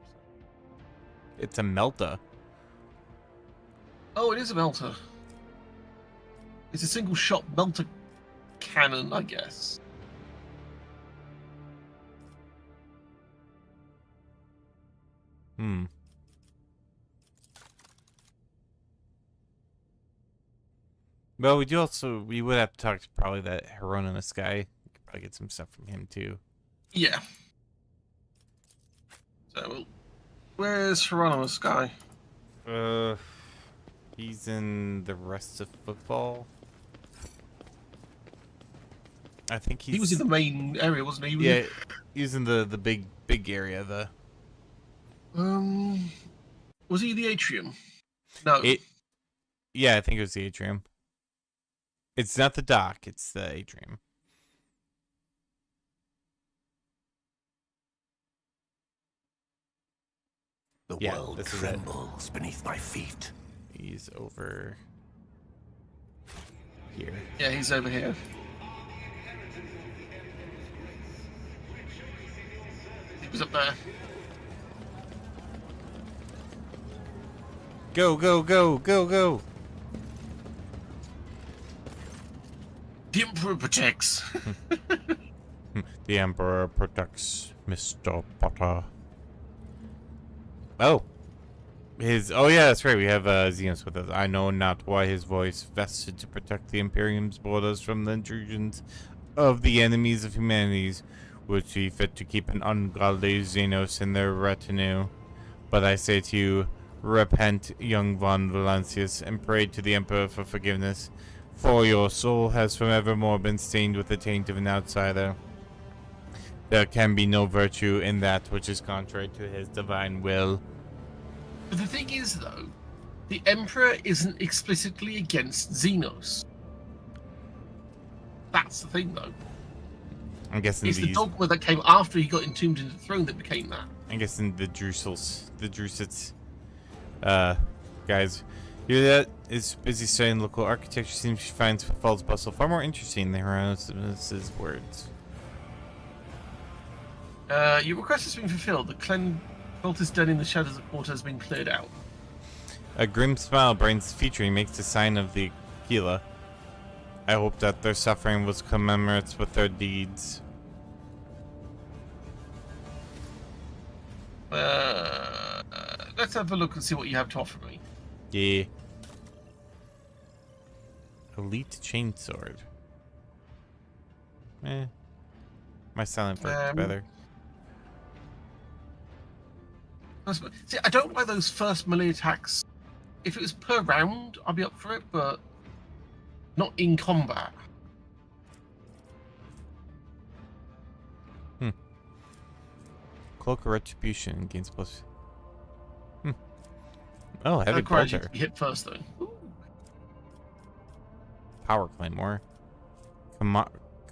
It's a melta. Oh, it is a melter. It's a single shot melter cannon, I guess. Well, we would have to talk to probably that Hieronymus guy. We could probably get some stuff from him too. Yeah. So, where's Hieronymus guy? He's in the rest of football. I think he was in the main area, wasn't he? Yeah, he's in the big area. Was he the atrium? No. Yeah, I think it was the atrium. It's not the dock, it's the atrium. The world trembles beneath my feet. He's over here. Yeah, he's over here. He was up there. Go, go, go, go, go! The Emperor protects. The Emperor protects, Mr. Potter. Oh. Oh yeah, that's right. We have Xenos with us. I know not why his voice vested to protect the Imperium's borders from the intrusions of the enemies of humanities would see fit to keep an ungodly Xenos in their retinue. But I say to you, repent, young von Valancius, and pray to the Emperor for forgiveness, for your soul has forevermore been stained with the taint of an outsider. There can be no virtue in that which is contrary to his divine will. But the thing is, though, the Emperor isn't explicitly against Xenos. That's the thing, though. I'm guessing it's the dogma that came after he got entombed into the throne that became that. I'm guessing the Drusits, guys. Hear that? Is busy studying local architecture. Seems she finds Fall's bustle far more interesting than Hieronymus' words. Your request has been fulfilled. The cult is dead in the shadows of the quarter has been cleared out. A grim smile brightens his feature. He makes the sign of the Aquila. I hope that their suffering was commemorates with their deeds. Let's have a look and see what you have to offer me. Yeah. Elite chainsword. My silent part's better. See, I don't like those first melee attacks. If it was per round, I'd be up for it, but not in combat. Cloak of Retribution gains plus. Oh, heavy bolter. Hit first though. Ooh. Power claymore.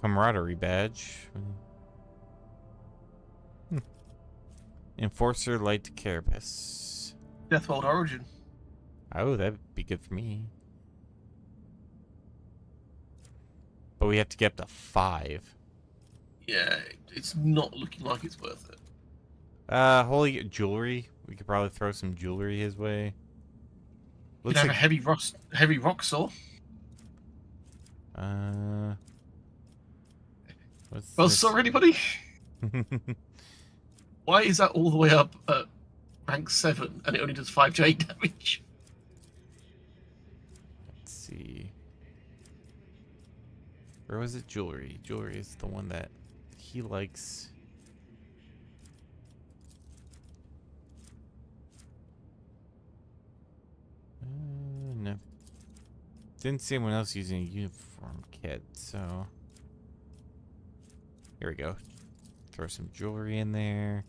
Camaraderie badge. Enforcer light carapace. Deathwald origin. Oh, that'd be good for me. But we have to get up to 5. Yeah, it's not looking like it's worth it. Holy jewelry. We could probably throw some jewelry his way. You can have a heavy rock saw. Well, saw anybody? Why is that all the way up at rank 7 and it only does 5 to 8 damage? Or was it jewelry? Jewelry is the one that he likes. No. Didn't see anyone else using a uniform kit, so... Here we go. Throw some jewelry in there.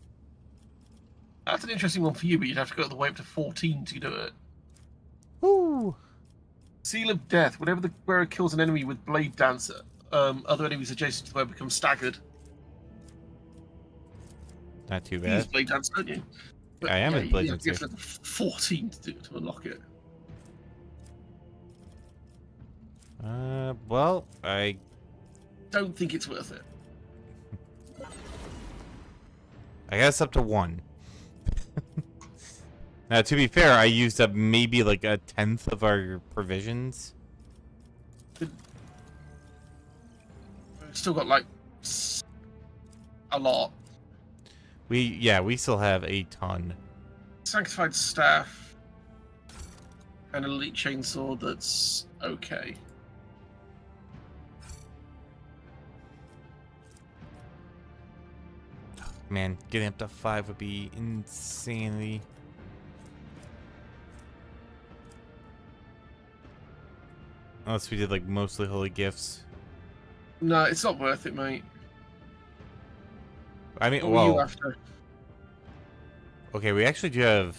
That's an interesting one for you, but you'd have to go all the way up to 14 to do it. Woo! Seal of Death. Whenever the wearer kills an enemy with Blade Dancer, other enemies adjacent to the wearer become staggered. Not too You bad. use Blade Dancer, don't you? But, I am a Blade you have to Dancer. get to 14 to unlock it. Well, I Don't think it's worth it. guess up to 1. Now, to be fair, I used up maybe like a 10th of our provisions. We've still got like a lot. We still have a ton. Sanctified Staff and Elite Chainsaw that's okay. Man, getting up to 5 would be insanity. Unless we did like mostly holy gifts. No, it's not worth it, mate. I mean, What were you well, after? okay, we actually do have.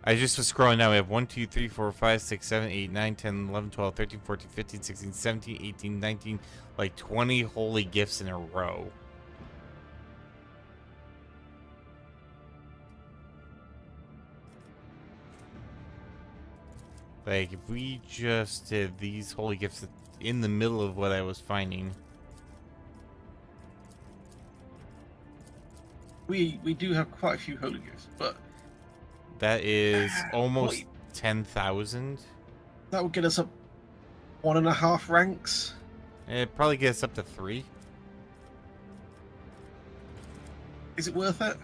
I just was scrolling now. We have 1, 2, 3, 4, 5, 6, 7, 8, 9, 10, 11, 12, 13, 14, 15, 16, 17, 18, 19, like 20 holy gifts in a row. Like, if we just did these holy gifts in the middle of what I was finding. We do have quite a few holy gifts, but That is almost 10,000. that would get us up 1.5 ranks. It probably gets up to 3. Is it worth it?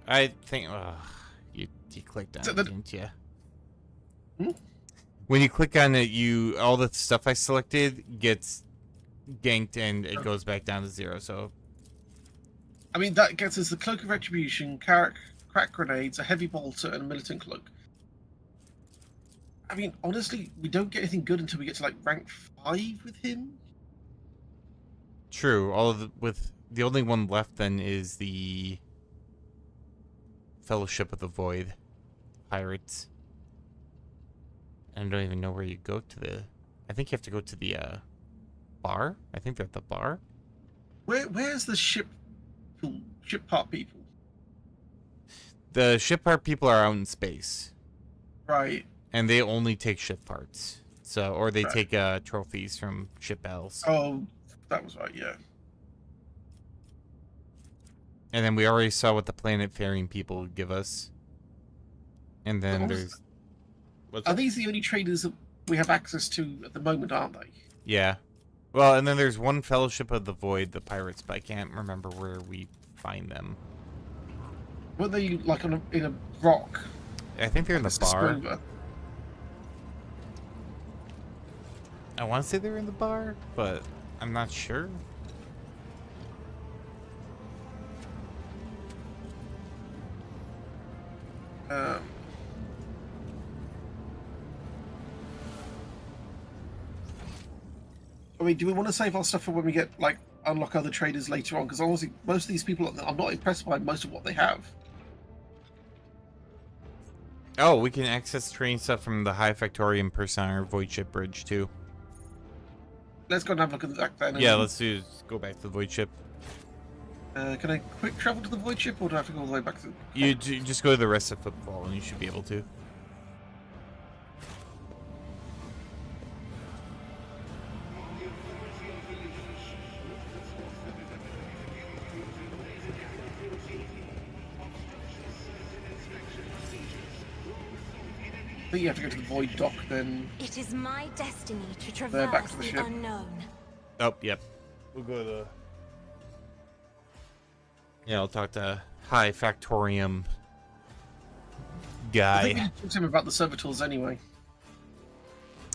I think. You clicked on So it, the- didn't you? Hmm? When you click on it, all the stuff I selected gets ganked and it goes back down to 0. So I mean, that gets us the Cloak of Retribution, crack grenades, a heavy bolter, and a militant cloak. I mean, honestly, we don't get anything good until we get to like rank 5 with him. true. With the only one left then is the Fellowship of the Void pirates. I don't even know where you go to the. I think you have to go to the bar. I think they're at the bar. Where's the ship part people? The ship part people are out in space, Right. and they only take ship parts. So, or they Right. take trophies from ship battles. Oh, that was right. Yeah. And then we already saw what the planet faring people give us. And then What was- there's. What's Are that? these the only traders that we have access to at the moment, aren't they? Yeah. Well, and then there's one Fellowship of the Void, the pirates, but I can't remember where we find them. Weren't they like in a rock? I think they're in the It's bar. Sprover. I want to say they're in the bar, but I'm not sure. I mean, do we want to save our stuff for when we get like unlock other traders later on? Because honestly, most of these people, I'm not impressed by most of what they have. Oh, we can access train stuff from the High Factorium Persona Void Ship Bridge, too. Let's go and have a look at that then. Yeah, let's go back to the Void Ship. Can I quick travel to the Void Ship, or do I have to go all the way back to? You just go to the rest of Football, and you should be able to. I think you have to go to the Void Dock then. It is my destiny to They're back traverse to the the ship. unknown. Oh, yep. We'll go to the... Yeah, I'll talk to High Factorium I think guy. we need to talk to him about the servitors anyway.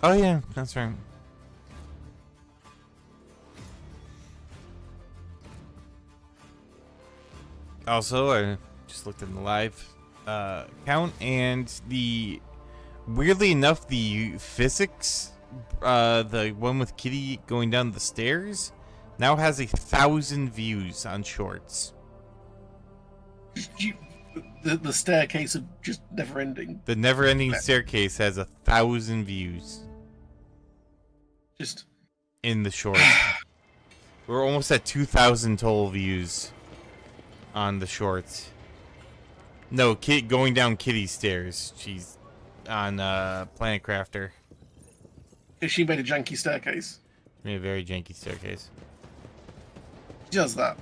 Oh, yeah, that's right. Also, I just looked at the live count, and weirdly enough, the physics, the one with Kitty going down the stairs, now has 1,000 views on Shorts. The staircase of just never ending. The never-ending staircase has 1,000 views. Just in the Shorts. We're almost at 2,000 total views on the Shorts. No, going down Kitty's stairs. She's on Planet Crafter. She made a janky staircase. Made a very janky staircase. She does that.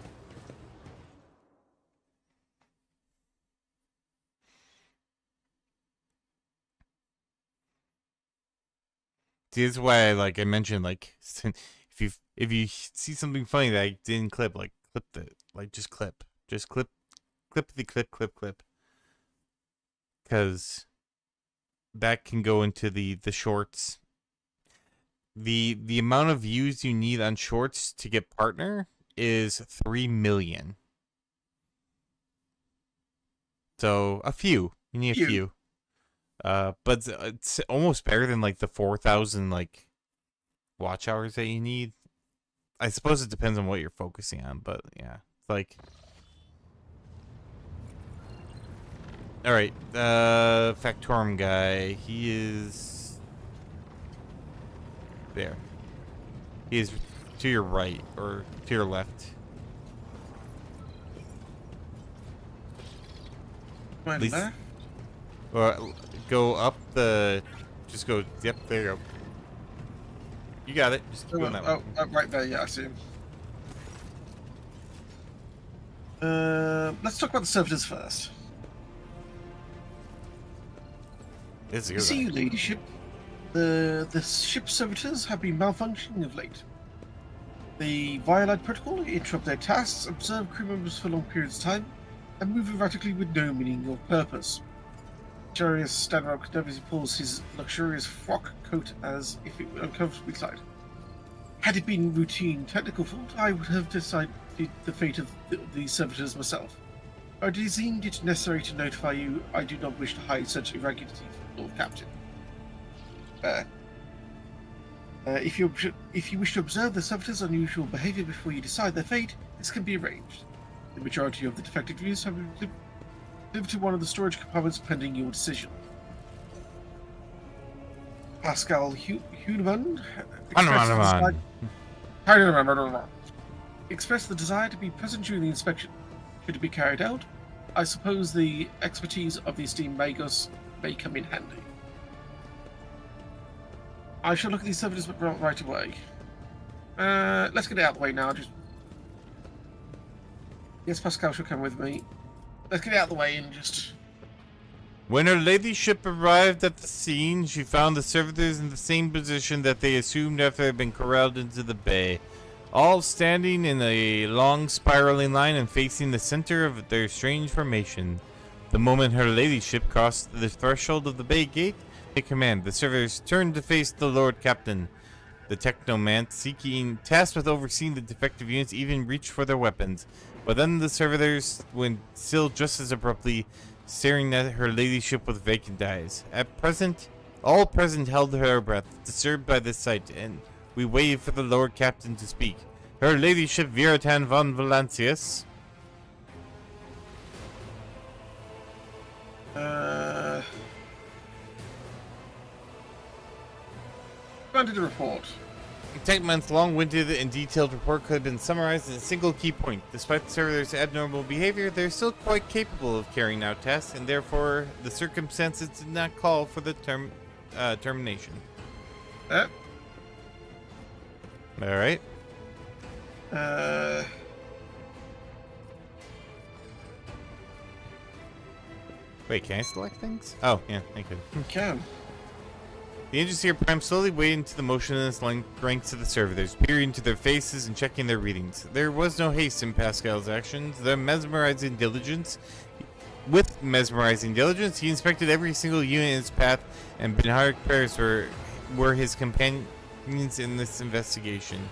See, this is why I mentioned, like, if you see something funny that I didn't clip, like, just clip the clip, because that can go into the Shorts. The amount of views you need on Shorts to get partner is 3 million. So a few. You need a few. But it's almost better than like the 4,000 like watch hours that you need. I suppose it depends on what you're focusing on, but yeah, it's like. All right, Factorum guy. He is there. He is to your right or to your left. At least, or go up the. Just go. Yep, there you go. You got it. Just keep going that way. Right there. Yeah, I see him. Let's talk about the servitors first. It's a good See you, ladyship. The ship's servitors have been malfunctioning of late. They violate protocol, interrupt their tasks, observe crew members for long periods of time, and move erratically with no meaning or purpose. Jarius Stanrock nervously pulls his luxurious frock coat as if it were uncomfortably tight. Had it been routine technical fault, I would have decided the fate of the servitors myself. I deemed it necessary to notify you I do not wish to hide such irregularities from Lord Captain. If you wish to observe the servitors' unusual behavior before you decide their fate, this can be arranged. The majority of the defective views have been delivered to one of the storage compartments pending your decision. Pascal Huneman expressed the desire to be present during the inspection. Should it be carried out, I suppose the expertise of the esteemed Magos may come in handy. I shall look at these servitors right away. Let's get it out of the way now. Yes, Pascal shall come with me. Let's get it out of the way and just... When her ladyship arrived at the scene, she found the servitors in the same position that they assumed after they had been corralled into the bay, all standing in a long spiraling line and facing the center of their strange formation. The moment her ladyship crossed the threshold of the bay gate, they command the servitors turned to face the Lord Captain. The technomant, tasked with overseeing the defective units, even reached for their weapons. But then the servitors went still just as abruptly, staring at her ladyship with vacant eyes. At present, all present held their breath, disturbed by this sight, and we waited for the Lord Captain to speak. Her ladyship Viratan von Valancius. Granted a report. Techman's long-winded and detailed report could have been summarized in a single key point. Despite the servitors' abnormal behavior, they're still quite capable of carrying out tasks, and therefore the circumstances did not call for the termination. All right. Wait, can I select things? Oh, yeah, I could. You can. The engines here prime slowly waded into the motionless ranks of the servitors, peering into their faces and checking their readings. There was no haste in Pascal's actions. With mesmerizing diligence, he inspected every single unit in his path, and Benharic prayers were his companions in this investigation.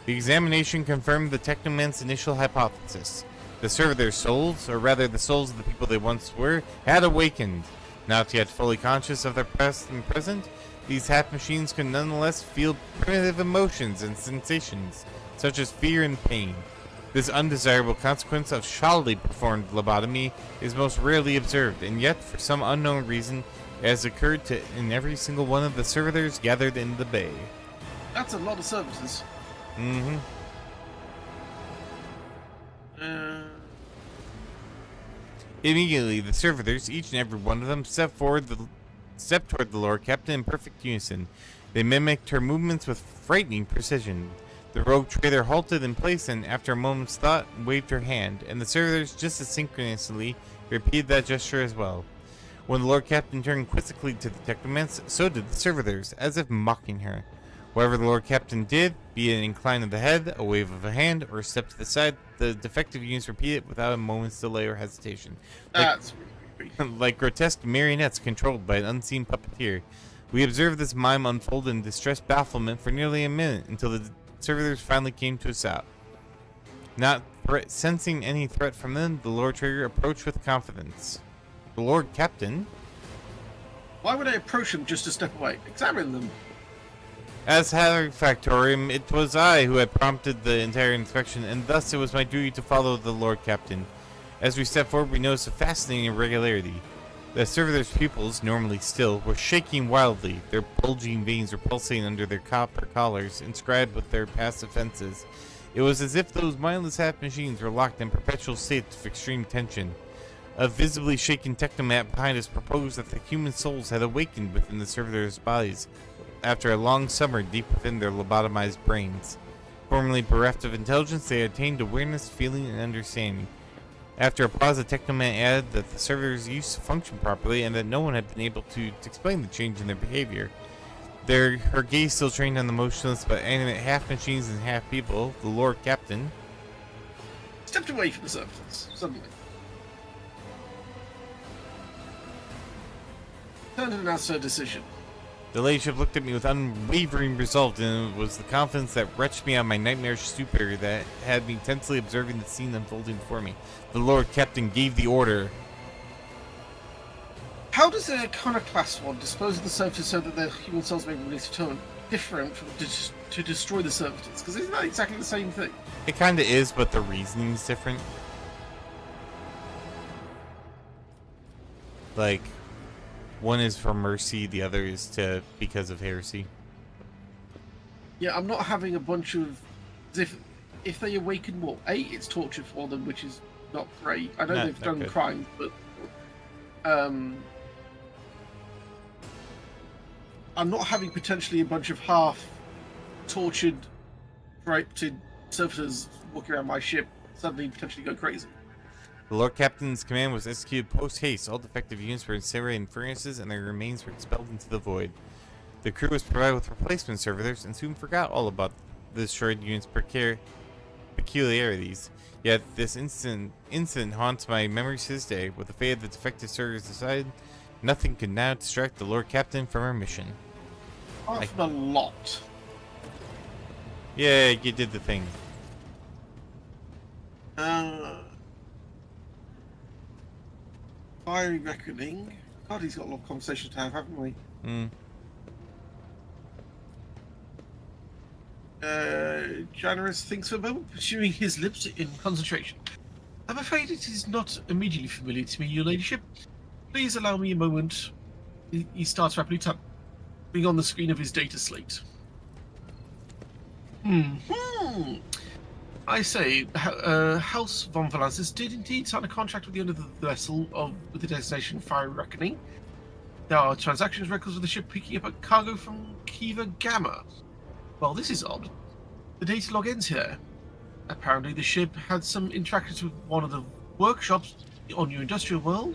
The examination confirmed the technomant's initial hypothesis. The servitors' souls, or rather the souls of the people they once were, had awakened. Not yet fully conscious of their past and present, these half-machines could nonetheless feel primitive emotions and sensations, such as fear and pain. This undesirable consequence of shoddily performed lobotomy is most rarely observed, and yet, for some unknown reason, it has occurred in every single one of the servitors gathered in the bay. That's a lot of servitors. Mm-hmm. Immediately, the servitors, each and every one of them, stepped toward the Lord Captain in perfect unison. They mimicked her movements with frightening precision. The rogue trader halted in place and, after a moment's thought, waved her hand, and the servitors just as synchronously repeated that gesture as well. When the Lord Captain turned quizzically to the technomants, so did the servitors, as if mocking her. Whatever the Lord Captain did, be it an incline of the head, a wave of a hand, or a step to the side, the defective units repeated without a moment's delay or hesitation. That's really creepy. Like grotesque marionettes controlled by an unseen puppeteer. We observed this mime unfold in distressed bafflement for nearly a minute until the servitors finally came to a stop. Not sensing any threat from them, the Lord Trader approached with confidence. The Lord Captain? Why would I approach them just to step away? Examine them. As Hatter Factorium, it was I who had prompted the entire inspection, and thus it was my duty to follow the Lord Captain. As we stepped forward, we noticed a fascinating irregularity. The servitors' pupils, normally still, were shaking wildly. Their bulging veins were pulsating under their copper collars, inscribed with their past offenses. It was as if those mindless half-machines were locked in perpetual states of extreme tension. A visibly shaken technomat behind us proposed that the human souls had awakened within the servitors' bodies after a long summer deep within their lobotomized brains. Formerly bereft of intelligence, they attained awareness, feeling, and understanding. After a pause, the technoman added that the servitors used to function properly and that no one had been able to explain the change in their behavior. Her gaze still trained on the motionless but animate half-machines and half-people, the Lord Captain stepped away from the servitors, suddenly. Turned and announced her decision. The ladyship looked at me with unwavering resolve, and it was the confidence that wrenched me out of my nightmarish stupor that had me tensely observing the scene unfolding before me. The Lord Captain gave the order. How does an iconoclast one dispose of the servitors so that their human souls may be released to different from to destroy the servitors? Because isn't that exactly the same thing? It kind of is, but the reasoning is different. Like, one is for mercy, the other is because of heresy. Yeah, I'm not having a bunch of... If they awaken more, it's torture for them, which is not great. I know they've done crimes, but... I'm not having potentially a bunch of half-tortured, corrupted servitors walking around my ship suddenly potentially go crazy. The Lord Captain's command was executed post-haste. All defective units were incinerated in furnaces and their remains were expelled into the void. The crew was provided with replacement servitors and soon forgot all about the destroyed unit's peculiarities. Yet this incident haunts my memories to this day. With the fate of the defective servitors aside, nothing could now distract the Lord Captain from her mission. Off a lot. Yeah, you did the thing. Fiery Reckoning. God, he's got a lot of conversations to have, haven't we? Janus thinks for a moment, pursuing his lips in concentration. I'm afraid it is not immediately familiar to me, your ladyship. Please allow me a moment. He starts rapidly tapping on the screen of his data slate. I say, House von Valansis did indeed sign a contract with the owner of the vessel with the destination Fiery Reckoning. There are transactions records of the ship picking up a cargo from Kiva Gamma. Well, this is odd. The data log ends here. Apparently the ship had some interactions with one of the workshops on your industrial world.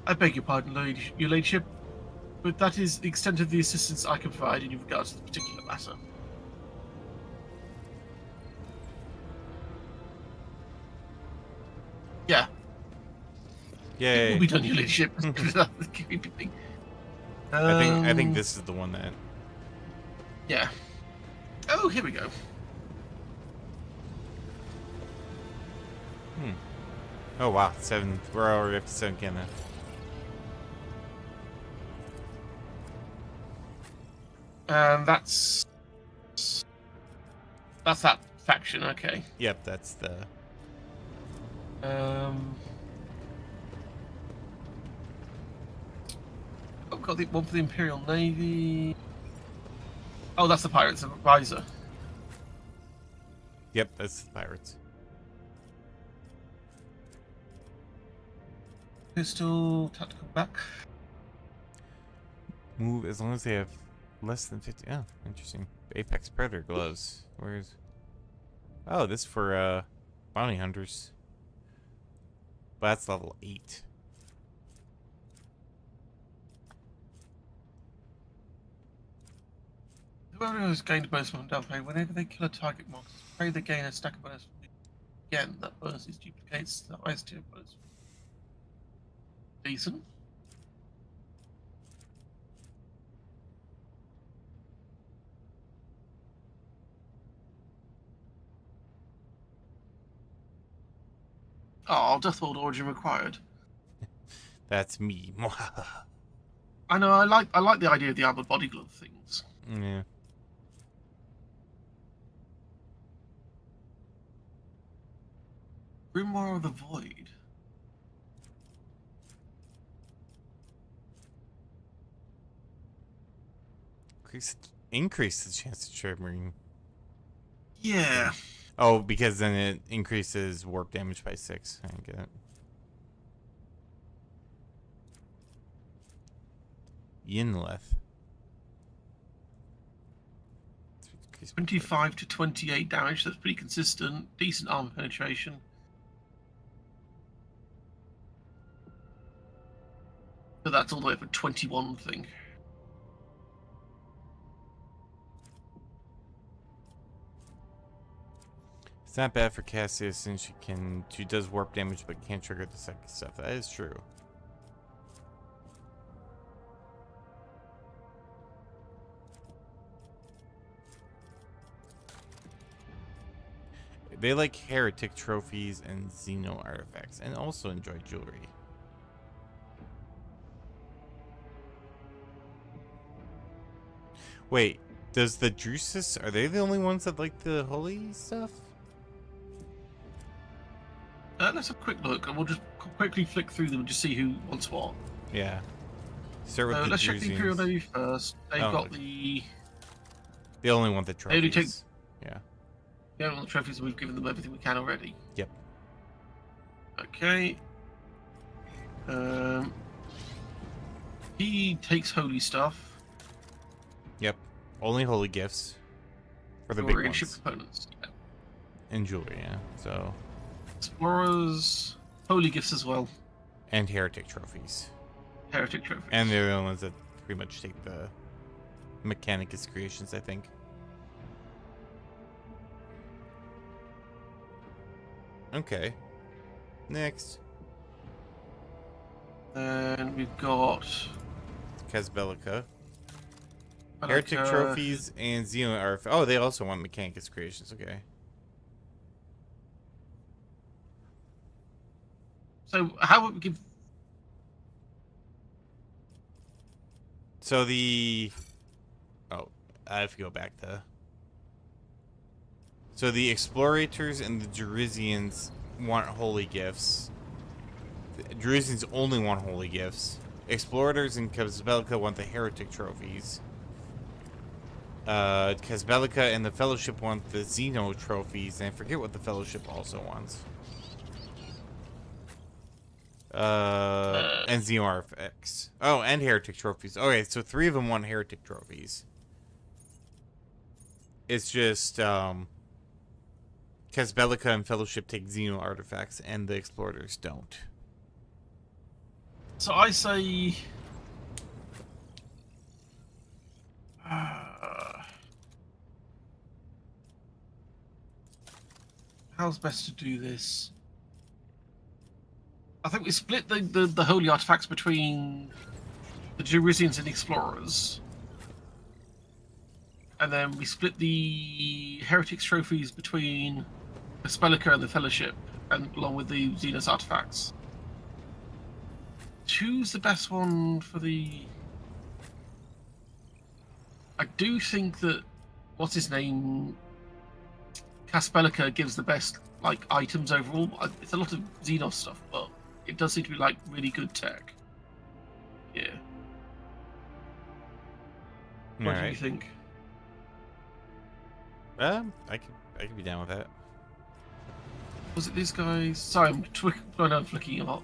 I beg your pardon, your ladyship, but that is the extent of the assistance I can provide in regards to the particular matter. Yeah. Yay. It will be done, your ladyship. I think this is the one that... Yeah. Oh, here we go. Oh wow, 7. We're already up to 7 again now. And that's that faction. Okay. Yep, that's the. I've got the one for the Imperial Navy. Oh, that's the Pirates Advisor. Yep, that's the pirates. Pistol, tactical back. Move as long as they have less than 50. Oh, interesting. Apex Predator gloves. Where's. Oh, this is for bounty hunters. But that's level 8. Whoever has gained a bonus from down pay, whenever they kill a target monster, pray they gain a stack of bonus. Again, that bonus is duplicates the highest tier bonus. Decent. Oh, Death World Origin required. That's me. I know. I like the idea of the armored body glove things. Yeah. Grimoire of the Void. Increase the chance to trade marine. Yeah. Oh, because then it increases warp damage by 6. I get it. Yinleth. 25 to 28 damage. That's pretty consistent. Decent armor penetration. So that's all the way up at 21 thing. It's not bad for Cassius since she does warp damage but can't trigger the second stuff. That is true. They like heretic trophies and Xeno artifacts and also enjoy jewelry. Wait, does the Drusus, are they the only ones that like the holy stuff? Let's have a quick look, and we'll just quickly flick through them and just see who wants what. Yeah. Start with the let's check the Imperial Drusians. Navy first. They've got the... They only want the They only trophies. take... Yeah. They don't want the trophies, and we've given them everything we can already. Yep. Okay. He takes holy stuff. Yep. Only holy gifts. For the Or big in ones. ship components. Yeah. And jewelry, yeah. So. Explorers, holy gifts as well. And heretic trophies. Heretic trophies. And they're the only ones that pretty much take the Mechanicus creations, I think. Okay. Next. Then we've got Casbelica. Heretic trophies and Xeno artifacts. Oh, they also want Mechanicus creations. Okay. So how would we give? So the. Oh, I have to go back to. So the Explorators and the Drusians want holy gifts. The Drusians only want holy gifts. Explorators and Casbelica want the heretic trophies. Casbelica and the Fellowship want the Xeno trophies, and I forget what the Fellowship also wants. And Xeno artifacts. Oh, and heretic trophies. Okay, so 3 of them want heretic trophies. It's just, Casbelica and Fellowship take Xeno artifacts, and the Explorators don't. So I say. How's best to do this? I think we split the holy artifacts between the Jerusians and the Explorers. And then we split the Heretics trophies between the Spellica and the Fellowship. and along with the Xenos artifacts. Choose the best one for the... I do think that, what's his name, Caspelica gives the best like items overall. It's a lot of Xenos stuff, but it does seem to be like really good tech. Yeah. What do you think? I could be down with that. Was it these guys? Sorry, I'm going on flicking a lot.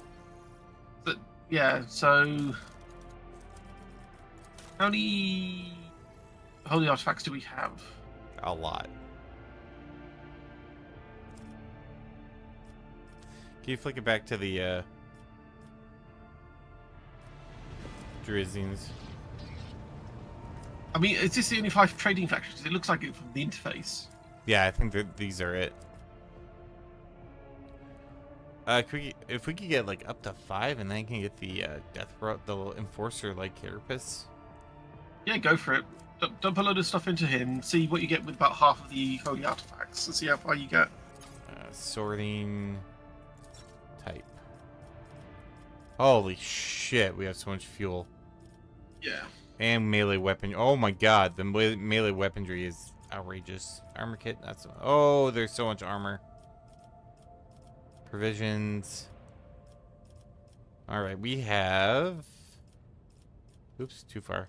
But yeah, so how many holy artifacts do we have? A lot. Can you flick it back to the Drizzians? I mean, is this the only 5 trading factions? It looks like it from the interface. Yeah, I think that these are it. If we could get like up to 5, and then I can get the the little enforcer like carapace. Yeah, go for it. Dump a load of stuff into him. See what you get with about half of the holy artifacts, and see how far you get. Sorting type. Holy shit, we have so much fuel. Yeah. And melee weapon. Oh my god, the melee weaponry is outrageous. Armor kit. That's oh, there's so much armor. Provisions. All right, we have. Oops, too far.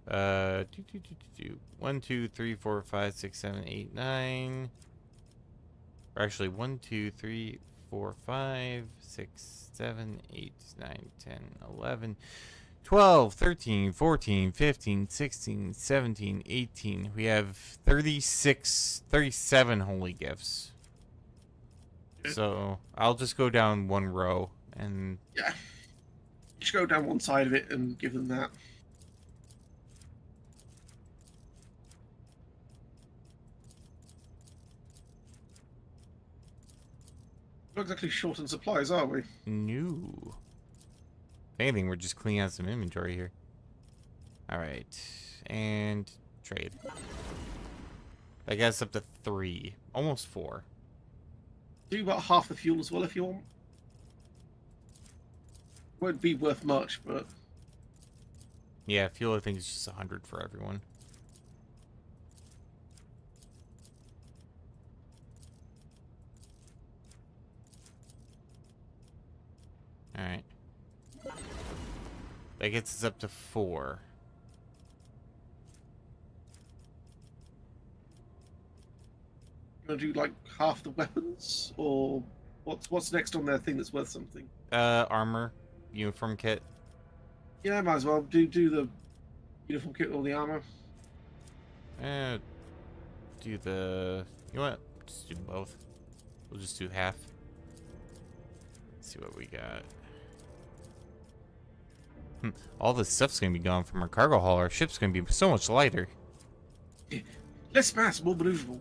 1, 2, 3, 4, 5, 6, 7, 8, 9. Or actually, 1, 2, 3, 4, 5, 6, 7, 8, 9, 10, 11, 12, 13, 14, 15, 16, 17, 18. We have 37 holy gifts. So I'll just go down one row and... Yeah. Just go down one side of it and give them that. Not exactly short on supplies, are we? No. If anything, we're just cleaning out some inventory here. Alright. And trade. I guess up to 3. Almost 4. Do about half the fuel as well if you want. Won't be worth much, but... Yeah, fuel I think is just 100 for everyone. Alright. That gets us up to 4. You want to do like half the weapons, or what's next on their thing that's worth something? Armor, uniform kit. Yeah, might as well do the uniform kit or the armor. Do the. You know what? Just do both. We'll just do half. Let's see what we got. All this stuff's gonna be gone from our cargo haul. Our ship's gonna be so much lighter. Yeah. Less mass, more maneuverable.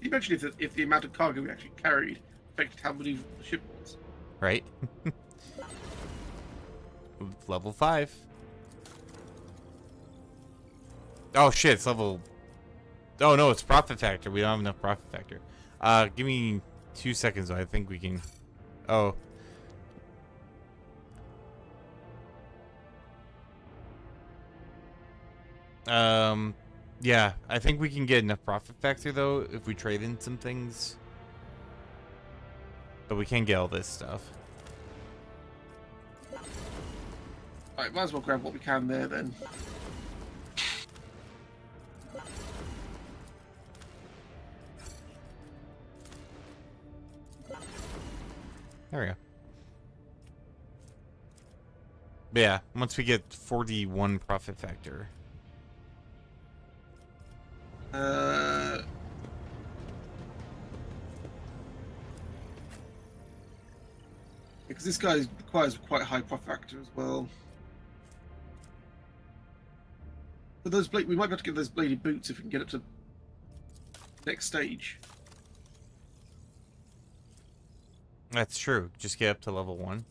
Can you imagine if the amount of cargo we actually carried affected how maneuverable the ship was? Right? Level 5. Oh shit, it's level... Oh no, it's profit factor. We don't have enough profit factor. Give me 2 seconds though. I think we can... Oh. Yeah, I think we can get enough profit factor though if we trade in some things. But we can't get all this stuff. Alright, might as well grab what we can there then. There we go. But yeah, once we get 41 profit factor. Because this guy requires quite a high profit factor as well. But those we might be able to get those bladed boots if we can get it to next stage. That's true. Just get up to level 1.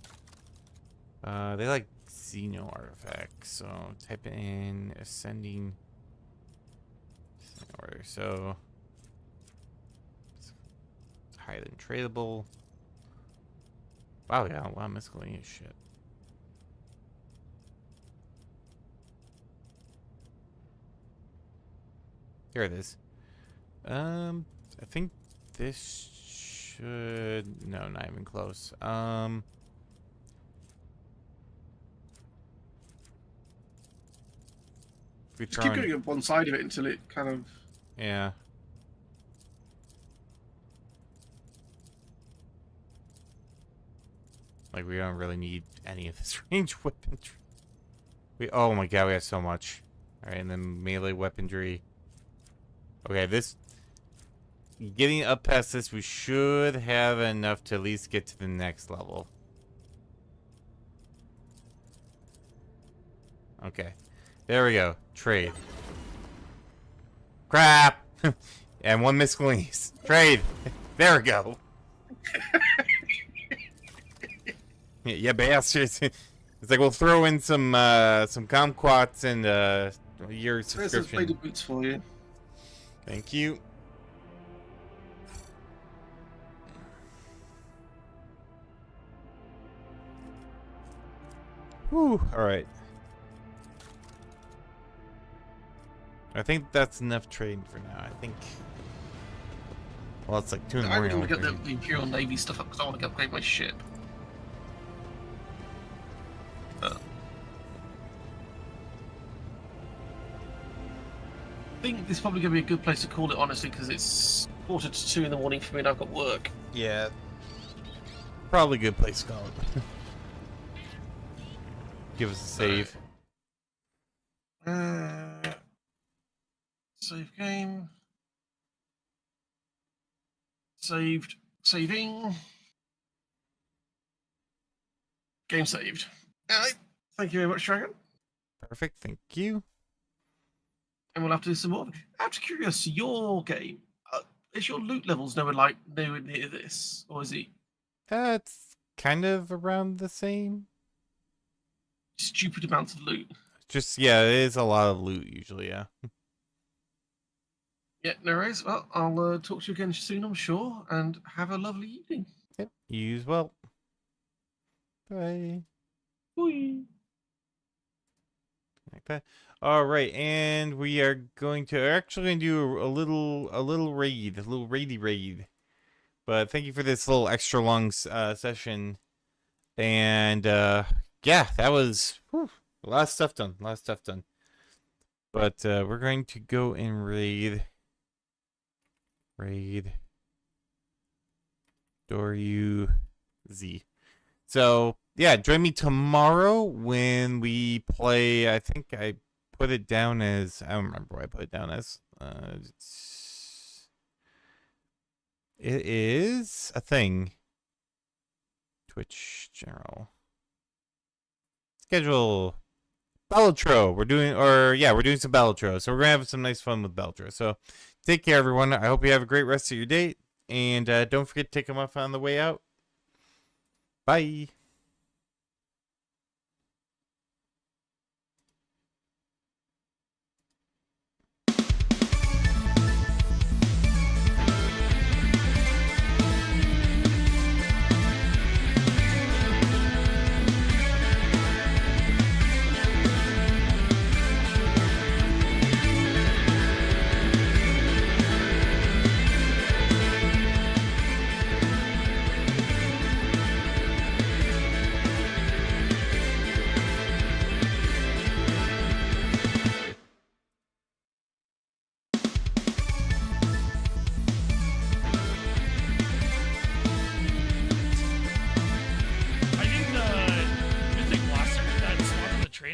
They like Xeno artifacts, so type in ascending order. So Highly tradable. Wow, yeah, a lot of miscellaneous shit. Here it is. I think this should... No, not even close. Just keep going up one side of it until it kind of... Yeah. Like, we don't really need any of this range weaponry. Oh my god, we have so much. Alright, and then melee weaponry. Okay, this... Getting up past this, we should have enough to at least get to the next level. Okay. There we go. Trade. Crap! And one miscellaneous. Trade! There we go. Yeah, bastards. It's like we'll throw in some kumquats and your subscription. There's some bladed boots for you. Thank you. Whew, alright. I think that's enough trade for now. I think... Well, it's like 2 in the morning. I want to get the Imperial Navy stuff up because I want to upgrade my ship. I think this is probably going to be a good place to call it, honestly, because it's 1:45 in the morning for me and I've got work. Yeah. Probably a good place to call it. Give us a save. Save game. Saved. Saving. Game saved. Alright. Thank you very much, Dragon. Perfect, thank you. And we'll have to do some more. Out of curiosity, your game, is your loot levels nowhere near this? Or is it? It's kind of around the same. Stupid amounts of loot. Just, yeah, it is a lot of loot usually, yeah. Yeah, no worries. Well, I'll talk to you again soon, I'm sure, and have a lovely evening. Yep, you as well. Bye. Bye. Like that. All right, and we are going to actually do a little raidy raid. But thank you for this little extra long session. And yeah, that was a lot of stuff done. But we're going to go and raid Doryu Z. So yeah, join me tomorrow when we play. I think I put it down as, I don't remember what I put it down as. It is a thing. Twitch general schedule. Bellatro. We're doing some Bellatro. So we're gonna have some nice fun with Bellatro. So take care, everyone. I hope you have a great rest of your day, and don't forget to take them off on the way out. Bye.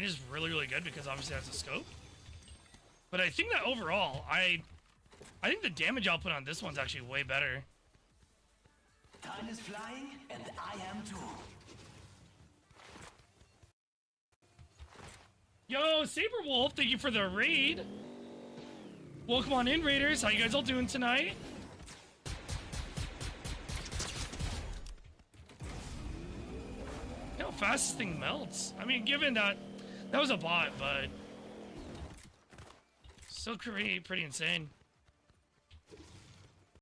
Is really good because obviously that's a scope, but I think that overall I think the damage output on this one's actually way better. Time is flying and I am too. Yo, Sabrewolf, thank you for the raid. Welcome on in, raiders. How you guys all doing tonight? How fast this thing melts. I mean, given that was a bot, but still pretty insane.